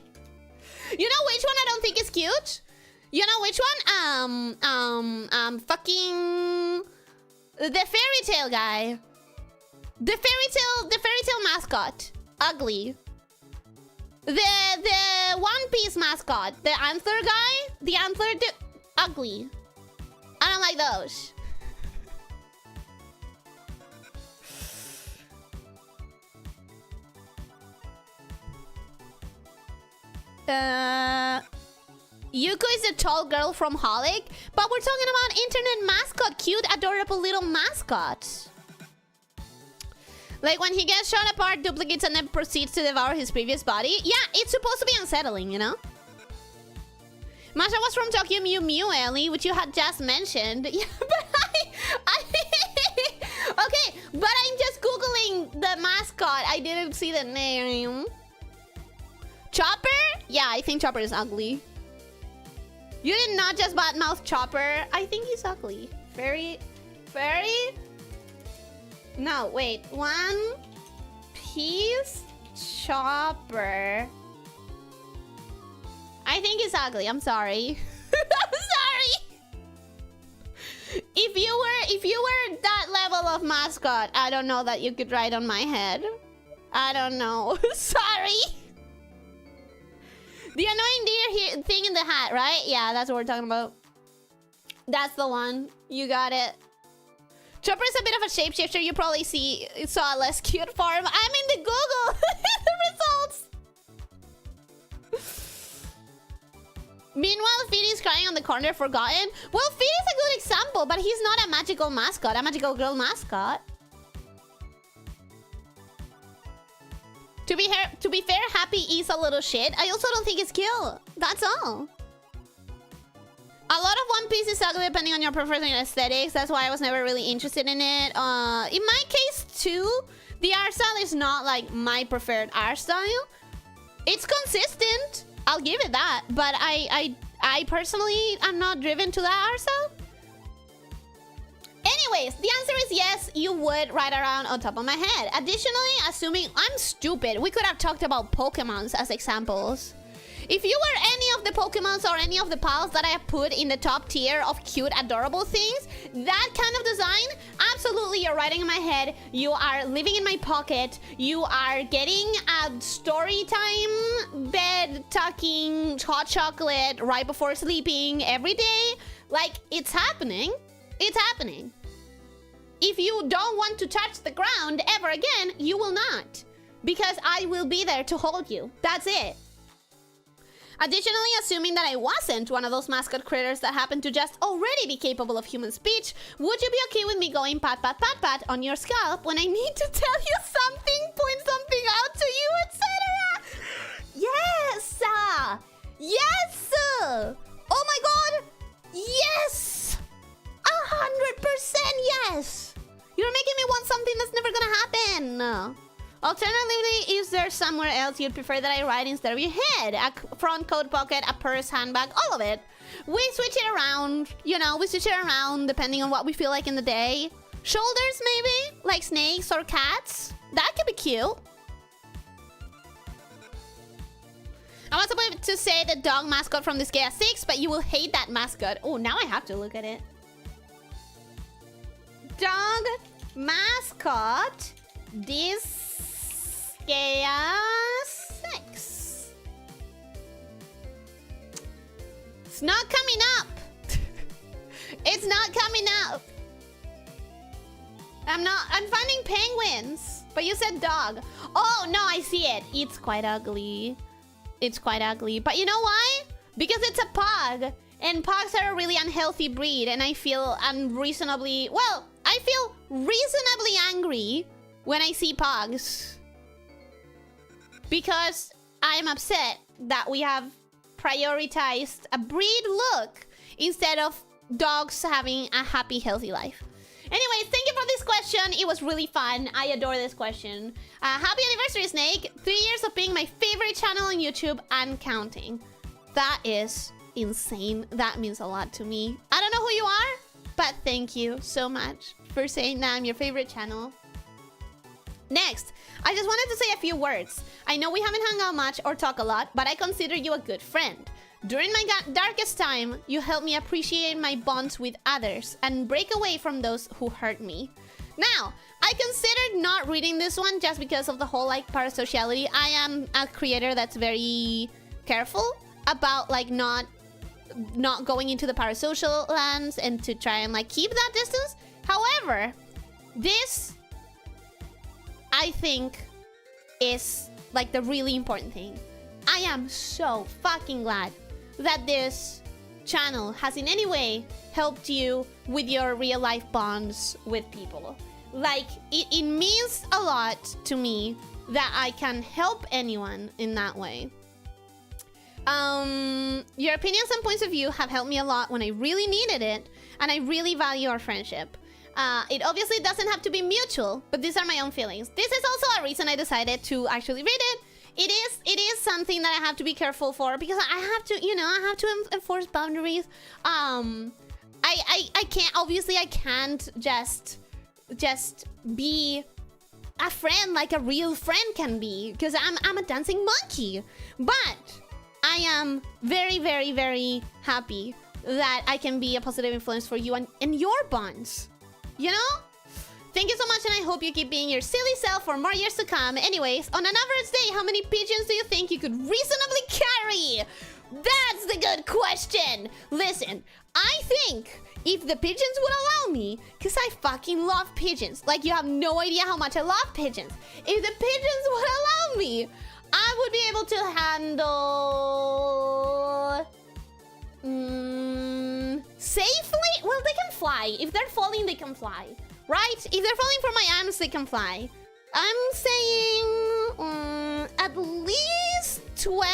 You know which one I don't think is cute? You know which one? Fucking... the fairy tale guy. The fairy tale mascot. Ugly. The One Piece mascot. The antler guy. The antler dude. Ugly. I don't like those. Yuko is a tall girl from Holic, but we're talking about internet mascot, cute, adorable little mascot. Like when he gets shot apart, duplicates, and then proceeds to devour his previous body. Yeah, it's supposed to be unsettling, you know? Masha was from Tokyo Mew Mew, Ellie, which you had just mentioned. Yeah, but okay, but I'm just Googling the mascot. I didn't see the name. Chopper? Yeah, I think Chopper is ugly. You did not just badmouth Chopper. I think he's ugly. Very... No, wait. One Piece Chopper. I think he's ugly. I'm sorry. I'm sorry. If you were that level of mascot, I don't know that you could ride on my head. I don't know. Sorry. The annoying deer thing in the hat, right? Yeah, that's what we're talking about. That's the one. You got it. Chopper is a bit of a shapeshifter. You probably saw a less cute form. I'm in the Google. The results. Meanwhile, Feed is crying on the corner, forgotten. Well, Feed is a good example, but he's not a magical mascot. A magical girl mascot. To be fair, Happy is a little shit. I also don't think it's cute. That's all. A lot of One Piece is ugly depending on your preference and aesthetics. That's why I was never really interested in it. In my case, too, the art style is not like my preferred art style. It's consistent. I'll give it that. But I personally am not driven to that art style. Anyways, the answer is yes, you would ride around on top of my head. Additionally, assuming I'm stupid, we could have talked about Pokemons as examples. If you were any of the Pokemons or any of the pals that I have put in the top tier of cute, adorable things, that kind of design, absolutely, you're riding in my head. You are living in my pocket. You are getting a story time, bed tucking, hot chocolate right before sleeping every day. Like, it's happening. It's happening. If you don't want to touch the ground ever again, you will not. Because I will be there to hold you. That's it. Additionally, assuming that I wasn't one of those mascot critters that happen to just already be capable of human speech, would you be okay with me going pat pat pat pat on your scalp when I need to tell you something, point something out to you, etc.? Yes! Yes! Oh my god! Yes! 100% yes! You're making me want something that's never gonna happen. Alternatively, is there somewhere else you'd prefer that I ride instead of your head? A front coat pocket, a purse, handbag, all of it. We switch it around, you know, we switch it around depending on what we feel like in the day. Shoulders, maybe? Like snakes or cats? That could be cute. I was about to say the dog mascot from this game 6, but you will hate that mascot. Oh, now I have to look at it. Dog mascot. This Gaia 6. It's not coming up. It's not coming up. I'm finding penguins. But you said dog. Oh, no, I see it. It's quite ugly. It's quite ugly. But you know why? Because it's a pug. And pugs are a really unhealthy breed. And I feel unreasonably... Well, I feel reasonably angry when I see pugs. Because I'm upset that we have prioritized a breed look instead of dogs having a happy, healthy life. Anyways, thank you for this question. It was really fun. I adore this question. Happy anniversary, Snake. 3 years of being my favorite channel on YouTube and counting. That is insane. That means a lot to me. I don't know who you are, but thank you so much for saying that I'm your favorite channel. Next, I just wanted to say a few words. I know we haven't hung out much or talk a lot, but I consider you a good friend. During my darkest time, you helped me appreciate my bonds with others and break away from those who hurt me. Now, I considered not reading this one just because of the whole like parasociality. I am a creator that's very careful about like not going into the parasocial lands and to try and like keep that distance. However, this I think is like the really important thing. I am so fucking glad that this channel has in any way helped you with your real life bonds with people. Like, it means a lot to me that I can help anyone in that way. Your opinions and points of view have helped me a lot when I really needed it, and I really value our friendship. It obviously doesn't have to be mutual, but these are my own feelings. This is also a reason I decided to actually read it. It is something that I have to be careful for because I have to, you know, I have to enforce boundaries. I can't, obviously I can't just be a friend like a real friend can be because I'm a dancing monkey. But I am very, very, very happy that I can be a positive influence for you and your bonds. You know? Thank you so much, and I hope you keep being your silly self for more years to come. Anyways, on an average day, how many pigeons do you think you could reasonably carry? That's the good question. Listen, I think if the pigeons would allow me, because I fucking love pigeons. Like, you have no idea how much I love pigeons. If the pigeons would allow me, I would be able to handle... safely? Well, they can fly. If they're falling, they can fly. Right? If they're falling from my arms, they can fly. I'm saying at least 12.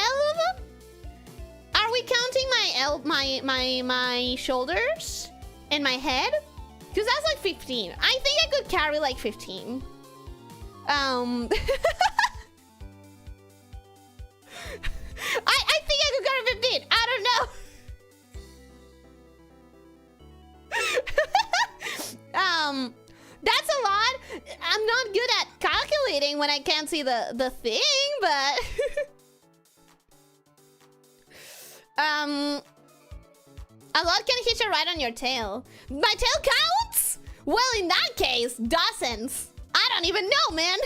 Are we counting my shoulders and my head? Because that's like 15. I think I could carry like 15. I think I could carry 15. I don't know. That's a lot. I'm not good at calculating when I can't see the thing, but A lot can hit you right on your tail. My tail counts? Well, in that case, dozens. I don't even know, man.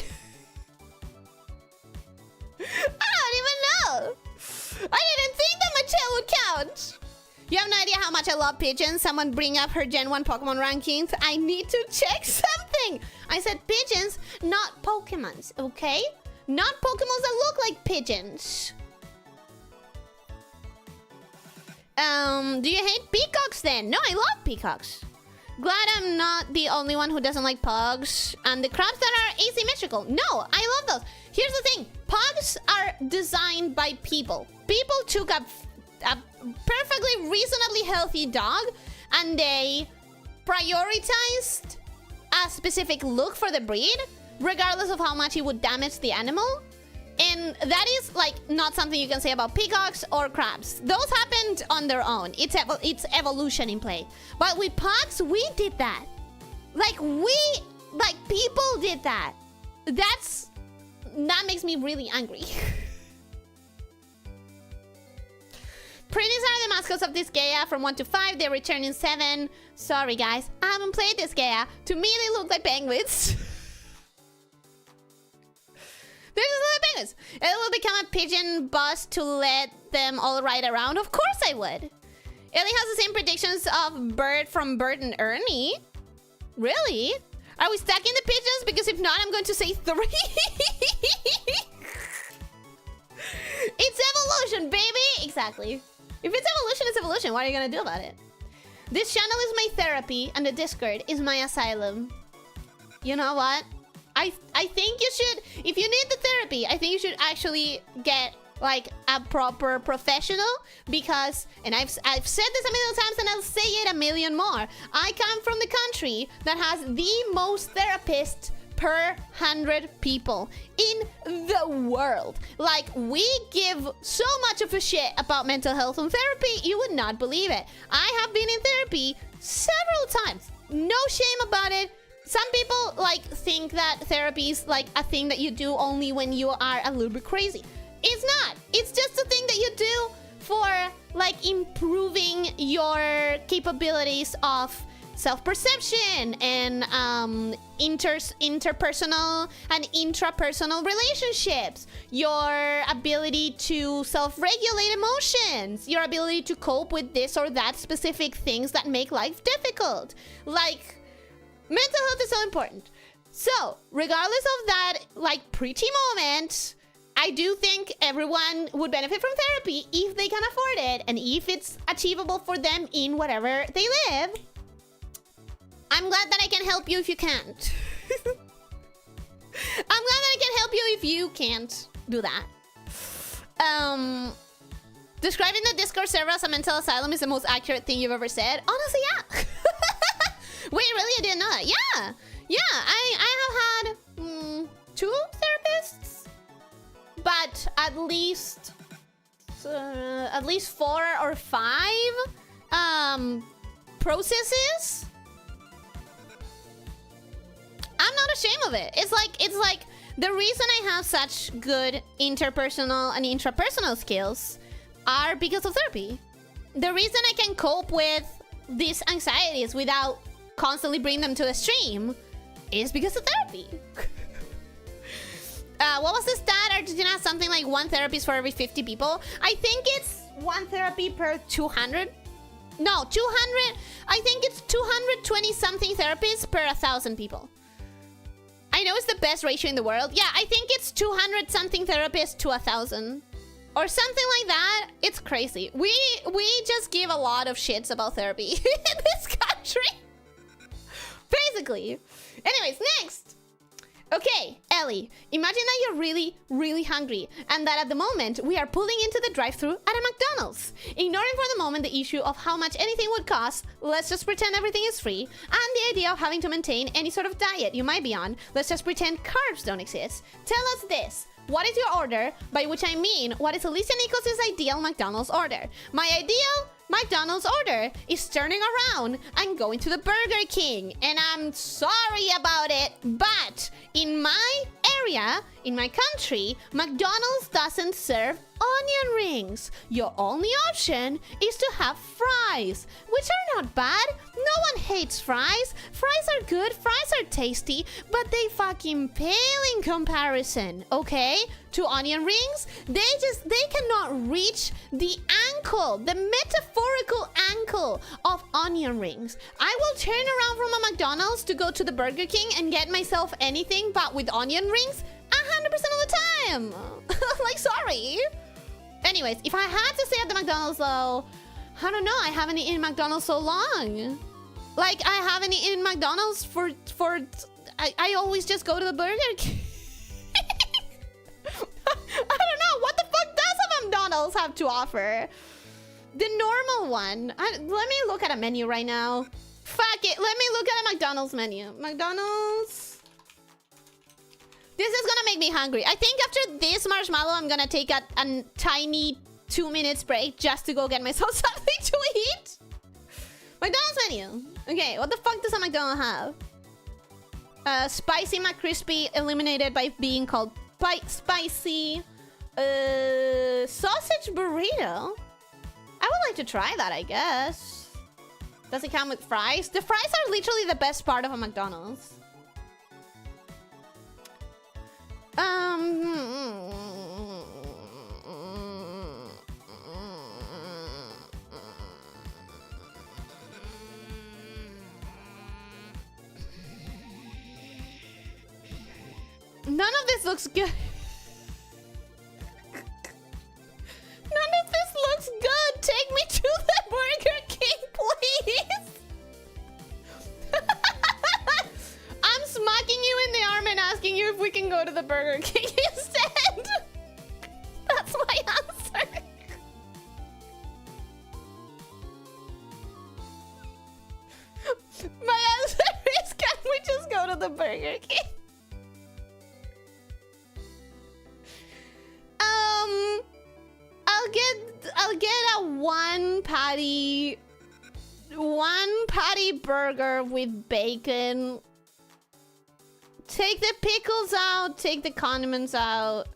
I don't even know. I didn't think that my tail would count. You have no idea how much I love pigeons. Someone bring up her Gen 1 Pokemon rankings. I need to check something. I said pigeons, not Pokemons, okay? Not Pokemons that look like pigeons. Do you hate peacocks then? No, I love peacocks. Glad I'm not the only one who doesn't like pugs. And the crabs that are asymmetrical. No, I love those. Here's the thing. Pugs are designed by people. People took a perfectly reasonably healthy dog and they prioritized a specific look for the breed, regardless of how much it would damage the animal. And that is like not something you can say about peacocks or crabs. Those happened on their own. It's evolution in play. But with pugs, we did that. Like people did that. That makes me really angry. Pretties are the mascots of this Gaia from 1 to 5. They return in 7. Sorry guys, I haven't played this Gaia. To me, they look like penguins. They're just little penguins. It will become a pigeon bus to let them all ride around. Of course I would. Ellie has the same predictions of Bert from Bert and Ernie. Really? Are we stacking the pigeons? Because if not, I'm going to say 3. It's evolution, baby! Exactly. If it's evolution, it's evolution. What are you gonna do about it? This channel is my therapy, and the Discord is my asylum. You know what? I think you should, if you need the therapy, I think you should actually get like a proper professional, because, and I've said this a million times and I'll say it a million more. I come from the country that has the most therapists per 100 people in the world. Like, we give so much of a shit about mental health and therapy, you would not believe it. I have been in therapy several times. No shame about it. Some people like think that therapy is like a thing that you do only when you are a little bit crazy. It's not. It's just a thing that you do for like improving your capabilities of self-perception and interpersonal and intrapersonal relationships, your ability to self-regulate emotions, your ability to cope with this or that specific things that make life difficult. Like, mental health is so important. So, regardless of that, like, preachy moment, I do think everyone would benefit from therapy if they can afford it and if it's achievable for them in whatever they live. I'm glad that I can help you if you can't. I'm glad that I can help you if you can't do that. Describing the Discord server as a mental asylum is the most accurate thing you've ever said. Honestly, yeah. Wait, really? I didn't know that. Yeah. Yeah, I have had 2 therapists, but at least 4 or 5 processes. I'm not ashamed of it. It's like the reason I have such good interpersonal and intrapersonal skills are because of therapy. The reason I can cope with these anxieties without constantly bring them to the stream is because of therapy. What was the stat? Argentina has something like 1 therapist for every 50 people. I think it's 1 therapy per 200. No, 200. I think it's 220 something therapists per 1,000 people. I know it's the best ratio in the world. Yeah, I think it's 200 something therapists to 1,000. Or something like that. It's crazy. We just give a lot of shits about therapy in this country. Basically. Anyways, next. Okay, Ellie, imagine that you're really, really hungry and that at the moment we are pulling into the drive-thru at a McDonald's. Ignoring for the moment the issue of how much anything would cost, let's just pretend everything is free, and the idea of having to maintain any sort of diet you might be on, let's just pretend carbs don't exist. Tell us this. What is your order? By which I mean, what is Elyssia Nichols' ideal McDonald's order? My ideal McDonald's order is turning around and going to the Burger King. And I'm sorry about it, but in my area, in my country, McDonald's doesn't serve onion rings. Your only option is to have fries, which are not bad. No one hates fries. Fries are good, fries are tasty, but they fucking pale in comparison, okay? To onion rings, they cannot reach the ankle, the metaphorical ankle of onion rings. I will turn around from a McDonald's to go to the Burger King and get myself anything but with onion rings 100% of the time. Like, sorry. Anyways, if I had to stay at the McDonald's though, I don't know, I haven't eaten McDonald's so long. Like, I haven't eaten McDonald's for I always just go to the Burger King. I don't know, what the fuck does a McDonald's have to offer? The normal one. Let me look at a menu right now. Fuck it, let me look at a McDonald's menu. McDonald's. This is gonna make me hungry. I think after this marshmallow, I'm gonna take a tiny 2 minutes break just to go get myself something to eat. McDonald's menu. Okay, what the fuck does a McDonald's have? Spicy McCrispy eliminated by being called spicy. Sausage burrito. I would like to try that, I guess. Does it come with fries? The fries are literally the best part of a McDonald's. None of this looks good. None of this looks good. Take me to the Burger King, please. I'm smacking you in the arm and asking you if we can go to the Burger King instead. That's my answer. My answer is, can we just go to the Burger King? I'll get a one patty burger with bacon. Take the pickles out, take the condiments out.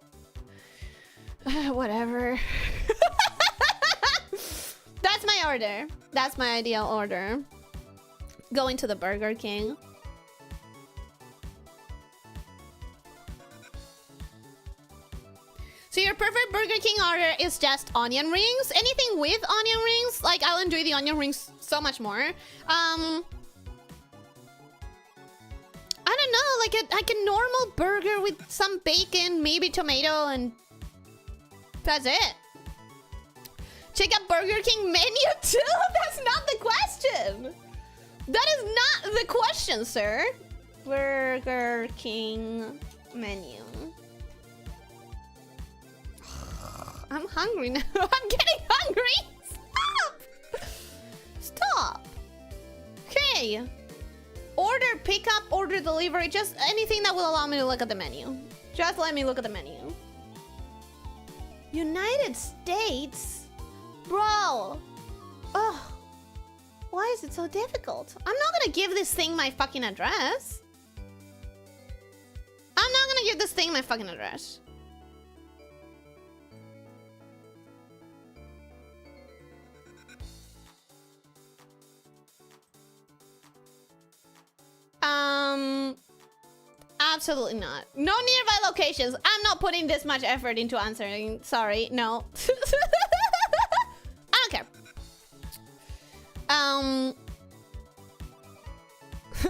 Whatever. That's my order. That's my ideal order. Going to the Burger King. So your perfect Burger King order is just onion rings. Anything with onion rings, like, I'll enjoy the onion rings so much more. I don't know, like a normal burger with some bacon, maybe tomato, and that's it. Check out Burger King menu too. That's not the question. That is not the question, sir. Burger King menu. I'm hungry now. I'm getting hungry. Stop. Stop. Okay. Order pickup, order delivery, just anything that will allow me to look at the menu. Just let me look at the menu. United States? Bro. Oh. Why is it so difficult? I'm not gonna give this thing my fucking address. I'm not gonna give this thing my fucking address. Absolutely not. No nearby locations. I'm not putting this much effort into answering. Sorry, no. I don't care.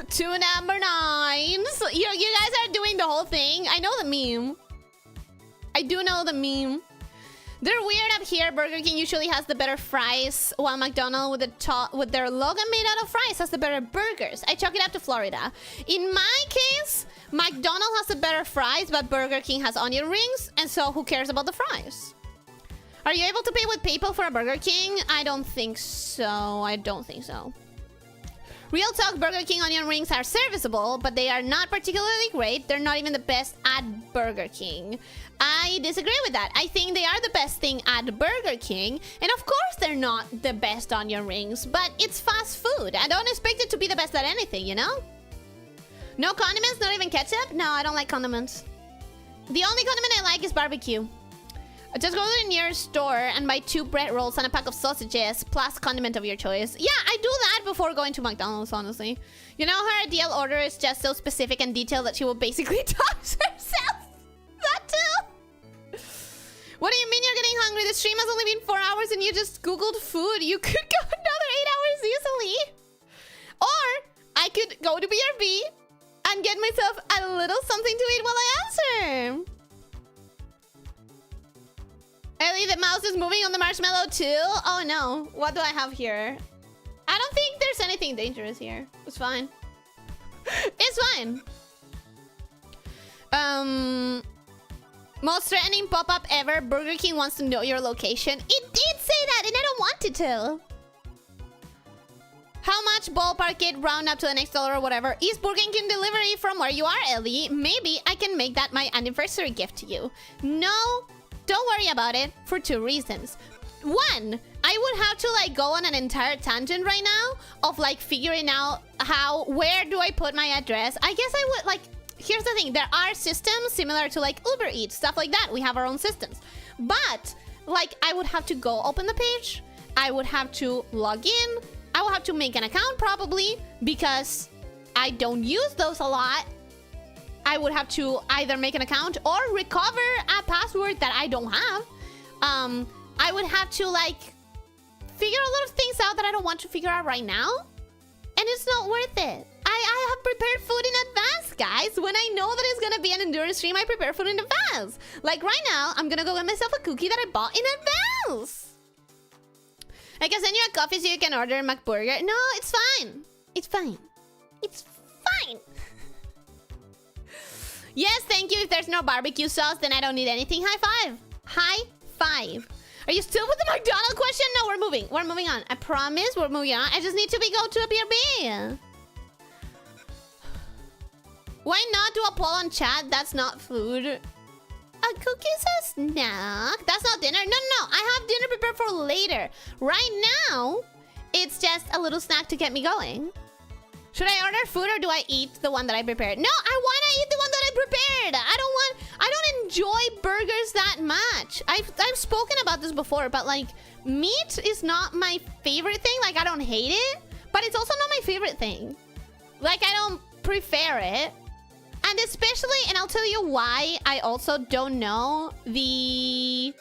To number 9. So you guys are doing the whole thing. I know the meme. I do know the meme. They're weird up here. Burger King usually has the better fries, while McDonald's with their logo made out of fries has the better burgers. I chalk it up to Florida. In my case, McDonald's has the better fries, but Burger King has onion rings, and so who cares about the fries? Are you able to pay with PayPal for a Burger King? I don't think so. I don't think so. Real talk, Burger King onion rings are serviceable, but they are not particularly great. They're not even the best at Burger King. I disagree with that. I think they are the best thing at Burger King. And of course they're not the best onion rings, but it's fast food. I don't expect it to be the best at anything, you know? No condiments, not even ketchup? No, I don't like condiments. The only condiment I like is barbecue. Just go to the nearest store and buy 2 bread rolls and a pack of sausages, plus condiment of your choice. Yeah, I do that before going to McDonald's, honestly. You know, her ideal order is just so specific and detailed that she will basically toss herself. That too. What do you mean you're getting hungry? The stream has only been 4 hours and you just Googled food. You could go another 8 hours easily. Or I could go to BRB and get myself a little something to eat while I answer. Ellie, the mouse is moving on the marshmallow too? Oh no. What do I have here? I don't think there's anything dangerous here. It's fine. It's fine. Most threatening pop-up ever. Burger King wants to know your location. It did say that and I don't want it to. How much ballpark it round up to the next dollar or whatever? Is Burger King delivery from where you are, Ellie? Maybe I can make that my anniversary gift to you. No. Don't worry about it for 2 reasons. 1, I would have to like go on an entire tangent right now of like figuring out where do I put my address. I guess I would like, here's the thing. There are systems similar to like Uber Eats, stuff like that. We have our own systems. But like I would have to go open the page. I would have to log in. I will have to make an account probably because I don't use those a lot. I would have to either make an account or recover a password that I don't have. I would have to like figure a lot of things out that I don't want to figure out right now. And it's not worth it. I have prepared food in advance, guys. When I know that it's gonna be an endurance stream, I prepare food in advance. Like right now, I'm gonna go get myself a cookie that I bought in advance. I can send you a coffee so you can order a McBurger. No, it's fine. It's fine. It's fine. Yes, thank you. If there's no barbecue sauce, then I don't need anything. High five. High five. Are you still with the McDonald's question? No, we're moving. We're moving on. I promise we're moving on. I just need to go to a BRB. Why not do a poll on chat? That's not food. A cookie's a snack. That's not dinner. No. I have dinner prepared for later. Right now, it's just a little snack to get me going. Should I order food or do I eat the one that I prepared? No, I want to eat the one that I prepared. I don't enjoy burgers that much. I've spoken about this before, but like meat is not my favorite thing. Like I don't hate it, but it's also not my favorite thing. Like I don't prefer it. And especially, and I'll tell you why I also don't know I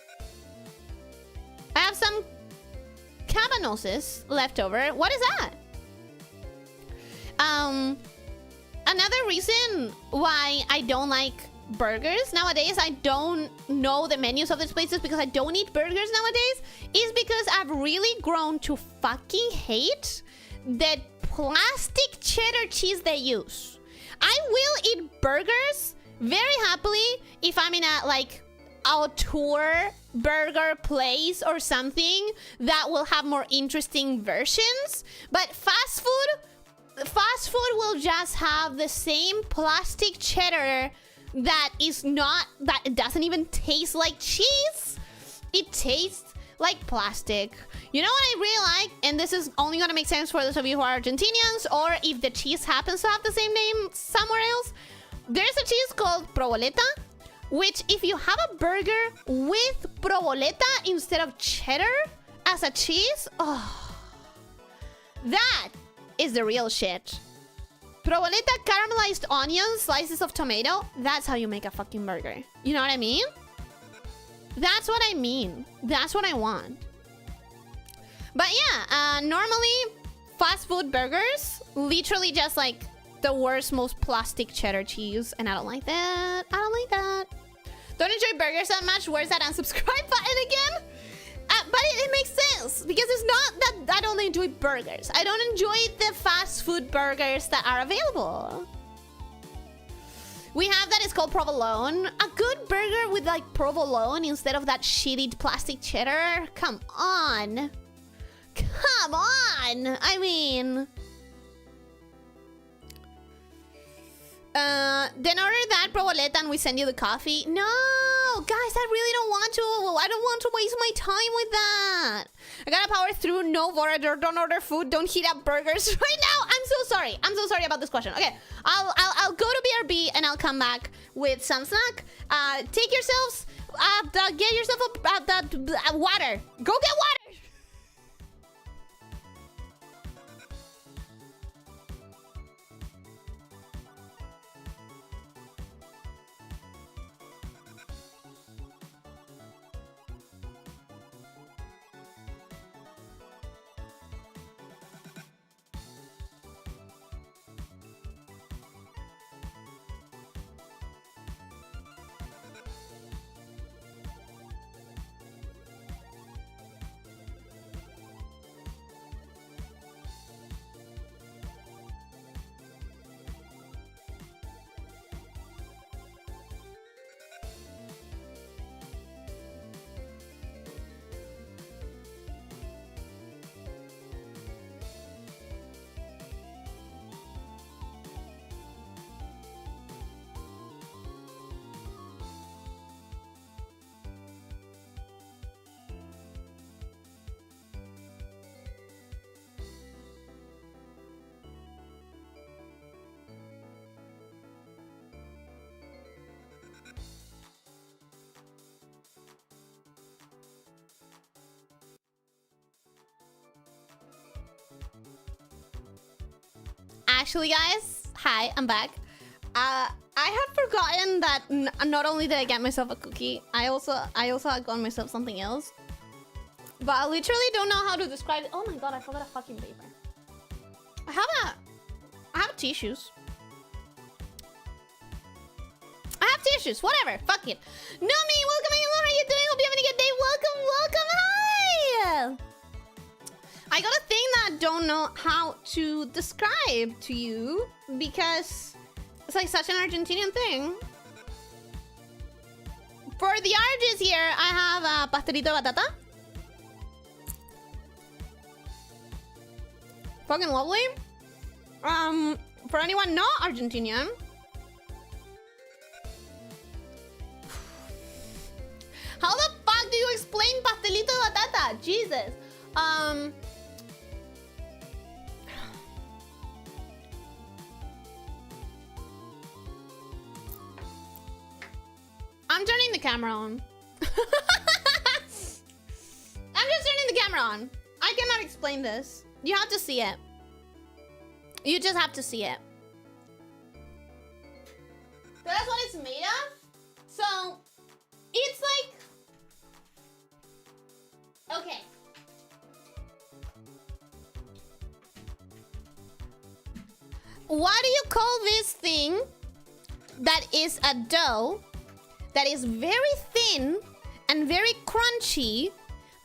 have some cabanosses left over. What is that? Another reason why I don't like burgers nowadays, I don't know the menus of these places because I don't eat burgers nowadays, is because I've really grown to fucking hate the plastic cheddar cheese they use. I will eat burgers very happily if I'm in a tour burger place or something that will have more interesting versions, but fast food will just have the same plastic cheddar that doesn't even taste like cheese. It tastes like plastic. You know what I really like? And this is only gonna make sense for those of you who are Argentinians, or if the cheese happens to have the same name somewhere else. There's a cheese called provoleta, which if you have a burger with provoleta instead of cheddar as a cheese, oh, that is the real shit. Provoleta, caramelized onions, slices of tomato. That's how you make a fucking burger. You know what I mean? That's what I mean. That's what I want. But yeah, normally fast food burgers, literally just like the worst, most plastic cheddar cheese. And I don't like that. I don't like that. Don't enjoy burgers that much. Where's that unsubscribe button again? But it makes sense because it's not that I don't enjoy burgers. I don't enjoy the fast food burgers that are available. We have that, it's called provolone. A good burger with like provolone instead of that shitty plastic cheddar. Come on. Come on. I mean... then order that provoleta and we send you the coffee. No, guys, I really don't want to. I don't want to waste my time with that. I gotta power through. No, Vorador, don't order food. Don't heat up burgers right now. I'm so sorry. I'm so sorry about this question. Okay, I'll go to BRB and I'll come back with some snack. Take yourselves, get yourself a water. Go get water. Actually, guys, hi, I'm back. I had forgotten that not only did I get myself a cookie, I also had gotten myself something else. But I literally don't know how to describe it. Oh my god, I forgot a fucking paper. I have tissues. I have tissues, whatever, fuck it. Nomi, welcome, hello, how you doing? Hope you're having a good day. Welcome, welcome, hi! I got a thing that I don't know how to describe to you because it's like such an Argentinian thing. For the Arges here, I have a pastelito de batata. Fucking lovely. For anyone not Argentinian, how the fuck do you explain pastelito de batata? Jesus. I'm turning the camera on. I'm just turning the camera on. I cannot explain this. You have to see it. You just have to see it. So that's what it's made of. So it's like, okay. What do you call this thing that is a dough that is very thin and very crunchy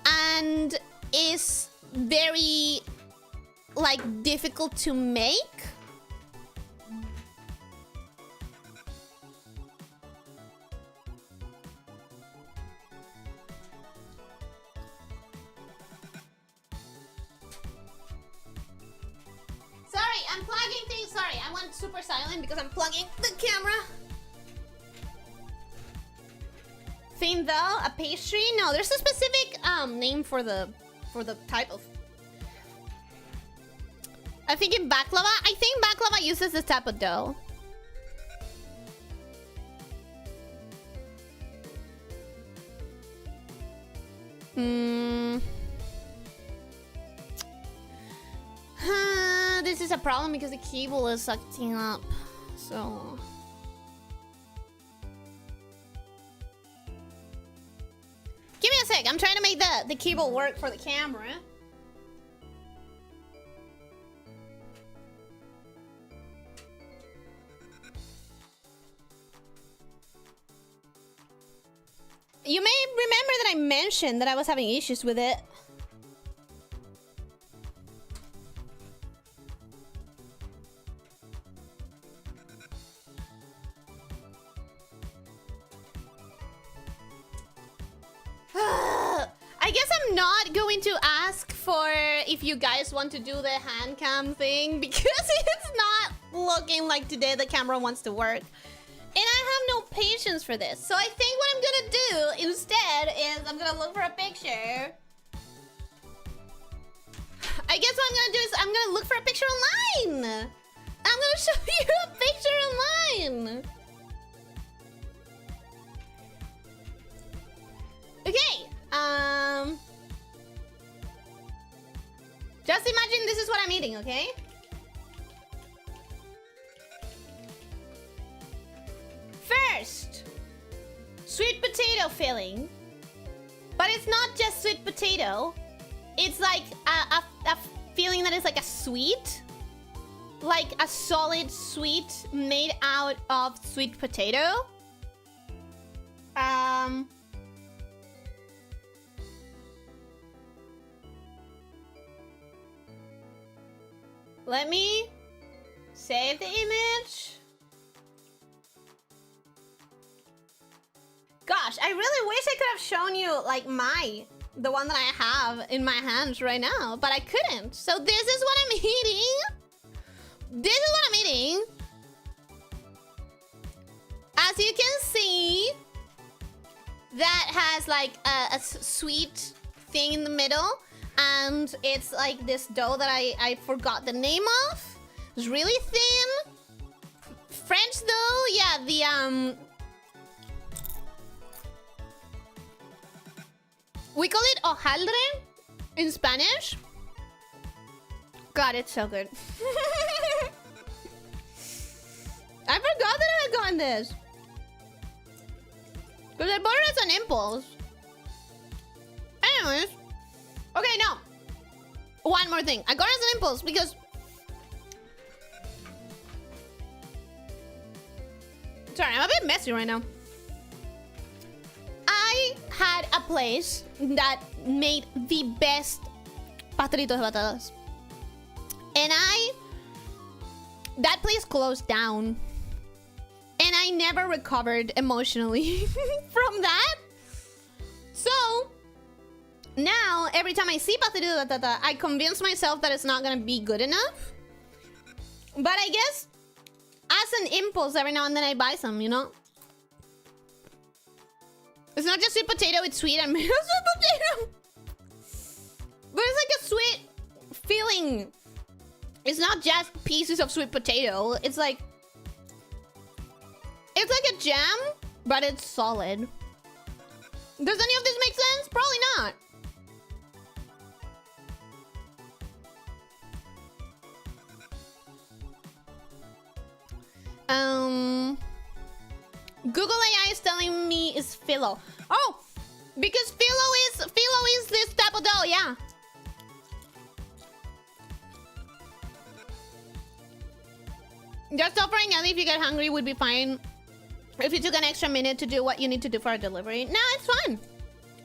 and is very like difficult to make? Sorry, I'm plugging things. Sorry, I went super silent because I'm plugging the camera. Thin though, a pastry? No, there's a specific name for the type of. I think in baklava. I think baklava uses this type of dough. This is a problem because the cable is acting up. So. Give me a sec. I'm trying to make the cable work for the camera. You may remember that I mentioned that I was having issues with it. I guess I'm not going to ask for if you guys want to do the hand cam thing because it's not looking like today the camera wants to work. And I have no patience for this. So I think what I'm gonna do instead is I'm gonna look for a picture. I guess what I'm gonna do is I'm gonna look for a picture online. I'll show you a picture online. Okay. Just imagine this is what I'm eating, okay? First, sweet potato filling. But it's not just sweet potato. It's like a feeling that is like a sweet. Like a solid sweet made out of sweet potato. Let me save the image. Gosh, I really wish I could have shown you like the one that I have in my hands right now, but I couldn't. So this is what I'm eating. This is what I'm eating. As you can see, that has like a sweet thing in the middle. And it's like this dough that I forgot the name of. It's really thin. French dough, yeah, the we call it hojaldre in Spanish. God, it's so good. I forgot that I had gotten this. Because I bought it as an impulse. Anyways. Okay, no. One more thing. I got it as an impulse because... Sorry, I'm a bit messy right now. I had a place that made the best pastelitos de patatas. And that place closed down. And I never recovered emotionally from that. So... now, every time I see pastelito de batata, I convince myself that it's not gonna be good enough. But I guess, as an impulse, every now and then I buy some, you know? It's not just sweet potato, it's sweet and made of sweet potato. But it's like a sweet feeling. It's not just pieces of sweet potato. It's like a jam, but it's solid. Does any of this make sense? Probably not. Google AI is telling me it's phyllo. Oh, because phyllo is this type of dough, yeah. Just offering Ellie if you get hungry would be fine. If you took an extra minute to do what you need to do for a delivery. No, it's fine.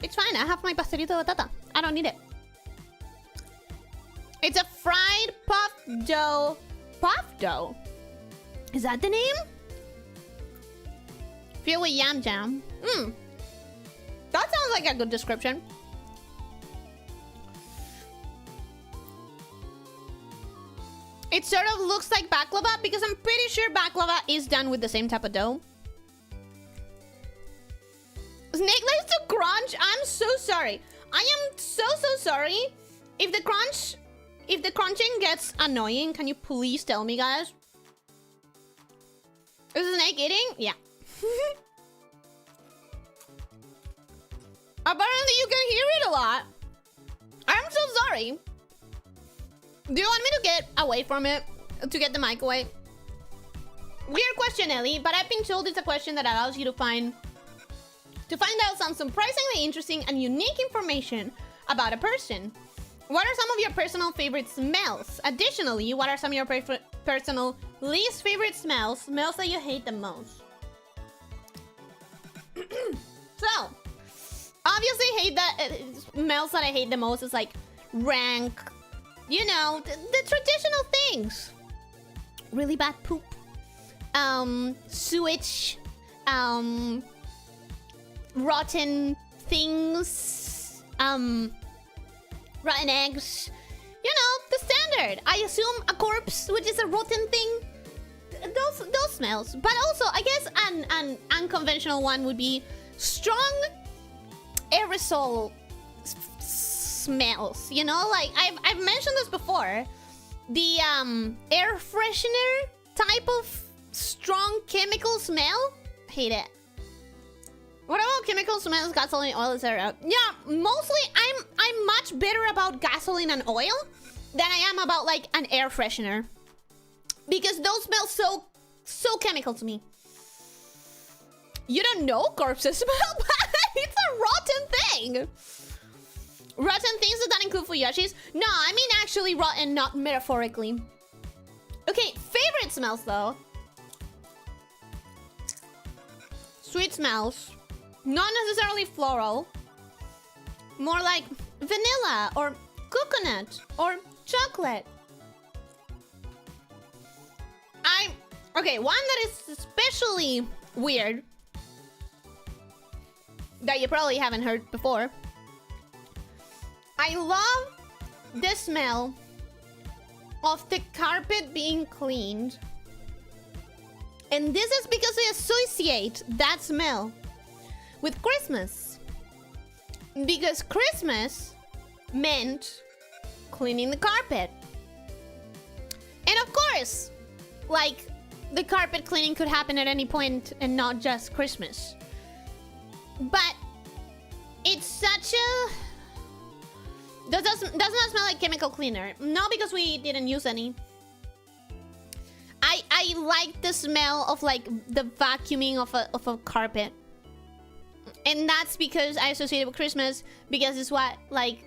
It's fine. I have my pastelito de batata. I don't need it. It's a fried puff dough. Puff dough? Is that the name? Filled with yam jam. That sounds like a good description. It sort of looks like baklava because I'm pretty sure baklava is done with the same type of dough. Snake likes to crunch. I'm so sorry. I am so sorry. If the crunching gets annoying, can you please tell me, guys? Is the snake eating? Yeah. Apparently you can hear it a lot. I'm so sorry. Do you want me to get away from it? To get the mic away? Weird question, Ellie, but I've been told it's a question that allows you to find out some surprisingly interesting and unique information about a person. What are some of your personal favorite smells? Additionally, what are some of your personal least favorite smells? Smells that you hate the most. So, obviously smells that I hate the most is like rank, you know, the traditional things. Really bad poop. Sewage. Rotten things. Rotten eggs. You know, the standard. I assume a corpse, which is a rotten thing. Those smells. But also, I guess an unconventional one would be strong aerosol smells. You know, like I've mentioned this before. The air freshener type of strong chemical smell. Hate it. What about chemical smells, gasoline, oil, etc.? Yeah, mostly I'm much better about gasoline and oil than I am about like an air freshener. Because those smell so chemical to me. You don't know corpses smell, but it's a rotten thing. Rotten things, does that include Fuyoshi's? No, I mean actually rotten, not metaphorically. Okay, favorite smells though. Sweet smells. Not necessarily floral. More like vanilla or coconut or chocolate. Okay, one that is especially weird that you probably haven't heard before. I love the smell of the carpet being cleaned. And this is because I associate that smell with Christmas. Because Christmas meant cleaning the carpet. And of course, like, the carpet cleaning could happen at any point and not just Christmas. But it's such a... does not smell like chemical cleaner. Not because we didn't use any. I like the smell of like the vacuuming of a carpet. And that's because I associate it with Christmas, because it's what like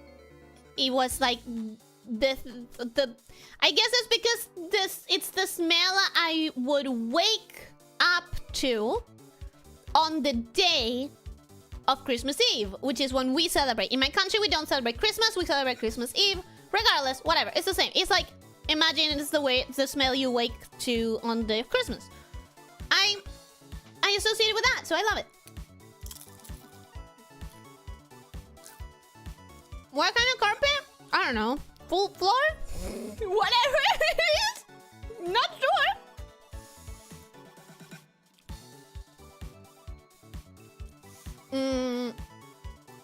it was like the I guess it's because it's the smell I would wake up to on the day of Christmas Eve, which is when we celebrate. In my country, we don't celebrate Christmas, we celebrate Christmas Eve. Regardless, whatever, it's the same. It's like, imagine it's the smell you wake to on the day of Christmas. I associate it with that, so I love it. What kind of carpet? I don't know. Full floor? Whatever it is. Not sure.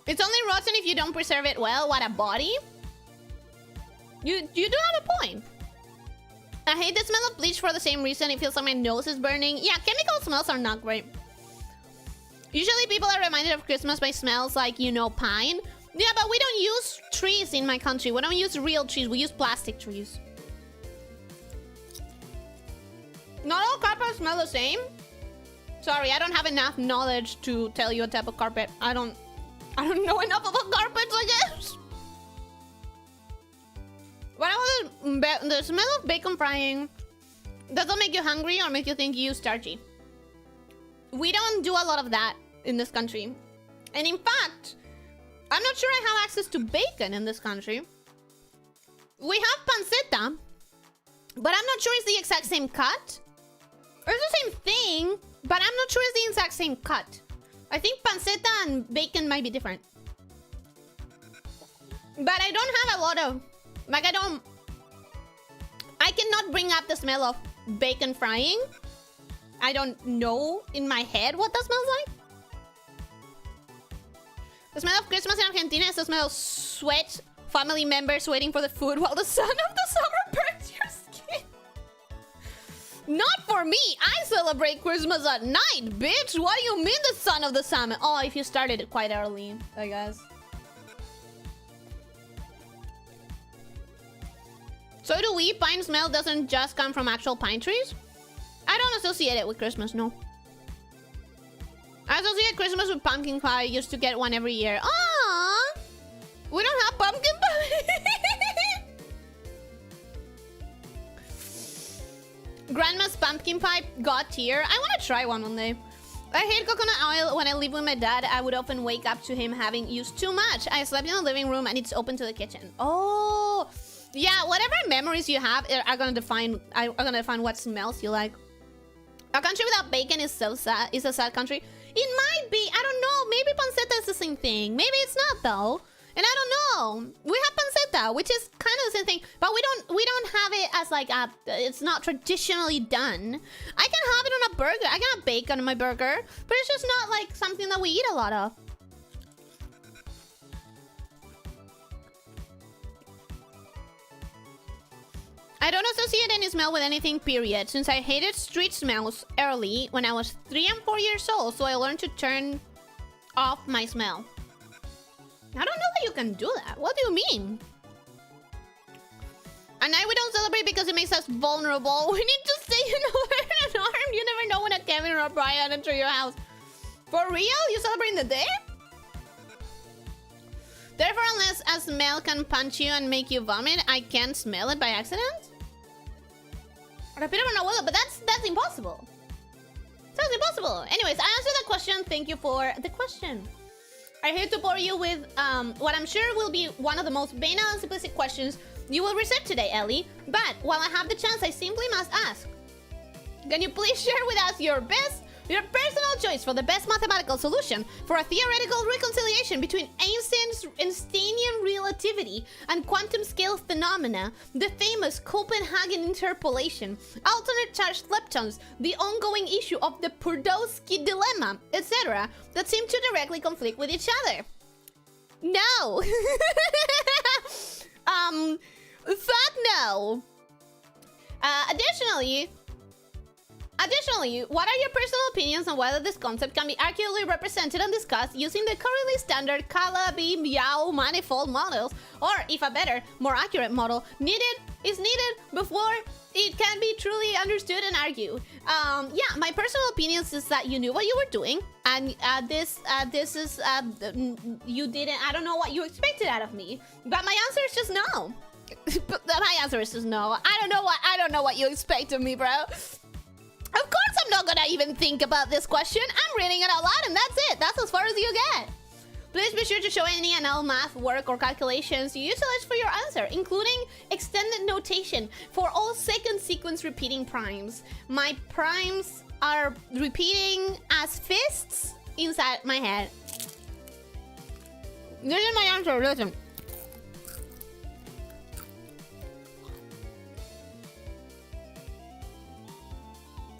It's only rotten if you don't preserve it well. What a body. You do have a point. I hate the smell of bleach for the same reason. It feels like my nose is burning. Yeah, chemical smells are not great. Usually people are reminded of Christmas by smells like, you know, pine. Yeah, but we don't use trees in my country. We don't use real trees. We use plastic trees. Not all carpets smell the same. Sorry, I don't have enough knowledge to tell you a type of carpet. I don't know enough about carpets, I guess. What about the smell of bacon frying? Does that make you hungry or make you think you starchy? We don't do a lot of that in this country. And in fact, I'm not sure I have access to bacon in this country. We have pancetta, but I'm not sure it's the exact same cut. It's the same thing, but I'm not sure it's the exact same cut. I think pancetta and bacon might be different. But I don't have a lot of... Like, I cannot bring up the smell of bacon frying. I don't know in my head what that smells like. The smell of Christmas in Argentina is the smell of sweat, family members waiting for the food while the sun of the summer burns your skin. Not for me. I celebrate Christmas at night, bitch. What do you mean the sun of the summer? Oh, if you started it quite early, I guess. So do we. Pine smell doesn't just come from actual pine trees. I don't associate it with Christmas, no. I associate Christmas with pumpkin pie. I used to get one every year. Aww! We don't have pumpkin pie! Grandma's pumpkin pie got here. I want to try one day. I hate coconut oil. When I live with my dad, I would often wake up to him having used too much. I slept in the living room and it's open to the kitchen. Oh! Yeah, whatever memories you have are gonna define what smells you like. A country without bacon is so sad. It's a sad country. It might be. I don't know. Maybe pancetta is the same thing. Maybe it's not though. And I don't know. We have pancetta, which is kind of the same thing, but we don't have it as like a. It's not traditionally done. I can have it on a burger. I can have bacon on my burger, but it's just not like something that we eat a lot of. I I don't associate any smell with anything, period, since I hated street smells early when I was 3 and 4 years old, so I learned to turn off my smell. I don't know that you can do that. What do you mean? At night we don't celebrate because it makes us vulnerable. We need to stay unarmed. You never know when a Kevin or a Brian enter your house. For real? You celebrate in the day? Therefore, unless a smell can punch you and make you vomit, I can't smell it by accident? Repeat it, but that's impossible. Sounds impossible. Anyways, I answered that question. Thank you for the question. I'm here to bore you with what I'm sure will be one of the most banal and simplistic questions you will receive today, Ellie. But while I have the chance, I simply must ask. Can you please share with us your personal choice for the best mathematical solution for a theoretical reconciliation between Einsteinian relativity and quantum scale phenomena, the famous Copenhagen interpolation, alternate charged leptons, the ongoing issue of the Podolsky dilemma, etc., that seem to directly conflict with each other? No. Fuck no. Additionally, what are your personal opinions on whether this concept can be accurately represented and discussed using the currently standard Calabi-Yau manifold models, or if a better, more accurate model is needed before it can be truly understood and argued? Yeah, my personal opinions is that you knew what you were doing, and this is you didn't. I don't know what you expected out of me, but my answer is just no. My answer is just no. I don't know what you expect of me, bro. Of course I'm not gonna even think about this question. I'm reading it out loud and that's it. That's as far as you get. Please be sure to show any NL math work or calculations you utilize for your answer, including extended notation for all second sequence repeating primes. My primes are repeating as fists inside my head. This is my answer, listen.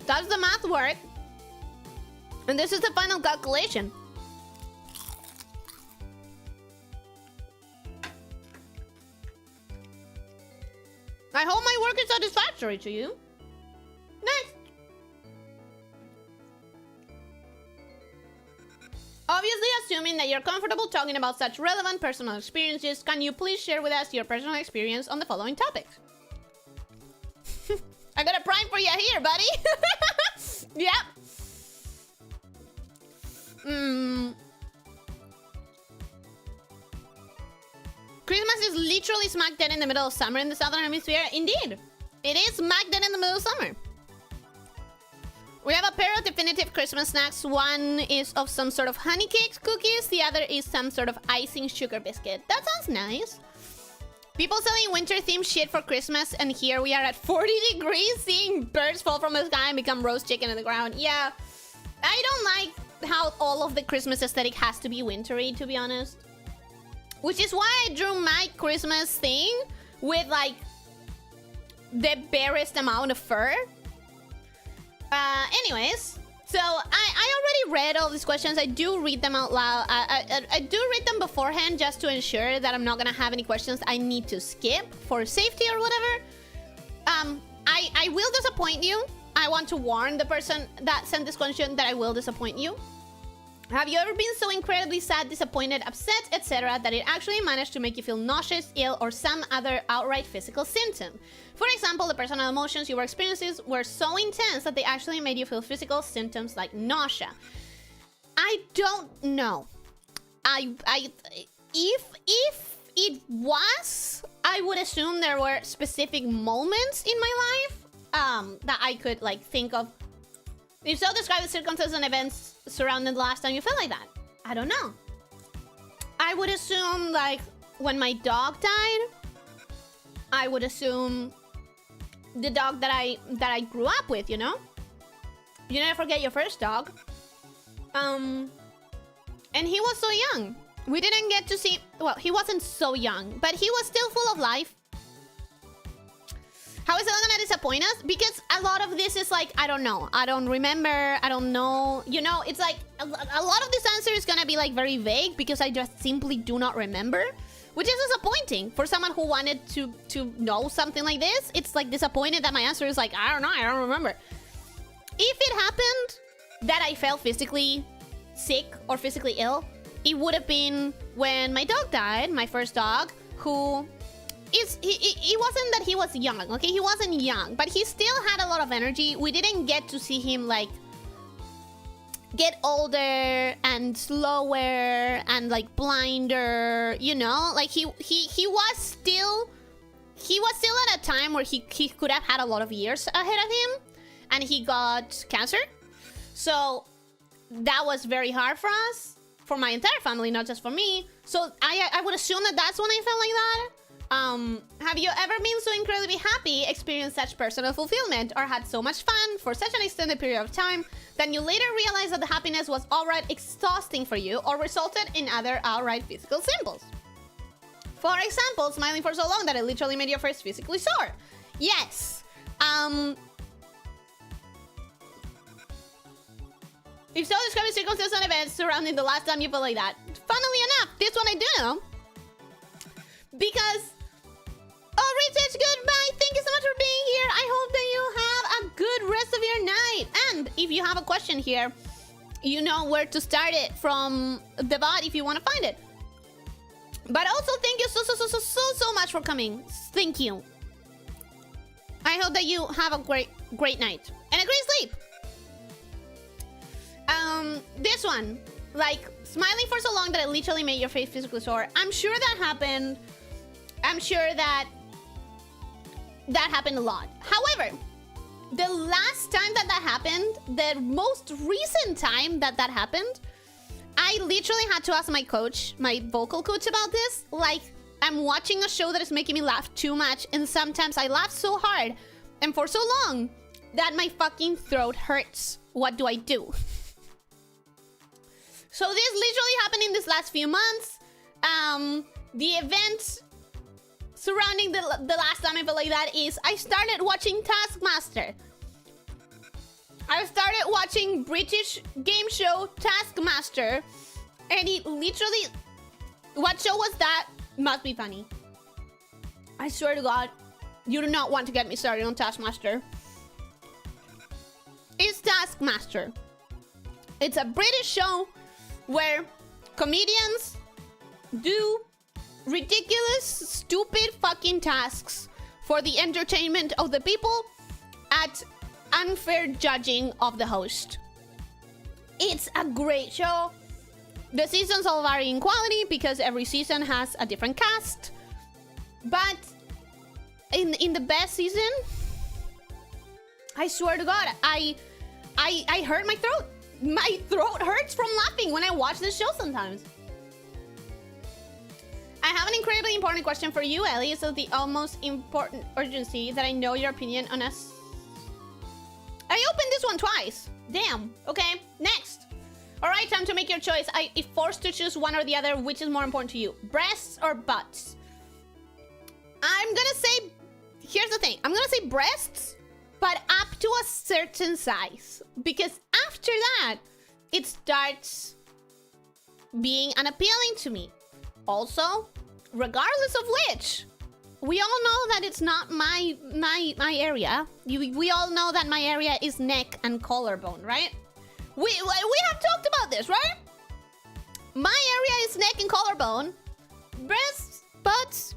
Does the math work? And this is the final calculation. I hope my work is satisfactory to you. Next. Obviously, assuming that you're comfortable talking about such relevant personal experiences, can you please share with us your personal experience on the following topics? I got a prime for you here, buddy. Yep. Christmas is literally smack dead in the middle of summer in the Southern Hemisphere. Indeed. It is smack dead in the middle of summer. We have a pair of definitive Christmas snacks. One is of some sort of honey cakes cookies. The other is some sort of icing sugar biscuit. That sounds nice. People selling winter-themed shit for Christmas, and here we are at 40 degrees seeing birds fall from the sky and become roast chicken in the ground. Yeah, I don't like how all of the Christmas aesthetic has to be wintry, to be honest. Which is why I drew my Christmas thing with, like, the barest amount of fur. Anyways, so I already read all these questions. I do read them out loud. I do read them beforehand just to ensure that I'm not gonna have any questions I need to skip for safety or whatever. I will disappoint you. I want to warn the person that sent this question that I will disappoint you. Have you ever been so incredibly sad, disappointed, upset, etc. that it actually managed to make you feel nauseous, ill, or some other outright physical symptom? For example, the personal emotions you were experiencing were so intense that they actually made you feel physical symptoms like nausea. I don't know. If it was, I would assume there were specific moments in my life that I could like think of. If so, describe the circumstances and events surrounding the last time you felt like that. I don't know. I would assume like when my dog died. I would assume the dog that I grew up with, you know? You never forget your first dog. And he was so young. We didn't get to see, well, he wasn't so young, but he was still full of life. How is it gonna disappoint us? Because a lot of this is like, I don't know. I don't remember. I don't know. You know, it's like a lot of this answer is gonna be like very vague because I just simply do not remember. which is disappointing for someone who wanted to know something like this. It's like disappointed that my answer is like, I don't know, I don't remember. If it happened that I felt physically sick or physically ill, it would have been when my dog died, my first dog, who is, it wasn't that he was young, okay? He wasn't young, but he still had a lot of energy. We didn't get to see him like get older and slower and like blinder, you know? Like he was still at a time where he could have had a lot of years ahead of him, and he got cancer. So that was very hard for us, for my entire family, not just for me. So I would assume that that's when I felt like that. Have you ever been so incredibly happy, experienced such personal fulfillment, or had so much fun for such an extended period of time that you later realized that the happiness was outright exhausting for you or resulted in other outright physical symbols? For example, smiling for so long that it literally made your face physically sore. Yes. If so, describe the circumstances and events surrounding the last time you felt like that. Funnily enough, this one I do. Because... Oh, Richard, goodbye. Thank you so much for being here. I hope that you have a good rest of your night. And if you have a question here, you know where to start it from the bot if you want to find it. But also, thank you so much for coming. Thank you. I hope that you have a great night and a great sleep. This one, like smiling for so long that it literally made your face physically sore. I'm sure that happened. I'm sure that happened a lot. However, the last time that happened, the most recent time that happened, I literally had to ask my coach, my vocal coach, about this. Like, I'm watching a show that is making me laugh too much, and sometimes I laugh so hard and for so long that my fucking throat hurts. What do I do? So this literally happened in this last few months. The event surrounding the last time I felt like that is I started watching Taskmaster. I started watching British game show Taskmaster, and it literally... What show was that? Must be funny. I swear to God, you do not want to get me started on Taskmaster. It's Taskmaster. It's a British show where comedians do ridiculous, stupid fucking tasks for the entertainment of the people at unfair judging of the host. It's a great show. The seasons all vary in quality because every season has a different cast. But in the best season, I swear to God, I hurt my throat. My throat hurts from laughing when I watch this show sometimes. I have an incredibly important question for you, Ellie. It's of the almost important urgency that I know your opinion on us. I opened this one twice. Damn. Okay, next. All right, time to make your choice. If forced to choose one or the other, which is more important to you? Breasts or butts? I'm gonna say... Here's the thing. I'm gonna say breasts, but up to a certain size. Because after that, it starts being unappealing to me. Also, regardless of which, we all know that it's not my area. We all know that my area is neck and collarbone, right? We have talked about this, right? My area is neck and collarbone. Breasts, butts.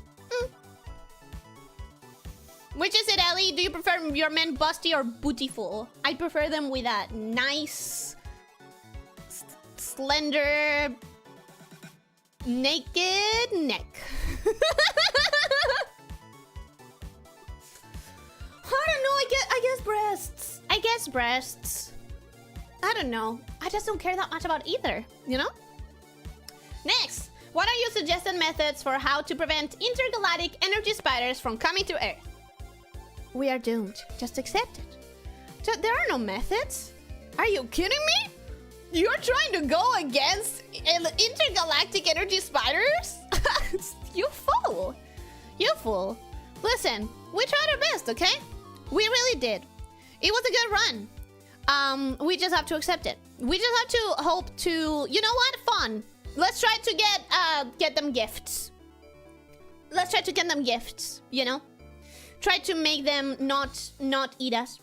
Which is it, Ellie? Do you prefer your men busty or bootyful? I prefer them with a nice, slender, naked neck. I don't know. I guess breasts. I guess breasts. I don't know. I just don't care that much about either, you know? Next, what are your suggested methods for how to prevent intergalactic energy spiders from coming to Earth? We are doomed. Just accept it. There are no methods. Are you kidding me? You're trying to go against intergalactic energy spiders? You fool. You fool. Listen, we tried our best, okay? We really did. It was a good run. We just have to accept it. We just have to hope to... You know what? Fun. Let's try to get them gifts. Let's try to get them gifts, you know? Try to make them not eat us.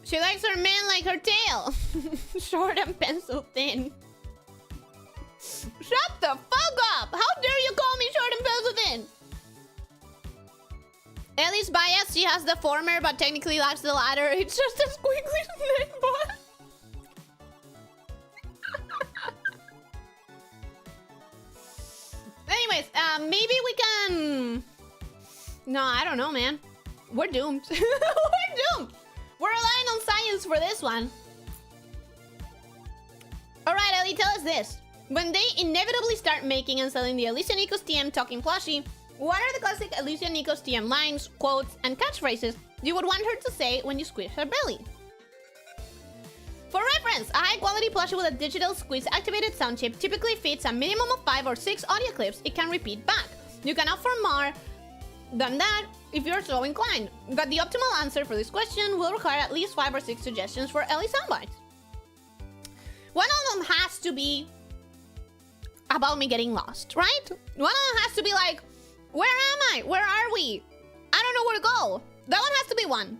She likes her man like her tail. Short and pencil thin. Shut the fuck up! How dare you call me short and pencil thin? Ellie's biased. She has the former, but technically lacks the latter. It's just a squiggly neck bot. Anyways, maybe we can... No, I don't know, man. We're doomed. We're doomed. We're relying on science for this one. Alright, Ellie, tell us this. When they inevitably start making and selling the Elyssia Nikos TM talking plushie, what are the classic Elyssia Nikos TM lines, quotes, and catchphrases you would want her to say when you squish her belly? For reference, a high-quality plushie with a digital squeeze-activated sound chip typically fits a minimum of 5 or 6 audio clips it can repeat back. You can opt for more than that if you're so inclined, but the optimal answer for this question will require at least 5 or 6 suggestions for Ellie soundbites. One of them has to be about me getting lost, right? One of them has to be like, where am I? Where are we? I don't know where to go. That one has to be one.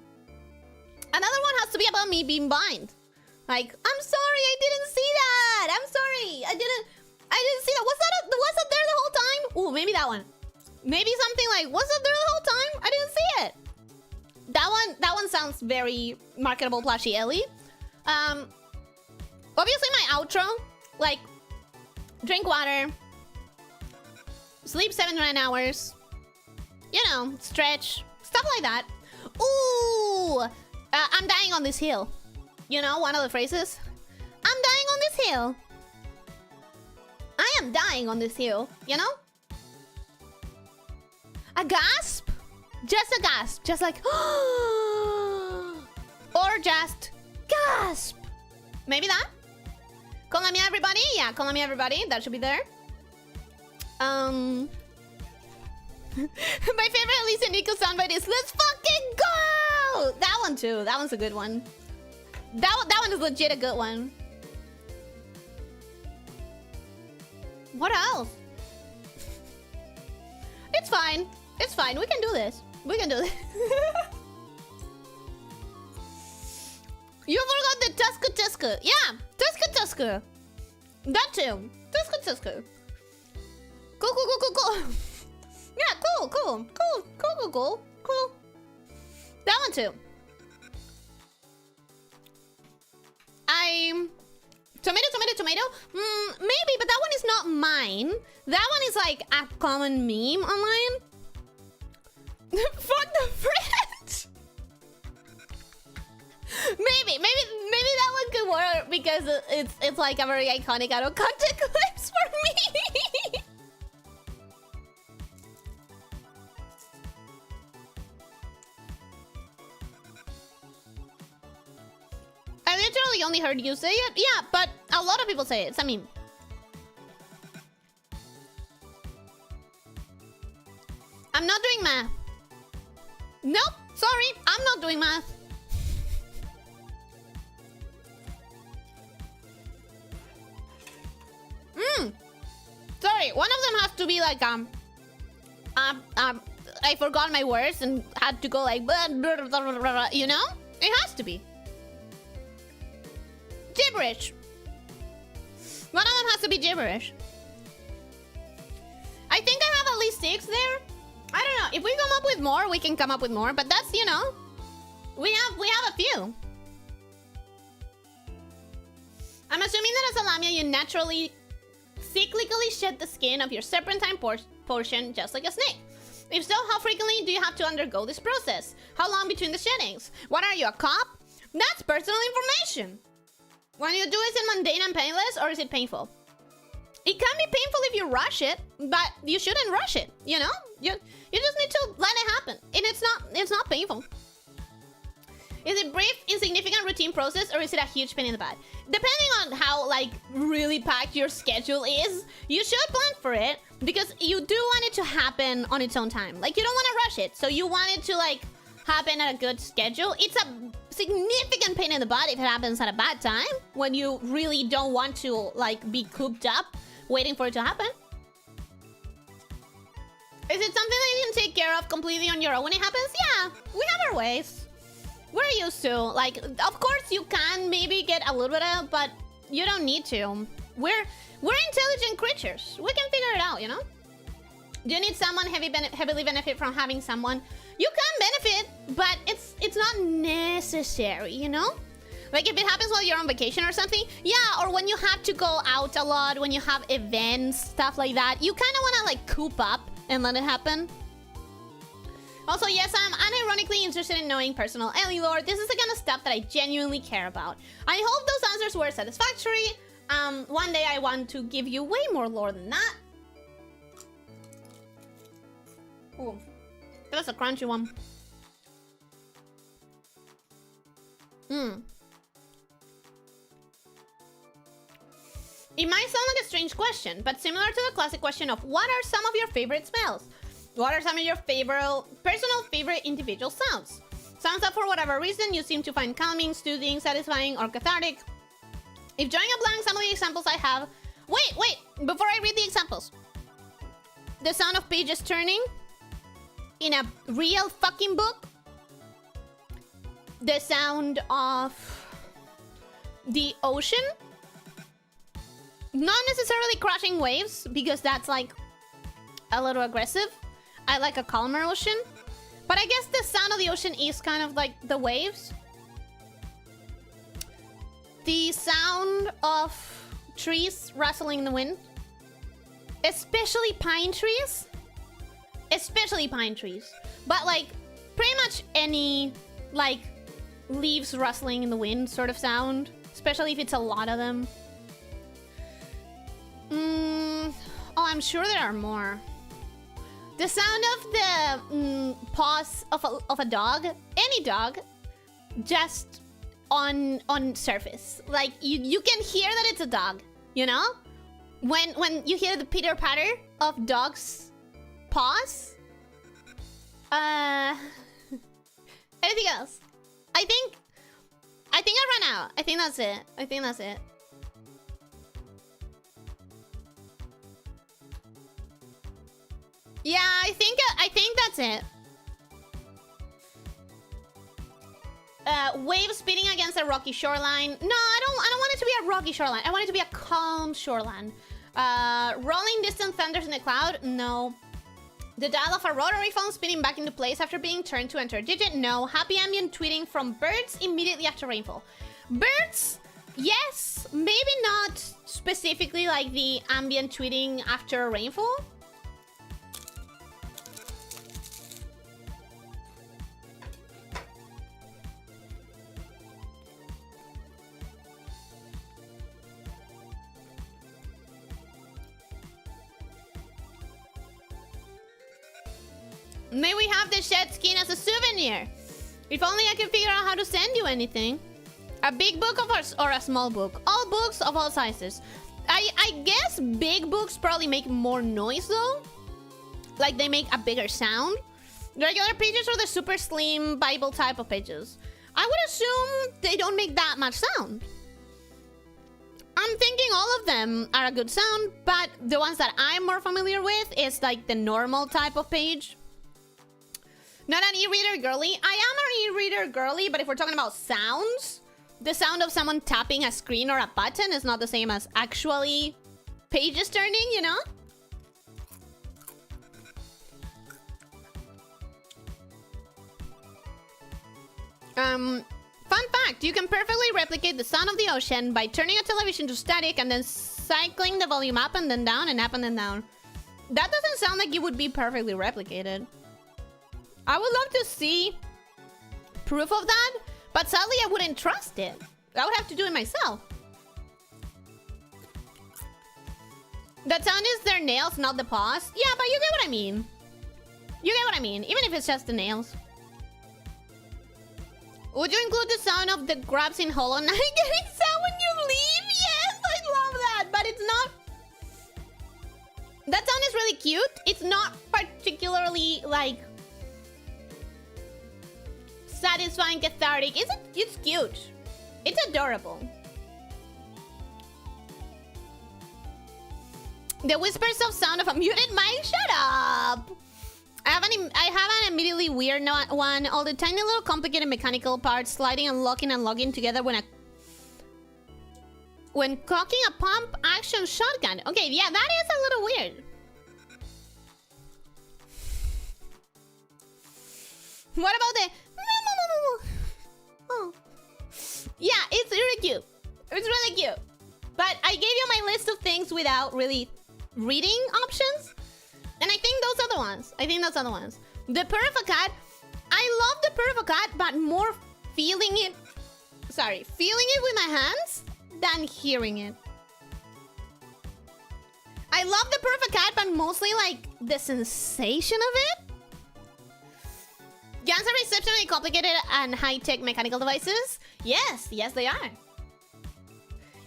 Another one has to be about me being blind. Like, I'm sorry, I didn't see that. I'm sorry, I didn't see that. Was that there the whole time? Ooh, maybe that one. Maybe something like, was that there the whole time? I didn't see it. That one sounds very marketable plushie Ellie. Obviously my outro, like, drink water, sleep 7 to 9 hours, you know, stretch, stuff like that. Ooh, I'm dying on this hill. You know, one of the phrases. I'm dying on this hill. I am dying on this hill, you know? A gasp? Just a gasp. Just like, or just gasp. Maybe that? Con la mia everybody? Yeah, con la mia everybody. That should be there. My favorite Elyssia Nikos soundbite is let's fucking go! That one too. That one's a good one. That one is legit a good one. What else? It's fine. It's fine. We can do this. We can do this. You forgot the Tuska Tuska. Yeah, Tuska Tuska. That too. Tuska Tuska. Cool, cool, cool, cool, cool. Yeah, cool, cool, cool, cool, cool, cool, cool. That one too. Tomato, tomato, tomato. Maybe, but that one is not mine. That one is like a common meme online. Fuck the fridge. Maybe that one could work because it's like a very iconic out of context clips for me. I literally only heard you say it. Yeah, but a lot of people say it. It's a meme. I'm not doing math. Nope, sorry, I'm not doing math. Sorry, one of them has to be like I forgot my words and had to go like you know? It has to be. Gibberish. One of them has to be gibberish. I think I have at least 6 there. I don't know. If we come up with more, we can come up with more. But that's, you know, we have a few. I'm assuming that as a lamia, you naturally cyclically shed the skin of your serpentine portion just like a snake. If so, how frequently do you have to undergo this process? How long between the sheddings? What are you, a cop? That's personal information. When you do, is it mundane and painless, or is it painful? It can be painful if you rush it, but you shouldn't rush it, you know? You just need to let it happen. And it's not painful. Is it brief, insignificant routine process, or is it a huge pain in the butt? Depending on how, like, really packed your schedule is, you should plan for it, because you do want it to happen on its own time. Like, you don't want to rush it, so you want it to, like, happen at a good schedule. It's a significant pain in the butt if it happens at a bad time, when you really don't want to like be cooped up waiting for it to happen. Is it something that you can take care of completely on your own when it happens? Yeah, we have our ways. We're used to. Like, of course you can maybe get a little bit of, but you don't need to. We're intelligent creatures. We can figure it out, you know? Do you need someone heavily benefit from having someone? You can benefit, but it's not necessary, you know? Like if it happens while you're on vacation or something, yeah, or when you have to go out a lot, when you have events, stuff like that, you kind of want to like coop up and let it happen. Also, yes, I'm unironically interested in knowing personal Ellie lore. This is the kind of stuff that I genuinely care about. I hope those answers were satisfactory. One day I want to give you way more lore than that. Ooh, that's a crunchy one. It might sound like a strange question, but similar to the classic question of what are some of your favorite smells? What are some of your personal favorite individual sounds? Sounds that for whatever reason you seem to find calming, soothing, satisfying, or cathartic. If drawing a blank, some of the examples I have... Wait! Before I read the examples. The sound of pages turning in a real fucking book. The sound of the ocean. Not necessarily crashing waves, because that's like a little aggressive. I like a calmer ocean. But I guess the sound of the ocean is kind of like the waves. The sound of trees rustling in the wind. Especially pine trees. Especially pine trees. But like pretty much any like leaves rustling in the wind sort of sound. Especially if it's a lot of them. Oh, I'm sure there are more. The sound of the paws of a dog, any dog, just on surface. Like you can hear that it's a dog, you know? When you hear the pitter patter of dogs' paws. Anything else? I think I ran out. I think that's it. Yeah, I think that's it. Waves beating against a rocky shoreline. No, I don't want it to be a rocky shoreline. I want it to be a calm shoreline. Rolling distant thunders in the cloud. No. The dial of a rotary phone spinning back into place after being turned to enter a digit. No. Happy ambient tweeting from birds immediately after rainfall. Birds, yes. Maybe not specifically like the ambient tweeting after rainfall. May we have the shed skin as a souvenir? If only I could figure out how to send you anything. A big book or a small book? All books of all sizes. I guess big books probably make more noise though. Like they make a bigger sound. Regular pages or the super slim Bible type of pages? I would assume they don't make that much sound. I'm thinking all of them are a good sound, but the ones that I'm more familiar with is like the normal type of page. Not an e-reader girly. I am an e-reader girly, but if we're talking about sounds, the sound of someone tapping a screen or a button is not the same as actually pages turning, you know? Fun fact, you can perfectly replicate the sound of the ocean by turning a television to static and then cycling the volume up and then down and up and then down. That doesn't sound like it would be perfectly replicated. I would love to see proof of that, but sadly I wouldn't trust it. I would have to do it myself. That sound is their nails, not the paws. Yeah, but you get what I mean. You get what I mean, even if it's just the nails. Would you include the sound of the grabs in Hollow Knight getting sound when you leave? Yes, I love that, but it's not... That sound is really cute. It's not particularly, like... satisfying, cathartic. It's cute. It's adorable. The whispers of sound of a muted mic. Shut up. I have an immediately weird one. All the tiny little complicated mechanical parts sliding and locking together when cocking a pump action shotgun. Okay, yeah, that is a little weird. What about the... Oh. Yeah, it's really cute. It's really cute. But I gave you my list of things without really reading options. And I think those are the ones. The purr of a cat. I love the purr of a cat, but more feeling it with my hands than hearing it. I love the purr of a cat, but mostly like the sensation of it. Guns are exceptionally complicated and high-tech mechanical devices. Yes, they are.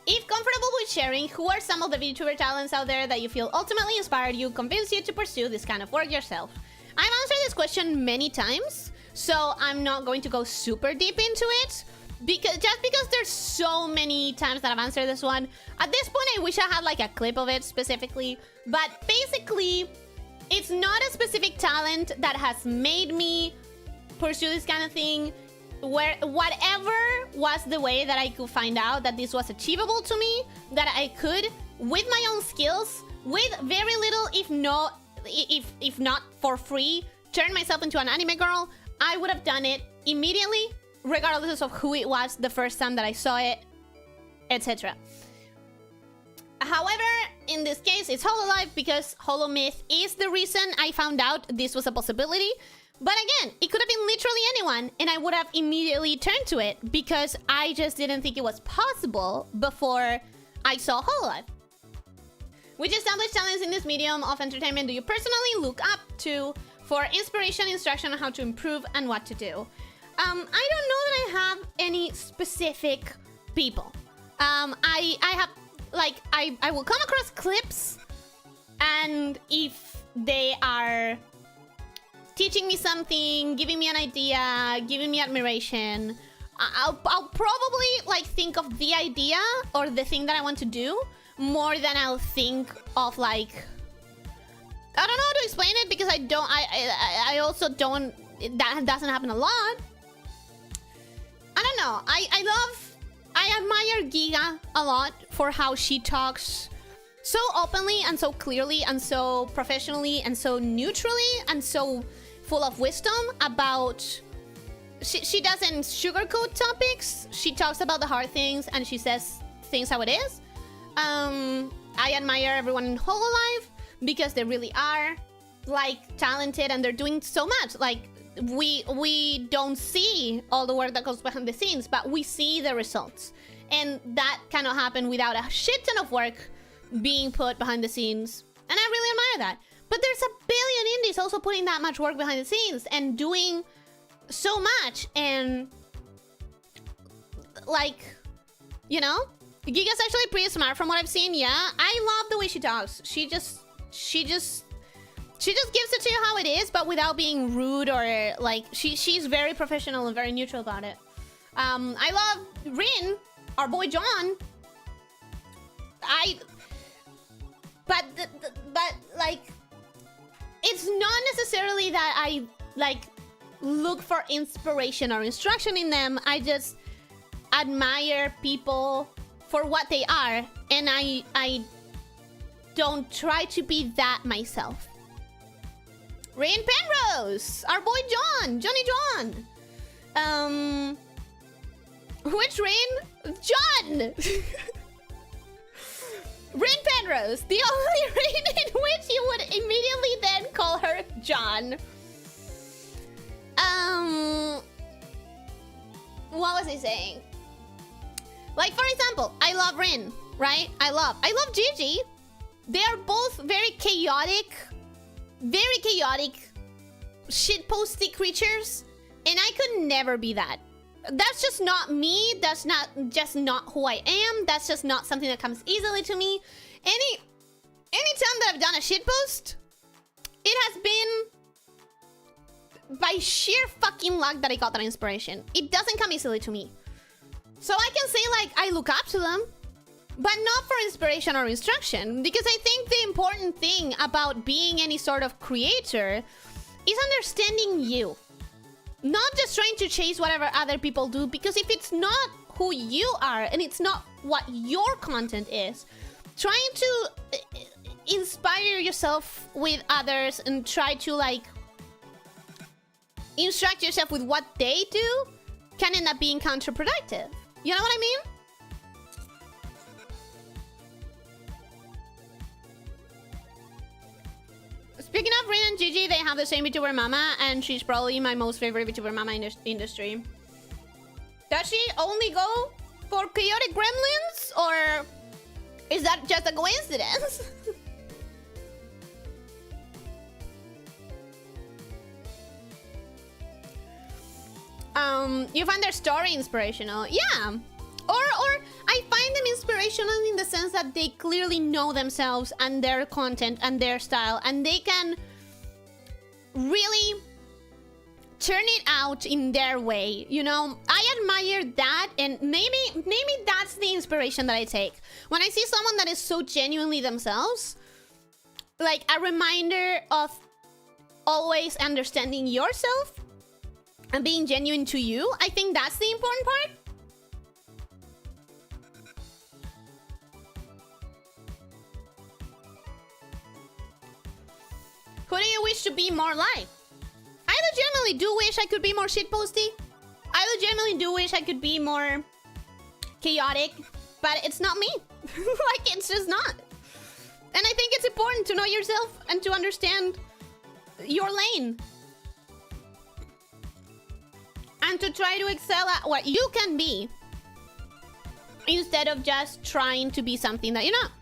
If comfortable with sharing, who are some of the VTuber talents out there that you feel ultimately inspired you, convinced you to pursue this kind of work yourself? I've answered this question many times, so I'm not going to go super deep into it. Because there's so many times that I've answered this one. At this point, I wish I had like a clip of it specifically. But basically, it's not a specific talent that has made me pursue this kind of thing. Whatever was the way that I could find out that this was achievable to me, that I could, with my own skills, with very little, if not for free, turn myself into an anime girl, I would have done it immediately, regardless of who it was the first time that I saw it, etc. However, in this case, it's Hololive because Holomyth is the reason I found out this was a possibility. But again, it could have been literally anyone, and I would have immediately turned to it because I just didn't think it was possible before I saw Hololive. Which established talents in this medium of entertainment do you personally look up to for inspiration, instruction on how to improve and what to do? I don't know that I have any specific people. I have, like, I will come across clips, and if they are teaching me something, giving me an idea, giving me admiration, I'll probably like think of the idea or the thing that I want to do more than I'll think of like, I don't know how to explain it because I also don't, that doesn't happen a lot. I don't know. I admire Giga a lot for how she talks so openly and so clearly and so professionally and so neutrally and so full of wisdom about... She doesn't sugarcoat topics. She talks about the hard things and she says things how it is. I admire everyone in Hololive because they really are like talented and they're doing so much. Like we don't see all the work that goes behind the scenes, but we see the results. And that cannot happen without a shit ton of work being put behind the scenes. And I really admire that. But there's a billion indies also putting that much work behind the scenes and doing so much. And like, you know, Giga's actually pretty smart from what I've seen. Yeah, I love the way she talks. She just gives it to you how it is, but without being rude or like, she's very professional and very neutral about it. I love Rin, our boy John. But like, it's not necessarily that I like look for inspiration or instruction in them. I just admire people for what they are, and I don't try to be that myself. Rain Penrose, our boy Johnny John. Which Rain? John. Rain Penrose, the only Rain in which you would immediately then call her John. What was I saying? Like, for example, I love Rin, right? I love Gigi. They are both very chaotic, shitposty creatures, and I could never be that. That's just not me. That's just not who I am. That's just not something that comes easily to me. Any time that I've done a shitpost, it has been by sheer fucking luck that I got that inspiration. It doesn't come easily to me. So I can say, like, I look up to them, but not for inspiration or instruction. Because I think the important thing about being any sort of creator is understanding you. Not just trying to chase whatever other people do, because if it's not who you are and it's not what your content is, trying to inspire yourself with others and try to, like, instruct yourself with what they do can end up being counterproductive. You know what I mean? Speaking of Rin and Gigi, they have the same VTuber mama, and she's probably my most favorite VTuber mama in the industry. Does she only go for chaotic gremlins, or is that just a coincidence? You find their story inspirational. Yeah. Or I find them inspirational in the sense that they clearly know themselves and their content and their style, and they can really turn it out in their way. You know, I admire that, and maybe that's the inspiration that I take. When I see someone that is so genuinely themselves, like a reminder of always understanding yourself and being genuine to you, I think that's the important part. Who do you wish to be more like? I legitimately do wish I could be more shitposty. I legitimately do wish I could be more chaotic, but it's not me. Like, it's just not. And I think it's important to know yourself and to understand your lane. And to try to excel at what you can be, instead of just trying to be something that you're not.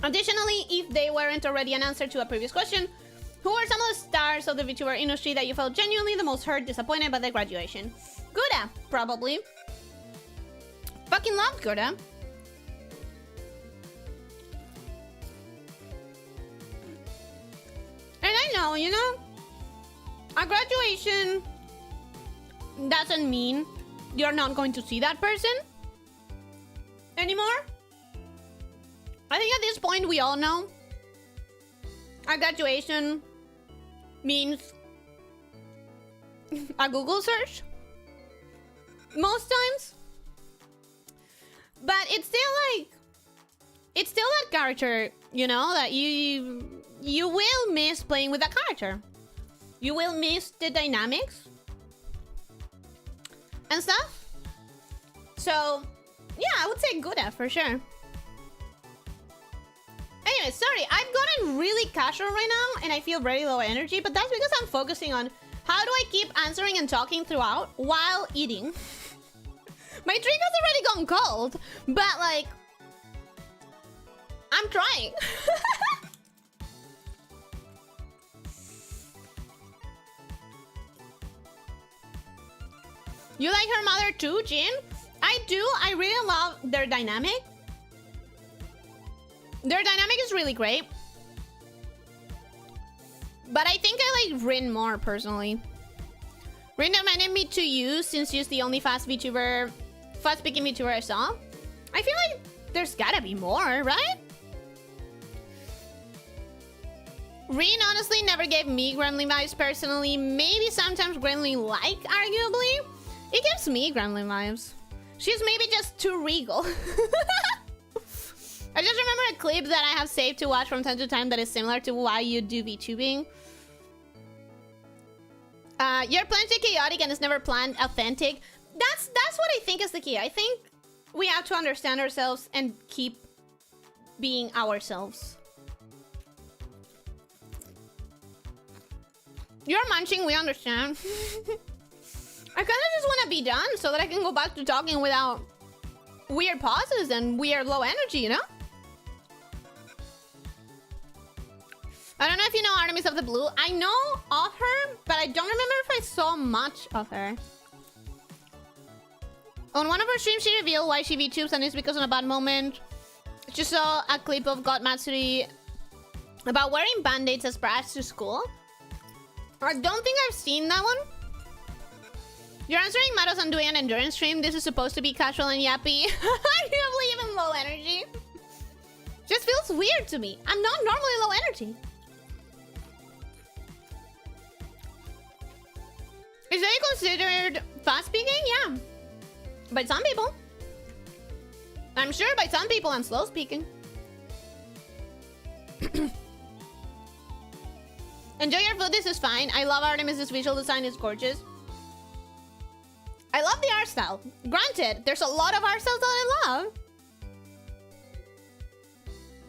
Additionally, if they weren't already an answer to a previous question, who are some of the stars of the VTuber industry that you felt genuinely the most hurt, disappointed by their graduation? Gouda, probably. Fucking loved Gouda. And I know, you know, a graduation doesn't mean you're not going to see that person anymore. I think at this point we all know a graduation means a Google search most times. But it's still like, it's still that character, you know, that you will miss playing with that character. You will miss the dynamics and stuff. So yeah, I would say Gouda for sure. Anyway, sorry, I've gotten really casual right now and I feel very low energy, but that's because I'm focusing on how do I keep answering and talking throughout while eating. My drink has already gone cold, but like, I'm trying. You like her mother too, Jin? I do. I really love their dynamic. Their dynamic is really great. But I think I like Rin more, personally. Rin recommended me to you since she's the only fast-speaking VTuber I saw. I feel like there's gotta be more, right? Rin honestly never gave me Gremlin vibes personally. Maybe sometimes Gremlin-like, arguably. It gives me Gremlin vibes. She's maybe just too regal. I just remember a clip that I have saved to watch from time to time that is similar to why you do vtubing. You're plenty chaotic and it's never planned authentic. That's what I think is the key. I think we have to understand ourselves and keep being ourselves. You're munching, we understand. I kind of just want to be done so that I can go back to talking without weird pauses and weird low energy, you know? I don't know if you know Artemis of the Blue. I know of her, but I don't remember if I saw much of her. On one of her streams, she revealed why she VTubes, and it's because of a bad moment. She saw a clip of God Matsuri about wearing band-aids as brats to school. I don't think I've seen that one. You're answering Matos and doing an endurance stream. This is supposed to be casual and yappy. Arguably even low energy. Just feels weird to me. I'm not normally low energy. Is it considered fast speaking? Yeah. By some people. I'm sure by some people I'm slow speaking. Enjoy your food, this is fine. I love Artemis's visual design, it's gorgeous. I love the art style. Granted, there's a lot of art styles that I love.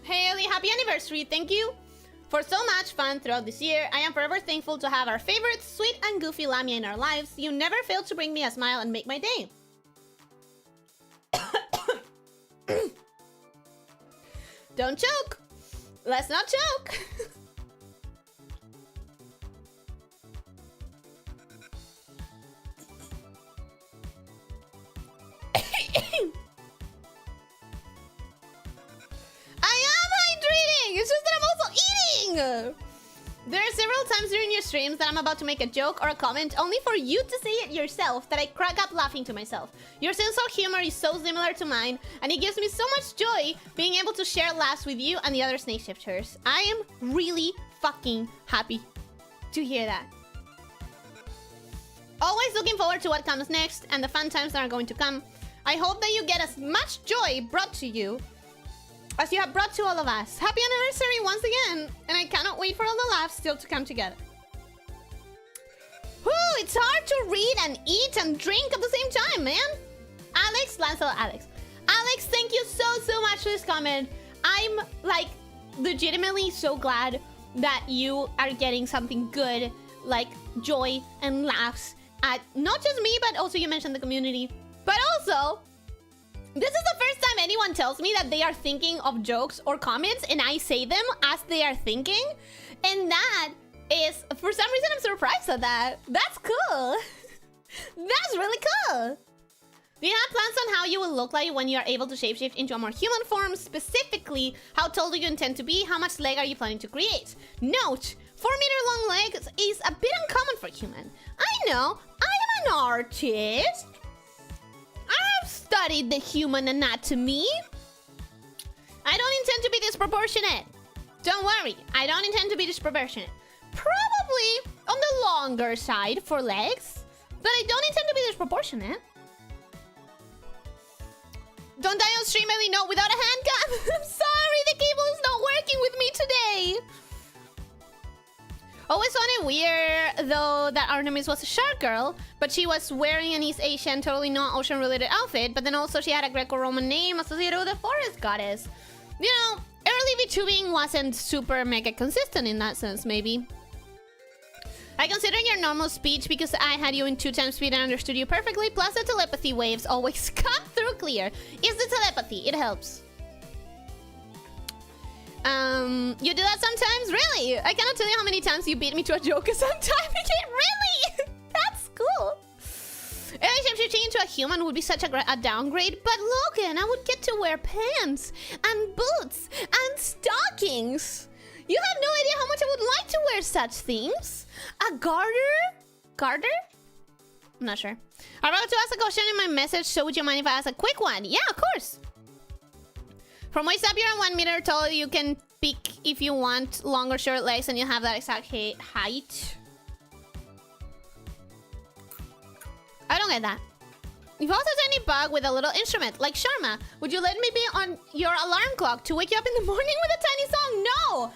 Haley, happy anniversary. Thank you for so much fun throughout this year. I am forever thankful to have our favorite sweet and goofy lamia in our lives. You never fail to bring me a smile and make my day. Don't choke. Let's not choke. I am hydrating! It's just that I'm also eating! There are several times during your streams that I'm about to make a joke or a comment only for you to say it yourself that I crack up laughing to myself. Your sense of humor is so similar to mine, and it gives me so much joy being able to share laughs with you and the other snake shifters. I am really fucking happy to hear that. Always looking forward to what comes next and the fun times that are going to come. I hope that you get as much joy brought to you as you have brought to all of us. Happy anniversary once again, and I cannot wait for all the laughs still to come together. Whew, it's hard to read and eat and drink at the same time, man. Alex, Lancelot, Alex. Alex, thank you so much for this comment. I'm like legitimately so glad that you are getting something good, like joy and laughs at not just me, but also you mentioned the community. But also, this is the first time anyone tells me that they are thinking of jokes or comments and I say them as they are thinking. And that is, for some reason, I'm surprised at that. That's cool. That's really cool. Do you have plans on how you will look like when you are able to shapeshift into a more human form? Specifically, how tall do you intend to be? How much leg are you planning to create? Note, 4-meter long legs is a bit uncommon for human. I know, I am an artist. I've studied the human anatomy. I don't intend to be disproportionate. Don't worry, I don't intend to be disproportionate. Probably on the longer side for legs, but I don't intend to be disproportionate. Don't die on stream, Ellie. No, without a handcuff. I'm sorry, the cable is not working with me today. Always found it weird, though, that Artemis was a shark girl, but she was wearing an East Asian, totally non-ocean-related outfit, but then also she had a Greco-Roman name associated with the forest goddess. You know, early vtubing wasn't super mega consistent in that sense, maybe. I consider your normal speech because I had you in 2x speed and understood you perfectly, plus the telepathy waves always come through clear. It's the telepathy, it helps. You do that sometimes? Really? I cannot tell you how many times you beat me to a joke sometimes. Really? That's cool. If shifting into a human would be such a downgrade, but Logan, I would get to wear pants and boots and stockings. You have no idea how much I would like to wear such things. A garter? Garter? I'm not sure. I'm about to ask a question in my message, so would you mind if I ask a quick one? Yeah, of course. From waist up, you're 1 meter tall. You can pick if you want long or short legs and you have that exact height. I don't get that. If also any bug with a little instrument, like Sharma, would you let me be on your alarm clock to wake you up in the morning with a tiny song? No!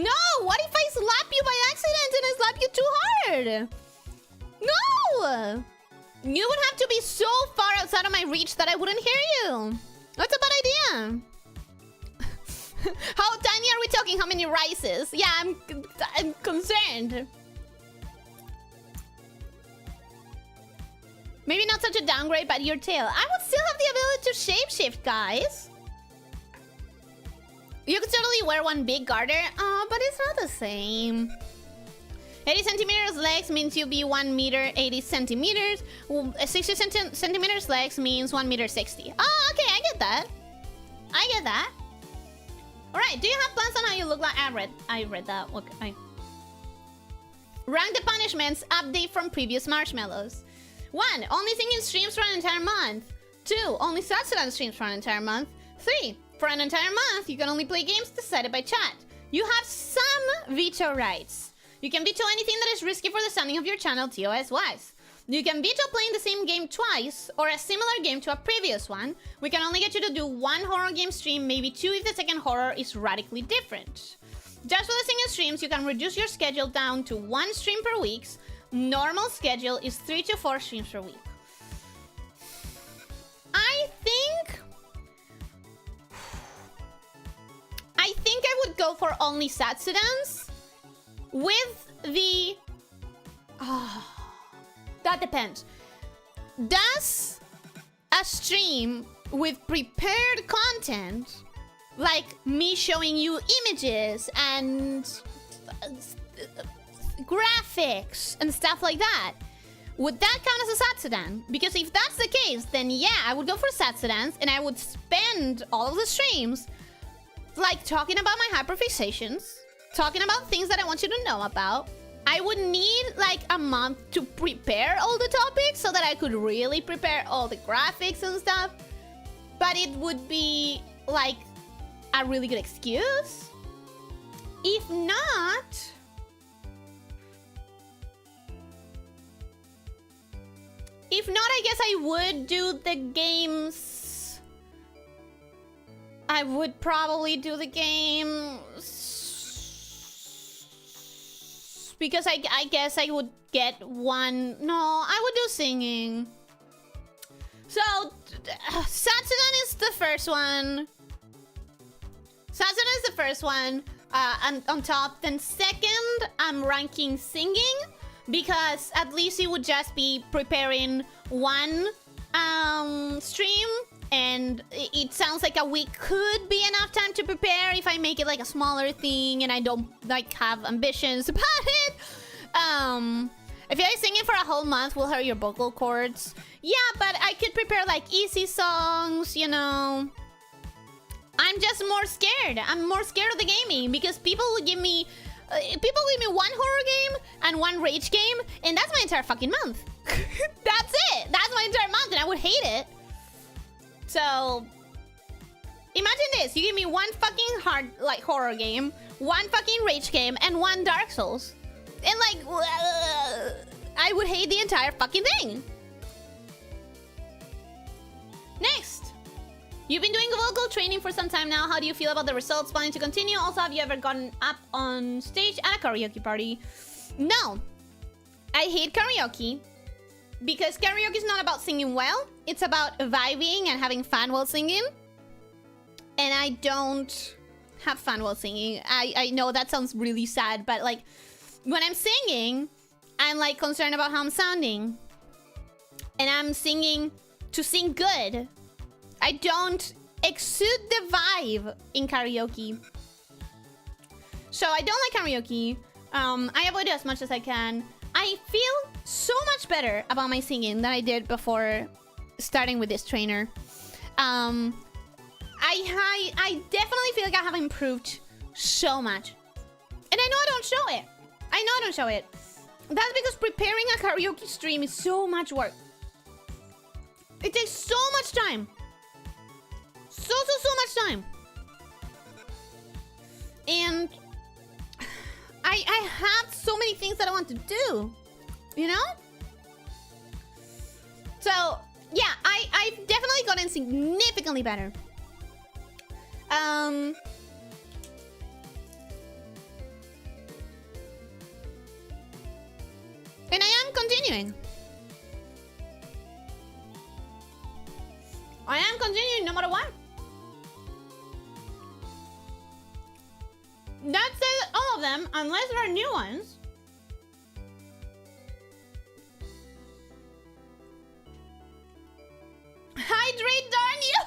No! What if I slap you by accident and I slap you too hard? No! You would have to be so far outside of my reach that I wouldn't hear you. That's a bad idea. How tiny are we talking? How many rices? Yeah, I'm concerned. Maybe not such a downgrade, but your tail. I would still have the ability to shapeshift, guys. You could totally wear one big garter. Oh, but it's not the same. 80 centimeters legs means you'll be 1 meter 80 centimeters. 60 centimeters legs means 1 meter 60. Oh, okay, I get that. I get that. All right, do you have plans on how you look like? I read that. Okay. Rank the punishments, update from previous marshmallows. 1. Only singing streams for an entire month. 2. Only Satsuran streams for an entire month. 3. For an entire month, you can only play games decided by chat. You have some veto rights. You can veto anything that is risky for the standing of your channel TOS-wise. You can veto playing the same game twice, or a similar game to a previous one. We can only get you to do 1 horror game stream, maybe 2 if the second horror is radically different. Just for the singing streams, you can reduce your schedule down to 1 stream per week. Normal schedule is 3 to 4 streams per week. I think I would go for only Satsudans with the... that depends. Does a stream with prepared content, like me showing you images and graphics and stuff like that, would that count as a Satsudan? Because if that's the case, then yeah, I would go for Satsudans and I would spend all of the streams like talking about my hyperfixations, talking about things that I want you to know about. I would need like a month to prepare all the topics so that I could really prepare all the graphics and stuff. But it would be like a really good excuse. If not... I guess I would do the games. I would probably do the games because I guess I would get one. No, I would do singing. So Satsudan is the first one. Satsudan is the first one on top. Then second, I'm ranking singing, because at least it would just be preparing 1 stream, and it sounds like a week could be enough time to prepare if I make it like a smaller thing and I don't like have ambitions about it. If you're singing for a whole month, will hurt your vocal cords. Yeah, but I could prepare like easy songs, you know. I'm just more scared. I'm more scared of the gaming because people will give me 1 horror game and 1 rage game, and that's my entire fucking month. That's it. That's my entire month, and I would hate it. So imagine this: you give me 1 fucking hard like horror game, 1 fucking rage game, and 1 Dark Souls, and like I would hate the entire fucking thing. Next. You've been doing vocal training for some time now. How do you feel about the results? Planning to continue? Also, have you ever gotten up on stage at a karaoke party? No. I hate karaoke because karaoke is not about singing well. It's about vibing and having fun while singing. And I don't have fun while singing. I know that sounds really sad, but like when I'm singing, I'm like concerned about how I'm sounding. And I'm singing to sing good. I don't exude the vibe in karaoke. So I don't like karaoke. I avoid it as much as I can. I feel so much better about my singing than I did before starting with this trainer. I definitely feel like I have improved so much. And I know I don't show it. I know I don't show it. That's because preparing a karaoke stream is so much work. It takes so much time. So much time. And I have so many things that I want to do, you know? So yeah, I've definitely gotten significantly better. And I am continuing. I am continuing no matter what. That says all of them, unless there are new ones. Hydrate, darn you!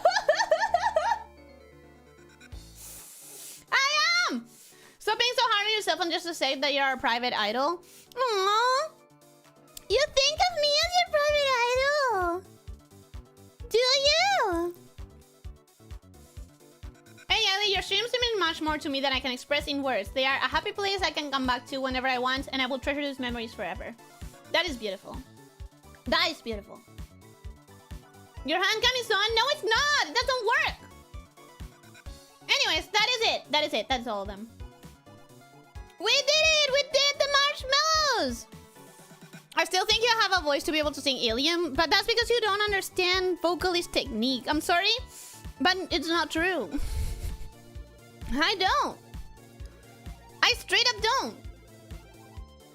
I am! Stop being so hard on yourself and just to say that you're a private idol. Aww. You think of me as your private idol. Do you? Hey, Ellie, your streams mean much more to me than I can express in words. They are a happy place I can come back to whenever I want, and I will treasure these memories forever. That is beautiful. That is beautiful. Your hand cam is on? No, it's not! It doesn't work! Anyways, that is it. That is it. That's all of them. We did it! We did the marshmallows! I still think you have a voice to be able to sing Ilium, but that's because you don't understand vocalist technique. I'm sorry, but it's not true. I don't. I straight up don't.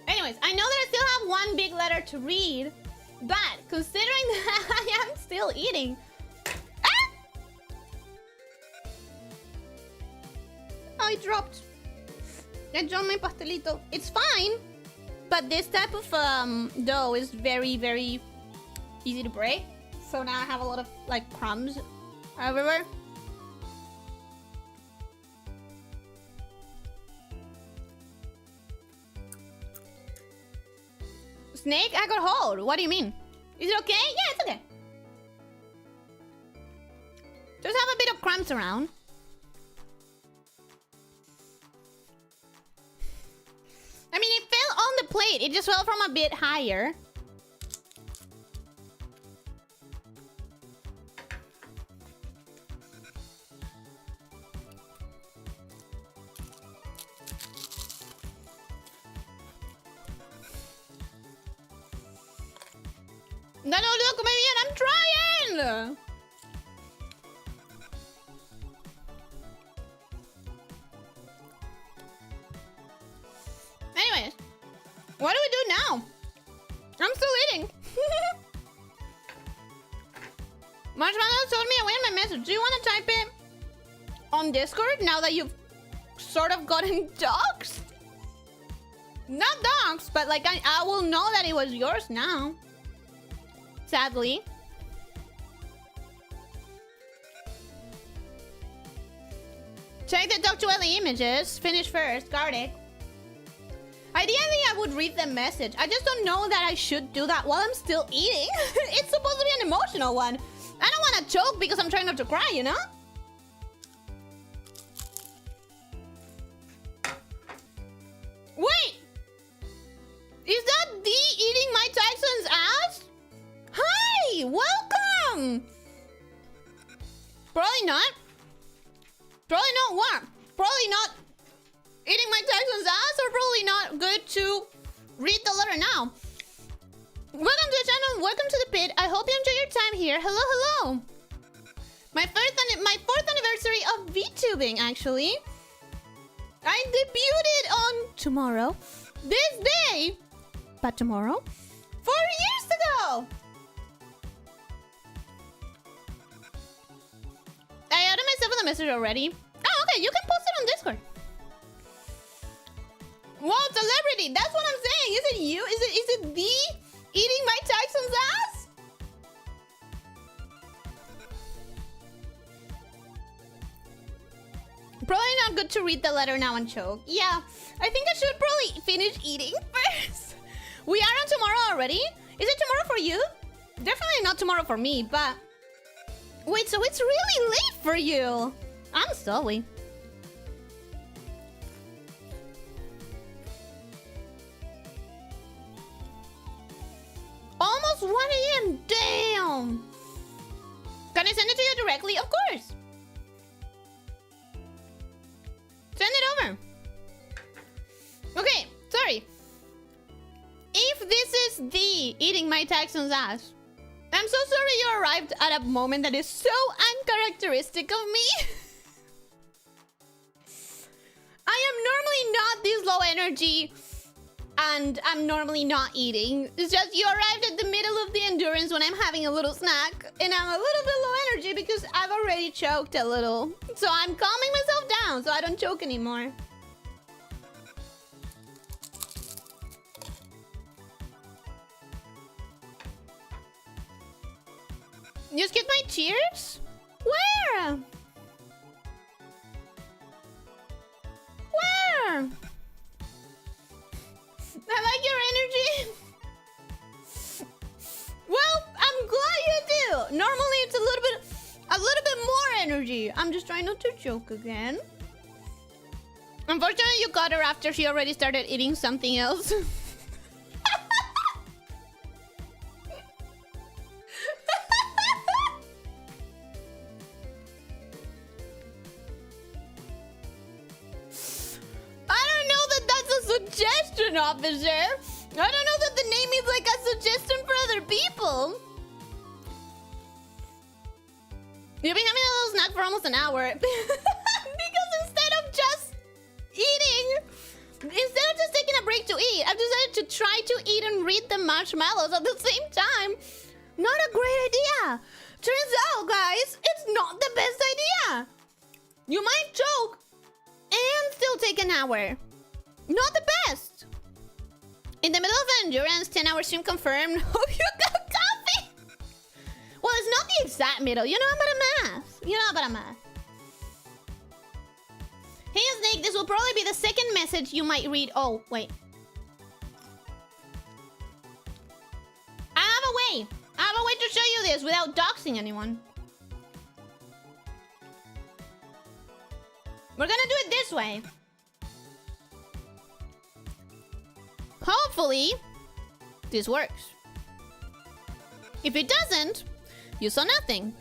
Anyways, I know that I still have one big letter to read, but considering that I am still eating... Ah! I dropped my pastelito. It's fine. But this type of dough is very, very easy to break. So now I have a lot of like crumbs everywhere. Snake, I got hold. What do you mean? Is it okay? Yeah, it's okay. Just have a bit of crumbs around. I mean, it fell on the plate. It just fell from a bit higher. No, look, maybe I'm trying! Anyways, what do we do now? I'm still eating. Marshmallow told me away in my message. Do you want to type it on Discord now that you've sort of gotten doxxed? Not doxxed, but like I will know that it was yours now. Sadly. Check the Doctuelli images. Finish first. Guard it. Ideally, I would read the message. I just don't know that I should do that while I'm still eating. It's supposed to be an emotional one. I don't want to choke because I'm trying not to cry, you know? Wait! Is that D eating Mike Tyson's ass? Hi! Welcome! Probably not. Probably not what? Probably not eating Mike Tyson's ass, or probably not good to read the letter now. Welcome to the channel. Welcome to the pit. I hope you enjoy your time here. Hello, hello. My fourth anniversary of vtubing, actually. I debuted on tomorrow. This day. But tomorrow. 4 years ago. I added myself in the message already. Oh, okay. You can post it on Discord. Whoa, celebrity! That's what I'm saying. Is it you? Is it the eating Mike Tyson's ass? Probably not good to read the letter now and choke. Yeah, I think I should probably finish eating first. We are on tomorrow already? Is it tomorrow for you? Definitely not tomorrow for me, but... Wait, so it's really late for you. I'm sorry. Almost 1 a.m. Damn. Can I send it to you directly? Of course. Send it over. Okay, sorry. If this is the eating my Tyson's ass, I'm so sorry you arrived at a moment that is so uncharacteristic of me. I am normally not this low energy. And I'm normally not eating. It's just you arrived at the middle of the endurance when I'm having a little snack. And I'm a little bit low energy because I've already choked a little. So I'm calming myself down so I don't choke anymore. You skipped my cheers? Where? Where? I like your energy. Well, I'm glad you do. Normally it's a little bit more energy. I'm just just trying not to joke again. Unfortunately, you got her after she already started eating something else. Suggestion, officer. I don't know that the name is like a suggestion for other people. You've been having a little snack for almost an hour. Because instead of just eating, instead of just taking a break to eat, I've decided to try to eat and read the marshmallows at the same time. Not a great idea. Turns out, guys, it's not the best idea. You might choke and still take an hour. Not the best. In the middle of endurance, 10-hour stream confirmed. Hope you got coffee. Well, it's not the exact middle. You know about a math. You know about a math. Hey, Snake, this will probably be the second message you might read. Oh, wait. I have a way. I have a way to show you this without doxing anyone. We're gonna do it this way. Hopefully, this works. If it doesn't, you saw nothing.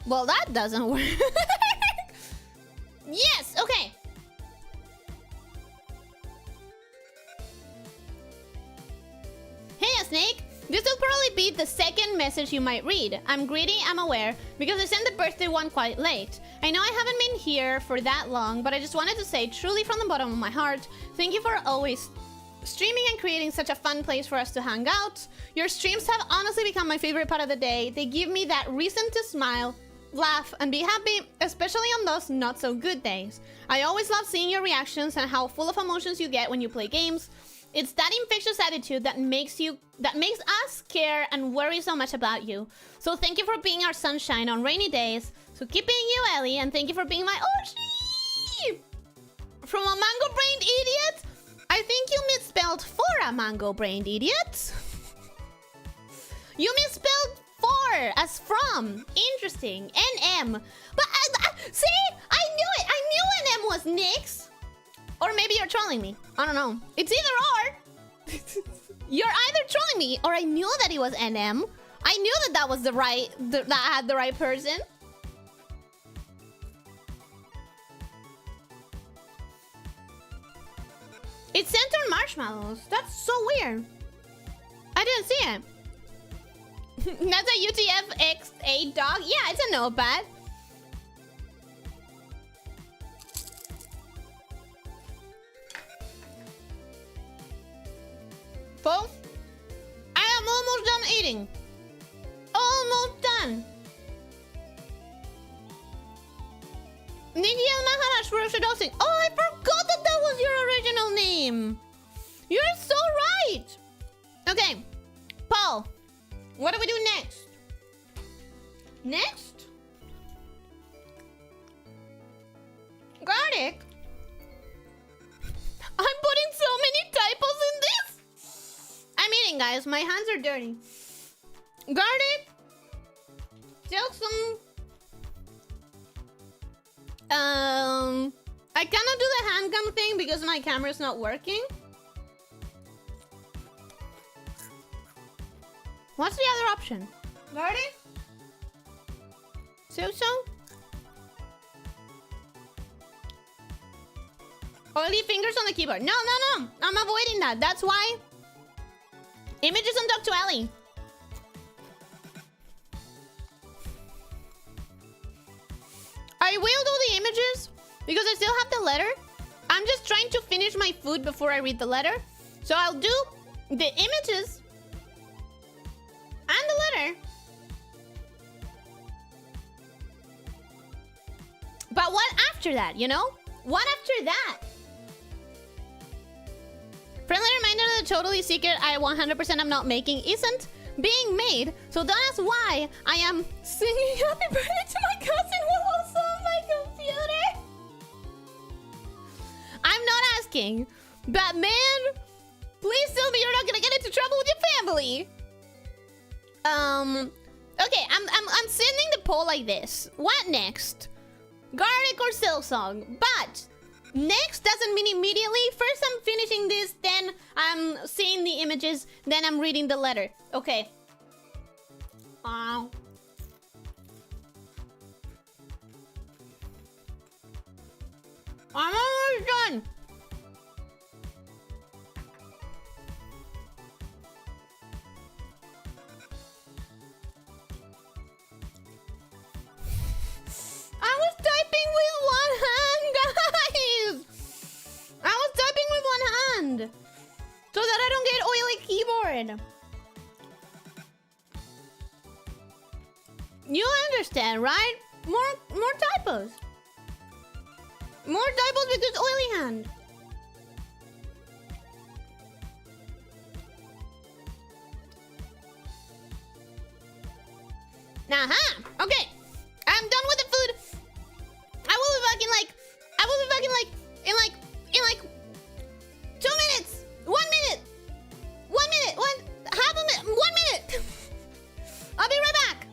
Well, that doesn't work. Yes, okay. Hey, Snake. This will probably be the second message you might read. I'm greedy, I'm aware, because I sent the birthday one quite late. I know I haven't been here for that long, but I just wanted to say, truly from the bottom of my heart, thank you for always streaming and creating such a fun place for us to hang out. Your streams have honestly become my favorite part of the day. They give me that reason to smile, laugh, and be happy, especially on those not-so-good days. I always love seeing your reactions and how full of emotions you get when you play games. It's that infectious attitude that makes us care and worry so much about you. So thank you for being our sunshine on rainy days. So keep being you, Ellie, and thank you for being my OG! From a mango-brained idiot? I think you misspelled for a mango-brained idiot. You misspelled for as from. Interesting. NM. But see, I knew it. I knew NM was Nyx. Or maybe you're trolling me. I don't know. It's either or. You're either trolling me or I knew that it was NM. I knew that that was that had the right person. It's sent on marshmallows. That's so weird. I didn't see it. That's a UTF-X8 dog? Yeah, it's a notepad. Folks, I am almost done eating. Almost done. Nikki and Maharaj for introducing. Oh, I forgot that that was your original name. You're so right. Okay, Paul, what do we do next? Next? Garlic? I'm putting so many typos in this. I'm eating, guys. My hands are dirty. Garlic. Silksong. I cannot do the handgun thing because my camera's not working. What's the other option? Garlic? Silksong? Oily fingers on the keyboard. No, no, no. I'm avoiding that. That's why. Images and talk to Ellie. I will do the images because I still have the letter. I'm just trying to finish my food before I read the letter. So I'll do the images and the letter. But what after that, you know? What after that? Friendly reminder that the totally secret I 100% am not making isn't being made. So don't ask why I am singing happy birthday to my cousin while also on my computer. I'm not asking. Batman, please tell me you're not gonna get into trouble with your family. Okay, I'm sending the poll like this. What next? Garlic or Silksong? But next doesn't mean immediately. First I'm finishing this, then I'm seeing the images, then I'm reading the letter. Okay. I'm almost done. I was typing with one hand, guys! I was typing with one hand! So that I don't get oily keyboard. You understand, right? More typos. More typos because oily hand. Aha! Okay. I'm done with the food. I will be back in like in 2 minutes. 1 minute. 1 minute. Half a minute. 1 minute. I'll be right back.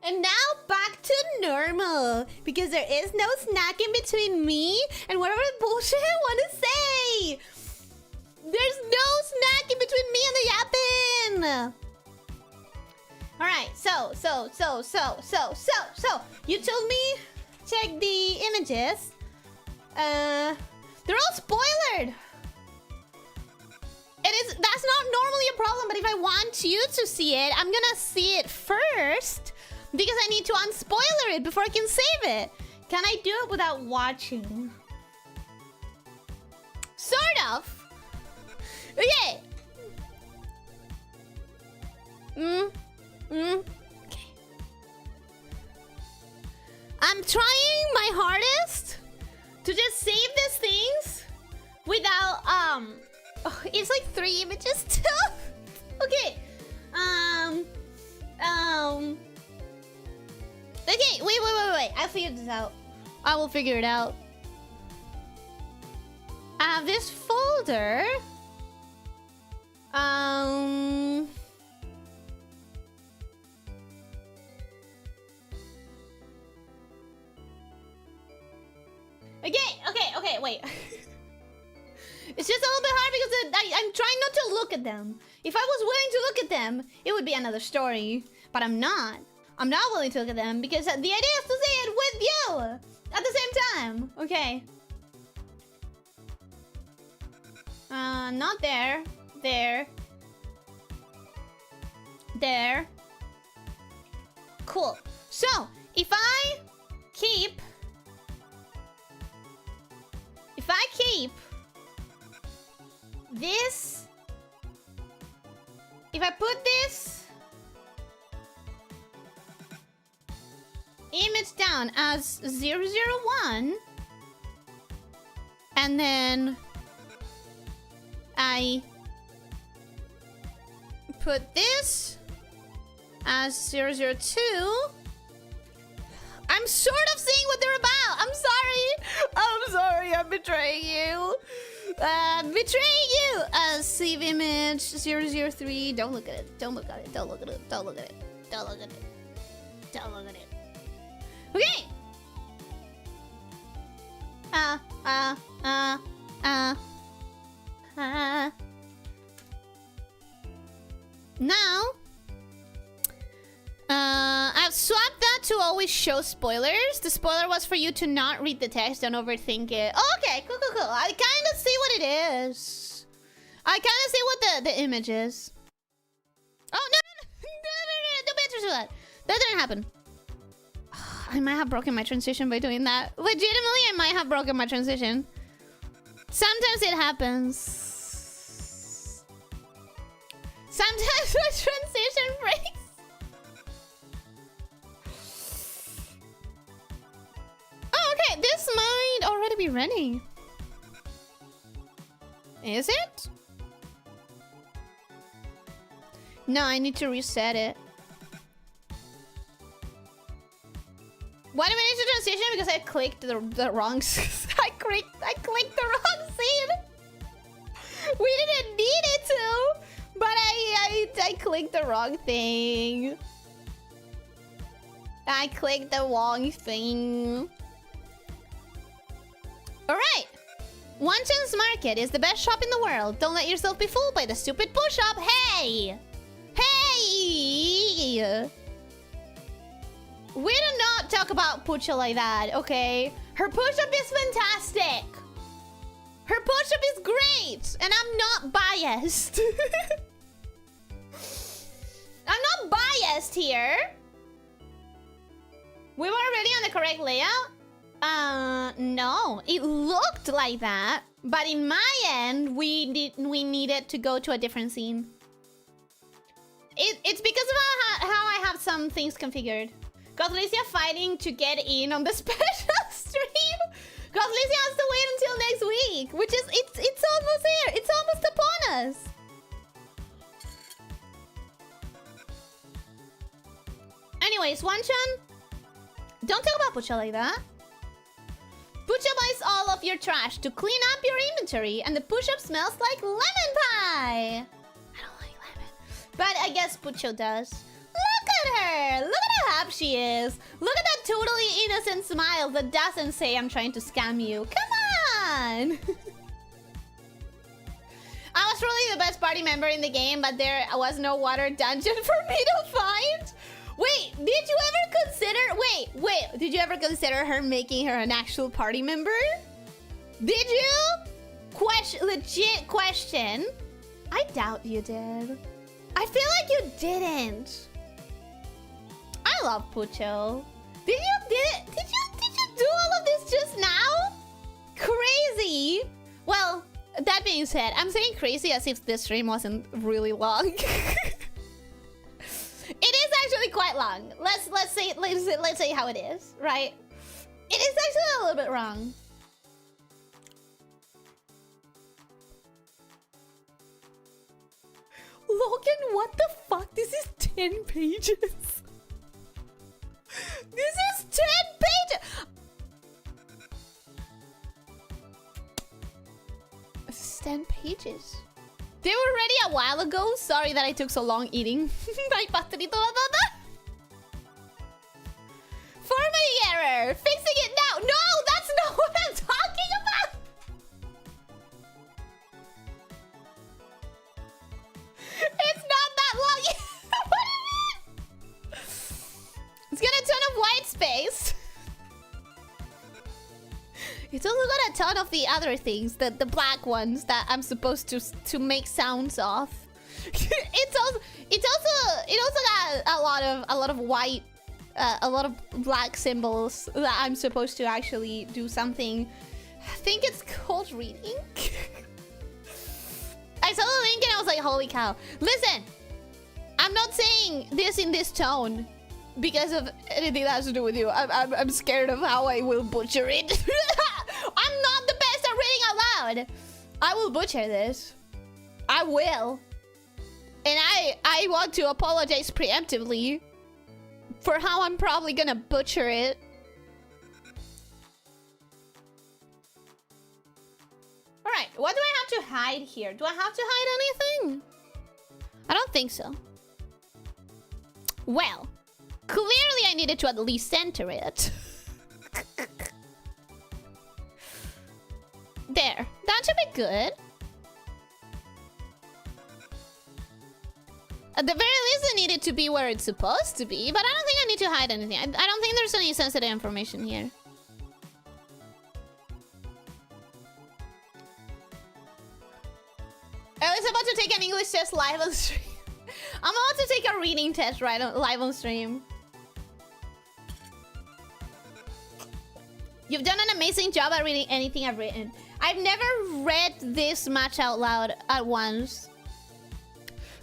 And now back to normal, because there is no snack in between me and whatever bullshit I want to say. There's no snack in between me and the yapping. All right, so you told me check the images. They're all spoilered. That's not normally a problem, but if I want you to see it, I'm gonna see it first because I need to unspoiler it before I can save it. Can I do it without watching? Sort of. Okay. Okay. I'm trying my hardest to just save these things without oh, it's like 3 images still. Okay. Okay, wait. I'll figure this out. I will figure it out. I have this folder. Okay, wait. It's just a little bit hard because I'm trying not to look at them. If I was willing to look at them, it would be another story. But I'm not. I'm not willing to look at them because the idea is to say it with you at the same time. Okay. Not there. There. There. Cool. So, if I keep this, if I put this image down as 001, and then I put this as 002, I'm sort of seeing what they're about. I'm sorry, I'm betraying you. Betraying you. Save image 003. Don't look at it. Don't look at it. Don't look at it. Don't look at it. Don't look at it. Don't look at it. Okay. Now, I've swapped that to always show spoilers. The spoiler was for you to not read the text, don't overthink it. Oh, okay, cool. I kind of see what it is. I kind of see what the image is. Oh, no, don't be interested in that. That didn't happen. I might have broken my transition by doing that. Legitimately, I might have broken my transition. Sometimes it happens. Sometimes my transition breaks. Oh, okay. This might already be ready. Is it? No, I need to reset it. Why do I need to transition? Because I clicked the wrong... I clicked the wrong scene. We didn't need it to, but I clicked the wrong thing. I clicked the wrong thing. Alright. One Chance Market is the best shop in the world. Don't let yourself be fooled by the stupid push-up. Hey! Hey! We do not talk about Pucha like that, okay? Her push-up is fantastic. Her push-up is great. And I'm not biased. I'm not biased here. We were already on the correct layout? No. It looked like that. But in my end, we needed to go to a different scene. It's because of how I have some things configured. Got Elyssia fighting to get in on the special stream. Got Elyssia has to wait until next week, which is it's almost here. It's almost upon us. Anyways, Wanchan, don't talk about Pucha like that. Pucha buys all of your trash to clean up your inventory, and the push-up smells like lemon pie. I don't like lemon, but I guess Pucha does. Look at her! Look at how happy she is! Look at that totally innocent smile that doesn't say I'm trying to scam you. Come on! I was really the best party member in the game, but there was no water dungeon for me to find. Wait, did you ever consider... Wait, did you ever consider her making her an actual party member? Did you? Legit question. I doubt you did. I feel like you didn't. I love Pucho. Did you do all of this just now? Crazy. Well, that being said, I'm saying crazy as if this stream wasn't really long. It is actually quite long. Let's say how it is, right? It is actually a little bit wrong. Logan, what the fuck? This is 10 pages. This is 10 pages. This is 10 pages. They were ready a while ago. Sorry that I took so long eating. My pastelito batata. Formatting error. Fixing it now. No, that's not what I'm talking about. It's not that long. What do you mean? It's got a ton of white space. It's also got a ton of the other things, the black ones that I'm supposed to make sounds of. It also got a lot of white, a lot of black symbols that I'm supposed to actually do something. I think it's called reading. I saw the link and I was like, holy cow. Listen, I'm not saying this in this tone because of anything that has to do with you. I'm scared of how I will butcher it. I'm not the best at reading out loud. I will butcher this. I will. And I want to apologize preemptively for how I'm probably gonna butcher it. Alright, what do I have to hide here? Do I have to hide anything? I don't think so. Well, clearly I needed to at least center it. There. That should be good. At the very least, it needed to be where it's supposed to be, but I don't think I need to hide anything. I don't think there's any sensitive information here. I was about to take an English test live on stream. I'm about to take a reading test live on stream. You've done an amazing job at reading anything I've written. I've never read this much out loud at once.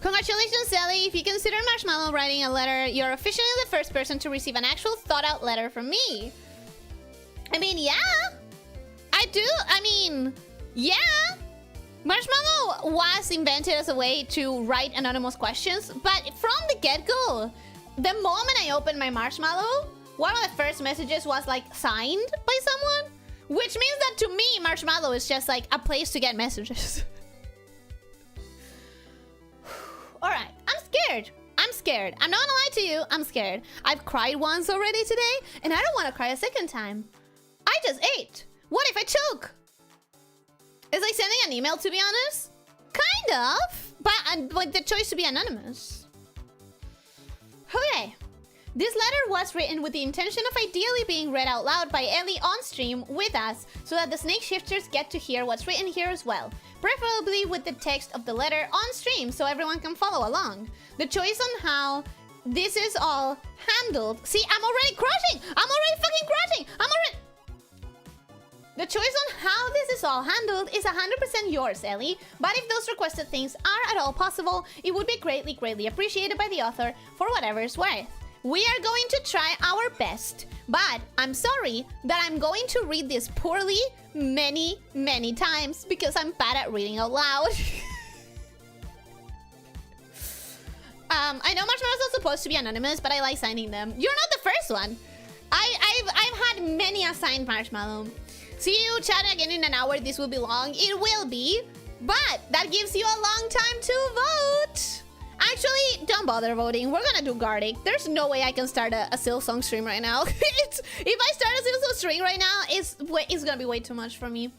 Congratulations, Ellie. If you consider Marshmallow writing a letter, you're officially the first person to receive an actual thought-out letter from me. I mean, yeah. I do. I mean, yeah. Marshmallow was invented as a way to write anonymous questions, but from the get-go, the moment I opened my Marshmallow, one of the first messages was like signed by someone, which means that to me, Marshmallow is just like a place to get messages. All right, I'm scared. I'm scared. I'm not gonna lie to you. I'm scared. I've cried once already today, and I don't want to cry a second time. I just ate. What if I choke? It's like sending an email, to be honest. Kind of, but with the choice to be anonymous. Okay. This letter was written with the intention of ideally being read out loud by Ellie on stream with us, so that the snake shifters get to hear what's written here as well. Preferably with the text of the letter on stream so everyone can follow along. The choice on how this is all handled... See, I'm already crushing! I'm already fucking crushing! The choice on how this is all handled is 100% yours, Ellie. But if those requested things are at all possible, it would be greatly, greatly appreciated by the author for whatever it's worth. We are going to try our best, but I'm sorry that I'm going to read this poorly many, many times because I'm bad at reading out loud. I know Marshmallows are supposed to be anonymous, but I like signing them. You're not the first one. I've had many assigned Marshmallow. See you chat again in an hour. This will be long. It will be, but that gives you a long time to vote. Actually, don't bother voting. We're gonna do Garlic. There's no way I can start a Silksong stream right now. If I start a Silksong stream right now, it's gonna be way too much for me.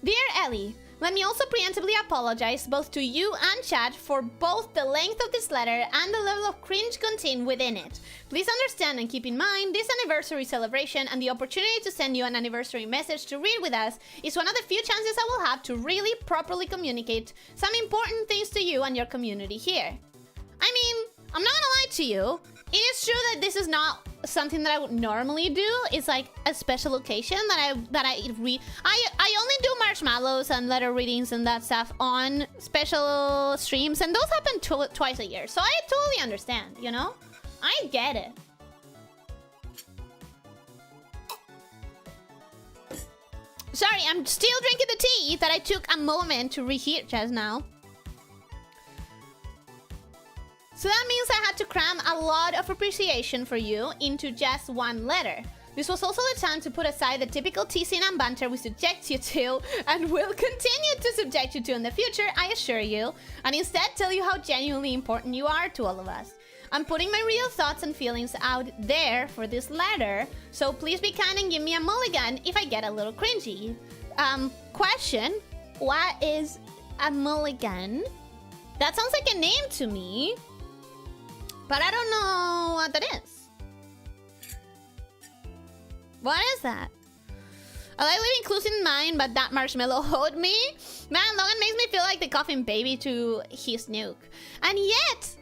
Dear Ellie, Let me also preemptively apologize both to you and chat for both the length of this letter and the level of cringe contained within it. Please understand and keep in mind this anniversary celebration and the opportunity to send you an anniversary message to read with us is one of the few chances I will have to really properly communicate some important things to you and your community here. I mean, I'm not gonna lie to you. It is true that this is not something that I would normally do. It's like a special occasion that I read. I only do marshmallows and letter readings and that stuff on special streams, and those happen twice a year. So I totally understand, you know? I get it. Sorry, I'm still drinking the tea that I took a moment to reheat just now. So that means I had to cram a lot of appreciation for you into just one letter. This was also the time to put aside the typical teasing and banter we subject you to and will continue to subject you to in the future, I assure you, and instead tell you how genuinely important you are to all of us. I'm putting my real thoughts and feelings out there for this letter, so please be kind and give me a mulligan if I get a little cringy. Question, what is a mulligan? That sounds like a name to me. But I don't know what that is. What is that? I like leaving clues in mind, but that marshmallow owed me. Man, Logan makes me feel like the coughing baby to his nuke. And yet,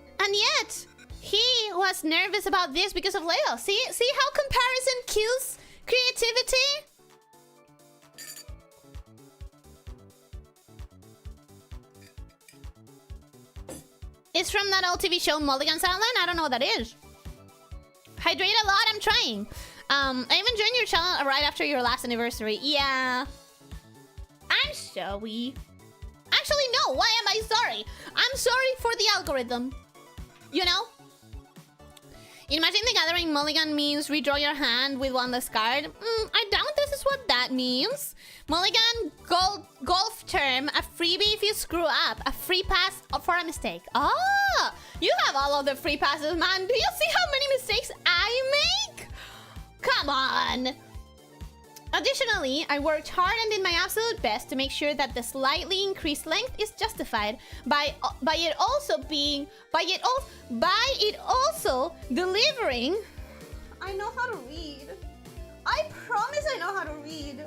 he was nervous about this because of Leo. See how comparison kills creativity? It's from that old TV show Mulligan's Island? I don't know what that is. Hydrate a lot, I'm trying. I even joined your channel right after your last anniversary. Yeah. I'm sorry. Actually, no, why am I sorry? I'm sorry for the algorithm. You know? In Magic the Gathering, Mulligan means redraw your hand with one less card. I doubt this is what that means. Mulligan, golf term, a freebie if you screw up. A free pass for a mistake. Ah, you have all of the free passes, man. Do you see how many mistakes I make? Come on. Additionally, I worked hard and did my absolute best to make sure that the slightly increased length is justified by it also delivering. I know how to read. I promise I know how to read.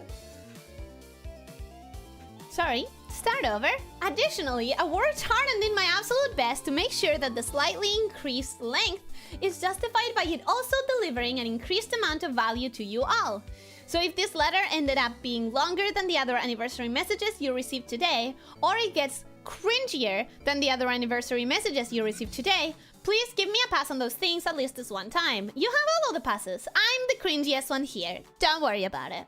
Sorry, start over. Additionally, I worked hard and did my absolute best to make sure that the slightly increased length is justified by it also delivering an increased amount of value to you all. So if this letter ended up being longer than the other anniversary messages you received today, or it gets cringier than the other anniversary messages you received today, please give me a pass on those things at least this one time. You have all of the passes. I'm the cringiest one here. Don't worry about it.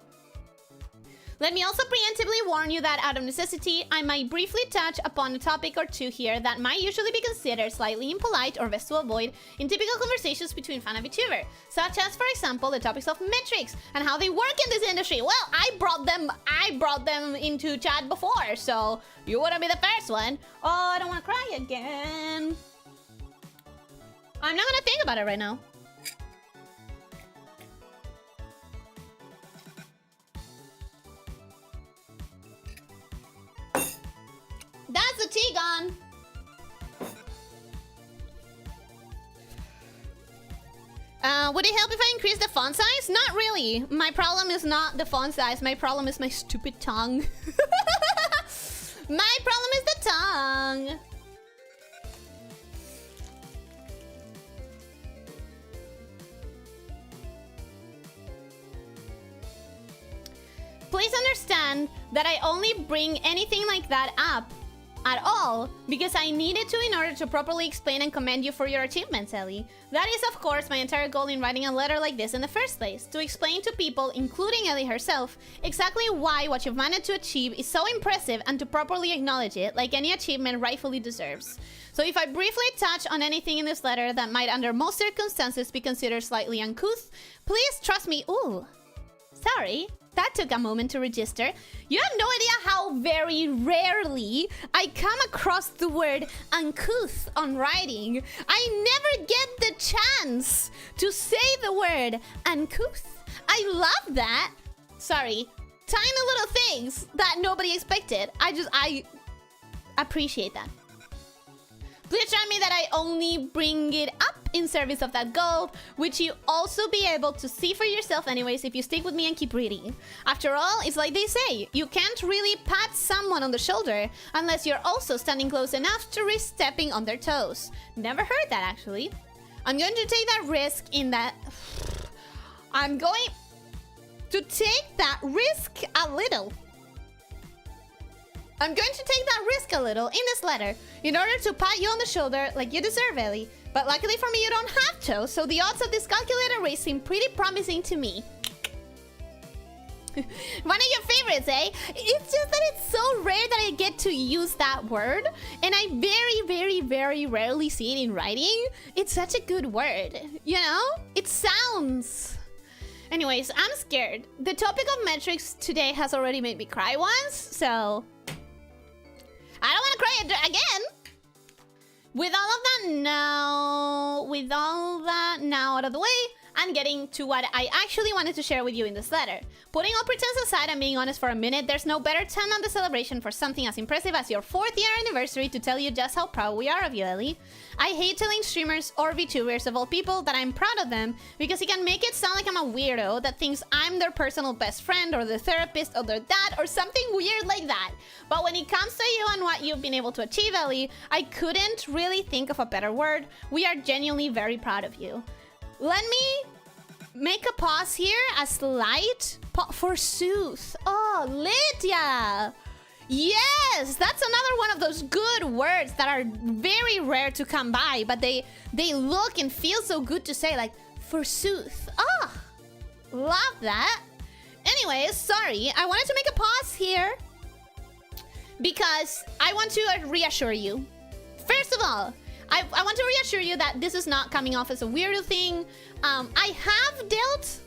Let me also preemptively warn you that out of necessity, I might briefly touch upon a topic or two here that might usually be considered slightly impolite or best to avoid in typical conversations between fan and VTuber, such as, for example, the topics of metrics and how they work in this industry. Well, I brought them into chat before, so you wouldn't be the first one. Oh, I don't want to cry again. I'm not gonna think about it right now. That's the tea gone. Would it help if I increase the font size? Not really. My problem is not the font size. My problem is my stupid tongue. My problem is the tongue. Please understand that I only bring anything like that up at all because I needed to in order to properly explain and commend you for your achievements, Ellie. That is, of course, my entire goal in writing a letter like this in the first place, to explain to people, including Ellie herself, exactly why what you've managed to achieve is so impressive and to properly acknowledge it like any achievement rightfully deserves. So if I briefly touch on anything in this letter that might under most circumstances be considered slightly uncouth, please trust me. Ooh, sorry. That took a moment to register. You have no idea how very rarely I come across the word uncouth on writing. I never get the chance to say the word uncouth. I love that. Sorry, tiny little things that nobody expected. I appreciate that. Please remind me that I only bring it up in service of that goal, which you also be able to see for yourself anyways if you stick with me and keep reading. After all, it's like they say, you can't really pat someone on the shoulder unless you're also standing close enough to risk stepping on their toes. Never heard that, actually. I'm going to take that risk in that... I'm going to take that risk a little. I'm going to take that risk a little in this letter in order to pat you on the shoulder like you deserve, Ellie. But luckily for me, you don't have to, so the odds of this calculated risk seem pretty promising to me. One of your favorites, eh? It's just that it's so rare that I get to use that word, and I very rarely see it in writing. It's such a good word, you know? It sounds... Anyways, I'm scared. The topic of metrics today has already made me cry once, so... I don't want to cry again. With all of that now out of the way, I'm getting to what I actually wanted to share with you in this letter. Putting all pretense aside and being honest for a minute, there's no better time than the celebration for something as impressive as your 4th year anniversary to tell you just how proud we are of you, Ellie. I hate telling streamers or VTubers of all people that I'm proud of them because it can make it sound like I'm a weirdo that thinks I'm their personal best friend or their therapist or their dad or something weird like that. But when it comes to you and what you've been able to achieve, Ellie, I couldn't really think of a better word. We are genuinely very proud of you. Let me make a pause here, a slight forsooth. Oh, Lydia! Yes, that's another one of those good words that are very rare to come by, but they look and feel so good to say, like, forsooth. Oh, love that. Anyways, sorry, I wanted to make a pause here because I want to reassure you. First of all, I want to reassure you that this is not coming off as a weirdo thing. I have dealt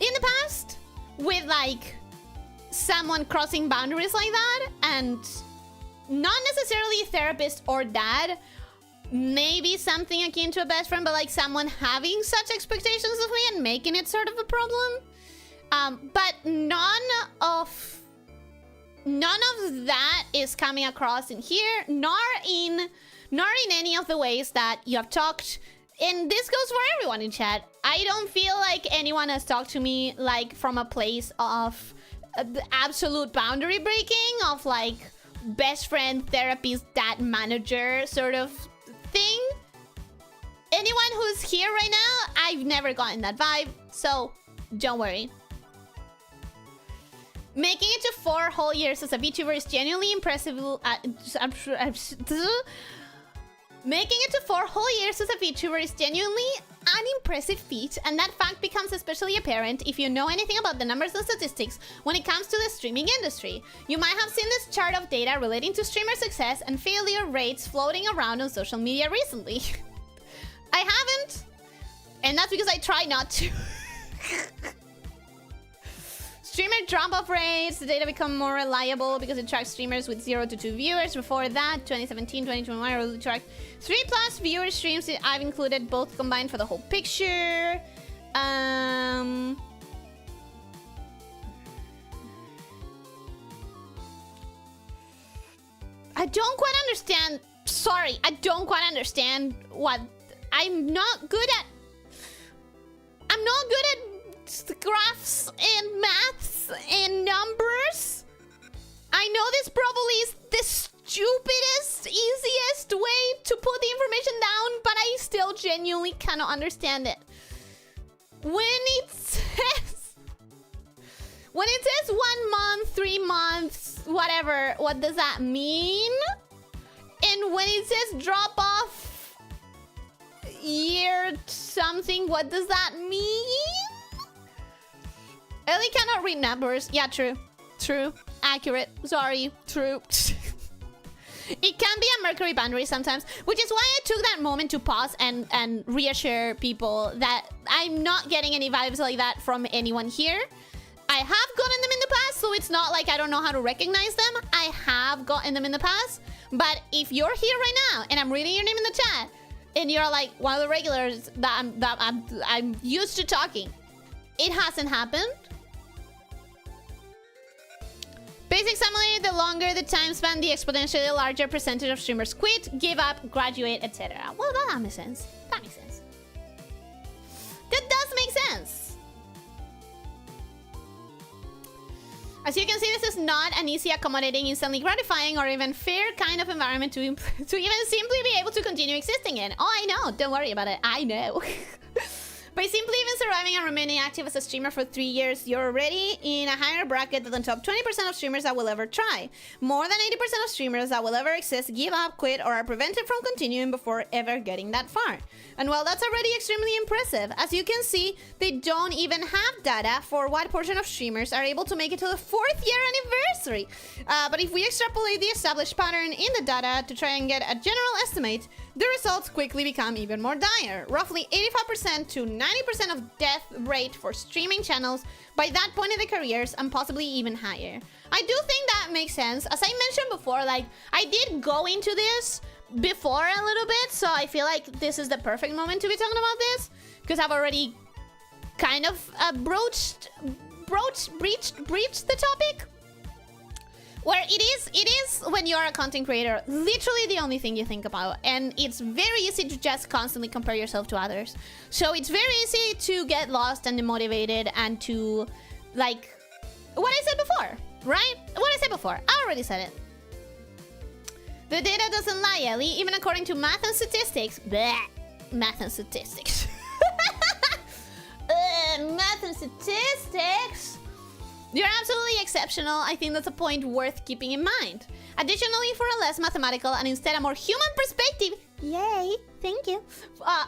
in the past with, like, someone crossing boundaries like that, and not necessarily therapist or dad, maybe something akin to a best friend, but like someone having such expectations of me and making it sort of a problem. But none of that is coming across in here, nor in any of the ways that you have talked. And this goes for everyone in chat. I don't feel like anyone has talked to me like from a place of the absolute boundary breaking, of like best friend, therapist, dad, manager sort of thing. Anyone who's here right now, I've never gotten that vibe, so don't worry. Making it to 4 whole years as a VTuber is genuinely impressive. Making it to 4 whole years as a VTuber is genuinely an impressive feat, and that fact becomes especially apparent if you know anything about the numbers and statistics when it comes to the streaming industry. You might have seen this chart of data relating to streamer success and failure rates floating around on social media recently. I haven't, and that's because I try not to. Streamer drop-off rates, the data become more reliable because it tracks streamers with 0 to 2 viewers. Before that, 2017, 2021, I really tracked 3+ viewer streams. I've included both combined for the whole picture. I don't quite understand. Sorry, I don't quite understand what... I'm not good at graphs and maths and numbers. I know this probably is the stupidest, easiest way to put the information down, but I still genuinely cannot understand it. When it says 1 month, 3 months, whatever, what does that mean? And when it says drop off year something, what does that mean? Ellie cannot read numbers. Yeah, true. True. Accurate. Sorry. True. It can be a Mercury boundary sometimes, which is why I took that moment to pause and reassure people that I'm not getting any vibes like that from anyone here. I have gotten them in the past, so it's not like I don't know how to recognize them. I have gotten them in the past, but if you're here right now and I'm reading your name in the chat and you're like one of the regulars that I'm used to talking, it hasn't happened. Basic summary, the longer the time span, the exponentially larger percentage of streamers quit, give up, graduate, etc. Well, that makes sense. That makes sense. That does make sense. As you can see, this is not an easy, accommodating, instantly gratifying, or even fair kind of environment to even simply be able to continue existing in. Oh, I know. Don't worry about it. I know. By simply even surviving and remaining active as a streamer for 3 years, you're already in a higher bracket than the top 20% of streamers that will ever try. More than 80% of streamers that will ever exist give up, quit, or are prevented from continuing before ever getting that far. And while that's already extremely impressive, as you can see, they don't even have data for what portion of streamers are able to make it to the 4th year anniversary. But if we extrapolate the established pattern in the data to try and get a general estimate, the results quickly become even more dire. Roughly 85% to 90% of death rate for streaming channels by that point in their careers, and possibly even higher. I do think that makes sense. As I mentioned before, like, I did go into this before a little bit, so I feel like this is the perfect moment to be talking about this, because I've already kind of breached the topic. Where it is when you're a content creator, literally the only thing you think about. And it's very easy to just constantly compare yourself to others. So it's very easy to get lost and demotivated and to, like, what I said before, right? What I said before. I already said it. The data doesn't lie, Ellie. Even according to math and statistics. Bleh. Math and statistics. Math and statistics. You're absolutely exceptional. I think that's a point worth keeping in mind. Additionally, for a less mathematical and instead a more human perspective, yay, thank you,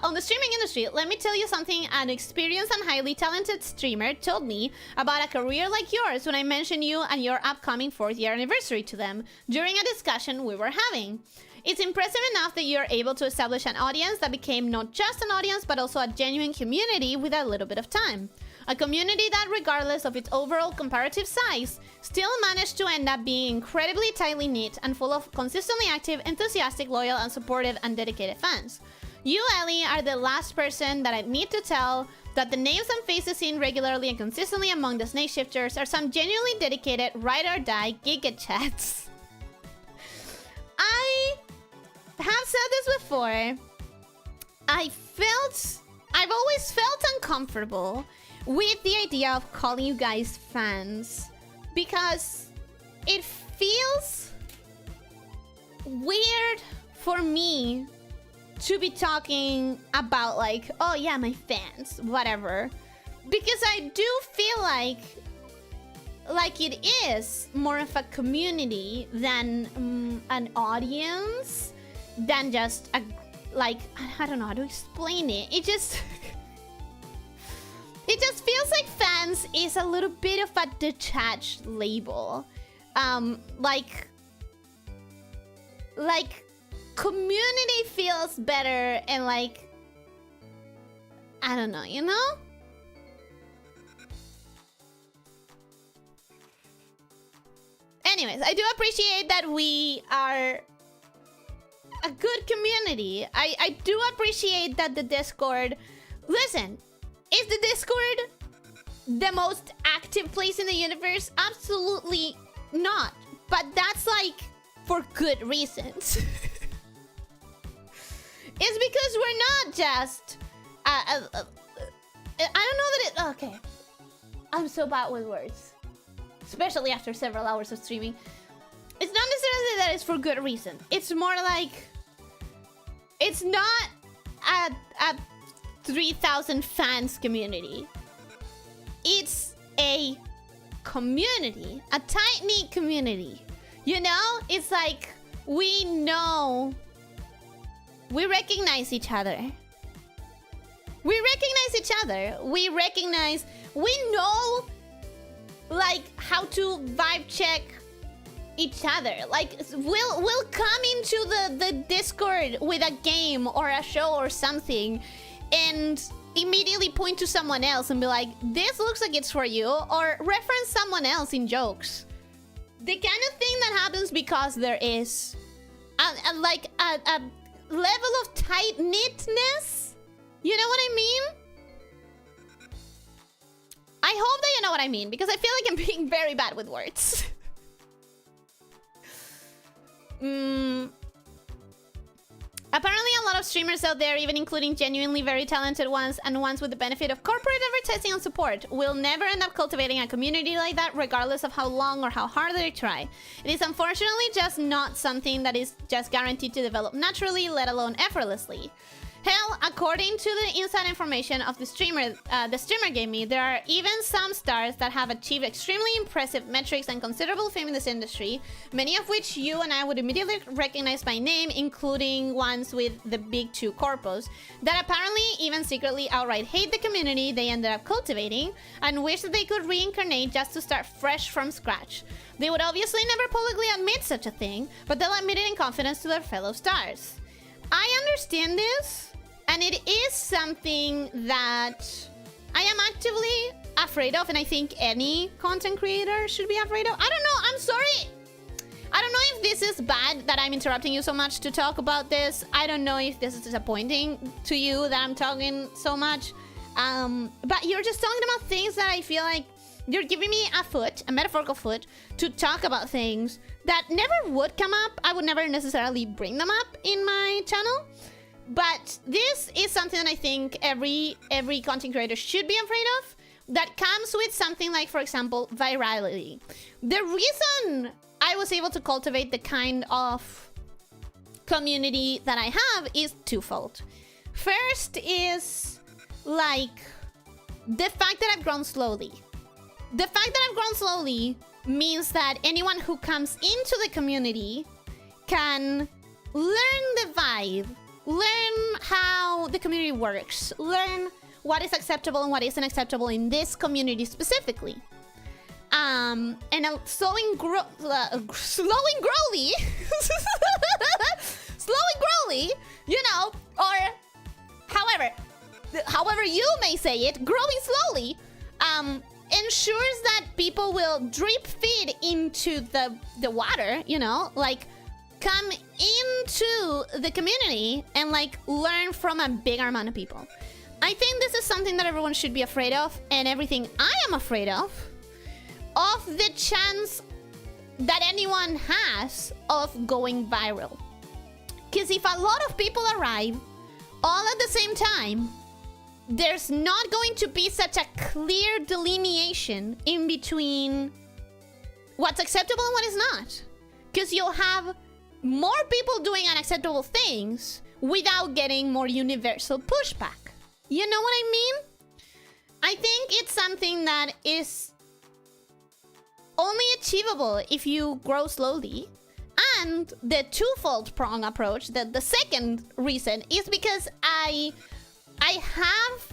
on the streaming industry, let me tell you something an experienced and highly talented streamer told me about a career like yours when I mentioned you and your upcoming 4th year anniversary to them during a discussion we were having. It's impressive enough that you're able to establish an audience that became not just an audience, but also a genuine community with a little bit of time. A community that, regardless of its overall comparative size, still managed to end up being incredibly tightly knit and full of consistently active, enthusiastic, loyal, and supportive and dedicated fans. You, Ellie, are the last person that I need to tell that the names and faces seen regularly and consistently among the snake shifters are some genuinely dedicated, ride-or-die giga chats. I have said this before. I've always felt uncomfortable with the idea of calling you guys fans, because it feels weird for me to be talking about, like, oh yeah, my fans, whatever, because I do feel like it is more of a community than an audience, than just a, like, I don't know how to explain it. It just it just feels like fans is a little bit of a detached label. Like community feels better, and like, I don't know, you know? Anyways, I do appreciate that we are a good community. I do appreciate that the Discord... Listen, is the Discord the most active place in the universe? Absolutely not. But that's like for good reasons. It's because we're not just... I don't know that it... Okay. I'm so bad with words. Especially after several hours of streaming. It's not necessarily that it's for good reason. It's more like... It's not a 3,000 fans community. It's a community. A tight-knit community. You know? It's like, we know... We recognize each other. We recognize each other. We recognize... We know, like, how to vibe check each other. Like, we'll come into the Discord with a game or a show or something and immediately point to someone else and be like, this looks like it's for you, or reference someone else in jokes. The kind of thing that happens because there is a level of tight-knitness. You know what I mean? I hope that you know what I mean, because I feel like I'm being very bad with words. Apparently, a lot of streamers out there, even including genuinely very talented ones and ones with the benefit of corporate advertising and support, will never end up cultivating a community like that, regardless of how long or how hard they try. It is unfortunately just not something that is just guaranteed to develop naturally, let alone effortlessly. Hell, according to the inside information of the streamer gave me, there are even some stars that have achieved extremely impressive metrics and considerable fame in this industry, many of which you and I would immediately recognize by name, including ones with the big two corpos, that apparently even secretly outright hate the community they ended up cultivating and wish that they could reincarnate just to start fresh from scratch. They would obviously never publicly admit such a thing, but they'll admit it in confidence to their fellow stars. I understand this. And it is something that I am actively afraid of, and I think any content creator should be afraid of. I don't know, I'm sorry. I don't know if this is bad that I'm interrupting you so much to talk about this. I don't know if this is disappointing to you that I'm talking so much. But you're just talking about things that I feel like you're giving me a metaphorical foot, to talk about things that never would come up. I would never necessarily bring them up in my channel. But this is something that I think every content creator should be afraid of, that comes with something like, for example, virality. The reason I was able to cultivate the kind of community that I have is twofold. First is, like, the fact that I've grown slowly. The fact that I've grown slowly means that anyone who comes into the community can learn the vibe, learn how the community works, learn what is acceptable and what isn't acceptable in this community specifically. And slow and growly, you know, or however you may say it, growing slowly, ensures that people will drip feed into the water, you know, like, come into the community and, like, learn from a bigger amount of people. I think this is something that everyone should be afraid of, and everything I am afraid of the chance that anyone has of going viral. Because if a lot of people arrive all at the same time, there's not going to be such a clear delineation in between what's acceptable and what is not. Because you'll have more people doing unacceptable things without getting more universal pushback. You know what I mean? I think it's something that is only achievable if you grow slowly. And the twofold prong approach, the second reason, is because I have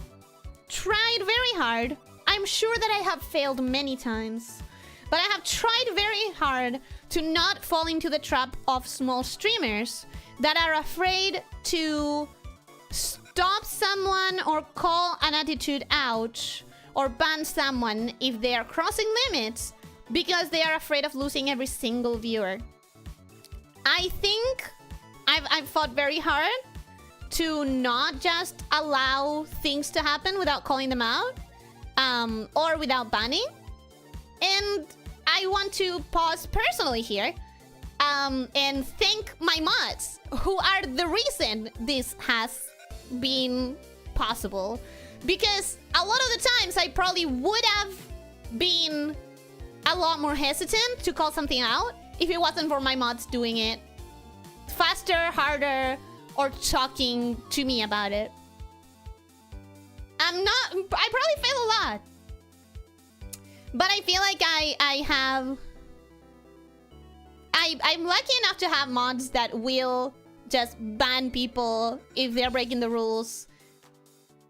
tried very hard. I'm sure that I have failed many times, but I have tried very hard to not fall into the trap of small streamers that are afraid to stop someone or call an attitude out or ban someone if they are crossing limits because they are afraid of losing every single viewer. I think I've fought very hard to not just allow things to happen without calling them out, or without banning. And I want to pause personally here, and thank my mods, who are the reason this has been possible. Because a lot of the times I probably would have been a lot more hesitant to call something out if it wasn't for my mods doing it faster, harder, or talking to me about it. I probably fail a lot. But I feel like I'm lucky enough to have mods that will just ban people if they're breaking the rules,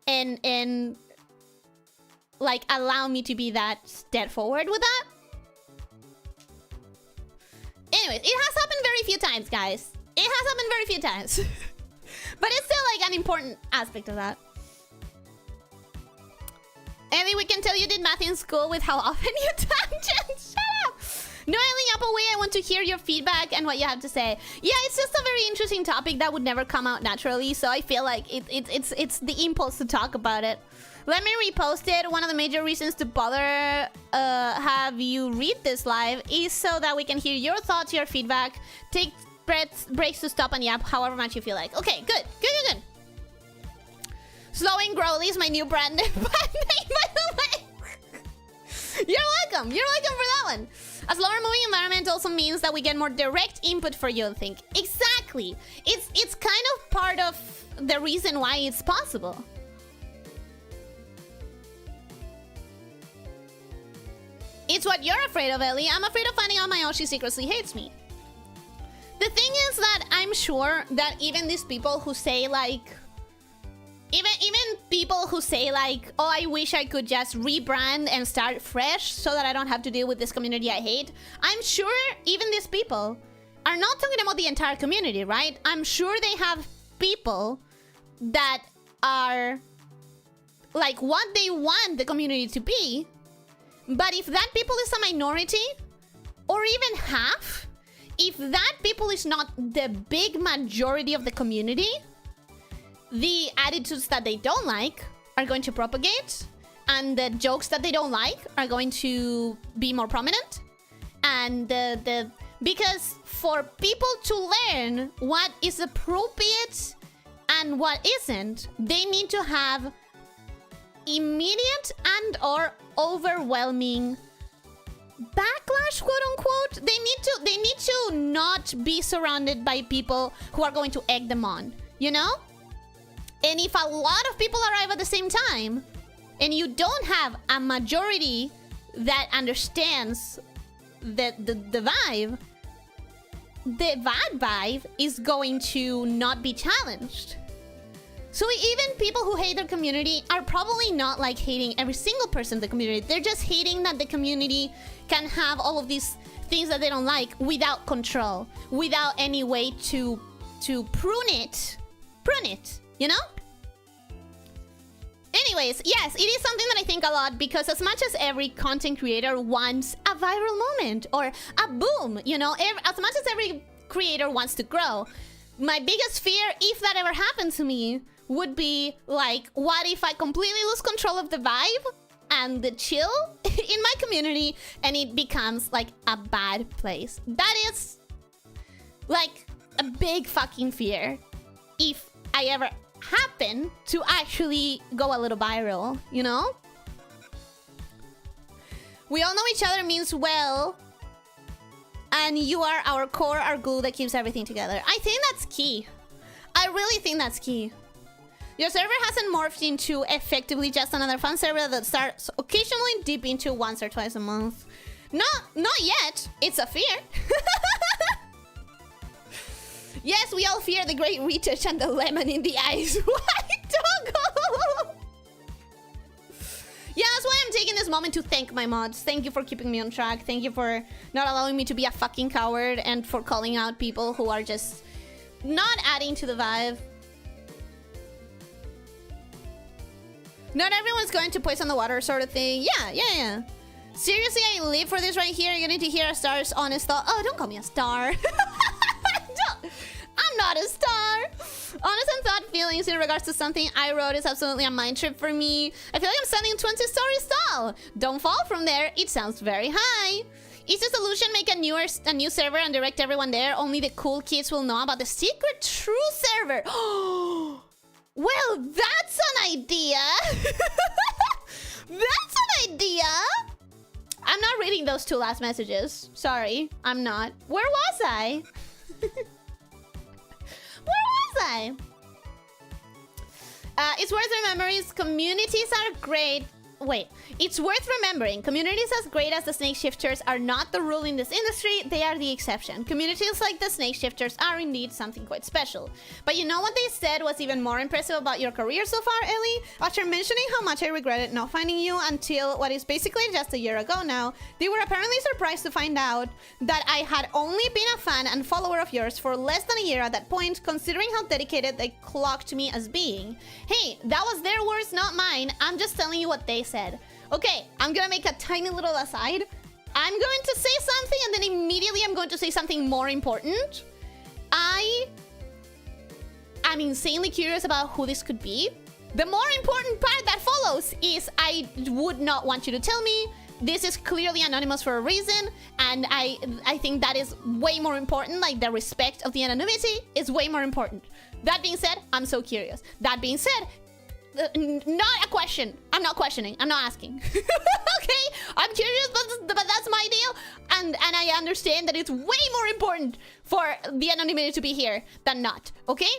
and like allow me to be that step forward with that. Anyways, it has happened very few times, guys. It has happened very few times. But it's still like an important aspect of that. Ellie, we can tell you did math in school with how often you tangent. Shut up! No, Ellie, up away. I want to hear your feedback and what you have to say. Yeah, it's just a very interesting topic that would never come out naturally, so I feel like it's the impulse to talk about it. Let me repost it. One of the major reasons to bother have you read this live is so that we can hear your thoughts, your feedback, take breaks to stop on the app however much you feel like. Okay, good. Good. Slowing Growly is my new brand name, by the way. You're welcome for that one. A slower moving environment also means that we get more direct input for you to think. Exactly. It's kind of part of the reason why it's possible. It's what you're afraid of, Ellie. I'm afraid of finding out my own she secretly hates me. The thing is that I'm sure that even these people who say like... Even people who say like, oh, I wish I could just rebrand and start fresh so that I don't have to deal with this community I hate. I'm sure even these people are not talking about the entire community, right? I'm sure they have people that are like what they want the community to be. But if that people is a minority, or even half, if that people is not the big majority of the community, the attitudes that they don't like are going to propagate, and the jokes that they don't like are going to be more prominent. And because for people to learn what is appropriate and what isn't, they need to have immediate and or overwhelming backlash, quote unquote. They need to not be surrounded by people who are going to egg them on, you know? And if a lot of people arrive at the same time, and you don't have a majority that understands the vibe, the bad vibe is going to not be challenged. So even people who hate their community are probably not like hating every single person in the community. They're just hating that the community can have all of these things that they don't like without control, without any way to prune it, you know? Anyways, yes, it is something that I think a lot, because as much as every content creator wants a viral moment or a boom, you know, as much as every creator wants to grow, my biggest fear, if that ever happened to me, would be like, what if I completely lose control of the vibe and the chill in my community and it becomes like a bad place? That is like a big fucking fear if I ever happen to actually go a little viral, you know? We all know each other means well, and you are our core, our glue that keeps everything together. I think that's key. I really think that's key. Your server hasn't morphed into effectively just another fun server that starts occasionally dip into once or twice a month. Not yet. It's a fear. Yes, we all fear the great retouch and the lemon in the eyes. White toggle! Yeah, that's why I'm taking this moment to thank my mods. Thank you for keeping me on track. Thank you for not allowing me to be a fucking coward, and for calling out people who are just not adding to the vibe. Not everyone's going to poison the water sort of thing. Yeah. Seriously, I live for this right here. You're going to hear a star's honest thought. Oh, don't call me a star. I'm not a star. Honest and thought feelings in regards to something I wrote is absolutely a mind trip for me. I feel like I'm standing 20-story tall. Don't fall from there. It sounds very high. Is the solution make a new server and direct everyone there? Only the cool kids will know about the secret true server. Well, that's an idea. That's an idea. I'm not reading those two last messages. Sorry, I'm not. Where was I? Where was I? It's worth remembering communities are great. Wait, it's worth remembering communities as great as the snake shifters are not the rule in this industry, they are the exception. Communities like the snake shifters are indeed something quite special. But you know what they said was even more impressive about your career so far, Ellie? After mentioning how much I regretted not finding you until what is basically just a year ago now, they were apparently surprised to find out that I had only been a fan and follower of yours for less than a year at that point, considering how dedicated they clocked me as being. Hey, that was their words, not mine. I'm just telling you what they said. Okay, I'm gonna make a tiny little aside. I'm going to say something and then immediately I'm going to say something more important. I am insanely curious about who this could be. The more important part that follows is I would not want you to tell me This is clearly anonymous for a reason, and I think that is way more important. Like, the respect of the anonymity is way more important. That being said, I'm so curious. That being said, not a question. I'm not questioning. I'm not asking. Okay? I'm curious, but that's my deal. And I understand that it's way more important for the anonymity to be here than not. Okay?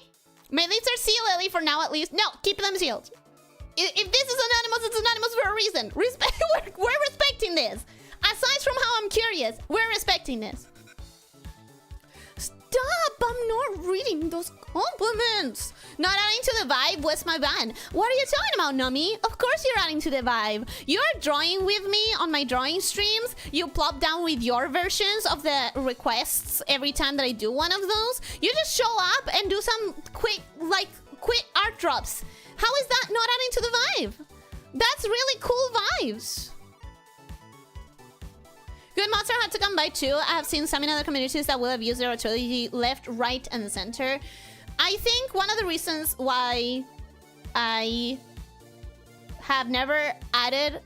My lids are sealed, Ellie, for now at least. No, keep them sealed. If this is anonymous, it's anonymous for a reason. We're respecting this. Aside from how I'm curious, we're respecting this. Stop! I'm not reading those compliments. Not adding to the vibe was my ban. What are you talking about, Nami? Of course you're adding to the vibe. You're drawing with me on my drawing streams. You plop down with your versions of the requests every time that I do one of those. You just show up and do some quick art drops. How is that not adding to the vibe? That's really cool vibes. Good mods are hard to come by too. I have seen some in other communities that will have used their utility left, right, and center. I think one of the reasons why I have never added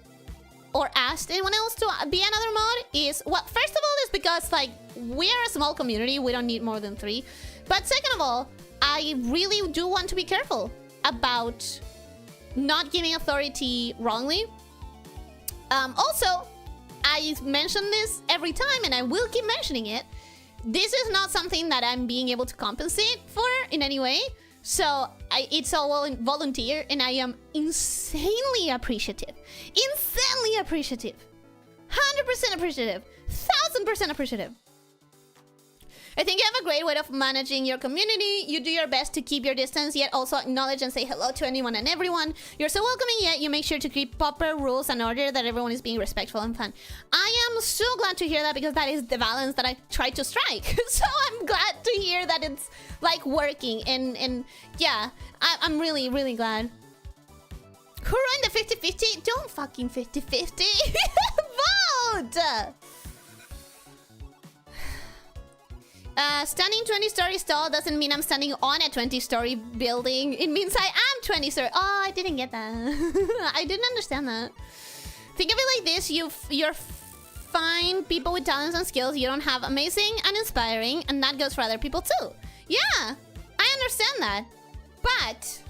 or asked anyone else to be another mod is, well, first of all, is because, like, we are a small community. We don't need more than 3. But second of all, I really do want to be careful about not giving authority wrongly. Also, I mention this every time, and I will keep mentioning it. This is not something that I'm being able to compensate for in any way. So it's all volunteer, and I am insanely appreciative. Insanely appreciative. 100% appreciative. 1000% appreciative. I think you have a great way of managing your community. You do your best to keep your distance, yet also acknowledge and say hello to anyone and everyone. You're so welcoming, yet you make sure to keep proper rules and order, that everyone is being respectful and fun. I am so glad to hear that, because that is the balance that I try to strike. So I'm glad to hear that it's, like, working. And yeah, I'm really, really glad. Who ruined the 50-50? Don't fucking 50-50. Vote! Standing 20 stories tall doesn't mean I'm standing on a 20-story building. It means I am 20 stories. Oh, I didn't get that. I didn't understand that. Think of it like this. You're fine people with talents and skills you don't have, amazing and inspiring, and that goes for other people too. Yeah, I understand that. But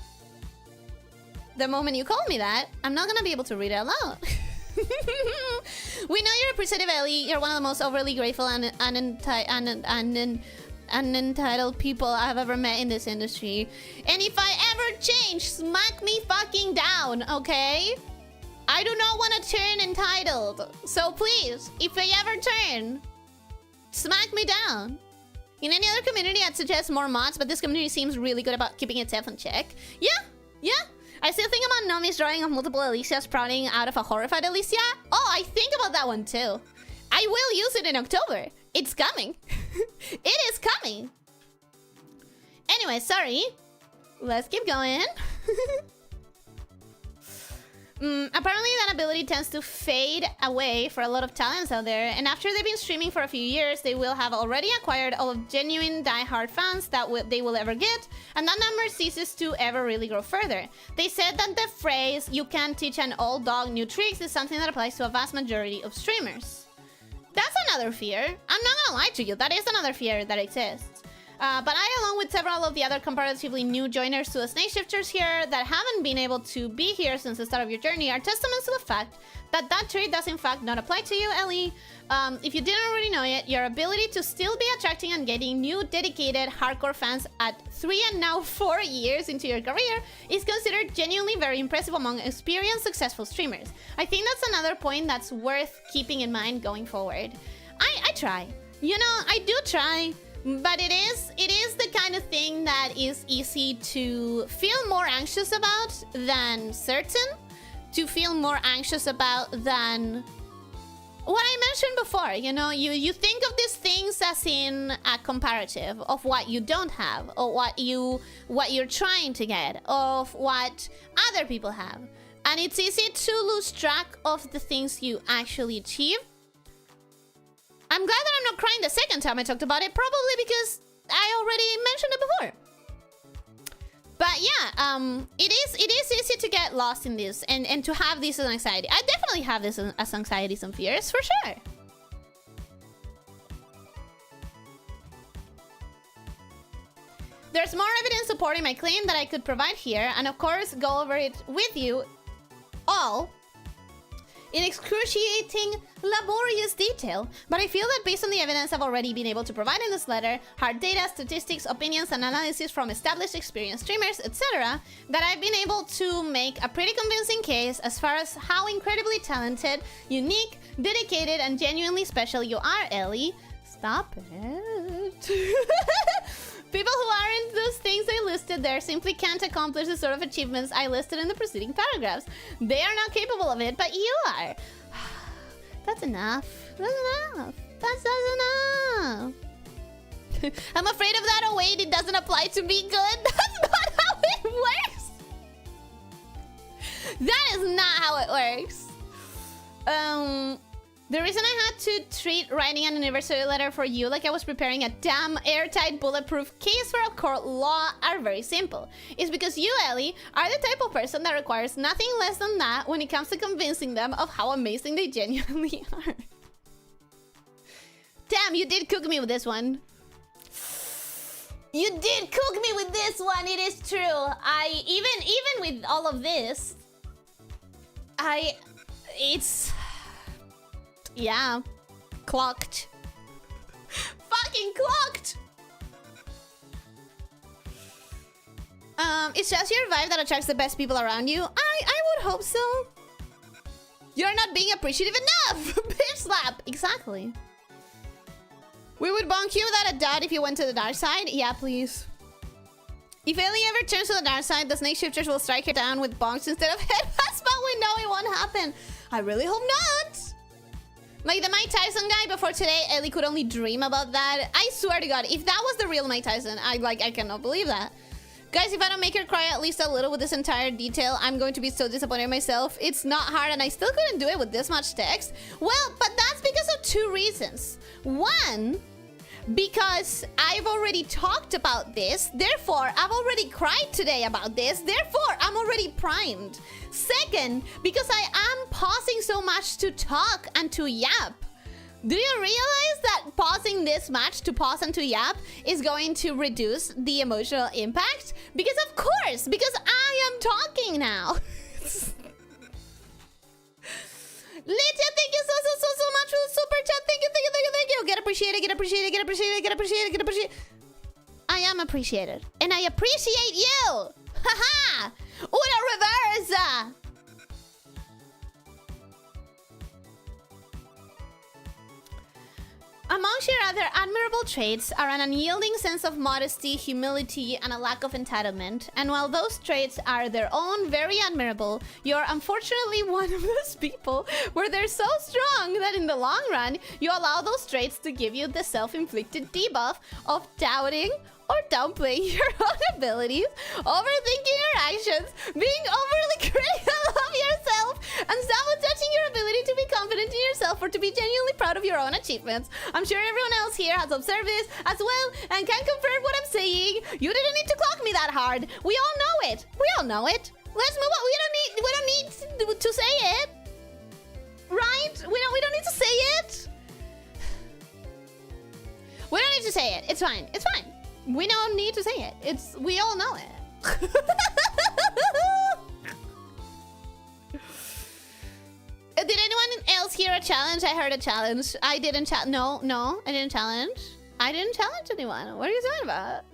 the moment you call me that, I'm not gonna be able to read it aloud. We know you're appreciative, Ellie. You're one of the most overly grateful and unentitled people I've ever met in this industry. And if I ever change, smack me fucking down, okay? I do not want to turn entitled. So please, if I ever turn, smack me down. In any other community, I'd suggest more mods, but this community seems really good about keeping itself in check. Yeah. I still think about Nomi's drawing of multiple Elyssias sprouting out of a horrified Elyssia. Oh, I think about that one too. I will use it in October. It's coming. It is coming. Anyway, sorry. Let's keep going. Apparently that ability tends to fade away for a lot of talents out there, and after they've been streaming for a few years, they will have already acquired all of genuine die-hard fans that they will ever get, and that number ceases to ever really grow further. They said that the phrase, "you can't teach an old dog new tricks," is something that applies to a vast majority of streamers. That's another fear. I'm not gonna lie to you, that is another fear that exists. But I, along with several of the other comparatively new joiners to the Snake Shifters here that haven't been able to be here since the start of your journey, are testaments to the fact that that trait does in fact not apply to you, Ellie. If you didn't already know it, your ability to still be attracting and getting new dedicated hardcore fans at 3 and now 4 years into your career is considered genuinely very impressive among experienced, successful streamers. I think that's another point that's worth keeping in mind going forward. I try. You know, I do try. But it is the kind of thing that is easy to feel more anxious about than certain. To feel more anxious about than what I mentioned before. You know, you think of these things as in a comparative of what you don't have, or what you're trying to get, of what other people have. And it's easy to lose track of the things you actually achieve. I'm glad that I'm not crying the second time I talked about it, probably because I already mentioned it before. But yeah, it is easy to get lost in this and to have this as anxiety. I definitely have this as anxieties and fears for sure. There's more evidence supporting my claim that I could provide here, and of course go over it with you all in excruciating, laborious detail, but I feel that based on the evidence I've already been able to provide in this letter, hard data, statistics, opinions, and analysis from established experienced streamers, etc., that I've been able to make a pretty convincing case as far as how incredibly talented, unique, dedicated, and genuinely special you are, Ellie. Stop it. People who aren't those things I listed there simply can't accomplish the sort of achievements I listed in the preceding paragraphs. They are not capable of it, but you are. That's enough. That's enough. That's enough. I'm afraid of that. Oh wait, it doesn't apply to me. Good. That's not how it works. That is not how it works. The reason I had to treat writing an anniversary letter for you like I was preparing a damn airtight bulletproof case for a court law are very simple. It's because you, Ellie, are the type of person that requires nothing less than that when it comes to convincing them of how amazing they genuinely are. Damn, you did cook me with this one. You did cook me with this one, it is true. Even with all of this, it's... Yeah. Clocked. Fucking clocked! It's just your vibe that attracts the best people around you. I would hope so. You're not being appreciative enough! Bitch slap! Exactly. We would bonk you without a doubt if you went to the dark side. Yeah, please. If Ellie ever turns to the dark side, the snake shifters will strike her down with bonks instead of headbutts, but we know it won't happen. I really hope not! Like the Mike Tyson guy before today, Ellie could only dream about that. I swear to God, if that was the real Mike Tyson, I cannot believe that. Guys, if I don't make her cry at least a little with this entire detail, I'm going to be so disappointed in myself. It's not hard and I still couldn't do it with this much text. Well, but that's because of two reasons. One, because I've already talked about this, therefore I've already cried today about this, therefore I'm already primed. Second, because I am pausing so much to talk and to yap. Do you realize that pausing this much to pause and to yap is going to reduce the emotional impact? Because of course, because I am talking now. Lydia, thank you so much for the super chat. Thank you. Get appreciated, get appreciated, get appreciated, get appreciated, get appreciated. I am appreciated. And I appreciate you. Haha. Una reversa. Amongst your other admirable traits are an unyielding sense of modesty, humility, and a lack of entitlement. And while those traits are their own very admirable, you're unfortunately one of those people where they're so strong that in the long run, you allow those traits to give you the self-inflicted debuff of doubting or downplaying your own abilities, overthinking your actions, being overly critical of yourself, and sabotaging your ability to be confident in yourself or to be genuinely proud of your own achievements. I'm sure everyone else here has observed this as well and can confirm what I'm saying. You didn't need to clock me that hard. We all know it. We all know it. Let's move on. We don't need to say it. Right? We don't need to say it. We don't need to say it. It's fine. It's fine. We don't need to say it. We all know it. Did anyone else hear a challenge? I heard a challenge. I didn't No, I didn't challenge. I didn't challenge anyone. What are you talking about?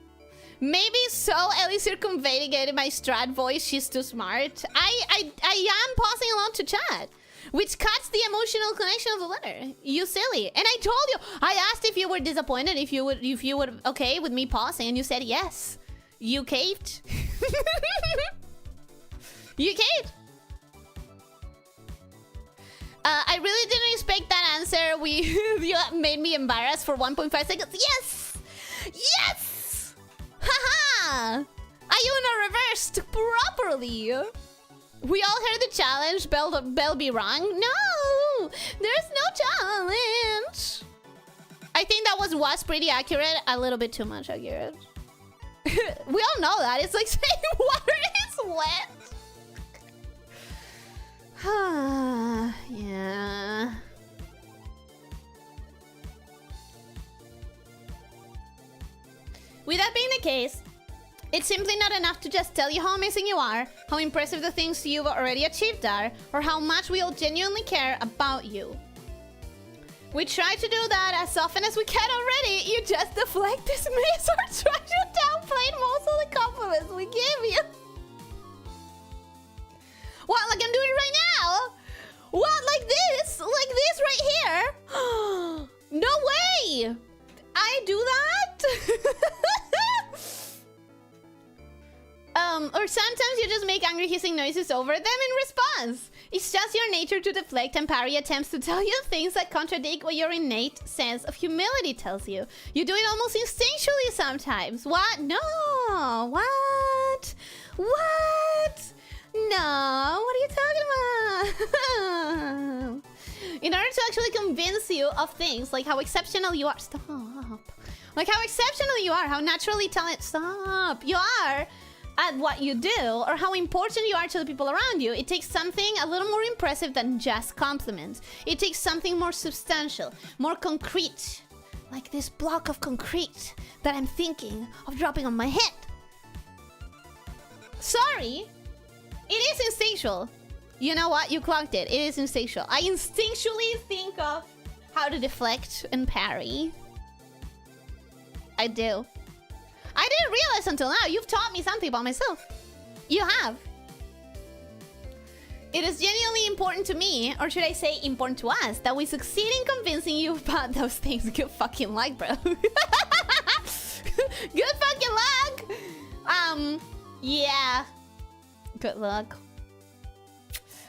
Maybe so Elyssia conveyed my strat voice. She's too smart. I am pausing along to chat, which cuts the emotional connection of the letter. You silly. And I told you, I asked if you were disappointed, if you would okay with me pausing, and you said yes. You caved. You caved. I really didn't expect that answer. You made me embarrassed for 1.5 seconds. Yes! Yes! Haha! Ayuna reversed properly. We all heard the challenge. Bell be wrong? No! There's no challenge. I think that was pretty accurate. A little bit too much accurate. We all know that. It's like saying water is wet. Yeah. With that being the case, it's simply not enough to just tell you how amazing you are, how impressive the things you've already achieved are, or how much we all genuinely care about you. We try to do that as often as we can already. You just deflect, dismiss, or try to downplay most of the compliments we give you. What, like I'm doing right now? What, like this? Like this right here? No way! I do that? Or sometimes you just make angry hissing noises over them in response. It's just your nature to deflect and parry attempts to tell you things that contradict what your innate sense of humility tells you. You do it almost instinctually sometimes. What? No. What? What? No. What are you talking about? In order to actually convince you of things like how exceptional you are. Stop. Like how exceptional you are, how naturally talented. Stop. You are at what you do, or how important you are to the people around you. It takes something a little more impressive than just compliments. It takes something more substantial, more concrete, like this block of concrete that I'm thinking of dropping on my head. Sorry, it is instinctual. You know what? You clocked it. It is instinctual. I instinctually think of how to deflect and parry. I do. I didn't realize until now. You've taught me something about myself. You have. It is genuinely important to me, or should I say important to us, that we succeed in convincing you about those things. Good fucking luck, bro. Good fucking luck. Yeah. Good luck.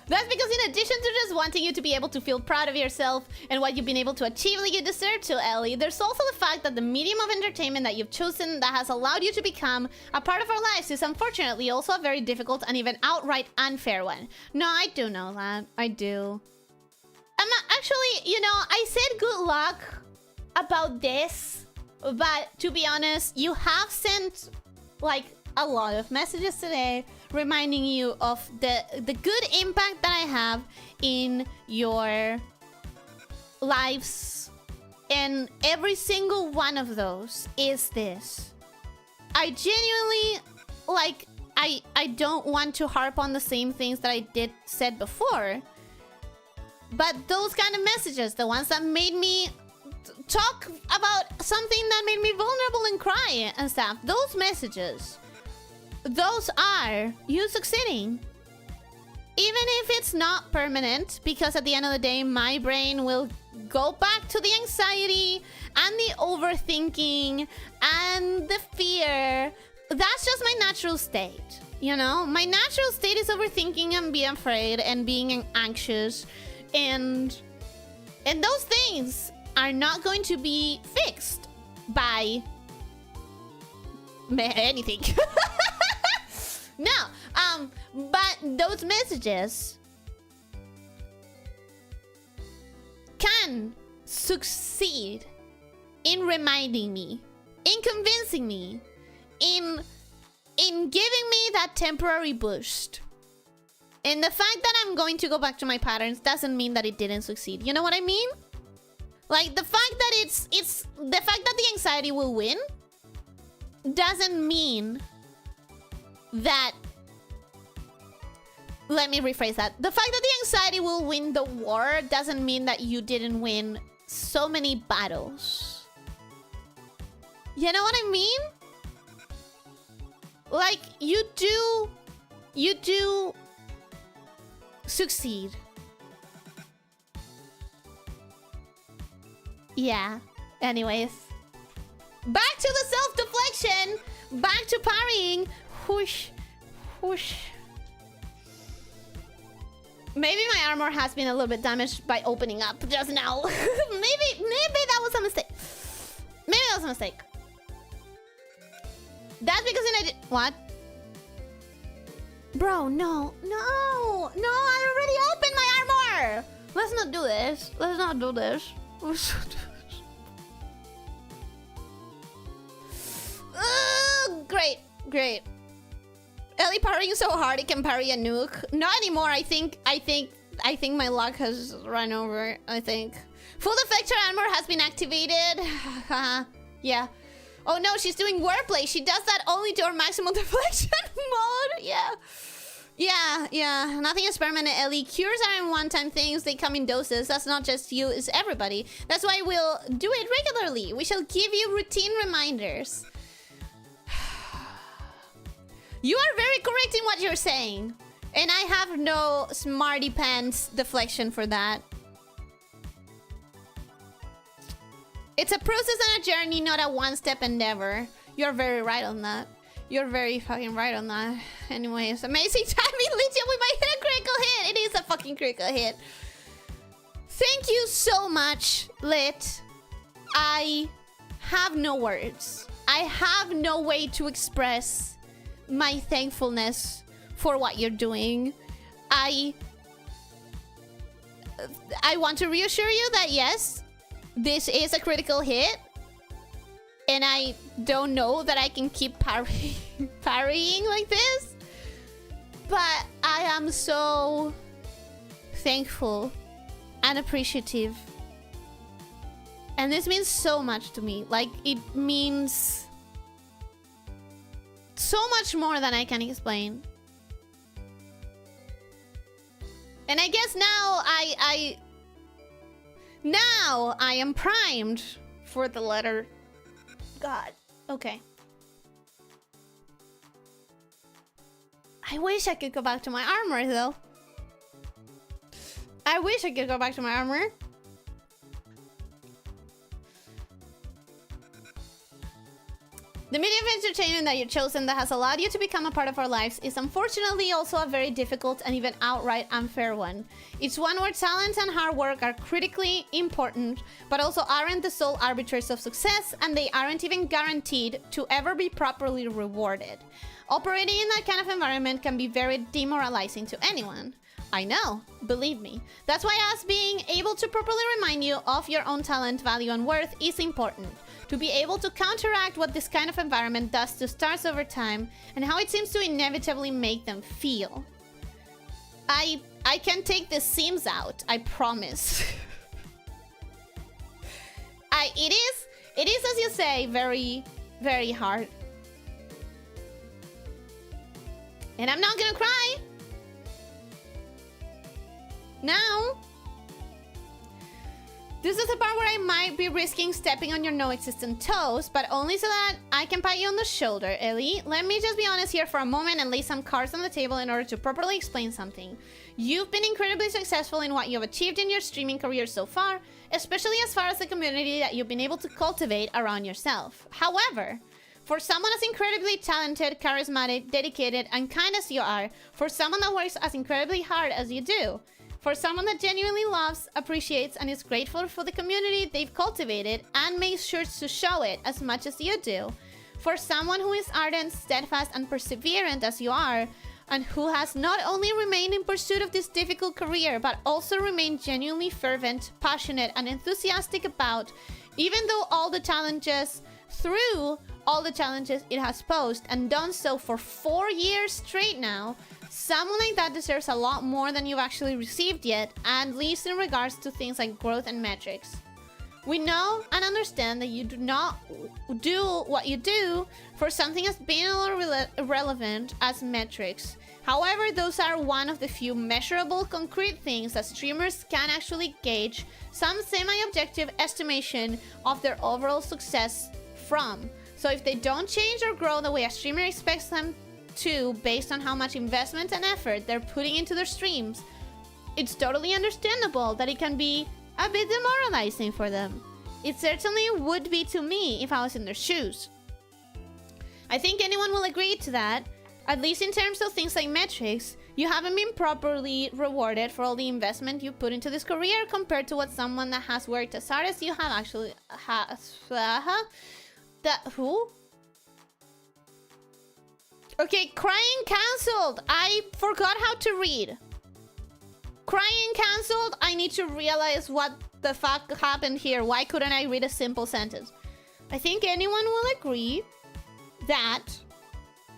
That's because in addition to just wanting you to be able to feel proud of yourself and what you've been able to achieve like you deserve to, Ellie, there's also the fact that the medium of entertainment that you've chosen that has allowed you to become a part of our lives is unfortunately also a very difficult and even outright unfair one. No, I do know that. I do. I'm not, actually, you know, I said good luck about this, but to be honest, you have sent like a lot of messages today reminding you of the good impact that I have in your lives, and every single one of those is this. I genuinely, like, I don't want to harp on the same things that I said before, but those kind of messages, the ones that made me talk about something that made me vulnerable and cry and stuff, those messages, those are you succeeding. Even if it's not permanent, because at the end of the day, my brain will go back to the anxiety and the overthinking and the fear. That's just my natural state, you know? My natural state is overthinking and being afraid and being anxious. And those things are not going to be fixed by anything. No, but those messages can succeed in reminding me, in convincing me, in giving me that temporary boost. And the fact that I'm going to go back to my patterns doesn't mean that it didn't succeed. You know what I mean? Like the fact that it's the fact that the anxiety will win doesn't mean that, let me rephrase that. The fact that the anxiety will win the war doesn't mean that you didn't win so many battles. You know what I mean? Like, you do succeed. Yeah. Anyways. Back to the self-deflection. Back to parrying. Whoosh. Whoosh. Maybe my armor has been a little bit damaged by opening up just now. maybe that was a mistake. Maybe that was a mistake. That's because what? Bro, no. I already opened my armor. Let's not do this. Let's not do this. Great. Great. Ellie parrying so hard it can parry a nuke. Not anymore. I think my luck has run over. I think. Full effector armor has been activated. Yeah. Oh no, she's doing wordplay. She does that only to her maximum deflection mode. Yeah. Yeah. Nothing is permanent, Ellie. Cures aren't one-time things. They come in doses. That's not just you, it's everybody. That's why we'll do it regularly. We shall give you routine reminders. You are very correct in what you're saying. And I have no smarty pants deflection for that. It's a process and a journey, not a one-step endeavor. You're very right on that. You're very fucking right on that. Anyways, amazing timing, Lydia. We might hit a critical hit. It is a fucking critical hit. Thank you so much, Lit. I have no words. I have no way to express my thankfulness for what you're doing. I want to reassure you that yes, this is a critical hit. And I don't know that I can keep parrying like this. But I am so thankful and appreciative. And this means so much to me. Like, it means so much more than I can explain. And I guess now now I am primed for the letter. God. Okay. I wish I could go back to my armor, though. I wish I could go back to my armor. The medium of entertainment that you've chosen that has allowed you to become a part of our lives is unfortunately also a very difficult and even outright unfair one. It's one where talent and hard work are critically important, but also aren't the sole arbiters of success, and they aren't even guaranteed to ever be properly rewarded. Operating in that kind of environment can be very demoralizing to anyone. I know, believe me. That's why us being able to properly remind you of your own talent, value, and worth is important. To be able to counteract what this kind of environment does to stars over time and how it seems to inevitably make them feel. I can take the seams out, I promise. It is, as you say, very, very hard. And I'm not gonna cry. Now, this is the part where I might be risking stepping on your no-existent toes, but only so that I can pat you on the shoulder, Ellie. Let me just be honest here for a moment and lay some cards on the table in order to properly explain something. You've been incredibly successful in what you've achieved in your streaming career so far, especially as far as the community that you've been able to cultivate around yourself. However, for someone as incredibly talented, charismatic, dedicated, and kind as you are, for someone that works as incredibly hard as you do, for someone that genuinely loves, appreciates, and is grateful for the community they've cultivated and makes sure to show it as much as you do. For someone who is ardent, steadfast, and perseverant as you are, and who has not only remained in pursuit of this difficult career, but also remained genuinely fervent, passionate, and enthusiastic about, even though all the challenges, through all the challenges it has posed, and done so for 4 years straight now, someone like that deserves a lot more than you've actually received yet, at least in regards to things like growth and metrics. We know and understand that you do not do what you do for something as banal or irrelevant as metrics. However, those are one of the few measurable, concrete things that streamers can actually gauge some semi-objective estimation of their overall success from. So if they don't change or grow the way a streamer expects them to based on how much investment and effort they're putting into their streams, it's totally understandable that it can be a bit demoralizing for them. It certainly would be to me if I was in their shoes. I think anyone will agree to that, at least in terms of things like metrics. You haven't been properly rewarded for all the investment you put into this career compared to what someone that has worked as hard as you have actually has. Who? Okay, crying cancelled. I forgot how to read. Crying cancelled. I need to realize what the fuck happened here. Why couldn't I read a simple sentence? I think anyone will agree that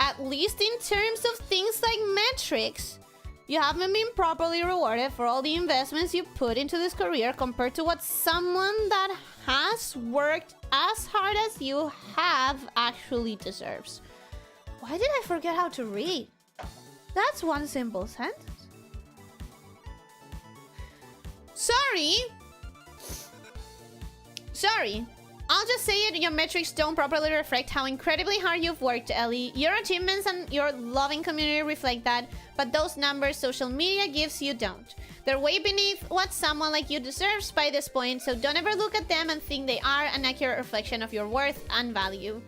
At least in terms of things like metrics, you haven't been properly rewarded for all the investments you put into this career compared to what someone that has worked as hard as you have actually deserves. Why did I forget how to read? That's one simple sentence. Sorry. I'll just say it, your metrics don't properly reflect how incredibly hard you've worked, Ellie. Your achievements and your loving community reflect that, but those numbers social media gives you don't. They're way beneath what someone like you deserves by this point, so don't ever look at them and think they are an accurate reflection of your worth and value.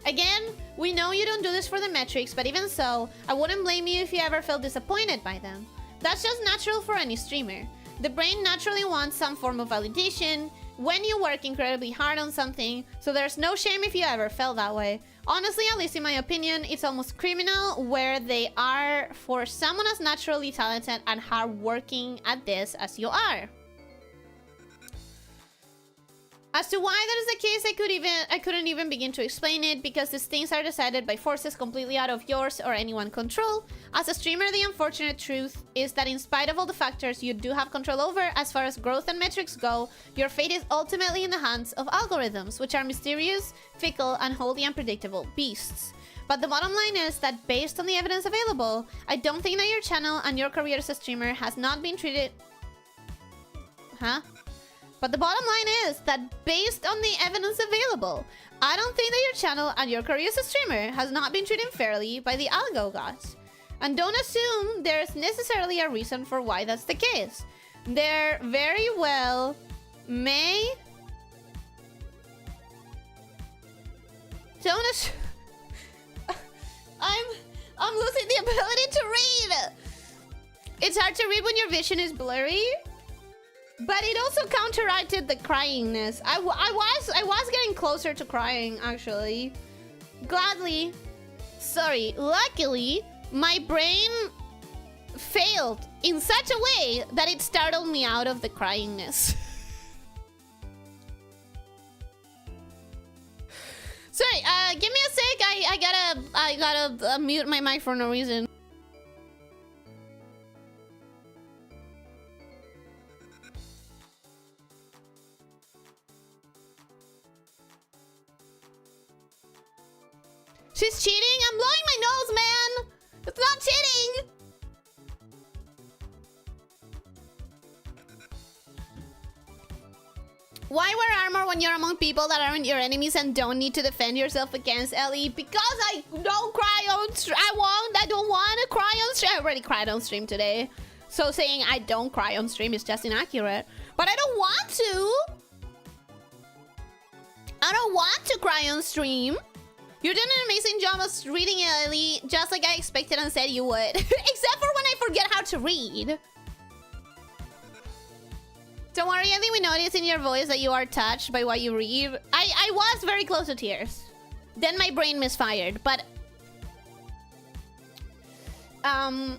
Again, we know you don't do this for the metrics, but even so, I wouldn't blame you if you ever felt disappointed by them. That's just natural for any streamer. The brain naturally wants some form of validation when you work incredibly hard on something, so there's no shame if you ever felt that way. Honestly, at least in my opinion, it's almost criminal where they are for someone as naturally talented and hardworking at this as you are. As to why that is the case, I couldn't even begin to explain it, because these things are decided by forces completely out of yours or anyone's control. As a streamer, the unfortunate truth is that in spite of all the factors you do have control over as far as growth and metrics go, your fate is ultimately in the hands of algorithms, which are mysterious, fickle, and wholly unpredictable beasts. But the bottom line is that based on the evidence available, I don't think that your channel and your career as a streamer has not been treated... But the bottom line is that based on the evidence available, I don't think that your channel and your career as a streamer has not been treated fairly by the algo gods. And don't assume there's necessarily a reason for why that's the case. There very well may... Don't assume... I'm losing the ability to read! It's hard to read when your vision is blurry. But it also counteracted the cryingness. I was getting closer to crying, actually. Luckily, my brain failed in such a way that it startled me out of the cryingness. Sorry, give me a sec. I gotta mute my mic for no reason. She's cheating? I'm blowing my nose, man! It's not cheating! Why wear armor when you're among people that aren't your enemies and don't need to defend yourself against, Ellie? Because I don't cry on stream. I don't want to cry on stream. I already cried on stream today. So saying I don't cry on stream is just inaccurate. But I don't want to. I don't want to cry on stream. You did an amazing job of reading it, Ellie, just like I expected and said you would. Except for when I forget how to read. Don't worry, Ellie, we noticed in your voice that you are touched by what you read. I was very close to tears. Then my brain misfired, but... As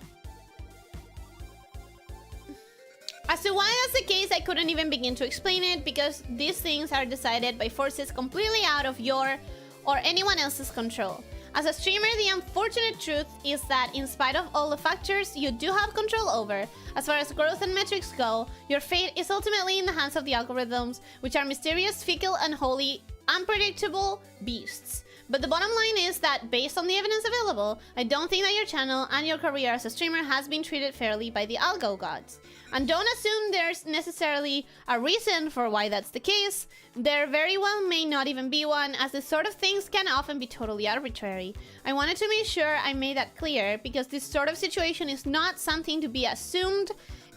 to why that's the case, I couldn't even begin to explain it, because these things are decided by forces completely out of your or anyone else's control. As a streamer, the unfortunate truth is that in spite of all the factors you do have control over, as far as growth and metrics go, your fate is ultimately in the hands of the algorithms, which are mysterious, fickle, and wholly unpredictable beasts. But the bottom line is that based on the evidence available, I don't think that your channel and your career as a streamer has been treated fairly by the algo gods. And don't assume there's necessarily a reason for why that's the case. There very well may not even be one, as this sort of things can often be totally arbitrary. I wanted to make sure I made that clear, because this sort of situation is not something to be assumed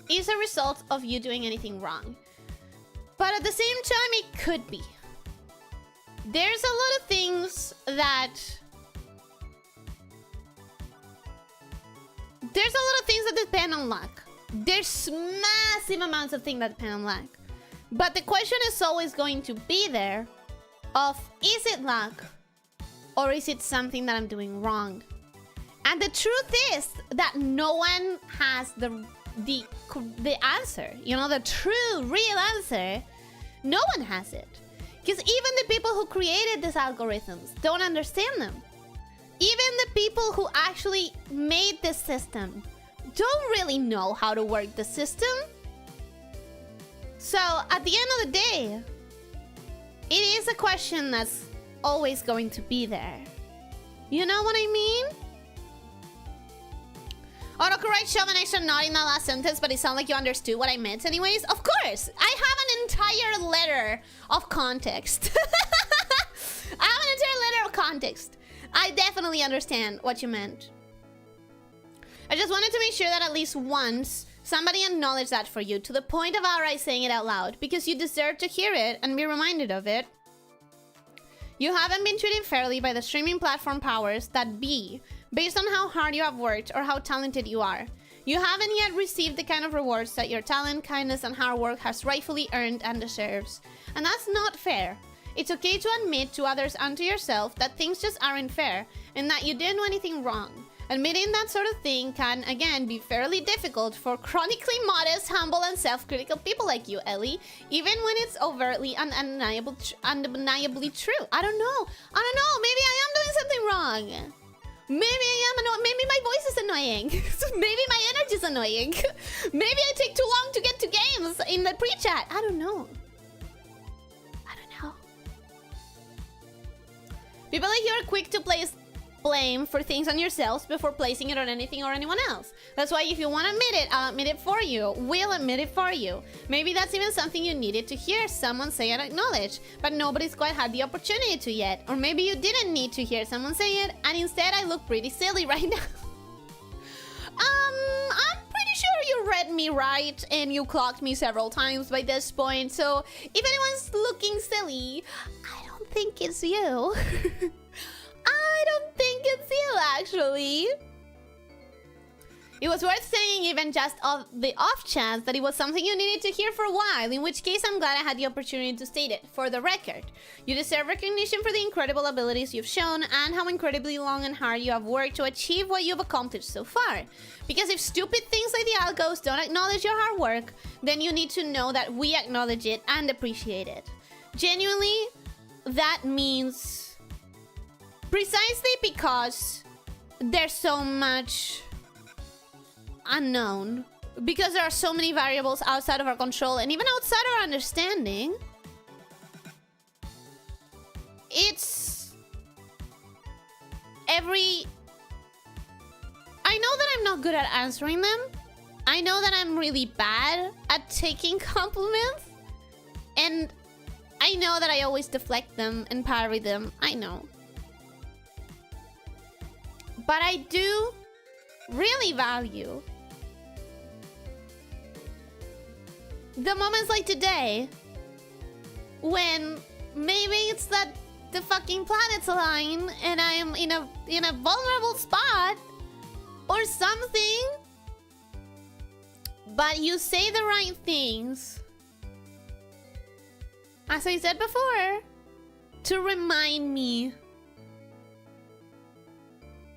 is a result of you doing anything wrong. But at the same time, it could be. There's a lot of things that... depend on luck. There's massive amounts of things that depend on luck. But the question is always going to be there of, is it luck? Or is it something that I'm doing wrong? And the truth is that no one has the answer. You know, the true, real answer. No one has it. Because even the people who created these algorithms don't understand them. Even the people who actually made this system don't really know how to work the system. So at the end of the day, it is a question that's always going to be there. You know what I mean? Autocorrect shove an extra not in that last sentence, but it sounded like you understood what I meant anyways. Of course! I have an entire letter of context. I have an entire letter of context. I definitely understand what you meant. I just wanted to make sure that at least once somebody acknowledged that for you, to the point of outright saying it out loud, because you deserve to hear it and be reminded of it. You haven't been treated fairly by the streaming platform powers that be, based on how hard you have worked or how talented you are. You haven't yet received the kind of rewards that your talent, kindness, and hard work has rightfully earned and deserves. And that's not fair. It's okay to admit to others and to yourself that things just aren't fair, and that you didn't do anything wrong. Admitting that sort of thing can, again, be fairly difficult for chronically modest, humble, and self-critical people like you, Ellie, even when it's overtly undeniably true. I don't know. Maybe I am doing something wrong. Maybe I am annoying. Maybe my voice is annoying. Maybe my energy is annoying. Maybe I take too long to get to games in the pre-chat. I don't know. People like you are quick to place blame for things on yourselves before placing it on anything or anyone else. That's why if you want to admit it, I'll admit it for you. We'll admit it for you. Maybe that's even something you needed to hear someone say and acknowledge, but nobody's quite had the opportunity to yet. Or maybe you didn't need to hear someone say it, and instead I look pretty silly right now. I'm pretty sure you read me right, and you clocked me several times by this point, so if anyone's looking silly, I don't think it's you. I don't think it's you, actually. It was worth saying even just of the off chance that it was something you needed to hear for a while, in which case I'm glad I had the opportunity to state it. For the record, you deserve recognition for the incredible abilities you've shown and how incredibly long and hard you have worked to achieve what you've accomplished so far. Because if stupid things like the algos don't acknowledge your hard work, then you need to know that we acknowledge it and appreciate it. Genuinely, that means precisely because there's so much unknown, because there are so many variables outside of our control and even outside our understanding. It's I know that I'm not good at answering them. I know that I'm really bad at taking compliments, and I know that I always deflect them and parry them. I know. But I do really value the moments like today, when maybe it's that the fucking planets align and I'm in a vulnerable spot or something, but you say the right things, as I said before, to remind me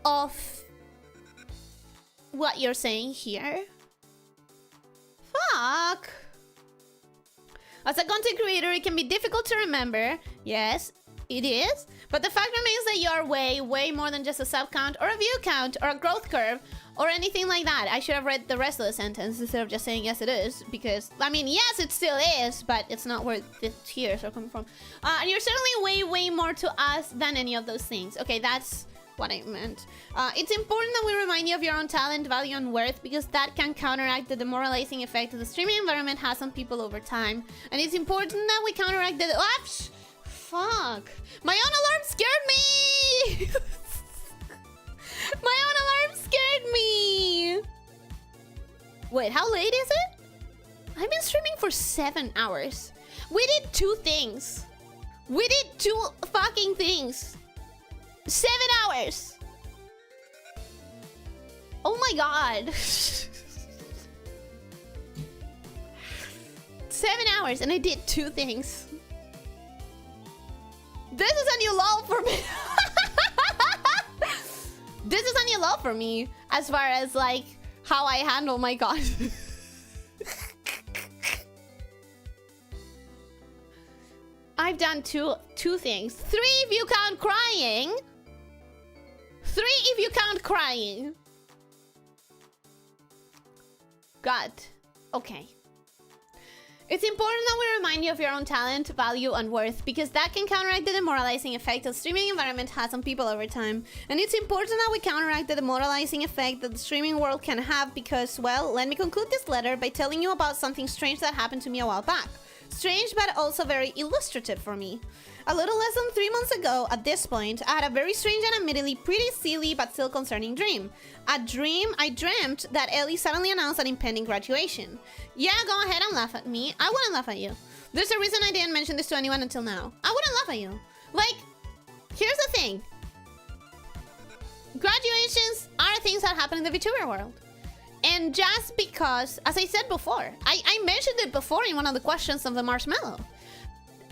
of what you're saying here. Fuck. As a content creator, it can be difficult to remember. Yes, it is. But the fact remains that you are way more than just a sub count or a view count or a growth curve or anything like that. I should have read the rest of the sentence instead of just saying yes it is, because, I mean, yes it still is, but it's not where the tears are coming from. And you're certainly way more to us than any of those things. Okay, that's what I meant. It's important that we remind you of your own talent, value, and worth, because that can counteract the demoralizing effect that the streaming environment has on people over time. And it's important that we counteract the... Oops! Fuck! My own alarm scared me! My own alarm scared me! Wait, how late is it? I've been streaming for 7 hours. We did 2 things. We did 2 fucking things. 7 hours. Oh my god. 7 hours and I did 2 things. This is a new lull for me. This is a new lull for me as far as like how I handle my god. I've done two things. 3 view count crying. 3 if you count crying. God. Okay. It's important that we remind you of your own talent, value, and worth, because that can counteract the demoralizing effect the streaming environment has on people over time. And it's important that we counteract the demoralizing effect that the streaming world can have because, well, let me conclude this letter by telling you about something strange that happened to me a while back. Strange, but also very illustrative for me. A little less than 3 months ago, at this point, I had a very strange and admittedly pretty silly but still concerning dream. A dream I dreamt that Ellie suddenly announced an impending graduation. Yeah, go ahead and laugh at me. I wouldn't laugh at you. There's a reason I didn't mention this to anyone until now. I wouldn't laugh at you. Like, here's the thing. Graduations are things that happen in the VTuber world. And just because, as I said before, I mentioned it before in one of the questions of the marshmallow.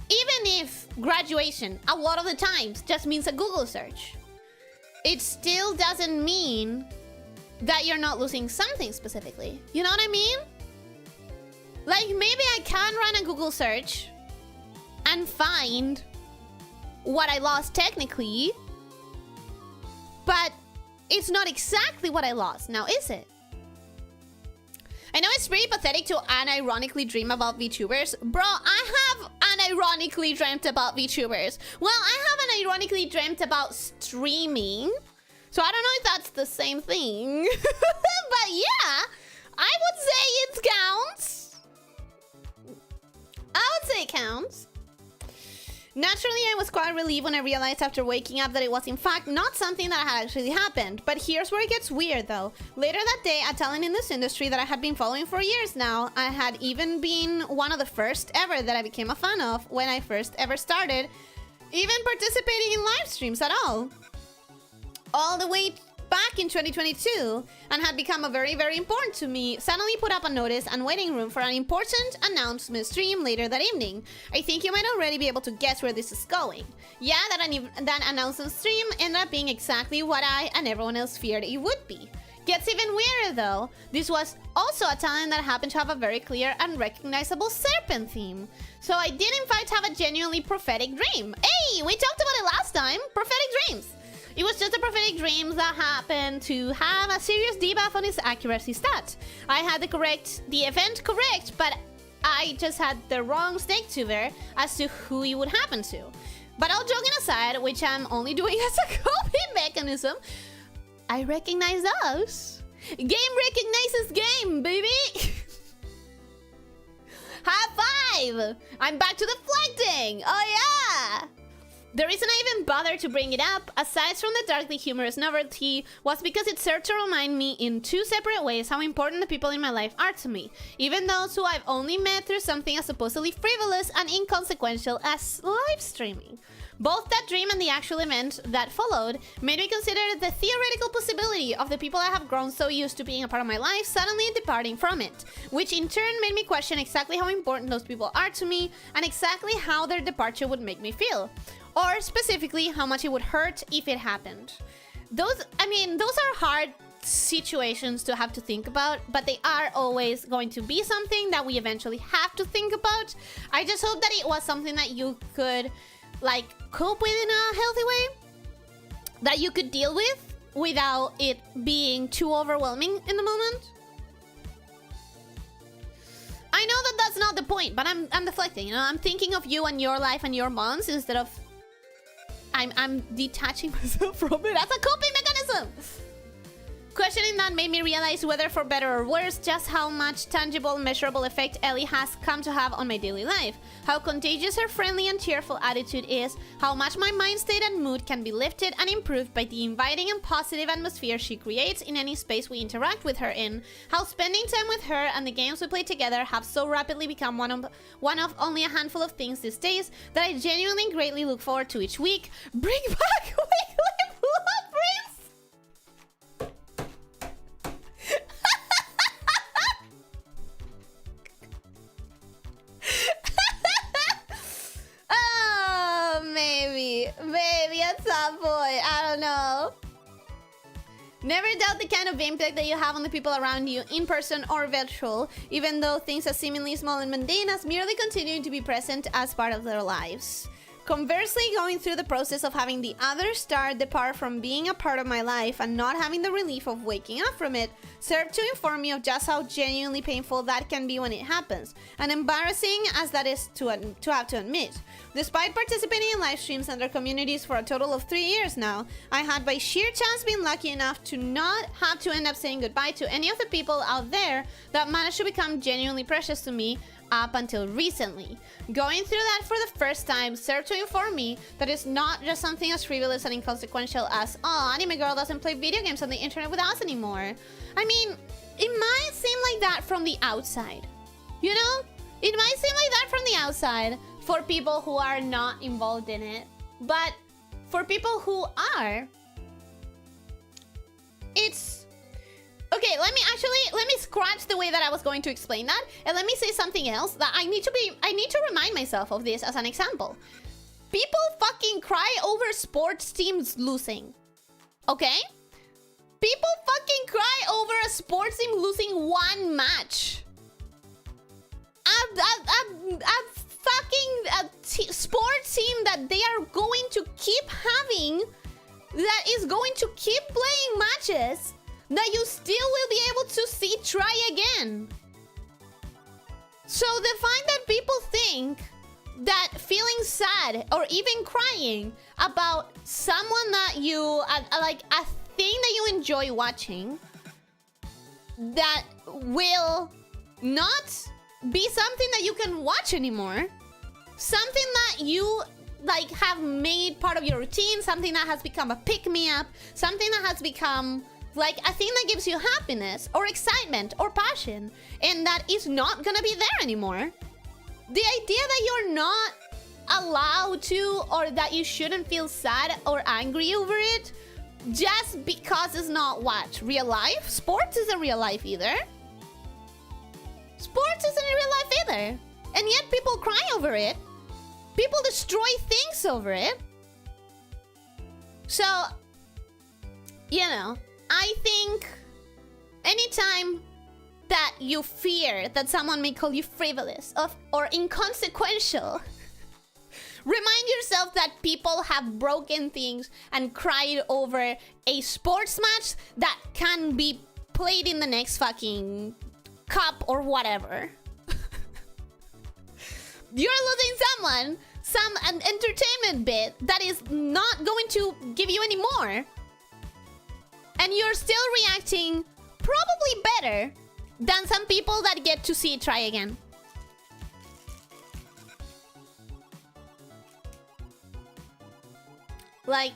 Even if graduation, a lot of the times, just means a Google search, it still doesn't mean that you're not losing something specifically. You know what I mean? Like, maybe I can run a Google search and find what I lost technically, but it's not exactly what I lost. Now, is it? I know it's pretty pathetic to unironically dream about VTubers. Bro, I have unironically dreamt about VTubers. Well, I have unironically dreamt about streaming. So I don't know if that's the same thing. But yeah, I would say it counts. I would say it counts. Naturally, I was quite relieved when I realized after waking up that it was in fact not something that had actually happened. But here's where it gets weird though. Later that day, a talent in this industry that I had been following for years now, I had even been one of the first ever that I became a fan of when I first ever started even participating in live streams at all the way back in 2022, and had become a very, very important to me, suddenly put up a notice and waiting room for an important announcement stream later that evening. I think you might already be able to guess where this is going. Yeah, that announcement stream ended up being exactly what I and everyone else feared it would be. Gets even weirder though. This was also a talent that happened to have a very clear and recognizable serpent theme. So I did in fact have a genuinely prophetic dream. Hey, we talked about it last time. Prophetic dreams. It was just a prophetic dream that happened to have a serious debuff on its accuracy stat. I had the event correct, but I just had the wrong snake-tuber as to who it would happen to. But all joking aside, which I'm only doing as a coping mechanism, I recognize us. Game recognizes game, baby! High five! I'm back to deflecting! Oh yeah! The reason I even bothered to bring it up, aside from the darkly humorous novelty, was because it served to remind me in two separate ways how important the people in my life are to me, even those who I've only met through something as supposedly frivolous and inconsequential as live streaming. Both that dream and the actual event that followed made me consider the theoretical possibility of the people I have grown so used to being a part of my life suddenly departing from it, which in turn made me question exactly how important those people are to me and exactly how their departure would make me feel. Or specifically, how much it would hurt if it happened. Those are hard situations to have to think about, but they are always going to be something that we eventually have to think about. I just hope that it was something that you could, like, cope with in a healthy way, that you could deal with without it being too overwhelming in the moment. I know that that's not the point, but I'm deflecting, you know? I'm thinking of you and your life and your bonds instead of... I'm detaching myself from it as a coping mechanism. Questioning that made me realize, whether for better or worse, just how much tangible, measurable effect Ellie has come to have on my daily life. How contagious her friendly and cheerful attitude is. How much my mind state and mood can be lifted and improved by the inviting and positive atmosphere she creates in any space we interact with her in. How spending time with her and the games we play together have so rapidly become one of only a handful of things these days that I genuinely greatly look forward to each week. Bring back weekly blood dreams! Maybe at some point, I don't know. Never doubt the kind of impact that you have on the people around you, in person or virtual, even though things are seemingly small and mundane as merely continuing to be present as part of their lives. Conversely, going through the process of having the other star depart from being a part of my life and not having the relief of waking up from it served to inform me of just how genuinely painful that can be when it happens, and embarrassing as that is to have to admit. Despite participating in live streams and their communities for a total of 3 years now, I had by sheer chance been lucky enough to not have to end up saying goodbye to any of the people out there that managed to become genuinely precious to me up until recently. Going through that for the first time served to inform me that it's not just something as frivolous and inconsequential as, oh, anime girl doesn't play video games on the internet with us anymore. I mean, it might seem like that from the outside. You know? It might seem like that from the outside for people who are not involved in it. But for people who are, it's... Okay, let me scratch the way that I was going to explain that, and let me say something else that I need to remind myself of this as an example. People fucking cry over sports teams losing. Okay? People fucking cry over a sports team losing one match. Sports team that they are going to keep having, that is going to keep playing matches that you still will be able to see try again. So the fact that people think that feeling sad or even crying about someone that you like a thing that you enjoy watching that will not be something that you can watch anymore, something that you like have made part of your routine, something that has become a pick-me-up, something that has become like a thing that gives you happiness or excitement or passion, and that is not gonna be there anymore. The idea that you're not allowed to, or that you shouldn't feel sad or angry over it just because it's not what? Real life? Sports isn't real life either. Sports isn't real life either. And yet people cry over it. People destroy things over it. So, you know, I think anytime that you fear that someone may call you frivolous or inconsequential, remind yourself that people have broken things and cried over a sports match that can be played in the next fucking cup or whatever. You're losing someone an entertainment bit that is not going to give you any more. And you're still reacting probably better than some people that get to see it try again. Like...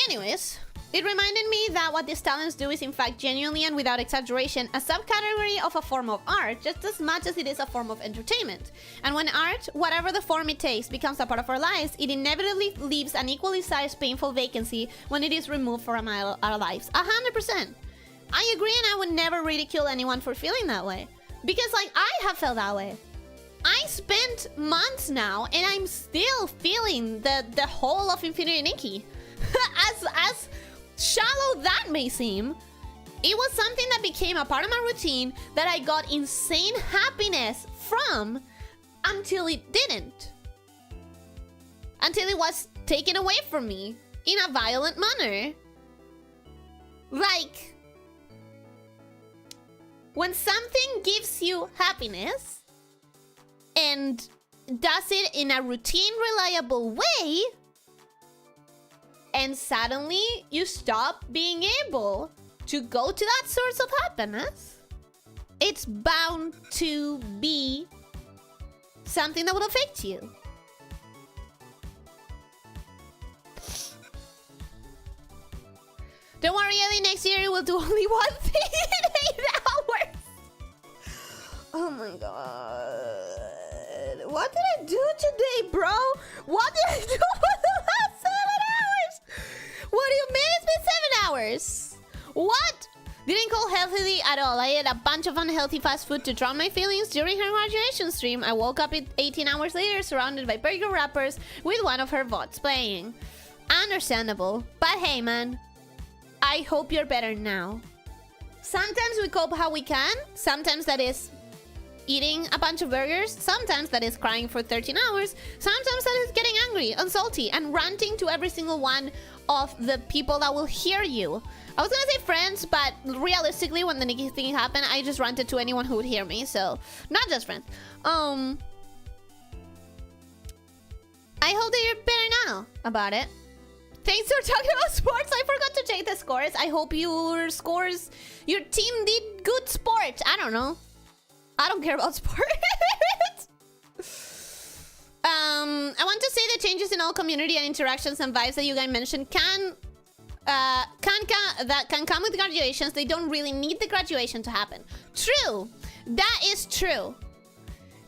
Anyways, it reminded me that what these talents do is in fact genuinely and without exaggeration a subcategory of a form of art just as much as it is a form of entertainment. And when art, whatever the form it takes, becomes a part of our lives, it inevitably leaves an equally sized painful vacancy when it is removed from our lives. 100%. I agree, and I would never ridicule anyone for feeling that way. Because like, I have felt that way. I spent months now and I'm still feeling the whole of Infinity Nikki. as shallow that may seem, it was something that became a part of my routine that I got insane happiness from until it didn't. Until it was taken away from me in a violent manner. Like, when something gives you happiness and does it in a routine, reliable way, and suddenly you stop being able to go to that source of happiness, it's bound to be something that will affect you. Don't worry, Ellie, next year we'll do only one thing in 8 hours. Oh my god. What did I do today, bro? What did I do for the last 7 hours? What do you mean it's been 7 hours? What? Didn't go healthy at all. I ate a bunch of unhealthy fast food to drown my feelings during her graduation stream. I woke up 18 hours later surrounded by burger wrappers with one of her VODs playing. Understandable. But hey, man. I hope you're better now. Sometimes we cope how we can. Sometimes that is eating a bunch of burgers. Sometimes that is crying for 13 hours. Sometimes that is getting angry and salty and ranting to every single one of the people that will hear you. I was gonna say friends, but realistically, when the Nikki thing happened, I just ranted to anyone who would hear me. So, not just friends. I hope that you're better now about it. Thanks for talking about sports. I forgot to check the scores. I hope your team did good sport. I don't know. I don't care about sports. I want to say the changes in all community and interactions and vibes that you guys mentioned can come with graduations. They don't really need the graduation to happen. True. That is true.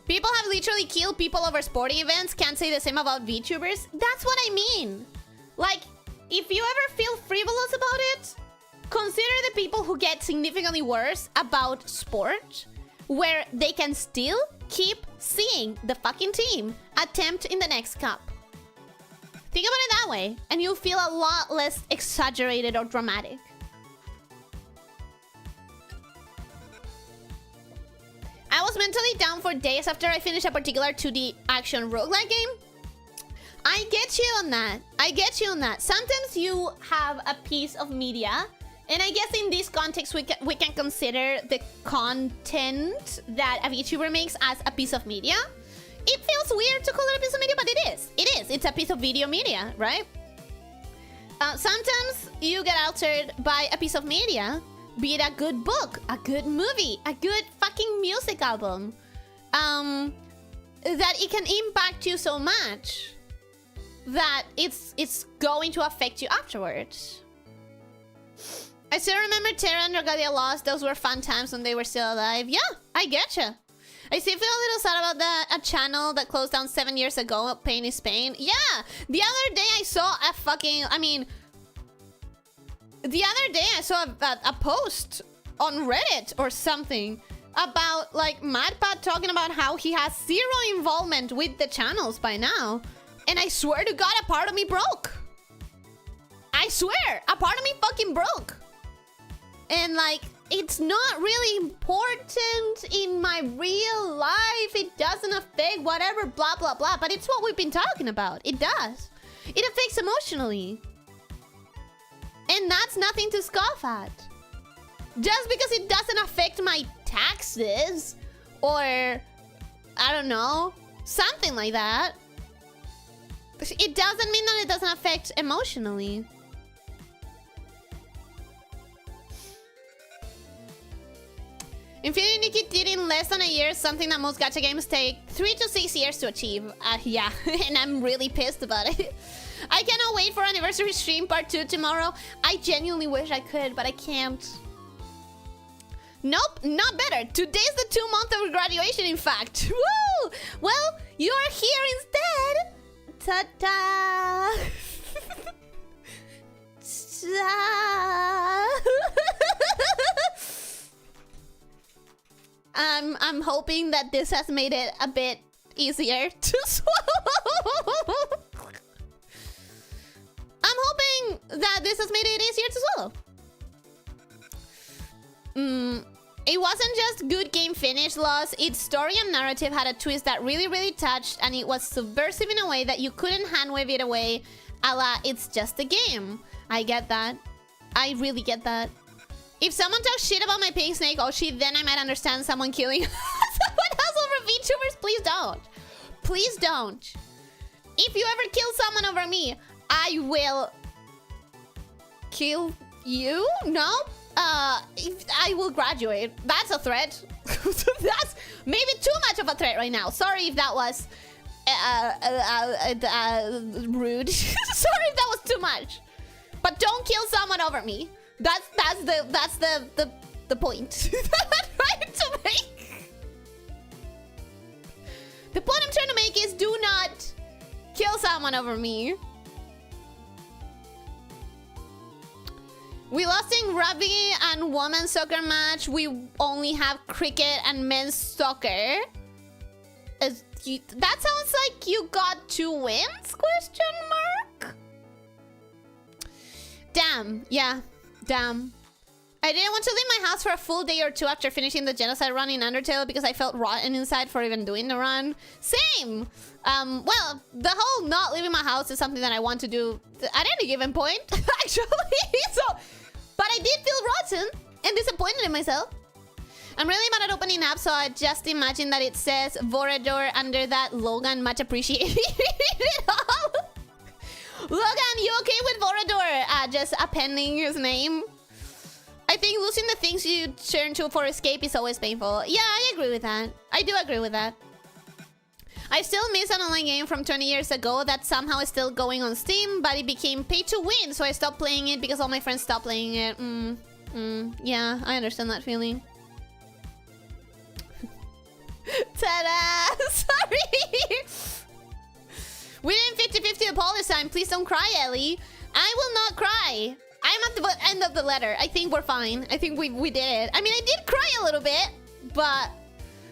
People have literally killed people over sporting events. Can't say the same about VTubers. That's what I mean. Like, if you ever feel frivolous about it, consider the people who get significantly worse about sport, where they can still keep seeing the fucking team attempt in the next cup. Think about it that way, and you'll feel a lot less exaggerated or dramatic. I was mentally down for days after I finished a particular 2D action roguelike game. I get you on that. I get you on that. Sometimes you have a piece of media, and I guess in this context, we can consider the content that a VTuber makes as a piece of media. It feels weird to call it a piece of media, but it is. It is. It's a piece of video media, right? Sometimes you get altered by a piece of media, be it a good book, a good movie, a good fucking music album, that it can impact you so much that it's going to affect you afterwards. I still remember Terra and Rogalia lost. Those were fun times when they were still alive. Yeah, I getcha. I still feel a little sad about a channel that closed down 7 years ago. Pain is pain. Yeah, the other day I saw a post on Reddit or something about like MadPat talking about how he has zero involvement with the channels by now. And I swear to God, a part of me broke. I swear, a part of me fucking broke. And like, it's not really important in my real life. It doesn't affect whatever, blah, blah, blah. But it's what we've been talking about. It does. It affects emotionally. And that's nothing to scoff at. Just because it doesn't affect my taxes or, I don't know, something like that, it doesn't mean that it doesn't affect emotionally. Infinity Nikki did in less than a year something that most gacha games take 3 to 6 years to achieve. Yeah, and I'm really pissed about it. I cannot wait for anniversary stream part 2 tomorrow. I genuinely wish I could, but I can't. Nope, not better. Today's the 2 month of graduation, in fact. Woo! Well, you're here instead. Ta-da! I'm hoping that this has made it a bit easier to swallow. I'm hoping that this has made it easier to swallow. It wasn't just good game finish loss. Its story and narrative had a twist that really, really touched, and it was subversive in a way that you couldn't hand-wave it away, a la it's just a game. I get that. I really get that. If someone talks shit about my pink snake Oshi, then I might understand someone killing someone else over VTubers. Please don't. Please don't. If you ever kill someone over me, I will kill you? No? I will graduate. That's a threat. That's maybe too much of a threat right now. Sorry if that was rude. Sorry if that was too much. But don't kill someone over me. That's the point that I'm trying to make. The point I'm trying to make is do not kill someone over me. We lost in rugby and women's soccer match. We only have cricket and men's soccer. That sounds like you got 2 wins? Question mark. Damn. Yeah. Damn. I didn't want to leave my house for a full day or two after finishing the genocide run in Undertale because I felt rotten inside for even doing the run. Same! Well, the whole not leaving my house is something that I want to do at any given point, actually. But I did feel rotten and disappointed in myself. I'm really bad at opening up, so I just imagine that it says Vorador under that. Logan, much appreciated. Logan, you okay with Vorador just appending his name? I think losing the things you turn to for escape is always painful. Yeah, I agree with that. I do agree with that. I still miss an online game from 20 years ago that somehow is still going on Steam, but it became pay to win, so I stopped playing it because all my friends stopped playing it. Yeah, I understand that feeling. Ta-da! Sorry! We didn't 50-50 apologize time. Please don't cry, Ellie. I will not cry. I'm at the end of the letter. I think we're fine. I think we did it. I mean, I did cry a little bit, but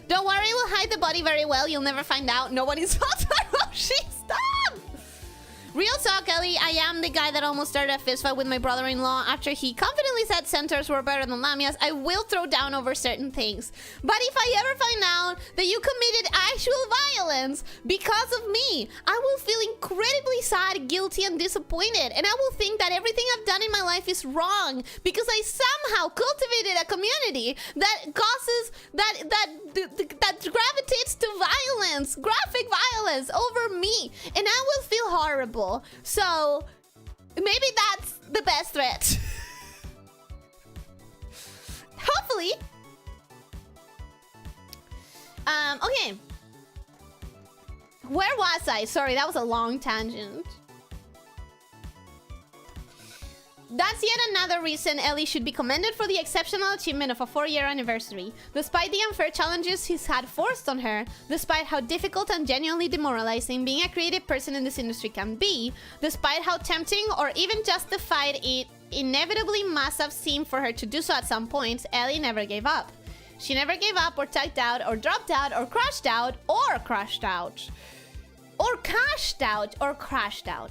don't worry, we'll hide the body very well. You'll never find out. Nobody saw Taroshi. Stop! Real talk, Ellie. I am the guy that almost started a fistfight with my brother-in-law after he confidently said centaurs were better than lamias. I will throw down over certain things. But if I ever find out that you committed actual violence because of me, I will feel incredibly sad, guilty, and disappointed. And I will think that everything I've done in my life is wrong because I somehow cultivated a community that causes, that gravitates to violence, graphic violence over me. And I will feel horrible. So maybe that's the best threat. Hopefully. Okay. Where was I? Sorry, that was a long tangent. That's yet another reason Ellie should be commended for the exceptional achievement of a 4-year anniversary. Despite the unfair challenges he's had forced on her, despite how difficult and genuinely demoralizing being a creative person in this industry can be, despite how tempting or even justified it inevitably must have seemed for her to do so at some point, Ellie never gave up. She never gave up or tagged out or dropped out or crashed out or crashed out. Or cashed out or crashed out.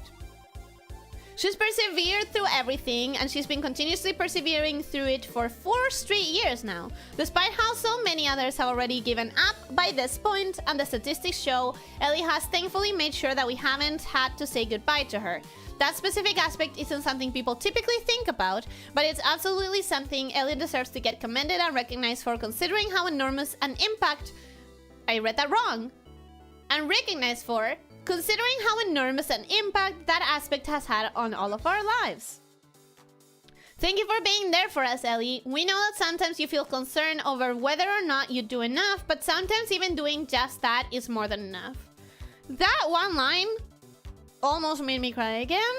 She's persevered through everything, and she's been continuously persevering through it for 4 straight years now. Despite how so many others have already given up by this point, and the statistics show, Ellie has thankfully made sure that we haven't had to say goodbye to her. That specific aspect isn't something people typically think about, but it's absolutely something Ellie deserves to get commended and recognized for, considering how enormous an impact... I read that wrong. And recognized for... considering how enormous an impact that aspect has had on all of our lives. Thank you for being there for us, Ellie. We know that sometimes you feel concerned over whether or not you do enough, but sometimes even doing just that is more than enough. That one line almost made me cry again,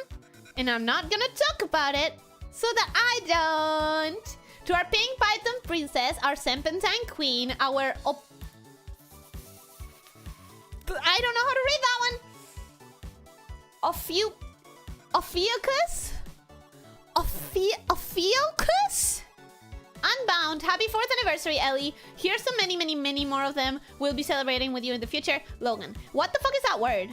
and I'm not gonna talk about it so that I don't. To our pink python princess, our serpentine queen, our I don't know how to read that one. Ophiuchus? Ophiuchus? Unbound. Happy 4th anniversary, Ellie. Here's so many, many, many more of them. We'll be celebrating with you in the future. Logan. What the fuck is that word?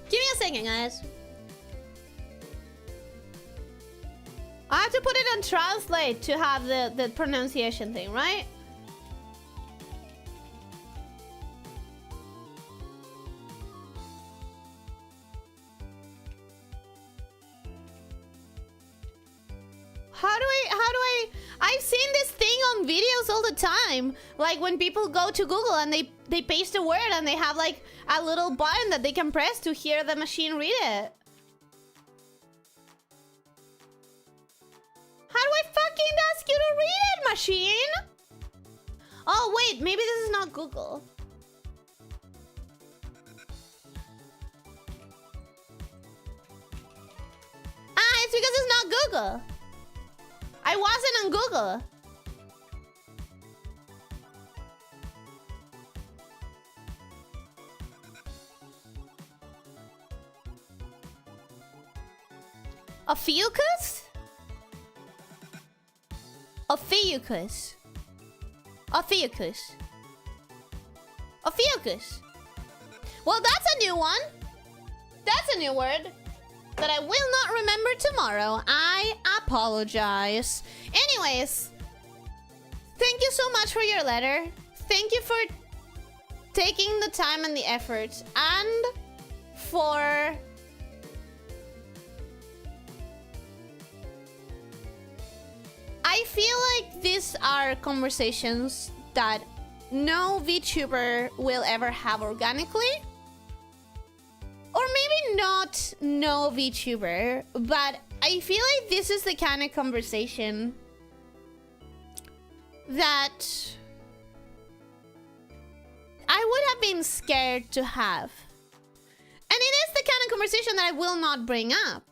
Give me a second, guys. I have to put it on translate to have the pronunciation thing, right? I've seen this thing on videos all the time. Like when people go to Google and they paste a word and they have like a little button that they can press to hear the machine read it. How do I fucking ask you to read it, machine? Oh, wait, maybe this is not Google. Ah, it's because it's not Google. I wasn't on Google. Ophiuchus? Ophiuchus. Ophiuchus. Ophiuchus. Well, that's a new one. That's a new word that I will not remember tomorrow. I apologize. Anyways, thank you so much for your letter. Thank you for taking the time and the effort, and for I feel like these are conversations that no VTuber will ever have organically. Or maybe not no VTuber, but I feel like this is the kind of conversation that I would have been scared to have. And it is the kind of conversation that I will not bring up.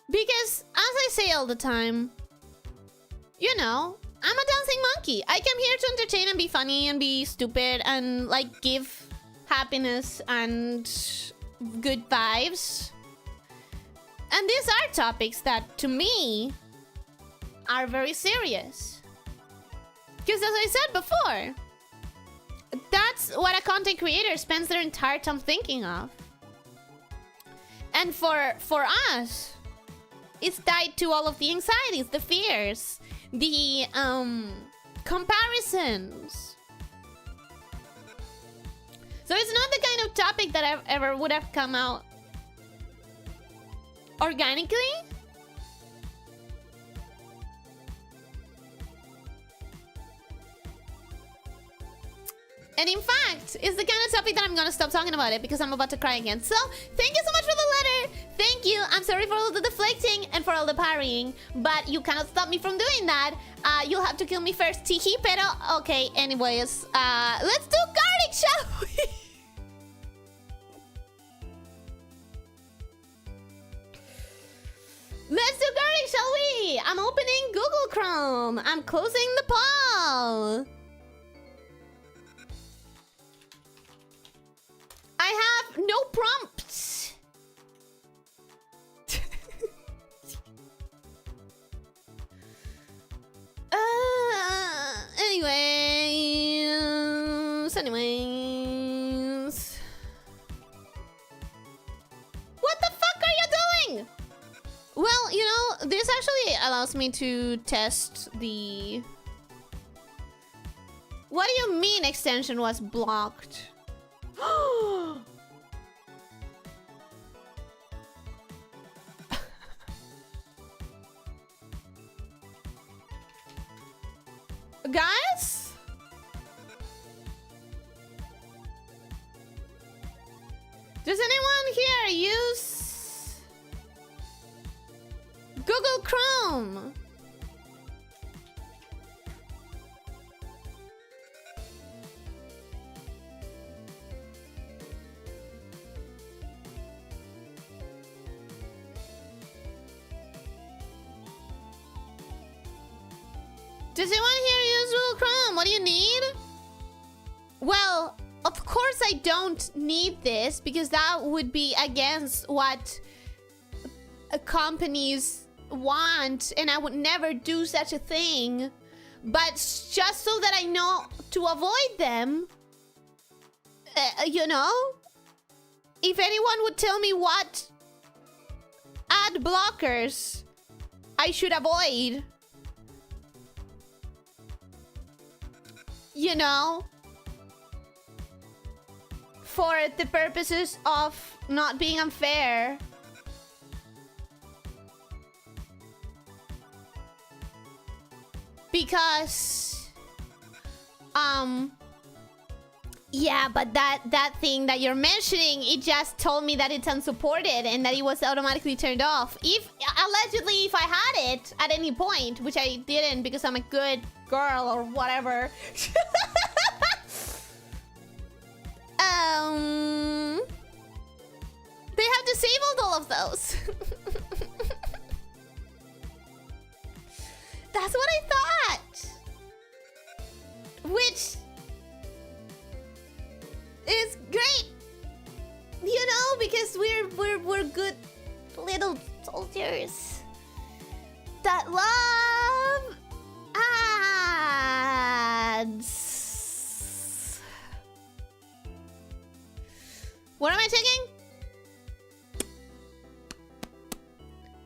Because, as I say all the time, you know, I'm a dancing monkey. I came here to entertain and be funny and be stupid and, like, give happiness and good vibes. And these are topics that, to me, are very serious. Because, as I said before, that's what a content creator spends their entire time thinking of. And for us, it's tied to all of the anxieties, the fears, the comparisons. So it's not the kind of topic that I ever would have come out organically. And in fact, it's the kind of topic that I'm gonna stop talking about it because I'm about to cry again. So, thank you so much for the letter. Thank you. I'm sorry for all the deflecting and for all the parrying, but you cannot stop me from doing that. You'll have to kill me first. Tiji, pero... Okay, anyways. Let's do garlic, shall we? Let's do garlic, shall we? I'm opening Google Chrome. I'm closing the poll. I have no prompts. Anyways. What the fuck are you doing? Well, you know, this actually allows me to test the... What do you mean extension was blocked? Guys? Does anyone here use Google Chrome? Does anyone here use Google Chrome? What do you need? Well, of course I don't need this because that would be against what companies want, and I would never do such a thing. But just so that I know to avoid them, you know, if anyone would tell me what ad blockers I should avoid, you know, for the purposes of not being unfair. Because, yeah, but that thing that you're mentioning, it just told me that it's unsupported and that it was automatically turned off. Allegedly, if I had it at any point, which I didn't because I'm a good girl or whatever. They have disabled all of those. That's what I thought. Which is great. You know, because we're good. little soldiers that love ads. What am I taking?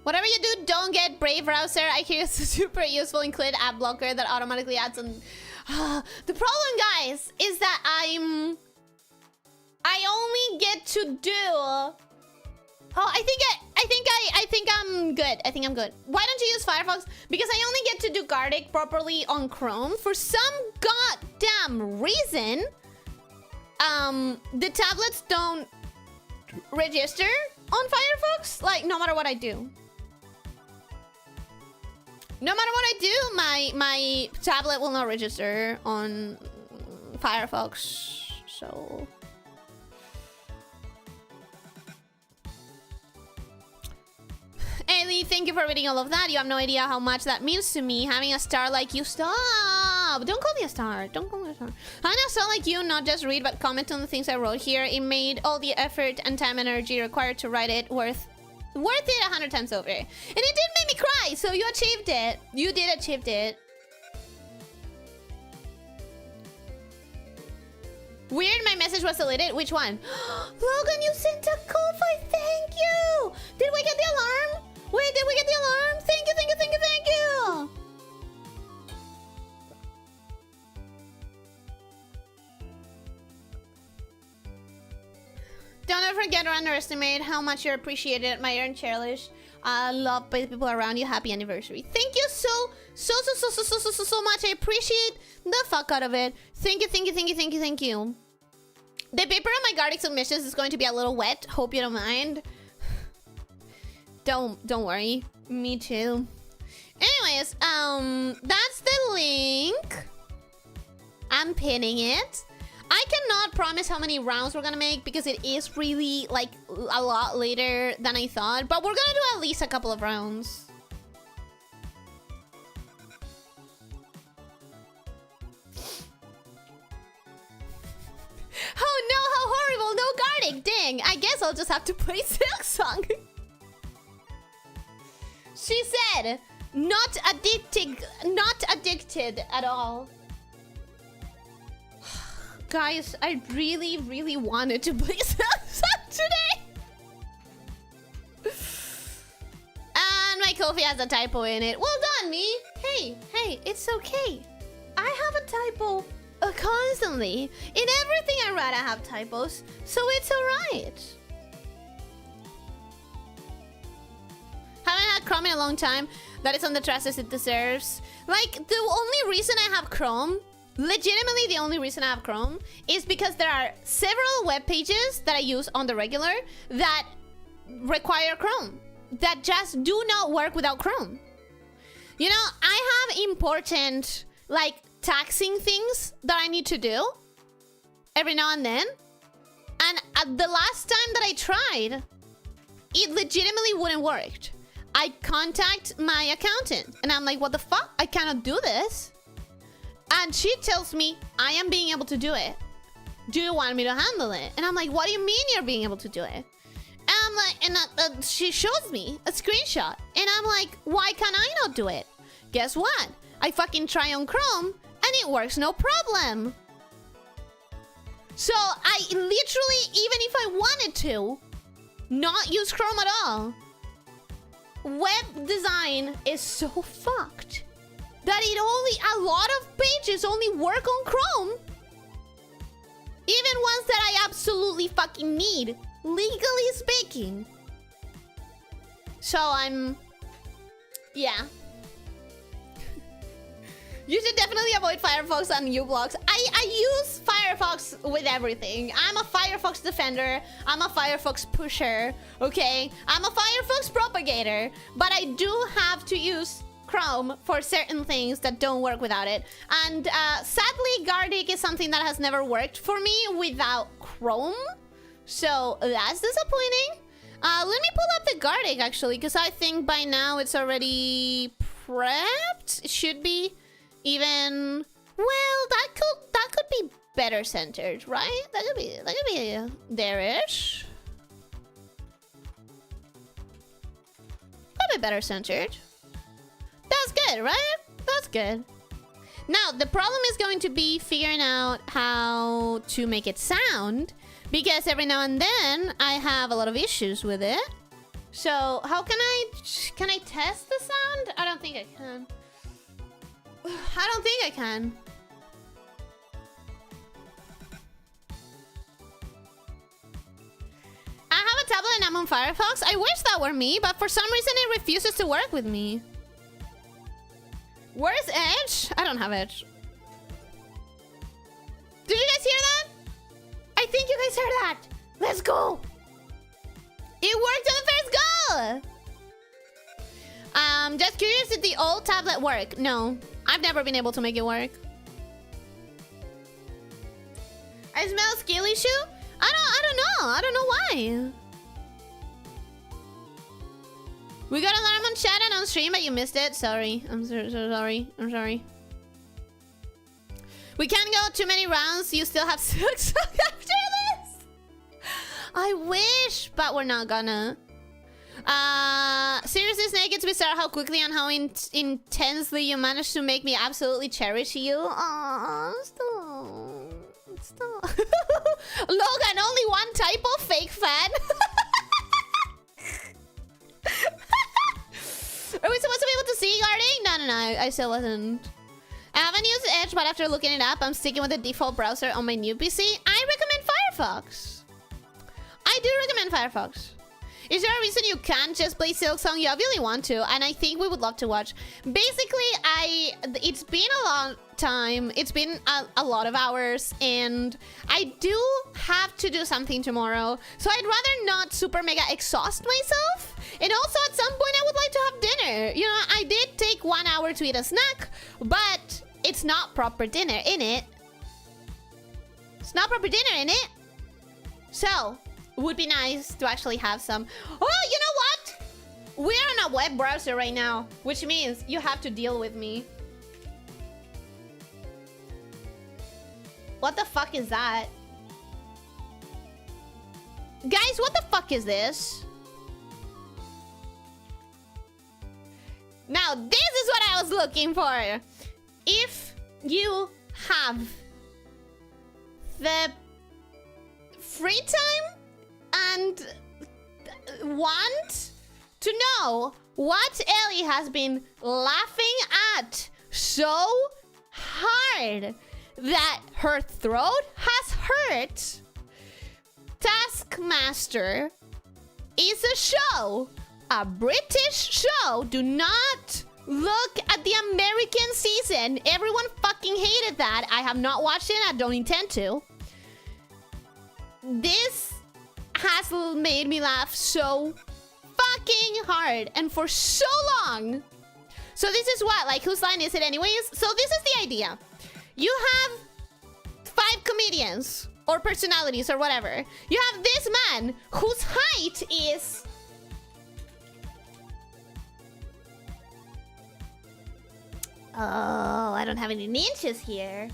Whatever you do, don't get Brave Browser. I hear it's super useful, include ad blocker that automatically adds on. The problem, guys, is that I only get to do. Oh, I think I'm good. I think I'm good. Why don't you use Firefox? Because I only get to do Gartic properly on Chrome. For some goddamn reason, the tablets don't register on Firefox. Like, no matter what I do. No matter what I do, my tablet will not register on Firefox. So Ellie, thank you for reading all of that. You have no idea how much that means to me. Having a star like you. Stop! Don't call me a star. Don't call me a star. Having a star like you, not just read but comment on the things I wrote here. It made all the effort and time and energy required to write it worth it 100 times over. And it did make me cry, so you achieved it. You did achieve it. Weird, my message was deleted. Which one? Logan, you sent a Ko-Fi. Thank you. Did we get the alarm? Wait, did we get the alarm? Thank you, thank you, thank you, thank you. Don't ever forget or underestimate how much you're appreciated, admired, and cherished. Loved by the people around you. Happy anniversary. Thank you so much. I appreciate the fuck out of it. Thank you, thank you, thank you, thank you, thank you. The paper on my Gartic submissions is going to be a little wet. Hope you don't mind. Don't worry. Me too. Anyways, that's the link. I'm pinning it. I cannot promise how many rounds we're gonna make because it is really like a lot later than I thought, but we're gonna do at least a couple of rounds. Oh no, how horrible! No Gartic! Dang! I guess I'll just have to play Silksong. She said, not addicted at all. Guys, I really wanted to play Silksong today. And my Ko-Fi has a typo in it. Well done, me. Hey, it's okay. I have a typo constantly. In everything I write, I have typos. So it's alright. Haven't had Chrome in a long time. That is on the trusses it deserves. Like, the only reason I have Chrome, legitimately the only reason I have Chrome, is because there are several web pages that I use on the regular that require Chrome, that just do not work without Chrome. You know, I have important, like, taxing things that I need to do every now and then. And the last time that I tried, it legitimately wouldn't work. I contact my accountant and I'm like, what the fuck? I cannot do this. And she tells me I am being able to do it. Do you want me to handle it? And I'm like, what do you mean you're being able to do it? And I'm like, and she shows me a screenshot. And I'm like, why can't I not do it? Guess what? I fucking try on Chrome and it works no problem. So I literally, even if I wanted to, not use Chrome at all. Web design is so fucked that a lot of pages only work on Chrome. Even ones that I absolutely fucking need, legally speaking. So yeah. You should definitely avoid Firefox and uBlocks. I use Firefox with everything. I'm a Firefox defender. I'm a Firefox pusher. Okay? I'm a Firefox propagator. But I do have to use Chrome for certain things that don't work without it. And sadly, Gartic is something that has never worked for me without Chrome. So that's disappointing. Let me pull up the Gartic actually, because I think by now it's already prepped. It should be. Even, well, that could be better centered, right? That could be there-ish. bit better centered. That's good, right? That's good. Now, the problem is going to be figuring out how to make it sound, because every now and then I have a lot of issues with it. So, how can I test the sound? I don't think I can. I don't think I can. I have a tablet and I'm on Firefox. I wish that were me, but for some reason it refuses to work with me. Where's Edge? I don't have Edge. Did you guys hear that? I think you guys heard that. Let's go. It worked on the first go. Just curious, did the old tablet work? No, I've never been able to make it work. I smell skill issue? I don't know why. We got an alarm on chat and on stream, but you missed it. Sorry. I'm so sorry. I'm sorry. We can't go too many rounds. You still have Silksong after this. I wish, but we're not gonna. Seriously, Snake, it's bizarre how quickly and how intensely you managed to make me absolutely cherish you. Aww, stop. Logan, only one typo, fake fan. Are we supposed to be able to see guarding? No. I still wasn't. I haven't used Edge, but after looking it up, I'm sticking with the default browser on my new PC. I recommend Firefox. I do recommend Firefox. Is there a reason you can't just play Silksong? You obviously want to, and I think we would love to watch. Basically, it's been a long time. It's been a lot of hours, and I do have to do something tomorrow. So I'd rather not super mega exhaust myself. And also, at some point, I would like to have dinner. You know, I did take 1 hour to eat a snack, but it's not proper dinner, innit? It's not proper dinner, innit? So, it would be nice to actually have some. Oh, you know what? We're on a web browser right now, which means you have to deal with me. What the fuck is that? Guys, what the fuck is this? Now, this is what I was looking for. If you have the free time and want to know what Ellie has been laughing at so hard that her throat has hurt, Taskmaster is a show, a British show. Do not look at the American season. Everyone fucking hated that. I have not watched it. I don't intend to. This has made me laugh so fucking hard and for so long. So this is what, like, whose line is it anyways? So this is the idea. You have 5 comedians or personalities or whatever. You have this man whose height is... Oh, I don't have any inches here.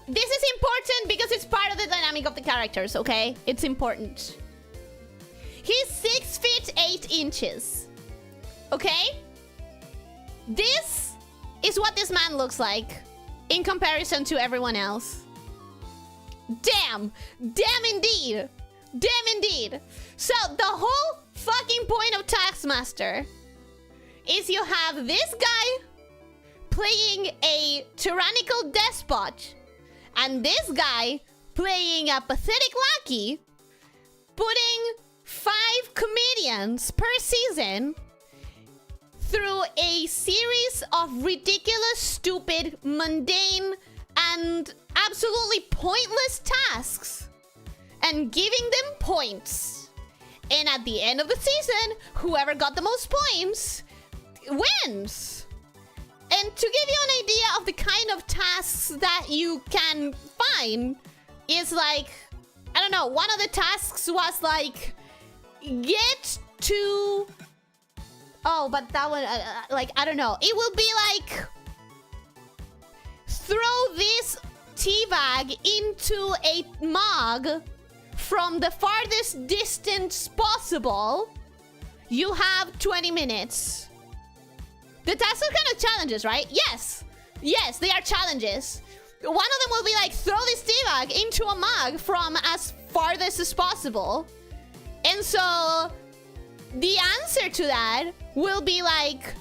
This is important because it's part of the dynamic of the characters, okay? It's important. He's 6 feet 8 inches. Okay? This is what this man looks like in comparison to everyone else. Damn! Damn indeed! Damn indeed! So, the whole fucking point of Taskmaster is you have this guy playing a tyrannical despot and this guy playing a pathetic lackey, putting 5 comedians per season through a series of ridiculous, stupid, mundane, and absolutely pointless tasks and giving them points. And at the end of the season, whoever got the most points wins. And to give you an idea of the kind of tasks that you can find is like, I don't know, one of the tasks was like, get to... Oh, but that one, like, I don't know. It will be like, throw this tea bag into a mug from the farthest distance possible, you have 20 minutes. The tasks are kind of challenges, right? Yes. Yes, they are challenges. One of them will be like, throw this tea bag into a mug from as farthest as possible. And so the answer to that will be like,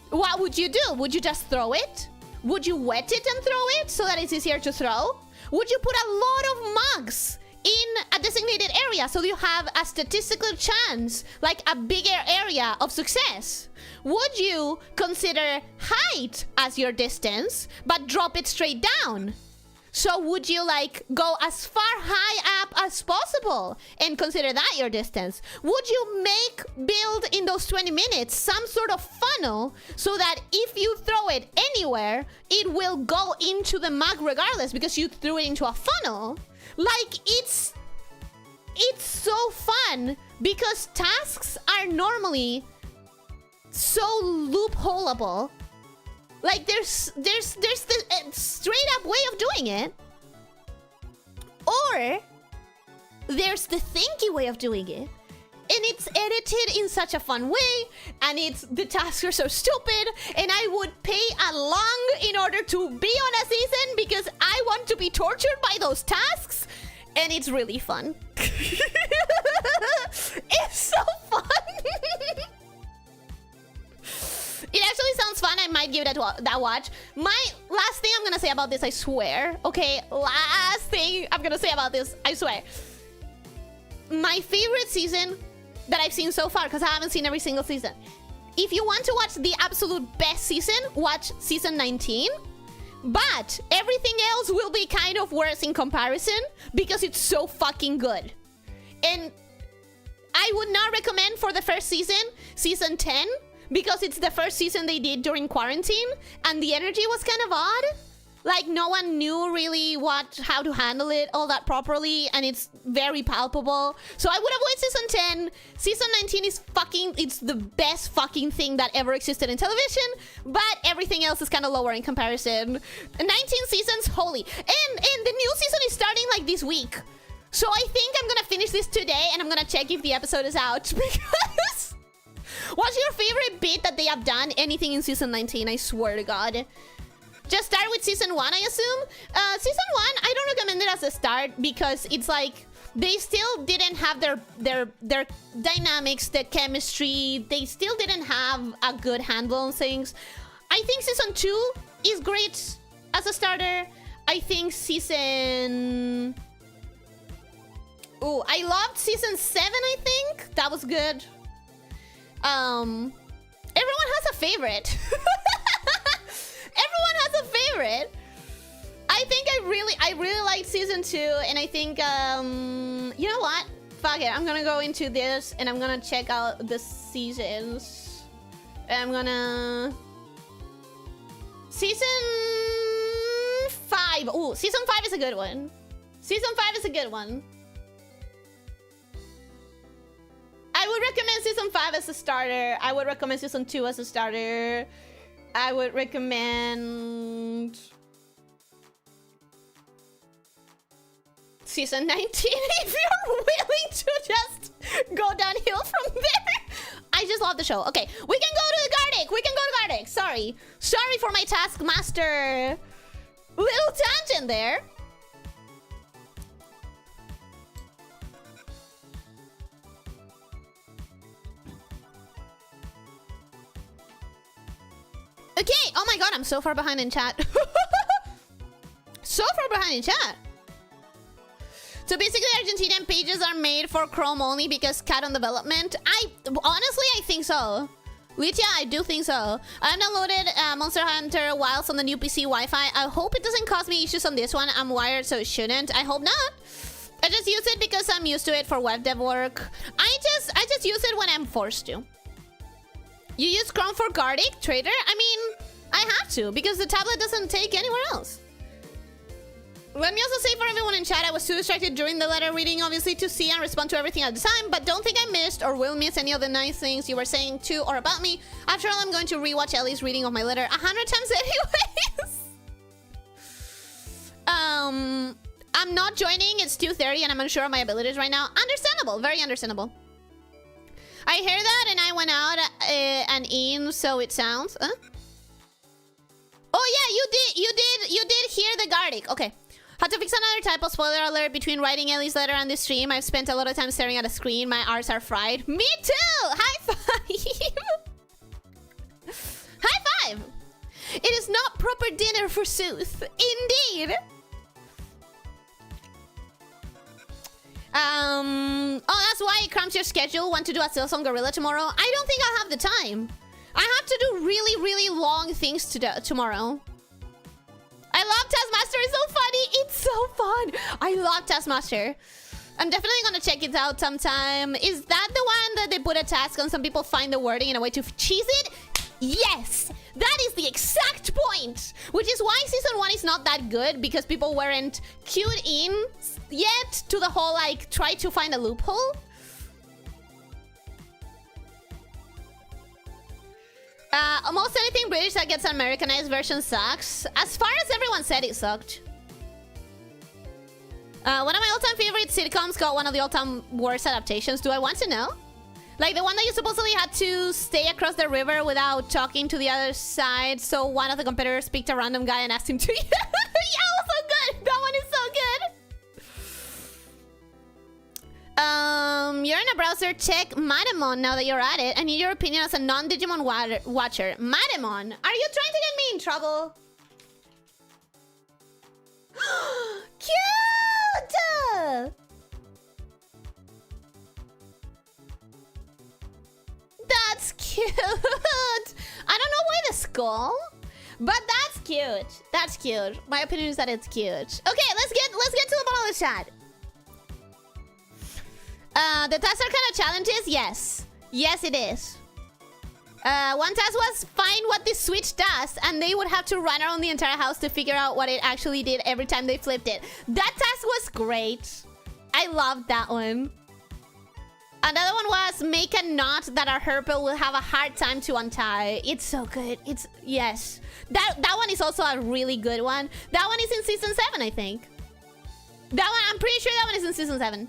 what would you do? Would you just throw it? Would you wet it and throw it so that it's easier to throw? Would you put a lot of mugs in a designated area so you have a statistical chance, like a bigger area of success? Would you consider height as your distance, but drop it straight down? So would you like go as far high up as possible and consider that your distance? Would you build in those 20 minutes some sort of funnel so that if you throw it anywhere, it will go into the mug regardless because you threw it into a funnel? Like, it's so fun because tasks are normally so loopholeable. Like, there's the straight up way of doing it, or there's the thinky way of doing it, and it's edited in such a fun way, and the tasks are so stupid, and I would pay a lung in order to be on a season because I want to be tortured by those tasks, and it's really fun. It's so fun. It actually sounds fun. I might give that watch. My last thing I'm gonna say about this, I swear. Okay, last thing I'm gonna say about this, I swear. My favorite season that I've seen so far, because I haven't seen every single season. If you want to watch the absolute best season, watch season 19. But everything else will be kind of worse in comparison because it's so fucking good. And I would not recommend for the first season, season 10, because it's the first season they did during quarantine and the energy was kind of odd. Like, no one knew really how to handle it all that properly, and it's very palpable. So I would avoid season 10. Season 19 is it's the best fucking thing that ever existed in television, but everything else is kind of lower in comparison. 19 seasons, holy. And the new season is starting like this week. So I think I'm gonna finish this today and I'm gonna check if the episode is out because... What's your favorite bit that they have done? Anything in season 19, I swear to God. Just start with season 1, I assume. Season 1, I don't recommend it as a start because it's like they still didn't have their dynamics, their chemistry. They still didn't have a good handle on things. I think season 2 is great as a starter. I think season... Ooh, I loved season 7, I think. That was good. Everyone has a favorite. Everyone has a favorite. I think I really liked season 2, and I think you know what? Fuck it. I'm gonna go into this and I'm gonna check out the seasons. I'm gonna season 5. Ooh, season 5 is a good one. Season 5 is a good one. I would recommend season 5 as a starter. I would recommend season 2 as a starter. I would recommend season 19 if you're willing to just go downhill from there. I just love the show. Okay, we can go to the Gardic. We can go to Gardic. Sorry. Sorry for my Taskmaster little tangent there. Okay, oh my god, I'm so far behind in chat. So far behind in chat. So basically, Argentinian pages are made for Chrome only because cat on development. Honestly, I think so. Lydia, I do think so. I downloaded Monster Hunter whilst on the new PC Wi-Fi. I hope it doesn't cause me issues on this one. I'm wired, so it shouldn't. I hope not. I just use it because I'm used to it for web dev work. I just use it when I'm forced to. You use Chrome for Gardic, Trader? I mean, I have to because the tablet doesn't take anywhere else. Let me also say for everyone in chat, I was too distracted during the letter reading, obviously, to see and respond to everything at the time, but don't think I missed or will miss any of the nice things you were saying to or about me. After all, I'm going to rewatch Ellie's reading of my letter 100 times anyways. I'm not joining. It's 2:30 and I'm unsure of my abilities right now. Understandable. Very understandable. I hear that and I went out and in, so it sounds. Huh? Oh yeah, you did hear the Gardic. Okay. Had to fix another typo. Spoiler alert, between writing Ellie's letter and the stream, I've spent a lot of time staring at a screen. My arms are fried. Me too! High five! High five! It is not proper dinner for Sooth. Indeed! Oh, that's why it cramps your schedule. Want to do a Silksong Gorilla tomorrow? I don't think I'll have the time. I have to do really, really long things tomorrow. I love Taskmaster. It's so funny. It's so fun. I love Taskmaster. I'm definitely gonna check it out sometime. Is that the one that they put a task on? Some people find the wording in a way to cheese it? Yes! That is the exact point! Which is why Season 1 is not that good, because people weren't cued in yet to the whole, like, try to find a loophole. Almost anything British that gets an Americanized version sucks. As far as everyone said, it sucked. One of my all-time favorite sitcoms got one of the all-time worst adaptations. Do I want to know? Like the one that you supposedly had to stay across the river without talking to the other side, so one of the competitors picked a random guy and asked him to... Yeah, also good! That one is so good! You're in a browser, check Matamon now that you're at it. I need your opinion as a non-Digimon watcher. Matamon, are you trying to get me in trouble? Cute! That's cute. I don't know why the skull, but that's cute. That's cute. My opinion is that it's cute. Okay, let's get to the bottom of the chat. The tasks are kind of challenges. Yes, yes, it is. One task was find what this switch does, and they would have to run around the entire house to figure out what it actually did every time they flipped it. That task was great. I loved that one. Another one was make a knot that our herper will have a hard time to untie. It's so good. It's... Yes. That one is also a really good one. That one is in Season 7, I think. That one, I'm pretty sure that one is in Season 7.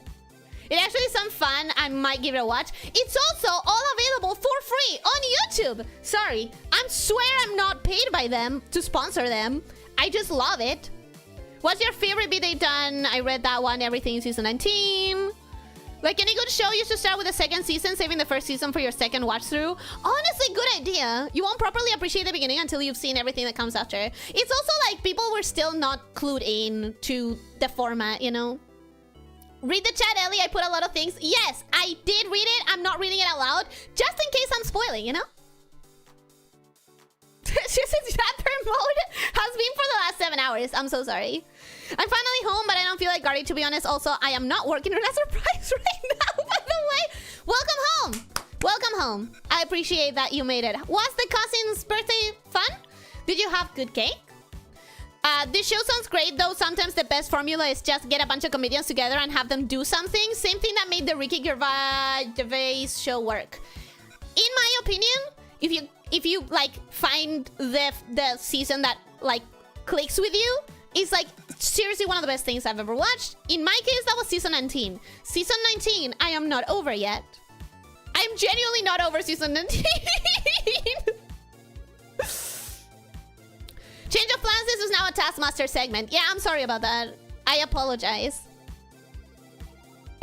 It actually is some fun. I might give it a watch. It's also all available for free on YouTube. Sorry. I swear I'm not paid by them to sponsor them. I just love it. What's your favorite bit they've done? I read that one. Everything in Season 19. Like any good show, you should start with the second season, saving the first season for your second watch through. Honestly, good idea. You won't properly appreciate the beginning until you've seen everything that comes after. It's also like people were still not clued in to the format, you know? Read the chat, Ellie. I put a lot of things. Yes, I did read it. I'm not reading it out loud, just in case I'm spoiling, you know? Chatter mode has been for the last 7 hours. I'm so sorry. I'm finally home, but I don't feel like Gardy, to be honest. Also, I am not working on a surprise right now, by the way. Welcome home. Welcome home. I appreciate that you made it. Was the cousin's birthday fun? Did you have good cake? This show sounds great, though sometimes the best formula is just get a bunch of comedians together and have them do something. Same thing that made the Ricky Gervais show work. In my opinion, if you like find the season that like clicks with you, it's like seriously one of the best things I've ever watched. In my case, that was Season 19. Season 19, I am not over yet. I'm genuinely not over Season 19. Change of plans, this is now a Taskmaster segment. Yeah, I'm sorry about that. I apologize.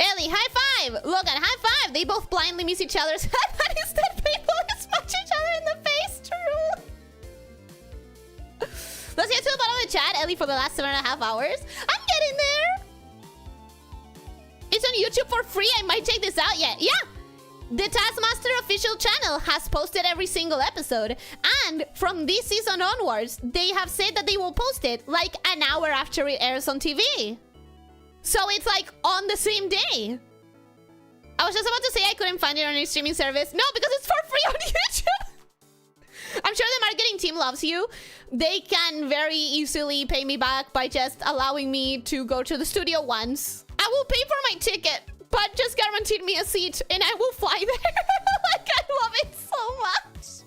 Ellie, high five! Logan, high five! They both blindly miss each other's head, but instead people smash each other in the face. True. Let's get to the bottom of the chat, Ellie, for the last 7.5 hours. I'm getting there! It's on YouTube for free. I might check this out yet. Yeah! The Taskmaster official channel has posted every single episode. And from this season onwards, they have said that they will post it like an hour after it airs on TV. So it's like on the same day. I was just about to say I couldn't find it on any streaming service. No, because it's for free on YouTube. I'm sure the marketing team loves you. They can very easily pay me back by just allowing me to go to the studio once. I will pay for my ticket, but just guaranteed me a seat and I will fly there. Like, I love it so much.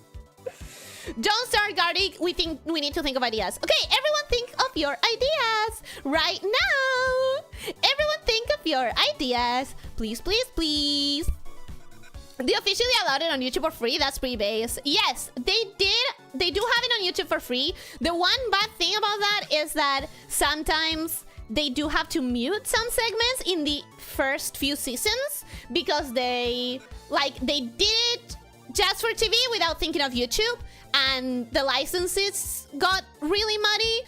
Don't start, Gardic. We need to think of ideas. Okay, everyone think of your ideas right now. Everyone think of your ideas. Please, please, please. They officially allowed it on YouTube for free. That's pretty base. Yes, they did. They do have it on YouTube for free. The one bad thing about that is that sometimes they do have to mute some segments in the first few seasons because they did it just for TV without thinking of YouTube, and the licenses got really muddy.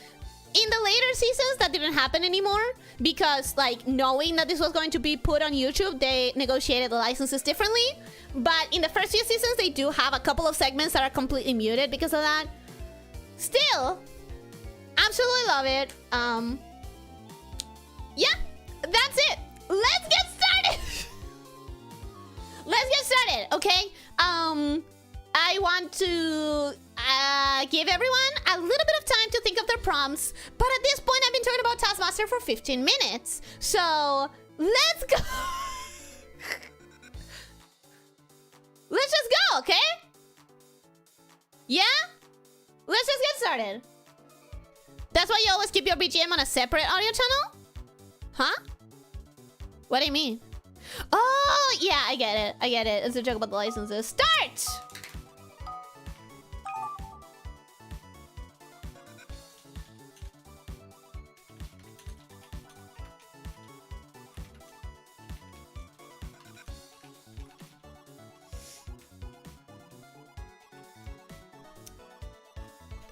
In the later seasons, that didn't happen anymore because, like, knowing that this was going to be put on YouTube, they negotiated the licenses differently. But in the first few seasons, they do have a couple of segments that are completely muted because of that. Still, absolutely love it. Yeah, that's it. Let's get started. Let's get started, okay? I want to give everyone a little bit of time to think of their prompts, but at this point I've been talking about Taskmaster for 15 minutes, so let's go. Let's just go, okay? Yeah? Let's just get started. That's why you always keep your BGM on a separate audio channel? Huh? What do you mean? Oh, yeah, I get it. I get it. It's a joke about the licenses. Start!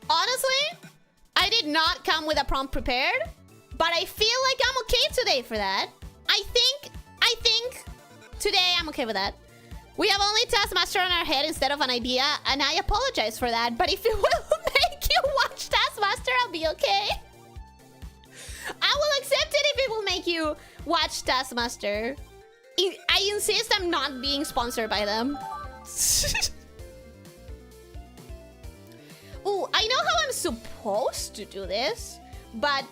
Honestly, I did not come with a prompt prepared, but I feel like I'm okay today for that. I think today I'm okay with that. We have only Taskmaster on our head instead of an idea, and I apologize for that, but if it will make you watch Taskmaster, I'll be okay. I will accept it if it will make you watch Taskmaster. I insist I'm not being sponsored by them. Ooh, I know how I'm supposed to do this, but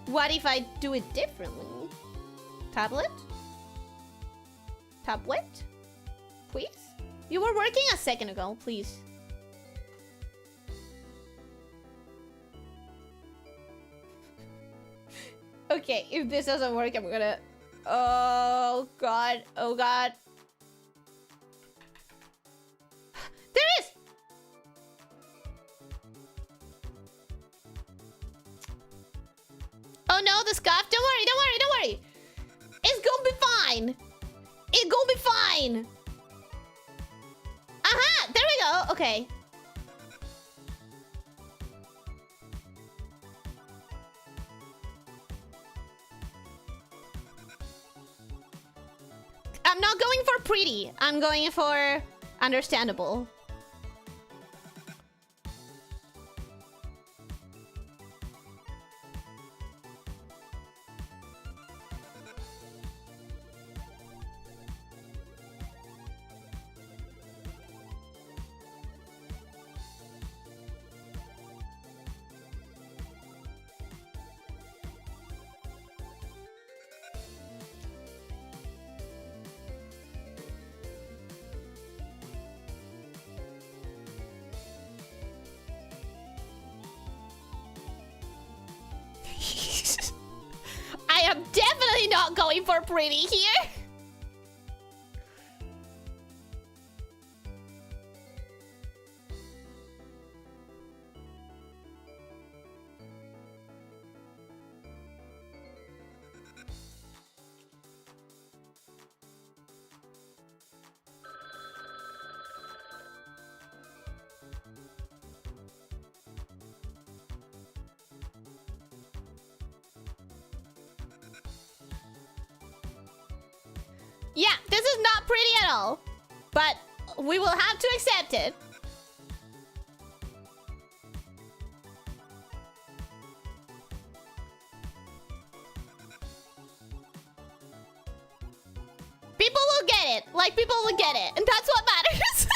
what if I do it differently? Tablet? Tablet? Please? You were working a second ago, please. Okay, if this doesn't work, I'm gonna... Oh, God. Oh, God. There is! Oh, no, the scuff. Don't worry, don't worry, don't worry. It's gonna be fine. It's gonna be fine. Aha! There we go. Okay. I'm not going for pretty. I'm going for understandable. I am definitely not going for pretty here. Yeah, this is not pretty at all, but we will have to accept it. People will get it. Like, people will get it, and that's what matters.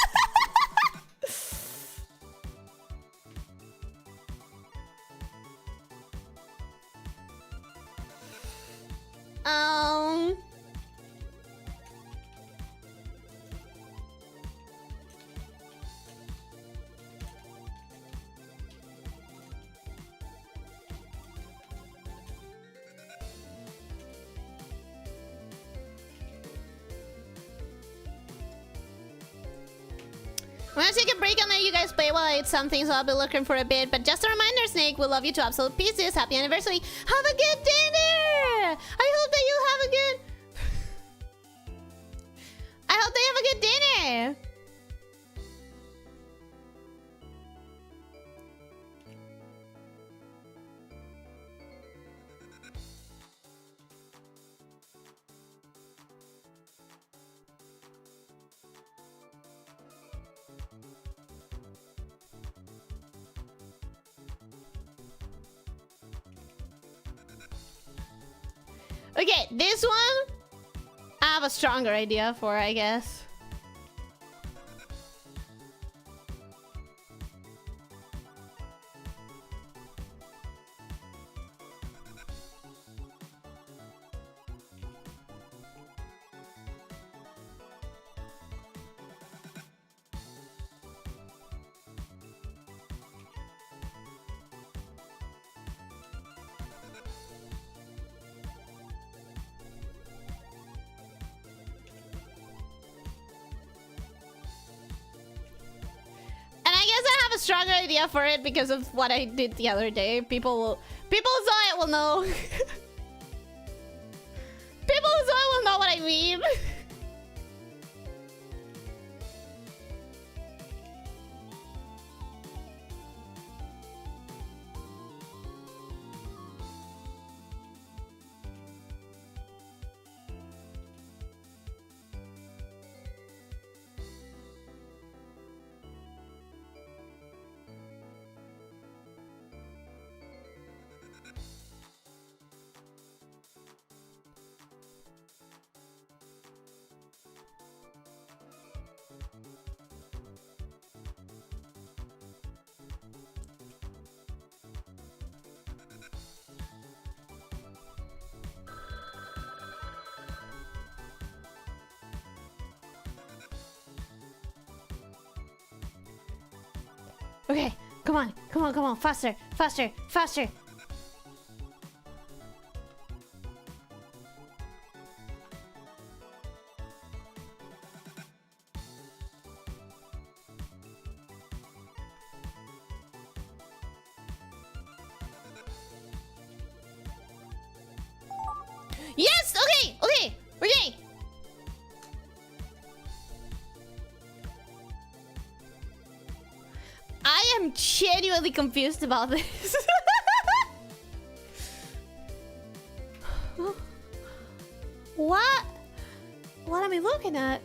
I'm gonna take a break and let you guys play while I eat something, so I'll be looking for a bit. But just a reminder, Snake, we love you to absolute pieces. Happy anniversary. Have a good dinner! I hope that you have a good... I hope that you have a good dinner! Okay, this one I have a stronger idea for, I guess. A stronger idea for it because of what I did the other day. People saw it will know. People who saw it will know what I mean. Okay, come on, come on, come on, faster, faster, faster. Yes, okay, okay, okay. I am genuinely confused about this. What? What am I looking at?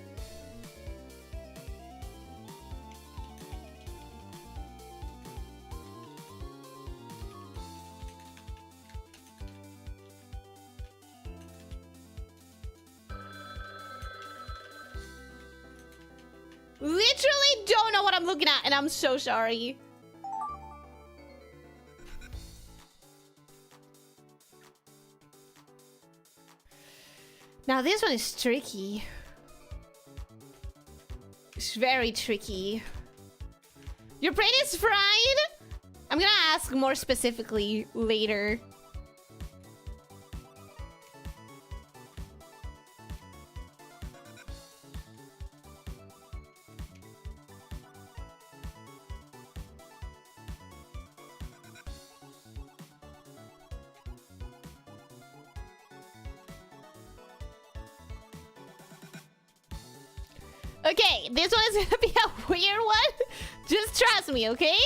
Literally don't know what I'm looking at, and I'm so sorry. Now this one is tricky. It's very tricky. Your brain is fried? I'm gonna ask more specifically later. Okay, this one is gonna be a weird one. Just trust me, okay?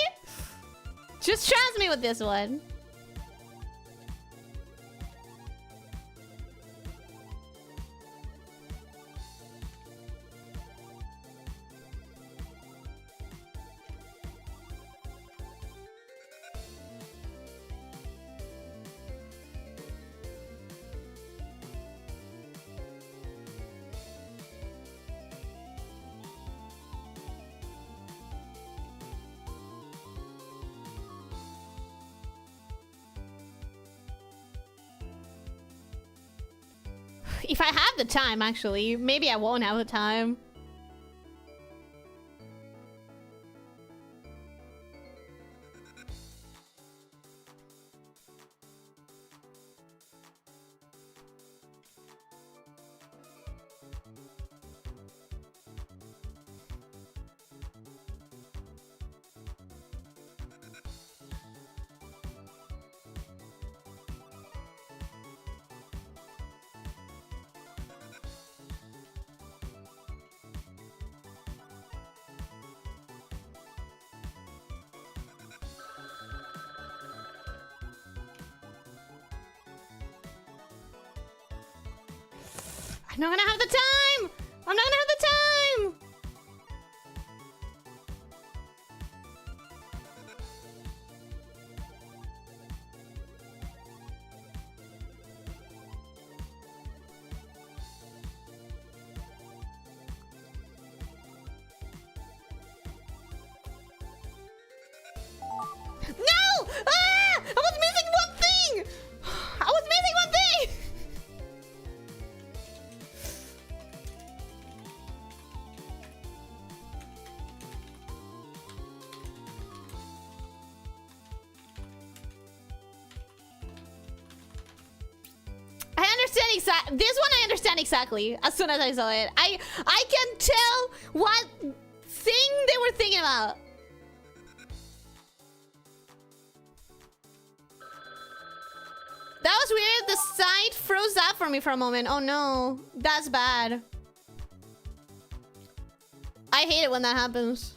Just trust me with this one. If I have the time, actually. Maybe I won't have the time. I'm not gonna have the time! I'm not gonna have the time! No! Ah! I was missing one thing! I was missing one thing! I understand exactly. This one I understand exactly. As soon as I saw it, I can tell what thing they were thinking about. That was weird. The site froze up for me for a moment. Oh no, that's bad. I hate it when that happens.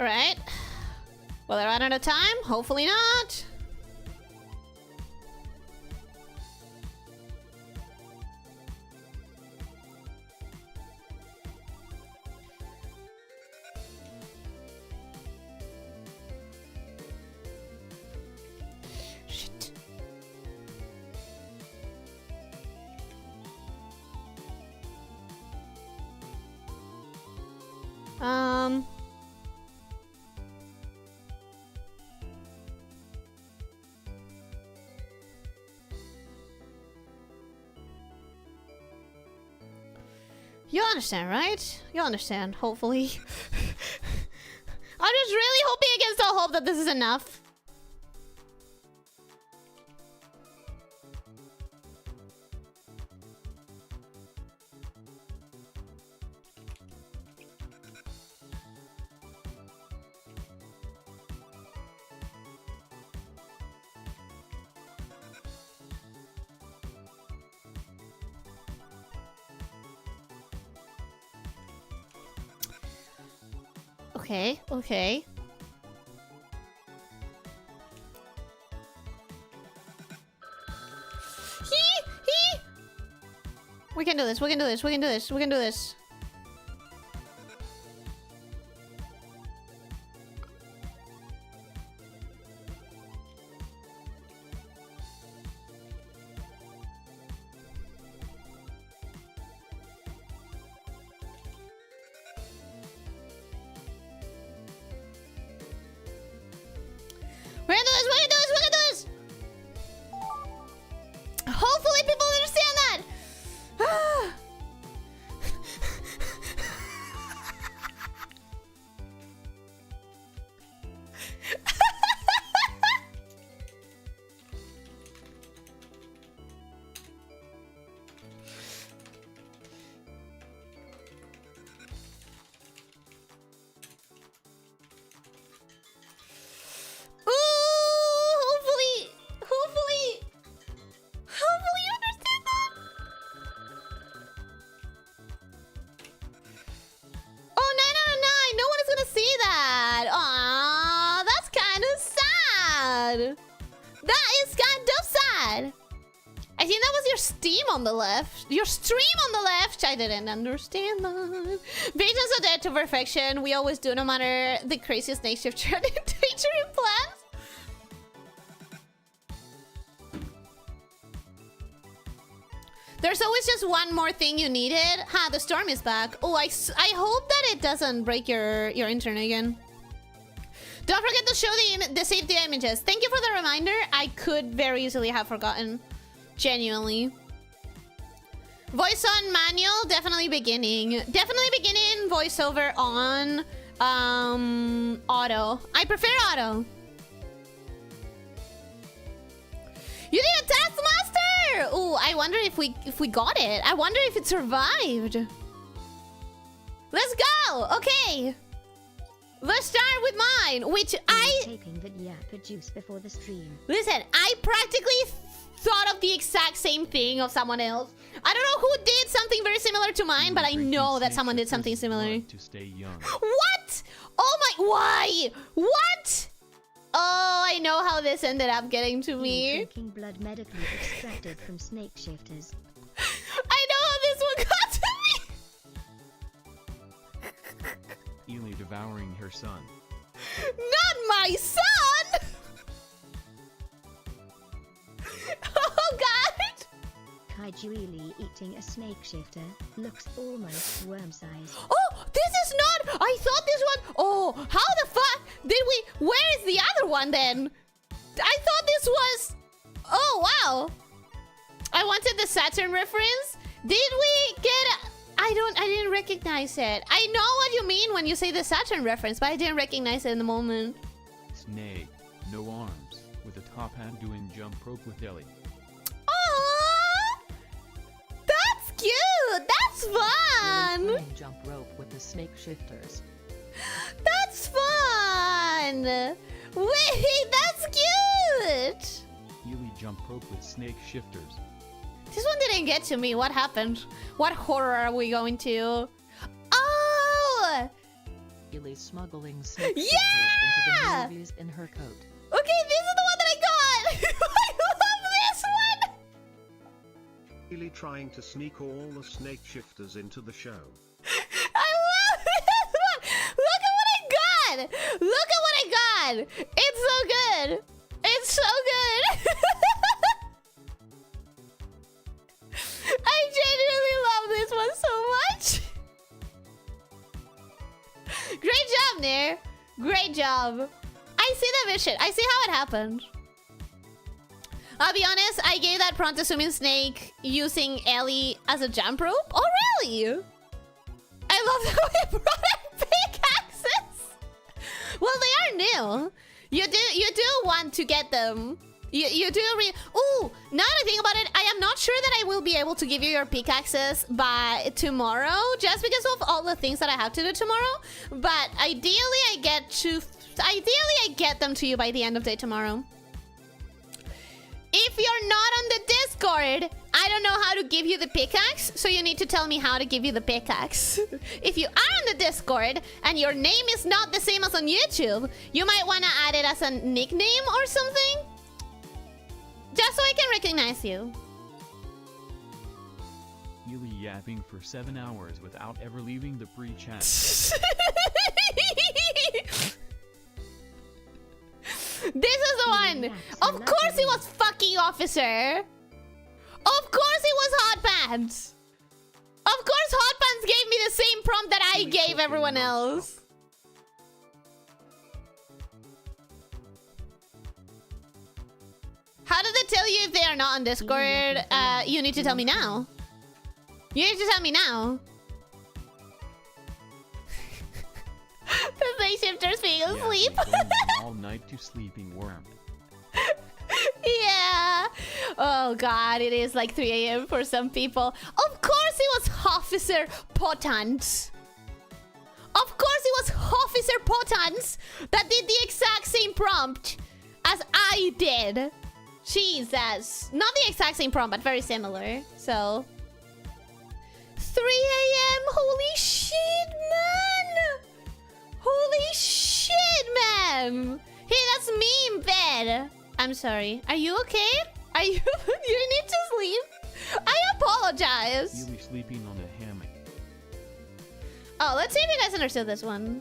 Alright. Will I run out of time? Hopefully not. Shit. You'll understand, right? You'll understand, hopefully. I'm just really hoping against all hope that this is enough. Okay, okay. We can do this, we can do this, we can do this, we can do this. We're gonna do this, we're gonna do this, we're gonna do this! Hopefully people understand that! Hopefully you understand that. Oh, 9 out of 9. No one is gonna see that. Aww, that's kind of sad. That is kind of sad. I think that was your Steam on the left. Your stream on the left. I didn't understand that. Patience are dead to perfection. We always do, no matter the craziest nature of nature plans. There's always just one more thing you needed. Ha, the storm is back. Oh, I hope that it doesn't break your internet again. Don't forget to show the save the images. Thank you for the reminder. I could very easily have forgotten. Genuinely. Voice on manual, definitely beginning. Definitely beginning, voiceover on auto. I prefer auto. You need a taskmaster! Ooh. Ooh, I wonder if we got it. I wonder if it survived. Let's go. Okay. Let's start with mine, which Taping that yeah produced before the stream. Listen, I practically thought of the exact same thing of someone else. I don't know who did something very similar to mine, but I know that someone did something similar. To stay young. What? Oh my, why? What? Oh, I know how this ended up getting to me. Drinking blood medically extracted from snake shifters. I know how this one got to me. Ely devouring her son. Not my son! Oh god! Kaiju eating a snake shifter looks almost worm-sized. Oh, this is not... I thought this one... Oh, how the fuck did we... Where is the other one then? I thought this was... Oh, wow. I wanted the Saturn reference. Did we get... I didn't recognize it. I know what you mean when you say the Saturn reference, but I didn't recognize it in the moment. Snake, no arms, with a top hat doing jump rope with Ellie. Aww! That's cute! That's fun! Playing jump rope with the snake shifters. That's fun! Wait, that's cute! Ely jump rope with snake shifters. This one didn't get to me. What happened? What horror are we going to? Oh! Ely smuggling snake Yeah! shifters into the movies in her coat. Okay, this is the one that I got! I love this one! Really trying to sneak all the snake shifters into the show. I love this one! Look at what I got! Look at what I got! It's so good! It's so good! I genuinely love this one so much! Great job, Nair! Great job! I see the vision. I see how it happened. I'll be honest, I gave that prompt to Swimming Snake using Ellie as a jump rope. Oh, really? I love how it brought in pickaxes. Well, they are new. You do want to get them. You do Ooh, now that I think about it, I am not sure that I will be able to give you your pickaxes by tomorrow, just because of all the things that I have to do tomorrow. But ideally, I get them to you by the end of day tomorrow. If you're not on the Discord, I don't know how to give you the pickaxe, so you need to tell me how to give you the pickaxe. If you are on the Discord and your name is not the same as on YouTube, you might want to add it as a nickname or something, just so I can recognize you. Ely yapping for 7 hours without ever leaving the pre-chat. This is the one. Of course it was fucking officer. Of course it was hot pants. Of course hot pants gave me the same prompt that I gave everyone else. How did they tell you if they are not on Discord? You need to tell me now. You need to tell me now. The day shifters being asleep. All night to sleeping worm. Yeah. Oh god, it is like 3 AM for some people. Of course it was Officer Potans. Of course it was Officer Potans that did the exact same prompt as I did. Jesus. Not the exact same prompt, but very similar. So 3 AM? Holy shit, man! Holy shit, man! Hey, that's me in bed. I'm sorry. Are you okay? Are you... you need to sleep? I apologize. Ely sleeping on the hammock. Oh, let's see if you guys understood this one.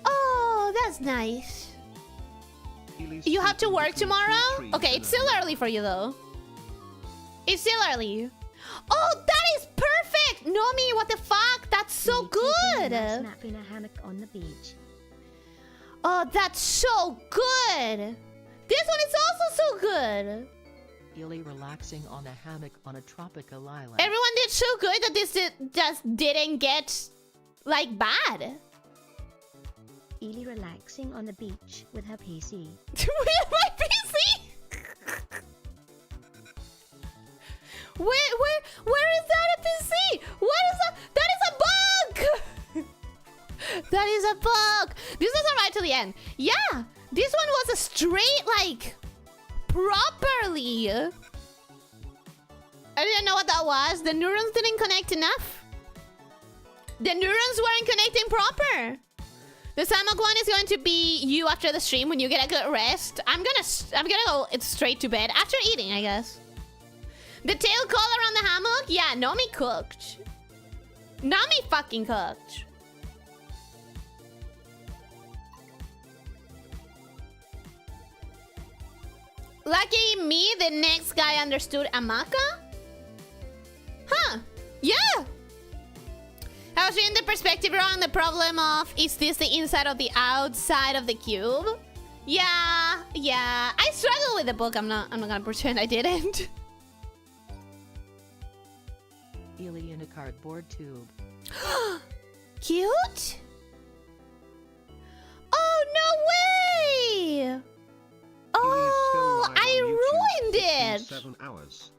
Oh, that's nice. You have to work tomorrow? Okay, it's still early for you, though. It's still early. Oh, that is perfect! Nomi, what the fuck? That's so good! Nap in a hammock on the beach. Oh, that's so good! This one is also so good! Ely relaxing on a hammock on a tropical island. Everyone did so good that this just didn't get, like, bad. Ely relaxing on the beach with her PC. With my PC? Where is that NPC? What is that? That is a bug! That is a bug! This doesn't right to the end. Yeah! This one was a straight, like, properly. I didn't know what that was. The neurons didn't connect enough. The neurons weren't connecting proper. The Samok one is going to be you after the stream when you get a good rest. I'm gonna go straight to bed after eating, I guess. The tail collar on the hammock? Yeah, Nomi cooked. Nomi fucking cooked. Lucky me, the next guy understood Amaka? Huh. Yeah. I was reading the perspective wrong. The problem of, is this the inside or the outside of the cube? Yeah. I struggle with the book. I'm not gonna pretend I didn't. Ely in a cardboard tube. Cute? Oh, no way! Oh, I ruined it! 7 hours.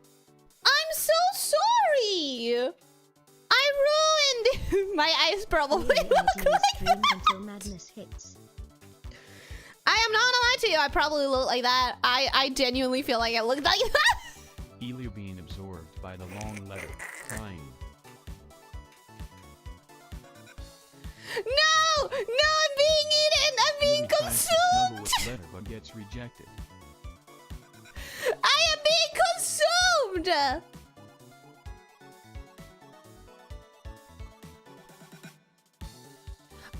I'm so sorry! I ruined it! My eyes probably look like until madness hits. I am not gonna lie to you, I probably look like that. I genuinely feel like I look like that. Ely being absorbed by the long letter, crying. No! No, I'm being eaten! I'm being Ely tries to snuggle consumed! with the letter but gets rejected. I am being consumed!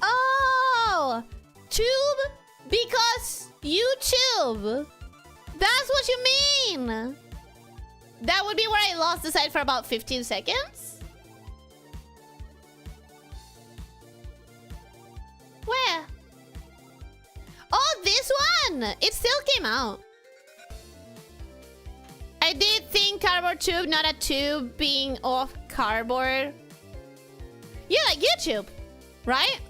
Oh! Tube? Because YouTube! That's what you mean! That would be where I lost the sight for about 15 seconds? Where? Oh, this one! It still came out. I did think cardboard tube, not a tube being off cardboard. Yeah, like YouTube, right?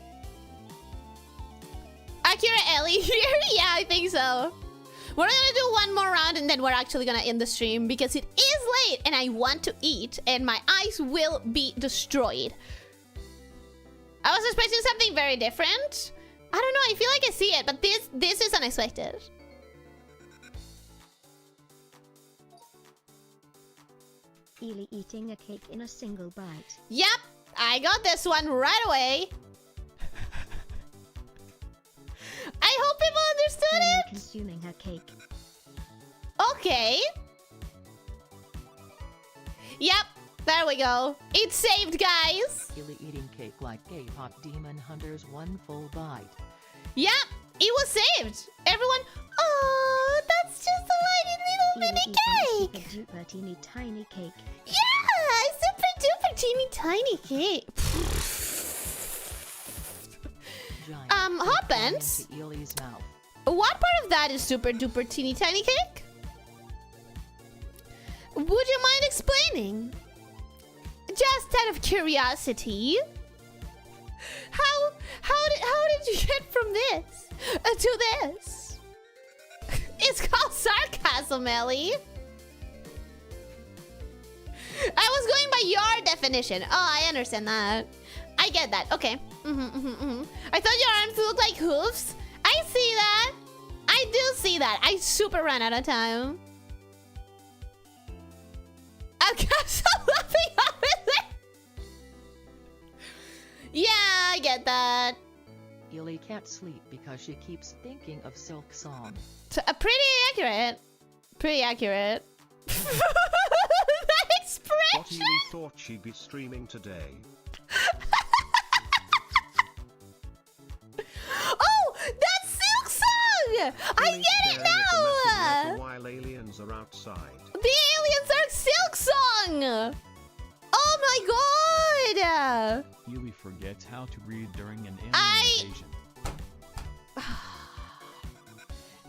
Accurate Ellie here? Yeah, I think so. We're gonna do one more round and then we're actually gonna end the stream because it is late and I want to eat and my eyes will be destroyed. I was expecting something very different. I don't know, I feel like I see it, but this is unexpected. Ely eating a cake in a single bite. Yep, I got this one right away. I hope people understood Ely it. consuming her cake. Okay. Yep, there we go. It's saved, guys. Ely eating cake like K-pop demon hunters one full bite. Yep, it was saved. Everyone, oh, that's just a little Ely mini eating a cake. super duper teeny tiny cake. Yeah, super duper teeny tiny cake. Giant Hoppins, into Ely's mouth. what part of that is super duper teeny tiny cake? Would you mind explaining? Just out of curiosity. How did you get from this to this? It's called sarcasm, Ellie. I was going by your definition. Oh, I understand that. I get that. Okay. I thought your arms looked like hoofs. I see that. I do see that. I super ran out of time. Okay, so laughing over there. Yeah, I get that. Ely can't sleep because she keeps thinking of Silksong. Pretty accurate. Pretty accurate. That expression. What Ely thought she'd be streaming today. Oh, that's Silksong! I Ely get it staring at the messenger now! while aliens are outside. The aliens are Silksong! Oh my god! Ely forgets how to breathe during an alien invasion.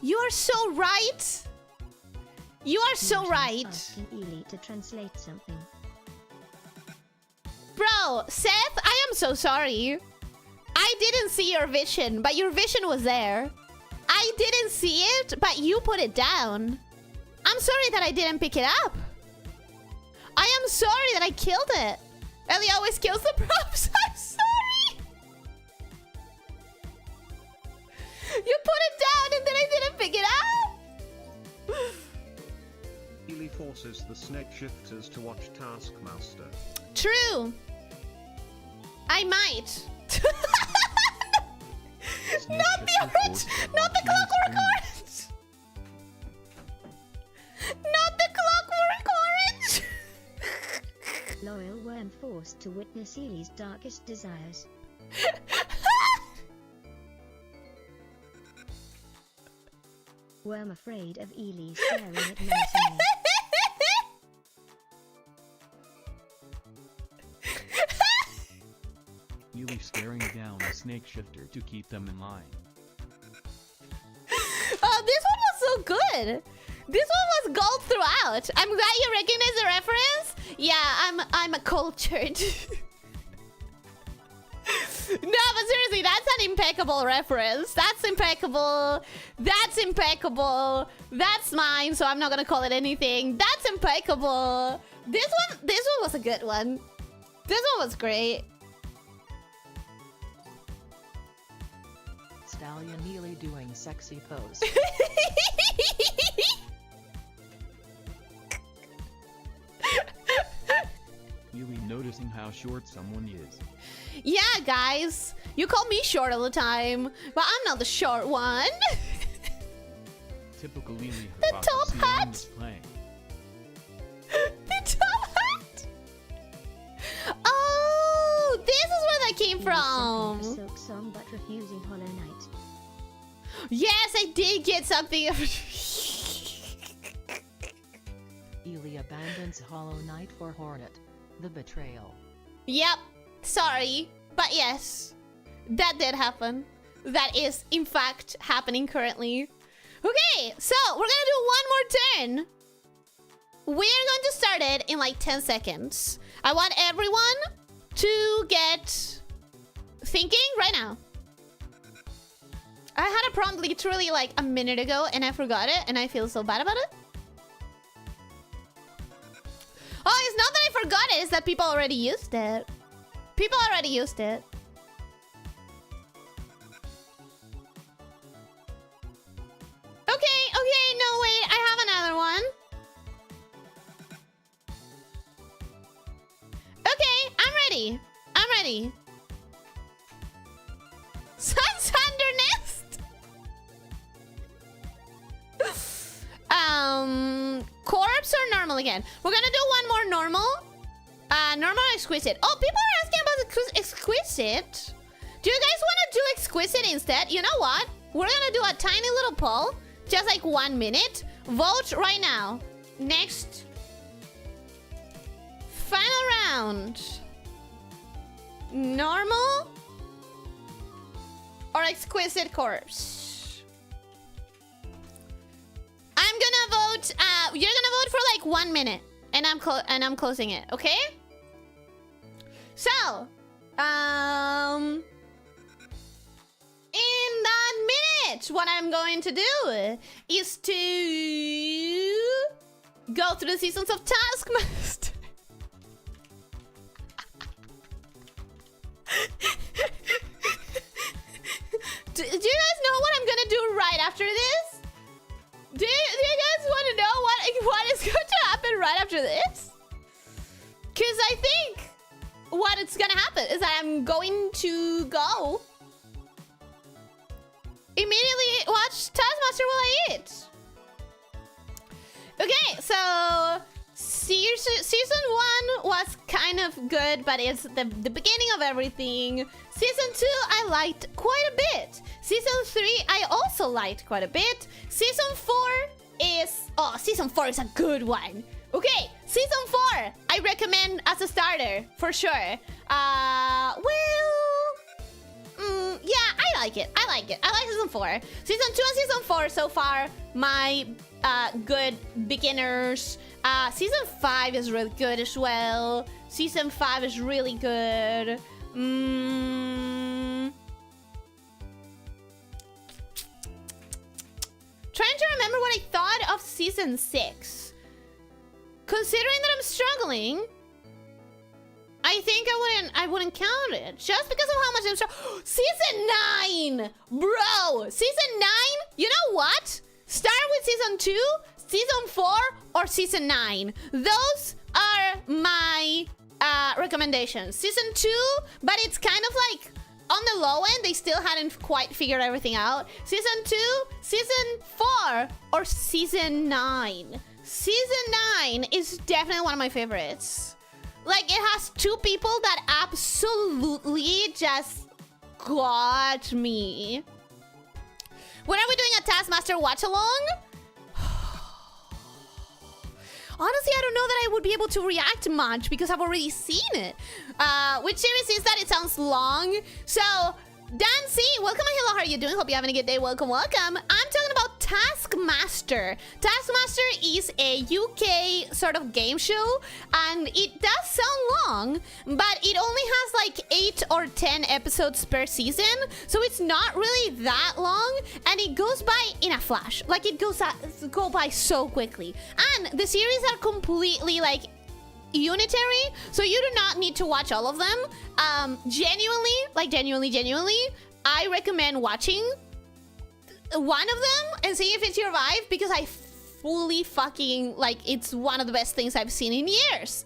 You are so right! You are so Marshall's right! asking Ely to translate something. Bro, Seth, I am so sorry. I didn't see your vision, but your vision was there. I didn't see it, but you put it down. I'm sorry that I didn't pick it up. I'm sorry that I killed it. Ellie always kills the props. I'm sorry. You put it down and then I didn't pick it up. Ely forces the snake shifters to watch Taskmaster. True. I might. Not the clockwork orange. Not the clockwork orange. Loyal worm forced to witness Ely's darkest desires. Worm afraid of Ely staring at menacingly. Ely staring down the snake shifter to keep them in line. Oh, this one was so good. This one was gold throughout. I'm glad you recognize the reference. Yeah, I'm a cultured. No, but seriously, that's an impeccable reference. That's impeccable. That's impeccable. That's mine, so I'm not gonna call it anything. That's impeccable. This one was a good one. This one was great. Stallion Ely doing sexy pose. Ely noticing how short someone is. Yeah, guys. You call me short all the time, but I'm not the short one. Typical Ely The top hypocrisy hat. on display. The top hat. Oh, this is where that came from. Silksong but refusing Hollow Knight. Yes, I did get something. Ely abandons Hollow Knight for Hornet. The betrayal. Yep. Sorry, but yes, that did happen. That is, in fact, happening currently. Okay, so we're gonna do one more turn. We're going to start it in like 10 seconds. I want everyone to get thinking right now. I had a prompt literally like a minute ago and I forgot it and I feel so bad about it. Oh, it's not that I forgot it, it's that people already used it. People already used it. Okay, no wait, I have another one. Okay, I'm ready. I'm ready. Sun's Nest. Corpse or normal again? We're gonna do one more normal. Normal or exquisite? Oh, people are asking about exquisite. Do you guys want to do exquisite instead? You know what? We're gonna do a tiny little poll, just like 1 minute. Vote right now. Next. Final round. Normal or exquisite corpse? I'm gonna vote. You're gonna vote for like 1 minute, and I'm closing it. Okay. So, in that minute, what I'm going to do is to go through the seasons of Taskmaster. Do you guys know what I'm gonna do right after this? Do you guys want to know what is going to happen right after this? Because I think what it's gonna happen is that I'm going to go immediately watch Taskmaster while I eat. Okay, so season 1 was kind of good, but it's the beginning of everything. Season 2 I liked quite a bit. Season 3 I also liked quite a bit. Season 4 is a good one. Okay, season 4 I recommend as a starter for sure. Yeah, I like it. I like season 4. Season 2 and season 4 so far my good beginners. Season 5 is really good as well. Season 5 is really good. Trying to remember what I thought of season 6. Considering that I'm struggling, I think I wouldn't count it just because of how much I'm strong. Season 9, bro. Season 9. You know what? Start with season 2, season 4, or season 9. Those are my recommendations. Season 2, but it's kind of like on the low end. They still hadn't quite figured everything out. Season 2, season 4, or season 9. Season 9 is definitely one of my favorites. Like, it has 2 people that absolutely just got me. When are we doing a Taskmaster watch-along? Honestly, I don't know that I would be able to react much because I've already seen it. Which series is that? It sounds long. So, Dancy, welcome and hello, how are you doing? Hope you're having a good day. Welcome, welcome. I'm talking about Taskmaster. Taskmaster is a UK sort of game show, and it does sound long, but it only has like 8 or 10 episodes per season, so it's not really that long, and it goes by in a flash. Like, it go by so quickly. And the series are completely like unitary, so you do not need to watch all of them. Genuinely, I recommend watching one of them and see if it's your vibe, because I fully fucking like, it's one of the best things I've seen in years.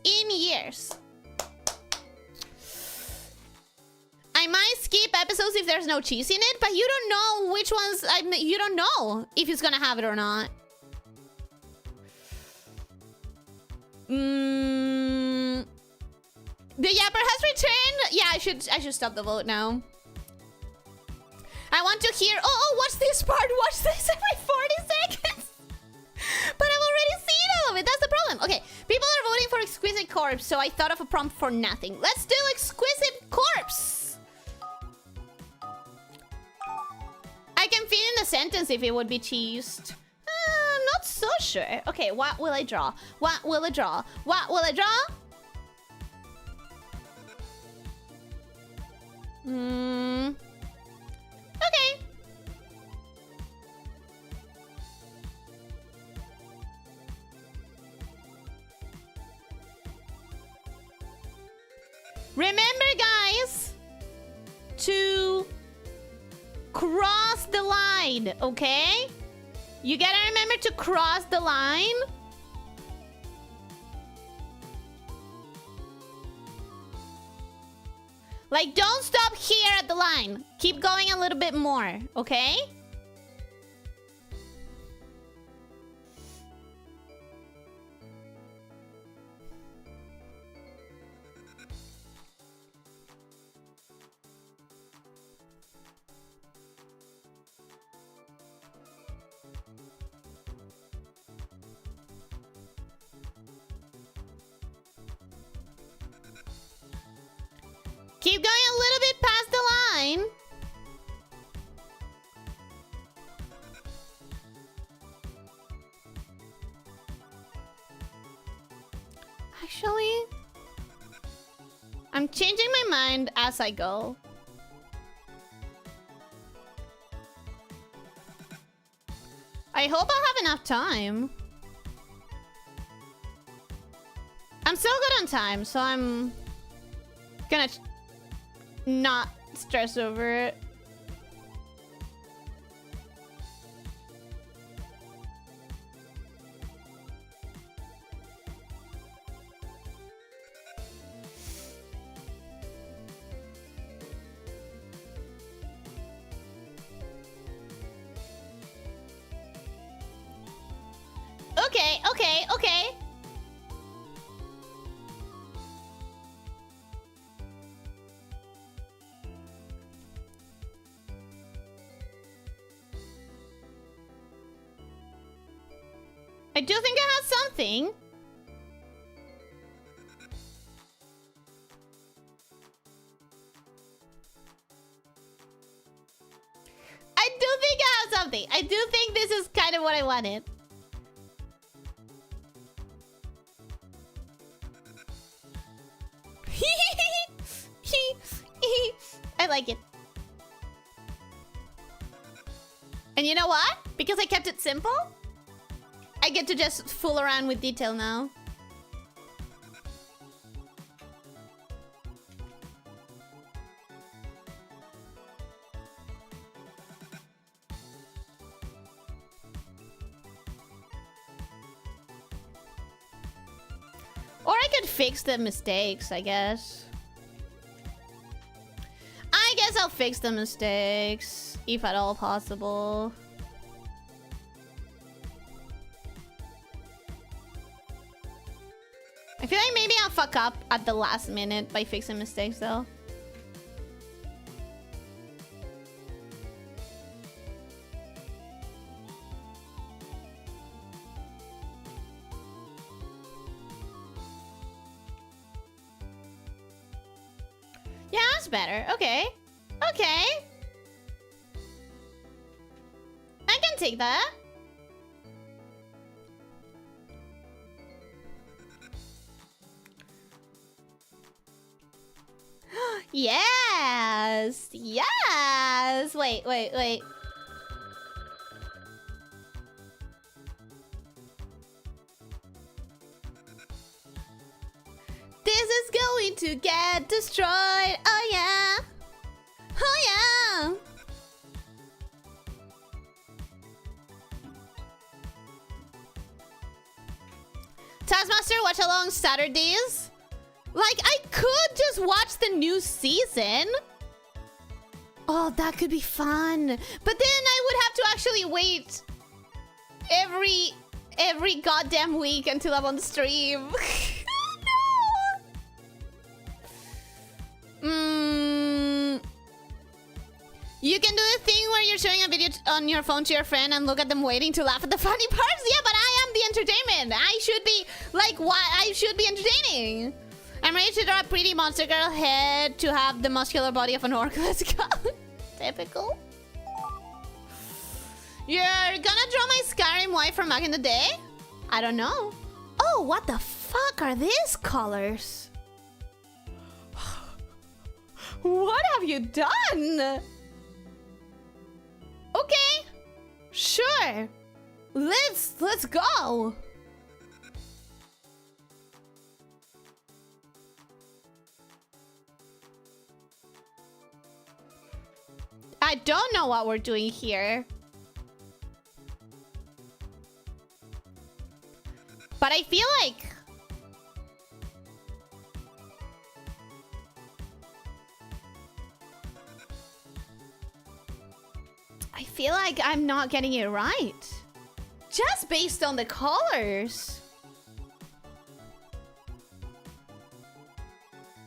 I might skip episodes if there's no cheese in it, but you don't know which ones. You don't know if it's gonna have it or not. The Yapper has returned. Yeah, I should stop the vote now. I want to hear. Oh, watch this part. Watch this every 40 seconds. But I've already seen all of it. That's the problem. Okay, people are voting for Exquisite Corpse, so I thought of a prompt for nothing. Let's do Exquisite Corpse. I can feel in the sentence if it would be cheesed. I'm not so sure. Okay, what will I draw? What will I draw? What will I draw? Okay. Remember, guys, to cross the line, okay? You gotta remember to cross the line. Like, don't stop here at the line. Keep going a little bit more, okay? Keep going a little bit past the line. Actually, I'm changing my mind as I go. I hope I'll have enough time. I'm so good on time, so I'm gonna not stress over it. Okay. I do think I have something. I do think this is kind of what I wanted. I like it. And you know what? Because I kept it simple, I get to just fool around with detail now. could fix the mistakes, I guess. I guess I'll fix the mistakes, if at all possible. I feel like maybe I'll fuck up at the last minute by fixing mistakes, though. Yeah, that's better. Okay. Okay. I can take that. Yes! Yes! Wait, wait, wait. This is going to get destroyed. Oh yeah. Oh yeah. Taskmaster, watch along Saturdays. Like, I could just watch the new season. Oh, that could be fun. But then I would have to actually wait every goddamn week until I'm on stream. No. You can do the thing where you're showing a video on your phone to your friend and look at them waiting to laugh at the funny parts. Yeah, but I am the entertainment. I should be, like, why? I should be entertaining. I'm ready to draw a pretty monster girl head to have the muscular body of an orc. Let's go. Typical. You're gonna draw my Skyrim wife from back in the day? I don't know. Oh, what the fuck are these colors? What have you done? Okay. Sure. Let's go. I don't know what we're doing here. But I feel like... I feel like I'm not getting it right. Just based on the colors.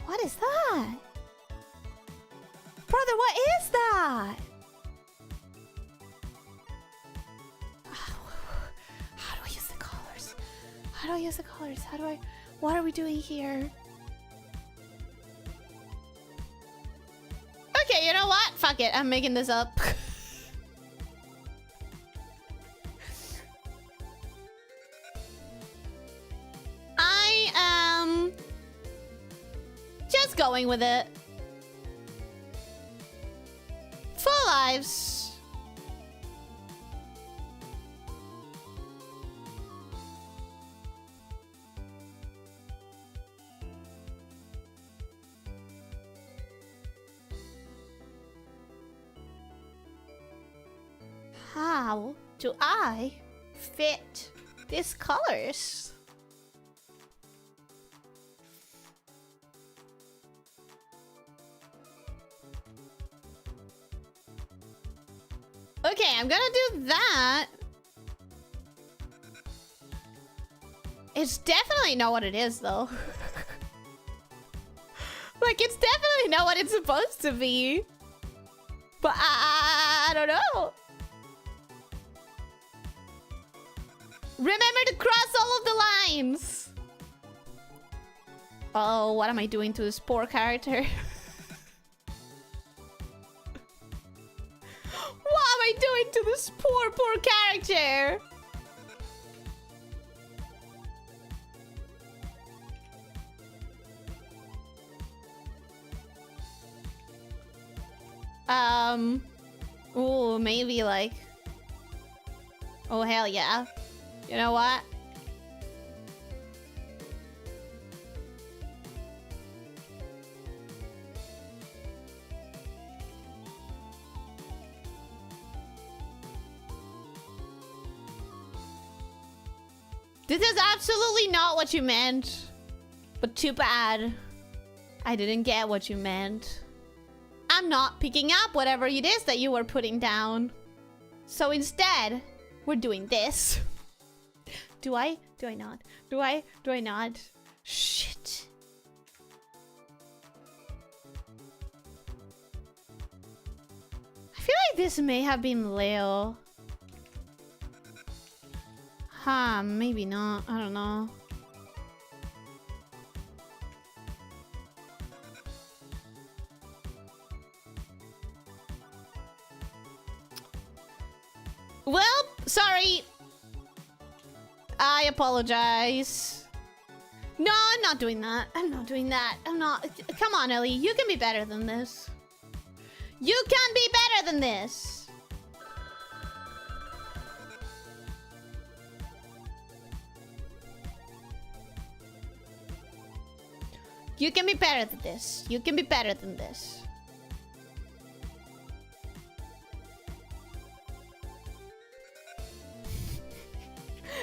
What is that? Brother, what is that? How do I use the colors? How do I use the colors? How do I... What are we doing here? Okay, you know what? Fuck it. I'm making this up. I am... just going with it. Full lives. How do I fit these colors? Okay, I'm gonna do that. It's definitely not what it is, though. Like, it's definitely not what it's supposed to be. But I don't know. Remember to cross all of the lines. Oh, what am I doing to this poor character? What am I doing to this poor character? Ooh, maybe like... Oh, hell yeah. You know what? This is absolutely not what you meant. But too bad. I didn't get what you meant. I'm not picking up whatever it is that you were putting down. So instead, we're doing this. Do I? Do I not? Do I? Do I not? Shit. I feel like this may have been Leo. Huh, maybe not. I don't know. Well, sorry. I apologize. No, I'm not doing that. I'm not doing that. I'm not. Come on, Ellie. You can be better than this. You can be better than this. You can be better than this. You can be better than this.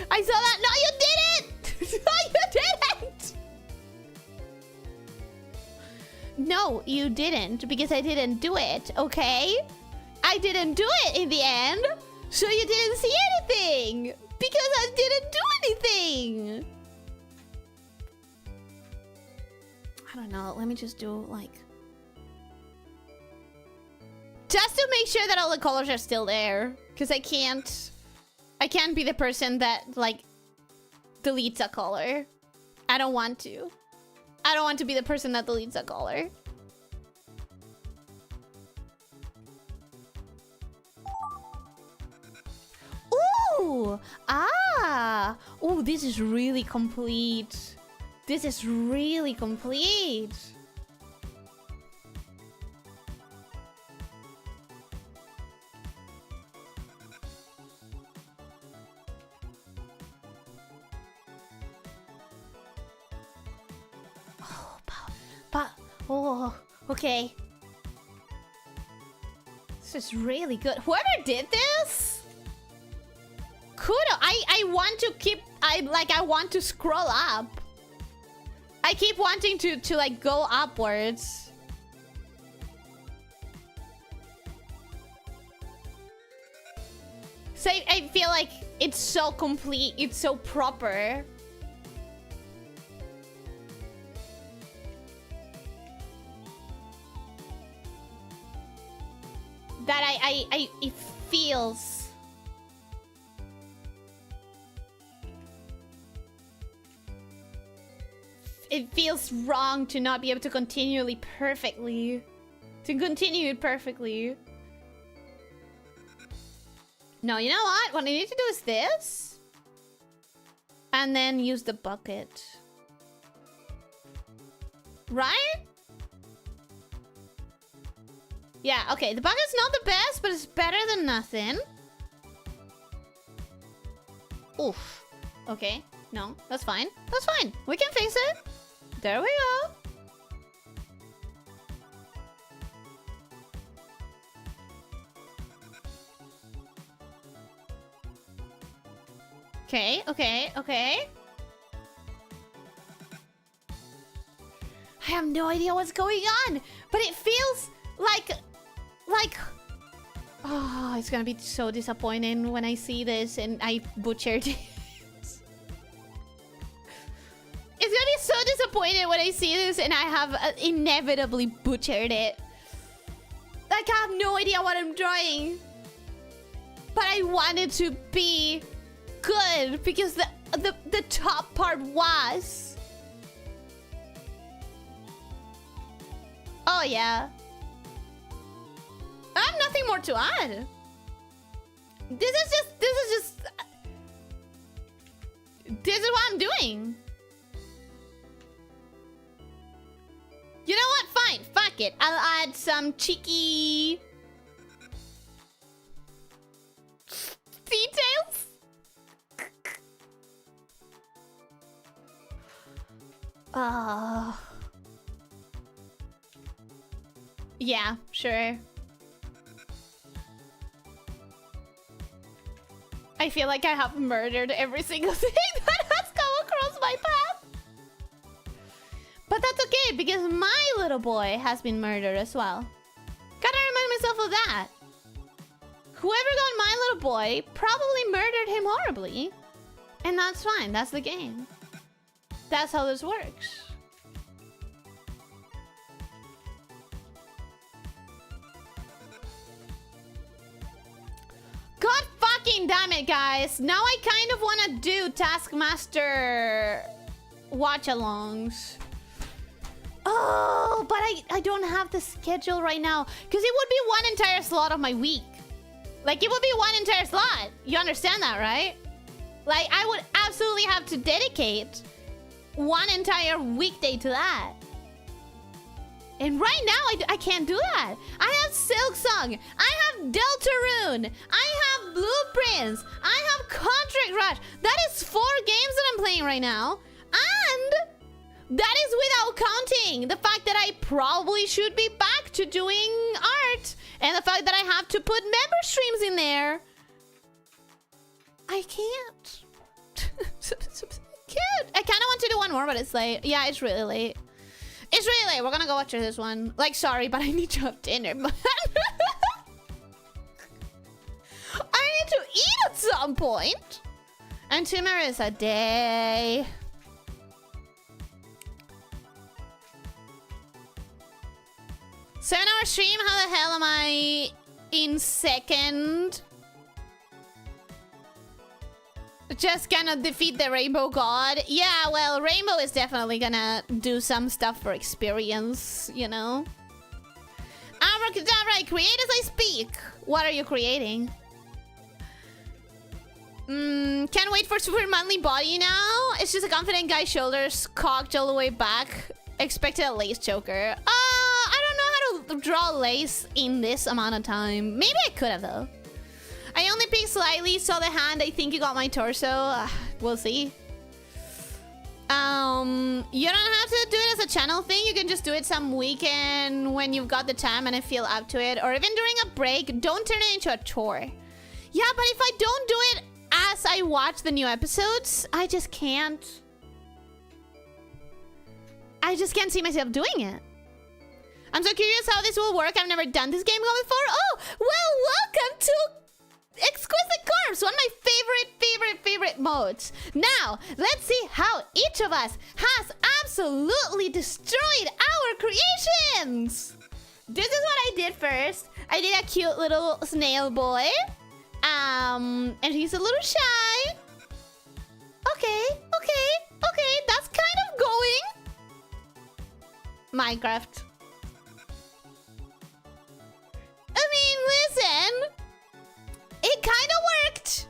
I saw that. No, you didn't. No, you didn't. No, you didn't, because I didn't do it, okay? I didn't do it in the end, so you didn't see anything, because I didn't do anything. I don't know. Let me just do, like... just to make sure that all the colors are still there, because I can't be the person that, like, deletes a color. I don't want to. I don't want to be the person that deletes a color. Ooh! Ah! Ooh, this is really complete. This is really complete. Oh, okay. This is really good. Whoever did this, kudos. I want to keep. I want to scroll up. I keep wanting to like go upwards. So I feel like it's so complete. It's so proper. That it feels. It feels wrong to not be able to continue it perfectly. No, you know what? What I need to do is this. And then use the bucket. Right? Yeah, okay. The bucket's not the best, but it's better than nothing. Oof. Okay. No, that's fine. That's fine. We can fix it. There we go. Okay, okay, okay. I have no idea what's going on, but it feels like... oh, it's gonna be so disappointing when I see this and I butchered it. It's gonna be so disappointing when I see this and I have inevitably butchered it. Like, I have no idea what I'm drawing. But I want it to be good because the top part was. Oh, yeah. I have nothing more to add. This is what I'm doing. You know what? Fine. Fuck it. I'll add some cheeky details. Yeah, sure. I feel like I have murdered every single thing that has come across my path. But that's okay, because my little boy has been murdered as well. Gotta remind myself of that. Whoever got my little boy probably murdered him horribly. And that's fine, that's the game. That's how this works. God fucking damn it, guys. Now I kind of want to do Taskmaster watch-alongs. Oh, but I don't have the schedule right now. Because it would be one entire slot of my week. Like, it would be one entire slot. You understand that, right? Like, I would absolutely have to dedicate one entire weekday to that. And right now, I can't do that. I have Silksong. I have Deltarune. I have Blueprints. I have Contract Rush. That is 4 games that I'm playing right now. And that is without counting the fact that I probably should be back to doing art. And the fact that I have to put member streams in there. I can't. I kind of want to do one more, but it's late. Yeah, it's really late. It's really late. We're gonna go watch this one. Like, sorry, but I need to have dinner, man. I need to eat at some point. And tomorrow is a day. Seven-hour stream? How the hell am I in second? Just gonna defeat the Rainbow God. Yeah, well, Rainbow is definitely gonna do some stuff for experience, you know? Abracadabra, I create as I speak. What are you creating? Can't wait for super manly body now. It's just a confident guy, shoulders cocked all the way back. Expected a lace choker. I don't know how to draw lace in this amount of time. Maybe I could have, though. I only peeked slightly, saw the hand. I think you got my torso. We'll see. You don't have to do it as a channel thing. You can just do it some weekend when you've got the time and I feel up to it. Or even during a break. Don't turn it into a chore. Yeah, but if I don't do it as I watch the new episodes, I just can't. I just can't see myself doing it. I'm so curious how this will work. I've never done this game before. Oh, well, welcome to Exquisite Corpse, one of my favorite modes. Now, let's see how each of us has absolutely destroyed our creations. This is what I did first. I did a cute little snail boy. And he's a little shy. Okay, that's kind of going. Minecraft. I mean, listen. It kind of worked.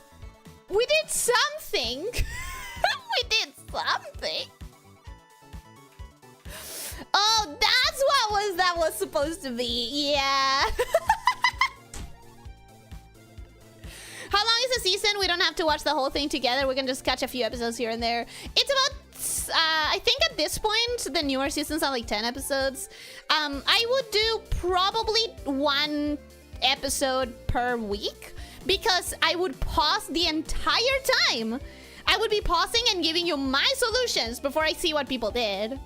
We did something. We did something. Oh, that's what that was supposed to be. Yeah. How long is the season? We don't have to watch the whole thing together. We can just catch a few episodes here and there. It's about, I think at this point, the newer seasons are like 10 episodes. I would do probably 1 episode per week. Because I would pause the entire time. I would be pausing and giving you my solutions before I see what people did.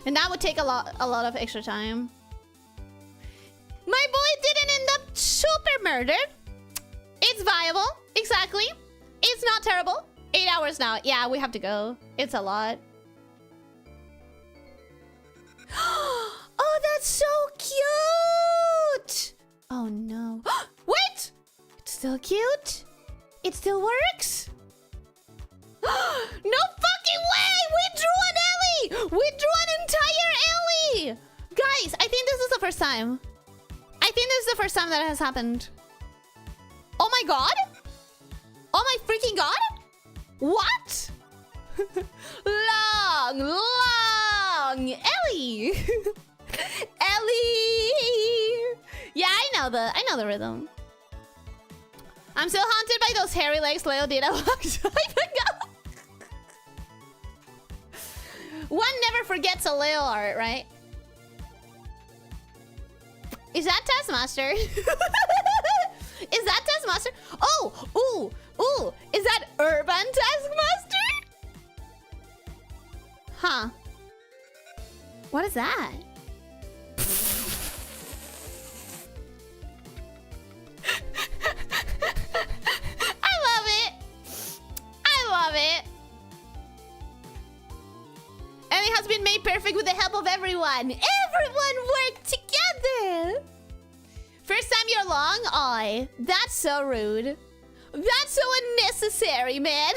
And that would take a lot of extra time. My boy didn't end up super murdered. It's viable. Exactly. It's not terrible. 8 hours now. Yeah, we have to go. It's a lot. Oh, that's so cute. Oh, no. Wait! It's still cute? It still works? No fucking way! We drew an Ellie! We drew an entire Ellie! Guys, I think this is the first time. I think this is the first time that has happened. Oh my god? Oh my freaking god? What? Long Ellie! Ellie! Yeah, I know the rhythm. I'm still haunted by those hairy legs Leo did a long time ago. One never forgets a Leo art, right? Is that Taskmaster? Is that Taskmaster? Oh, ooh. Is that Urban Taskmaster? Huh. What is that? I love it. I love it. And it has been made perfect with the help of everyone. Everyone worked together. First time you're long? Aye. That's so rude. That's so unnecessary, man.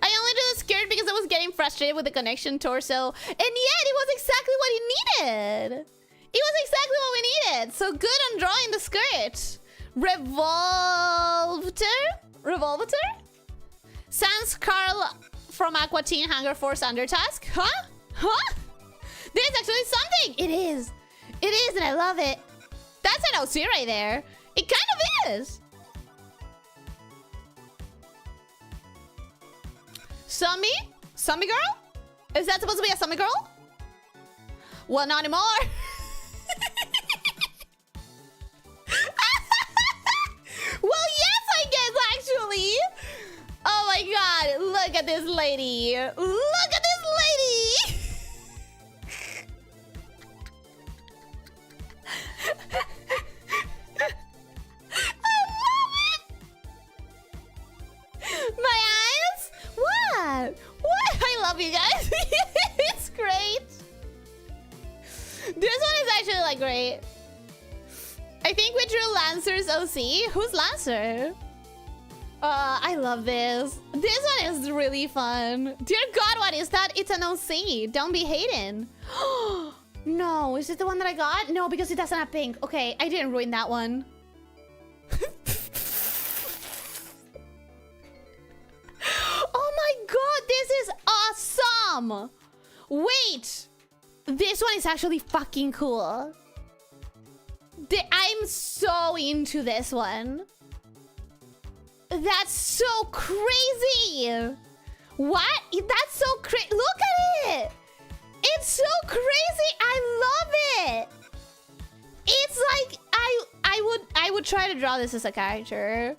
I only did the skirt because I was getting frustrated with the connection torso. And yet, it was exactly what it needed. It was exactly what we needed. So good on drawing the skirt. Revolver? Sans Carl from Aqua Teen Hunger Force Undertask? Huh? Huh? There's actually something! It is! It is, and I love it. That's an OC right there. It kind of is. Zombie? Zombie girl? Is that supposed to be a zombie girl? Well, not anymore. Well, yes, I guess, actually. Oh my god, look at this lady. Look at this lady. I love it. My eyes? What? What? I love you guys. It's great. This one is actually like great. I think we drew Lancer's OC. Who's Lancer? I love this. This one is really fun. Dear God, what is that? It's an OC. Don't be hating. No, is it the one that I got? No, because it doesn't have pink. Okay, I didn't ruin that one. Oh my God, this is awesome. Wait, this one is actually fucking cool. I'm so into this one. That's so crazy. What? That's so crazy. Look at it. It's so crazy. I love it. It's like I would try to draw this as a character.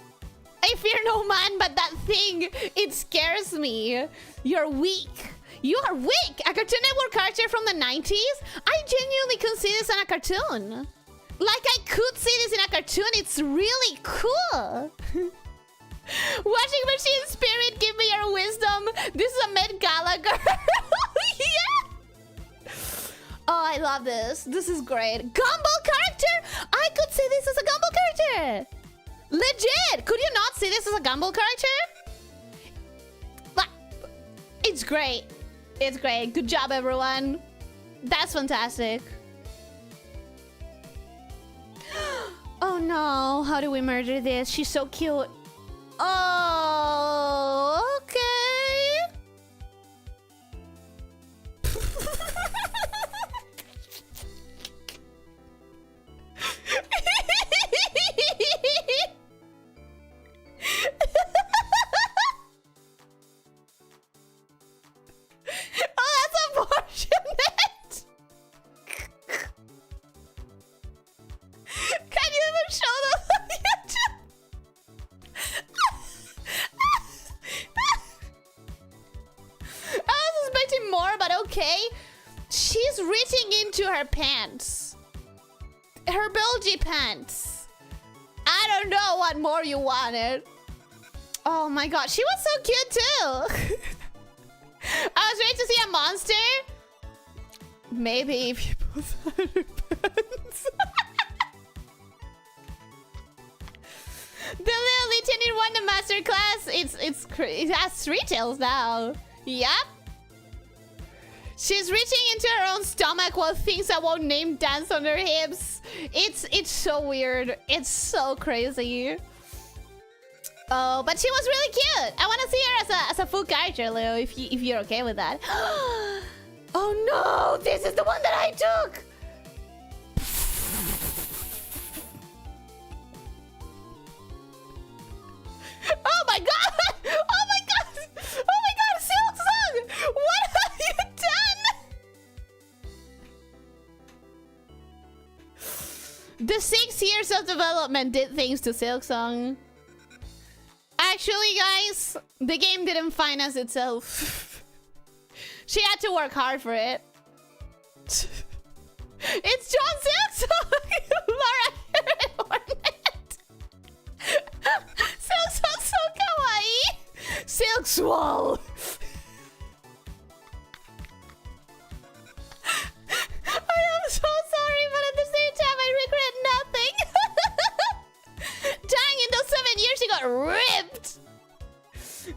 I fear no man, but that thing, it scares me. You're weak. You are weak. A Cartoon Network character from the 90s? I genuinely could see this in a cartoon. Like I could see this in a cartoon. It's really cool. Washing machine spirit, give me your wisdom. This is a Met Gala girl. Yeah. Oh, I love this. This is great. Gumball character? I could see this as a Gumball character. Legit. Could you not see this as a Gumball character? But it's great. It's great. Good job, everyone. That's fantastic. Oh no. How do we murder this? She's so cute. Oh, okay. Oh, that's unfortunate. Can you even show those on YouTube? I was expecting more, but okay. She's reaching into her pants. Her bulgy pants. I don't know what more you wanted. Oh my god, she was so cute too. I was ready to see a monster. Maybe if you both had her pants. The little Lieutenant in one, the master class. It has 3 tails now. Yep. She's reaching into her own stomach while things I won't name dance on her hips. It's so weird. It's so crazy. Oh, but she was really cute. I want to see her as a full character, Leo, if you're okay with that. Oh no, this is the one that I took. Oh my god! Oh my god! Oh my god! Silksong! What have you done? The 6 years of development did things to Silksong. Actually, guys, the game didn't finance itself. She had to work hard for it. It's John Silksong! Laura Ornament! Silksong so kawaii! Silkswall! I am so sorry, but at the same time, I regret nothing. Dang, in those 7 years, she got ripped.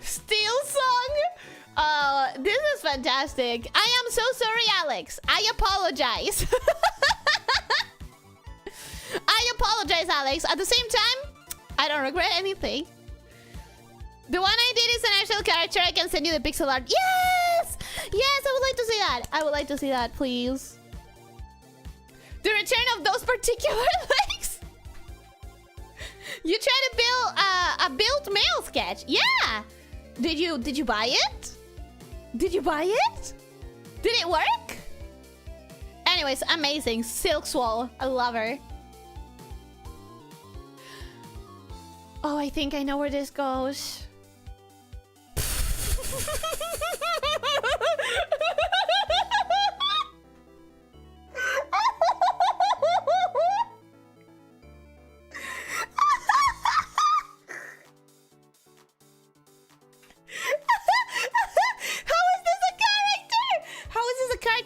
Silksong. This is fantastic. I am so sorry, Alex. I apologize. I apologize, Alex. At the same time, I don't regret anything. The one I did is an actual character. I can send you the pixel art. Yes! Yes, I would like to see that. I would like to see that, please. The return of those particular legs. You try to build a built male sketch. Yeah. Did you buy it? Did you buy it? Did it work? Anyways, amazing. Silkswall. I love her. Oh, I think I know where this goes.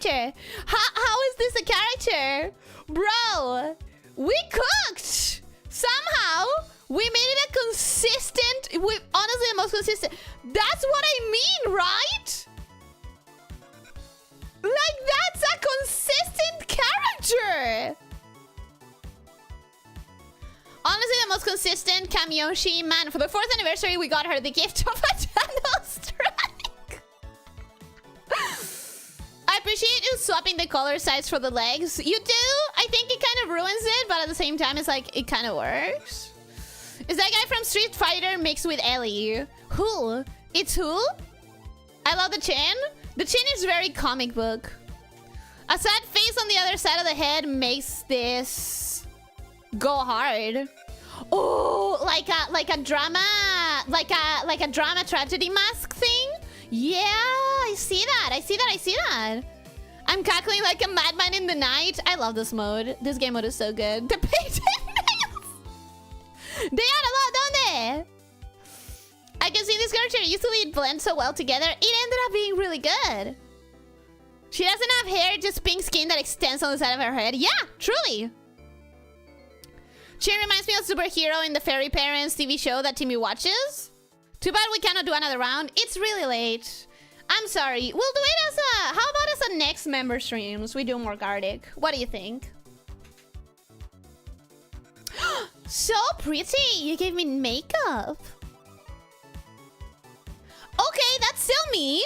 How is this a character? Bro, we cooked! Somehow, we made it a consistent... honestly, the most consistent... That's what I mean, right? Like, that's a consistent character! Honestly, the most consistent Kamiyoshi. Man, for the 4th anniversary, we got her the gift of a channel strike. I appreciate you swapping the color sides for the legs. You do? I think it kind of ruins it, but at the same time, it's like, it kind of works. Is that guy from Street Fighter mixed with Ellie? Who? It's who? I love the chin. The chin is very comic book. A sad face on the other side of the head makes this go hard. Oh, like a drama, like a drama tragedy mask thing. Yeah, I see that. I see that. I see that. I'm cackling like a madman in the night. I love this mode. This game mode is so good. The painted nails. They add a lot, don't they? I can see this character. Usually it blends so well together. It ended up being really good. She doesn't have hair, just pink skin that extends on the side of her head. Yeah, truly. She reminds me of superhero in the Fairy Parents TV show that Timmy watches. Too bad we cannot do another round. It's really late. I'm sorry. We'll do it as a... How about as a next member streams? We do more Gartic. What do you think? So pretty. You gave me makeup. Okay, that's still me.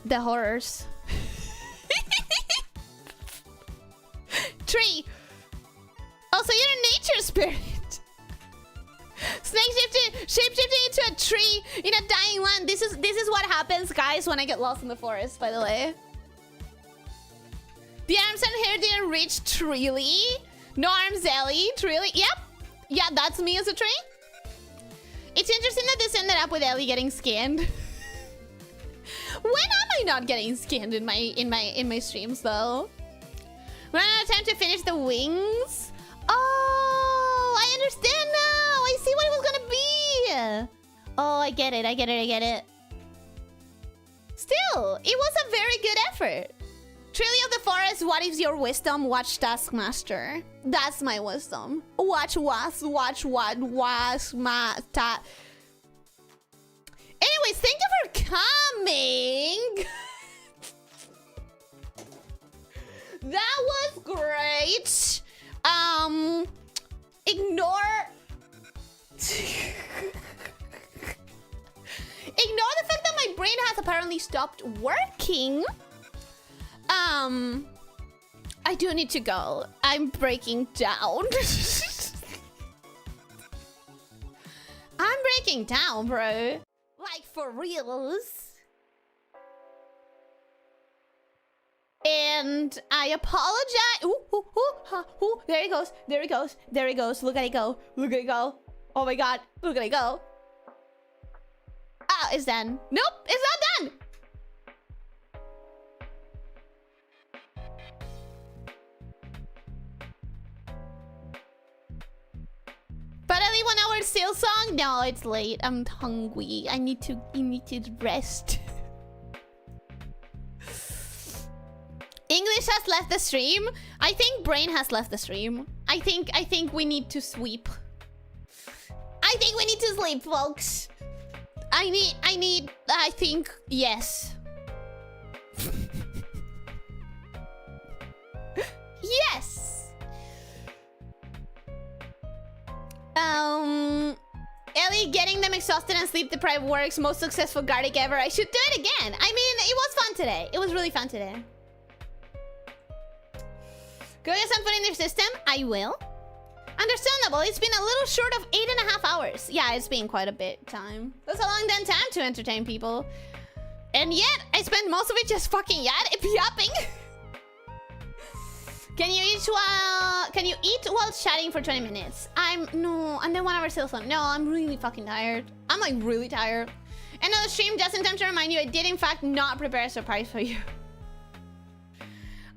The horrors. Tree. Also, you're a nature spirit. Snake shapeshifting into a tree in a dying land. This is what happens, guys, when I get lost in the forest, by the way. The arms and hair didn't reach Trilly. No arms, Ellie. Trilly. Yep. Yeah, that's me as a tree. It's interesting that this ended up with Ellie getting skinned. When am I not getting skinned in my streams though? Run out of time to finish the wings. Oh, I understand now. I see what it was gonna be. Oh, I get it. I get it. I get it. Still, it was a very good effort. Trilly of the Forest, what is your wisdom? Watch Taskmaster. That's my wisdom. Watch what was my ta. Anyways, thank you for coming. That was great. Ignore the fact that my brain has apparently stopped working. I do need to go. I'm breaking down. I'm breaking down, bro. Like, for reals. And I apologize. Ooh, ooh, ooh, huh, ooh. There he goes. There he goes. There he goes. Look at it go. Look at it go. Oh my god. Look at it go. Oh, it's done. Nope, it's not done. But only 1 hour Silksong? No, it's late. I'm hungry. I need to rest. English has left the stream. I think Brain has left the stream. I think we need to sweep. I think we need to sleep, folks. I think, yes. Yes! Ellie, getting them exhausted and sleep deprived works. Most successful Gartic ever. I should do it again. I mean, it was fun today. It was really fun today. Go get some food in your system? I will. Understandable. It's been a little short of 8.5 hours. Yeah, it's been quite a bit time. That's a long damn time to entertain people. And yet, I spent most of it just fucking yapping. Can you eat while chatting for 20 minutes? No, and then 1 hour Silksong. No, I'm really fucking tired. I'm like really tired. Another stream just in time to remind you I did in fact not prepare a surprise for you.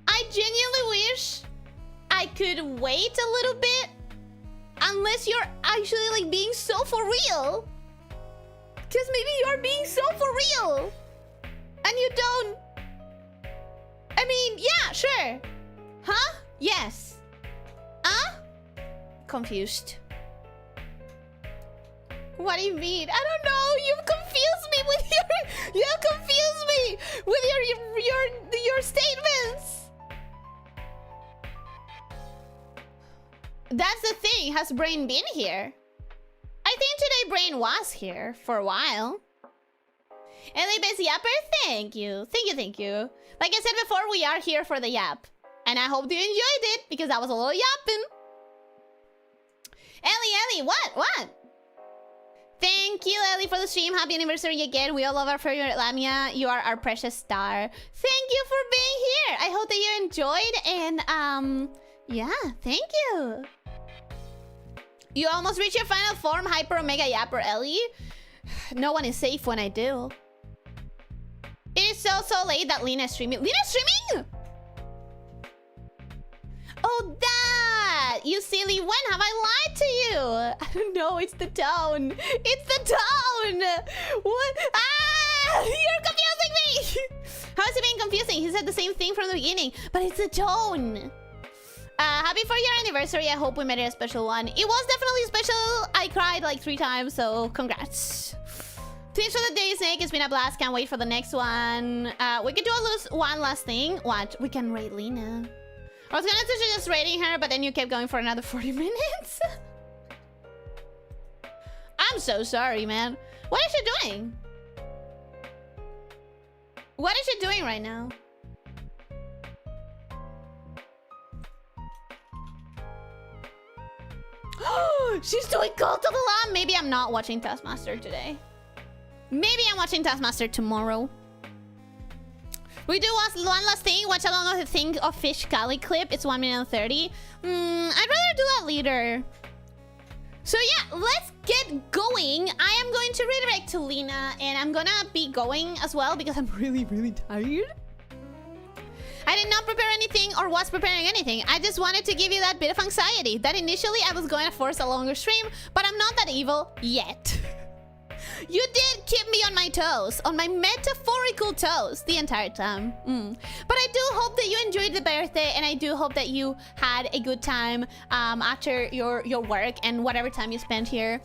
I genuinely wish I could wait a little bit. Unless you're actually like being so for real. Because maybe you're being so for real. And you don't... I mean, yeah, sure. Huh? Yes. Huh? Confused. What do you mean? I don't know. You've confused me with your... You've confused me with your statements. That's the thing. Has Brain been here? I think today Brain was here for a while. Ellie Base Yapper, thank you. Thank you. Like I said before, we are here for the yap. And I hope you enjoyed it, because that was a little yapping. Ellie, what? Thank you, Ellie, for the stream. Happy anniversary again. We all love our favorite Lamia. You are our precious star. Thank you for being here. I hope that you enjoyed, and, yeah, thank you. You almost reached your final form, Hyper Omega Yapper, Ellie. No one is safe when I do. It is so late that Lena is streaming. Lena's streaming? Oh, that! You silly, when have I lied to you? I don't know, it's the tone. It's the tone! What? Ah! You're confusing me! How is it being confusing? He said the same thing from the beginning, but it's the tone. Happy 4-year anniversary. I hope we made it a special one. It was definitely special. I cried like 3 times, so congrats. Thanks for the day, Snake. It's been a blast. Can't wait for the next one. We can do one last thing. What? We can rate Lena. I was gonna suggest rating her, but then you kept going for another 40 minutes. I'm so sorry, man. What is she doing? What is she doing right now? She's doing Cult of the Lamb. Maybe I'm not watching Taskmaster today. Maybe I'm watching Taskmaster tomorrow. We do one last thing. Watch along with the Think of Fish Kali clip. It's 1:30. I'd rather do that later. So yeah, let's get going. I am going to redirect to Lena, and I'm gonna be going as well because I'm really tired. I did not prepare anything or was preparing anything. I just wanted to give you that bit of anxiety that initially I was going to force a longer stream, but I'm not that evil yet. You did keep me on my toes, on my metaphorical toes the entire time. But I do hope that you enjoyed the birthday, and I do hope that you had a good time after your work and whatever time you spent here.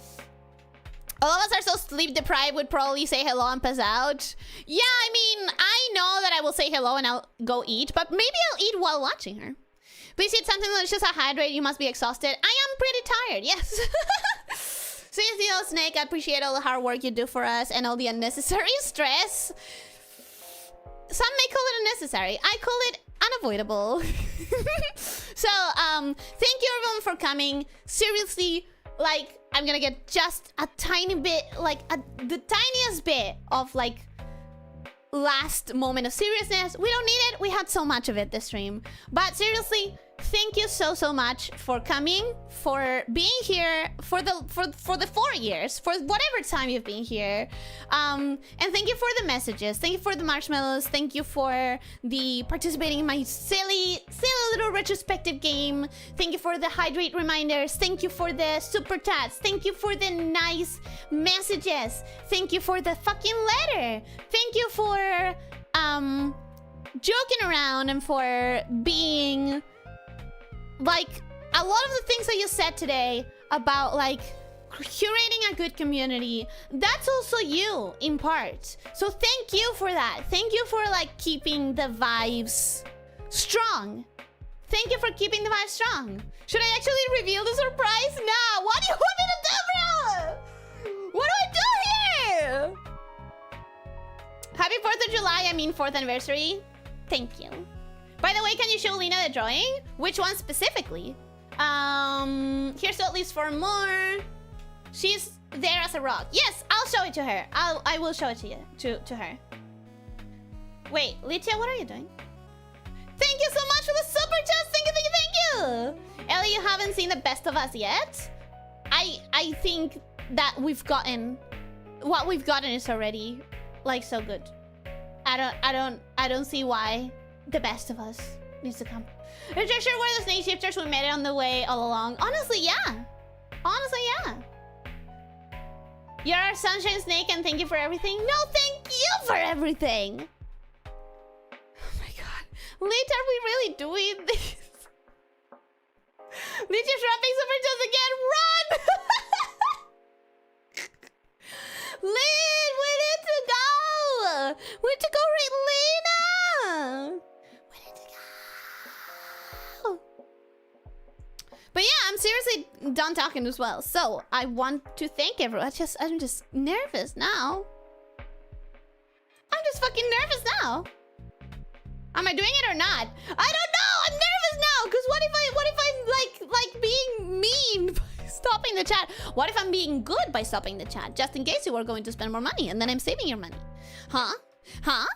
All of us are so sleep deprived, would probably say hello and pass out. Yeah, I mean, I know that I will say hello and I'll go eat, but maybe I'll eat while watching her. Please eat something delicious and hydrate. You must be exhausted. I am pretty tired, yes. Seriously, Snake, I appreciate all the hard work you do for us and all the unnecessary stress. Some may call it unnecessary. I call it unavoidable. So, thank you everyone for coming. Seriously, like, I'm gonna get just a tiny bit, like, the tiniest bit of, like, last moment of seriousness. We don't need it. We had so much of it this stream. But seriously, thank you so much for coming, for being here for the 4 years, for whatever time you've been here. And thank you for the messages. Thank you for the marshmallows. Thank you for the participating in my silly little retrospective game. Thank you for the hydrate reminders. Thank you for the super chats. Thank you for the nice messages. Thank you for the fucking letter. Thank you for joking around and for being like a lot of the things that you said today about like curating a good community. That's also you in part. So thank you for that. Thank you for like keeping the vibes strong. Thank you for keeping the vibes strong. Should I actually reveal the surprise? Nah, what do you want me to do, bro? What do I do here? Happy 4th of July, I mean 4th anniversary. Thank you. By the way, can you show Lena the drawing? Which one specifically? Here's at least 4 more. She's there as a rock. Yes, I'll show it to her. I will show it to you, to her. Wait, Lydia, what are you doing? Thank you so much for the super chat. Thank you, thank you, thank you. Ellie, you haven't seen the best of us yet. I think that we've gotten what we've gotten is already like so good. I don't see why the best of us needs to come. Are you sure we're the snake shifters? We made it on the way all along. Honestly, yeah. Honestly, yeah. You're our sunshine snake and thank you for everything. No, thank you for everything. Oh my god. Late, are we really doing this? Lydia's wrapping super chats again. Run! Lynn, we need to go! We need to go read Lena! We need to go! But yeah, I'm seriously done talking as well. So, I want to thank everyone. I'm just nervous now. I'm just fucking nervous now. Am I doing it or not? I don't know! I'm nervous now! Because what if I'm like being mean by stopping the chat? What if I'm being good by stopping the chat? Just in case you were going to spend more money and then I'm saving your money. Huh? Huh?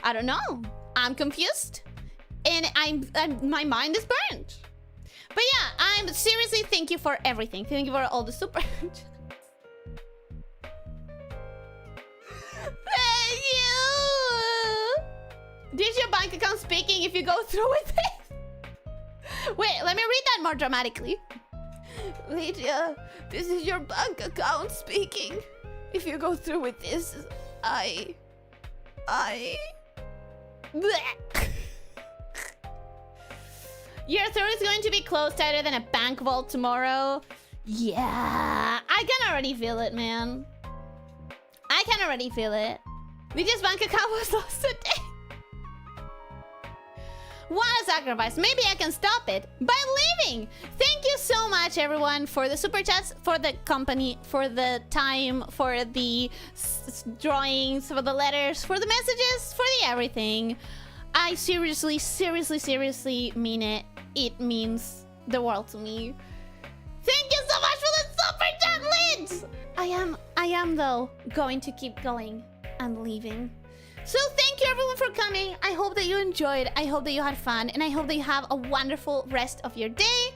I don't know. I'm confused. And my mind is burnt. But yeah, I'm seriously thank you for everything. Thank you for all the super chats. Thank you! Did your bank account speaking if you go through with it? Wait, let me read that more dramatically. Lydia, this is your bank account speaking. If you go through with this, Blech. Your throat is going to be closed tighter than a bank vault tomorrow. Yeah, I can already feel it, man. I can already feel it. Lydia's bank account was lost today. What a sacrifice. Maybe I can stop it by leaving. Thank you so much, everyone, for the super chats, for the company, for the time, for the drawings, for the letters, for the messages, for the everything. I seriously mean it. It means the world to me. Thank you so much for the super chat, Lids! I am though going to keep going and leaving. So thank you everyone for coming. I hope that you enjoyed. I hope that you had fun. And I hope that you have a wonderful rest of your day.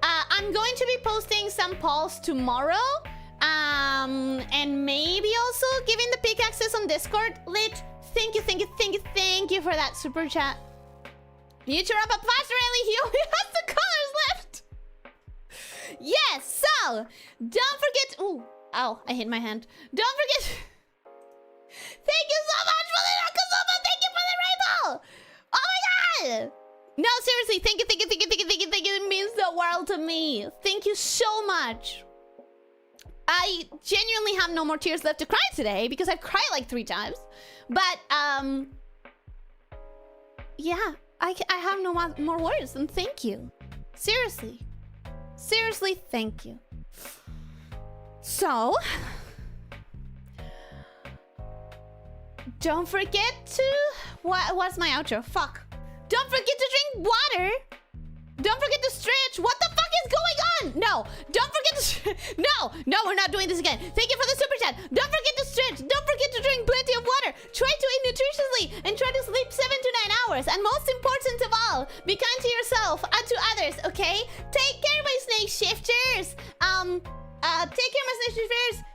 I'm going to be posting some polls tomorrow. And maybe also giving the pickaxes on Discord. Lit, thank you for that super chat. You need to wrap up faster, Ellie. He only has the colors left. Yes, so don't forget. Ooh, ow, I hit my hand. Don't forget. Thank you so much for the Nakazuma! Thank you for the rainbow! Oh my god! No, seriously, thank you. It means the world to me. Thank you so much. I genuinely have no more tears left to cry today because I've cried like 3 times. But, yeah, I have no more words than thank you. Seriously, thank you. So... don't forget to... What's my outro? Fuck. Don't forget to drink water. Don't forget to stretch. What the fuck is going on? No. Don't forget to... No, we're not doing this again. Thank you for the super chat. Don't forget to stretch. Don't forget to drink plenty of water. Try to eat nutritiously. hours. And most important of all, be kind to yourself and to others, okay? Take care, my snake shifters. Take care, my snake shifters.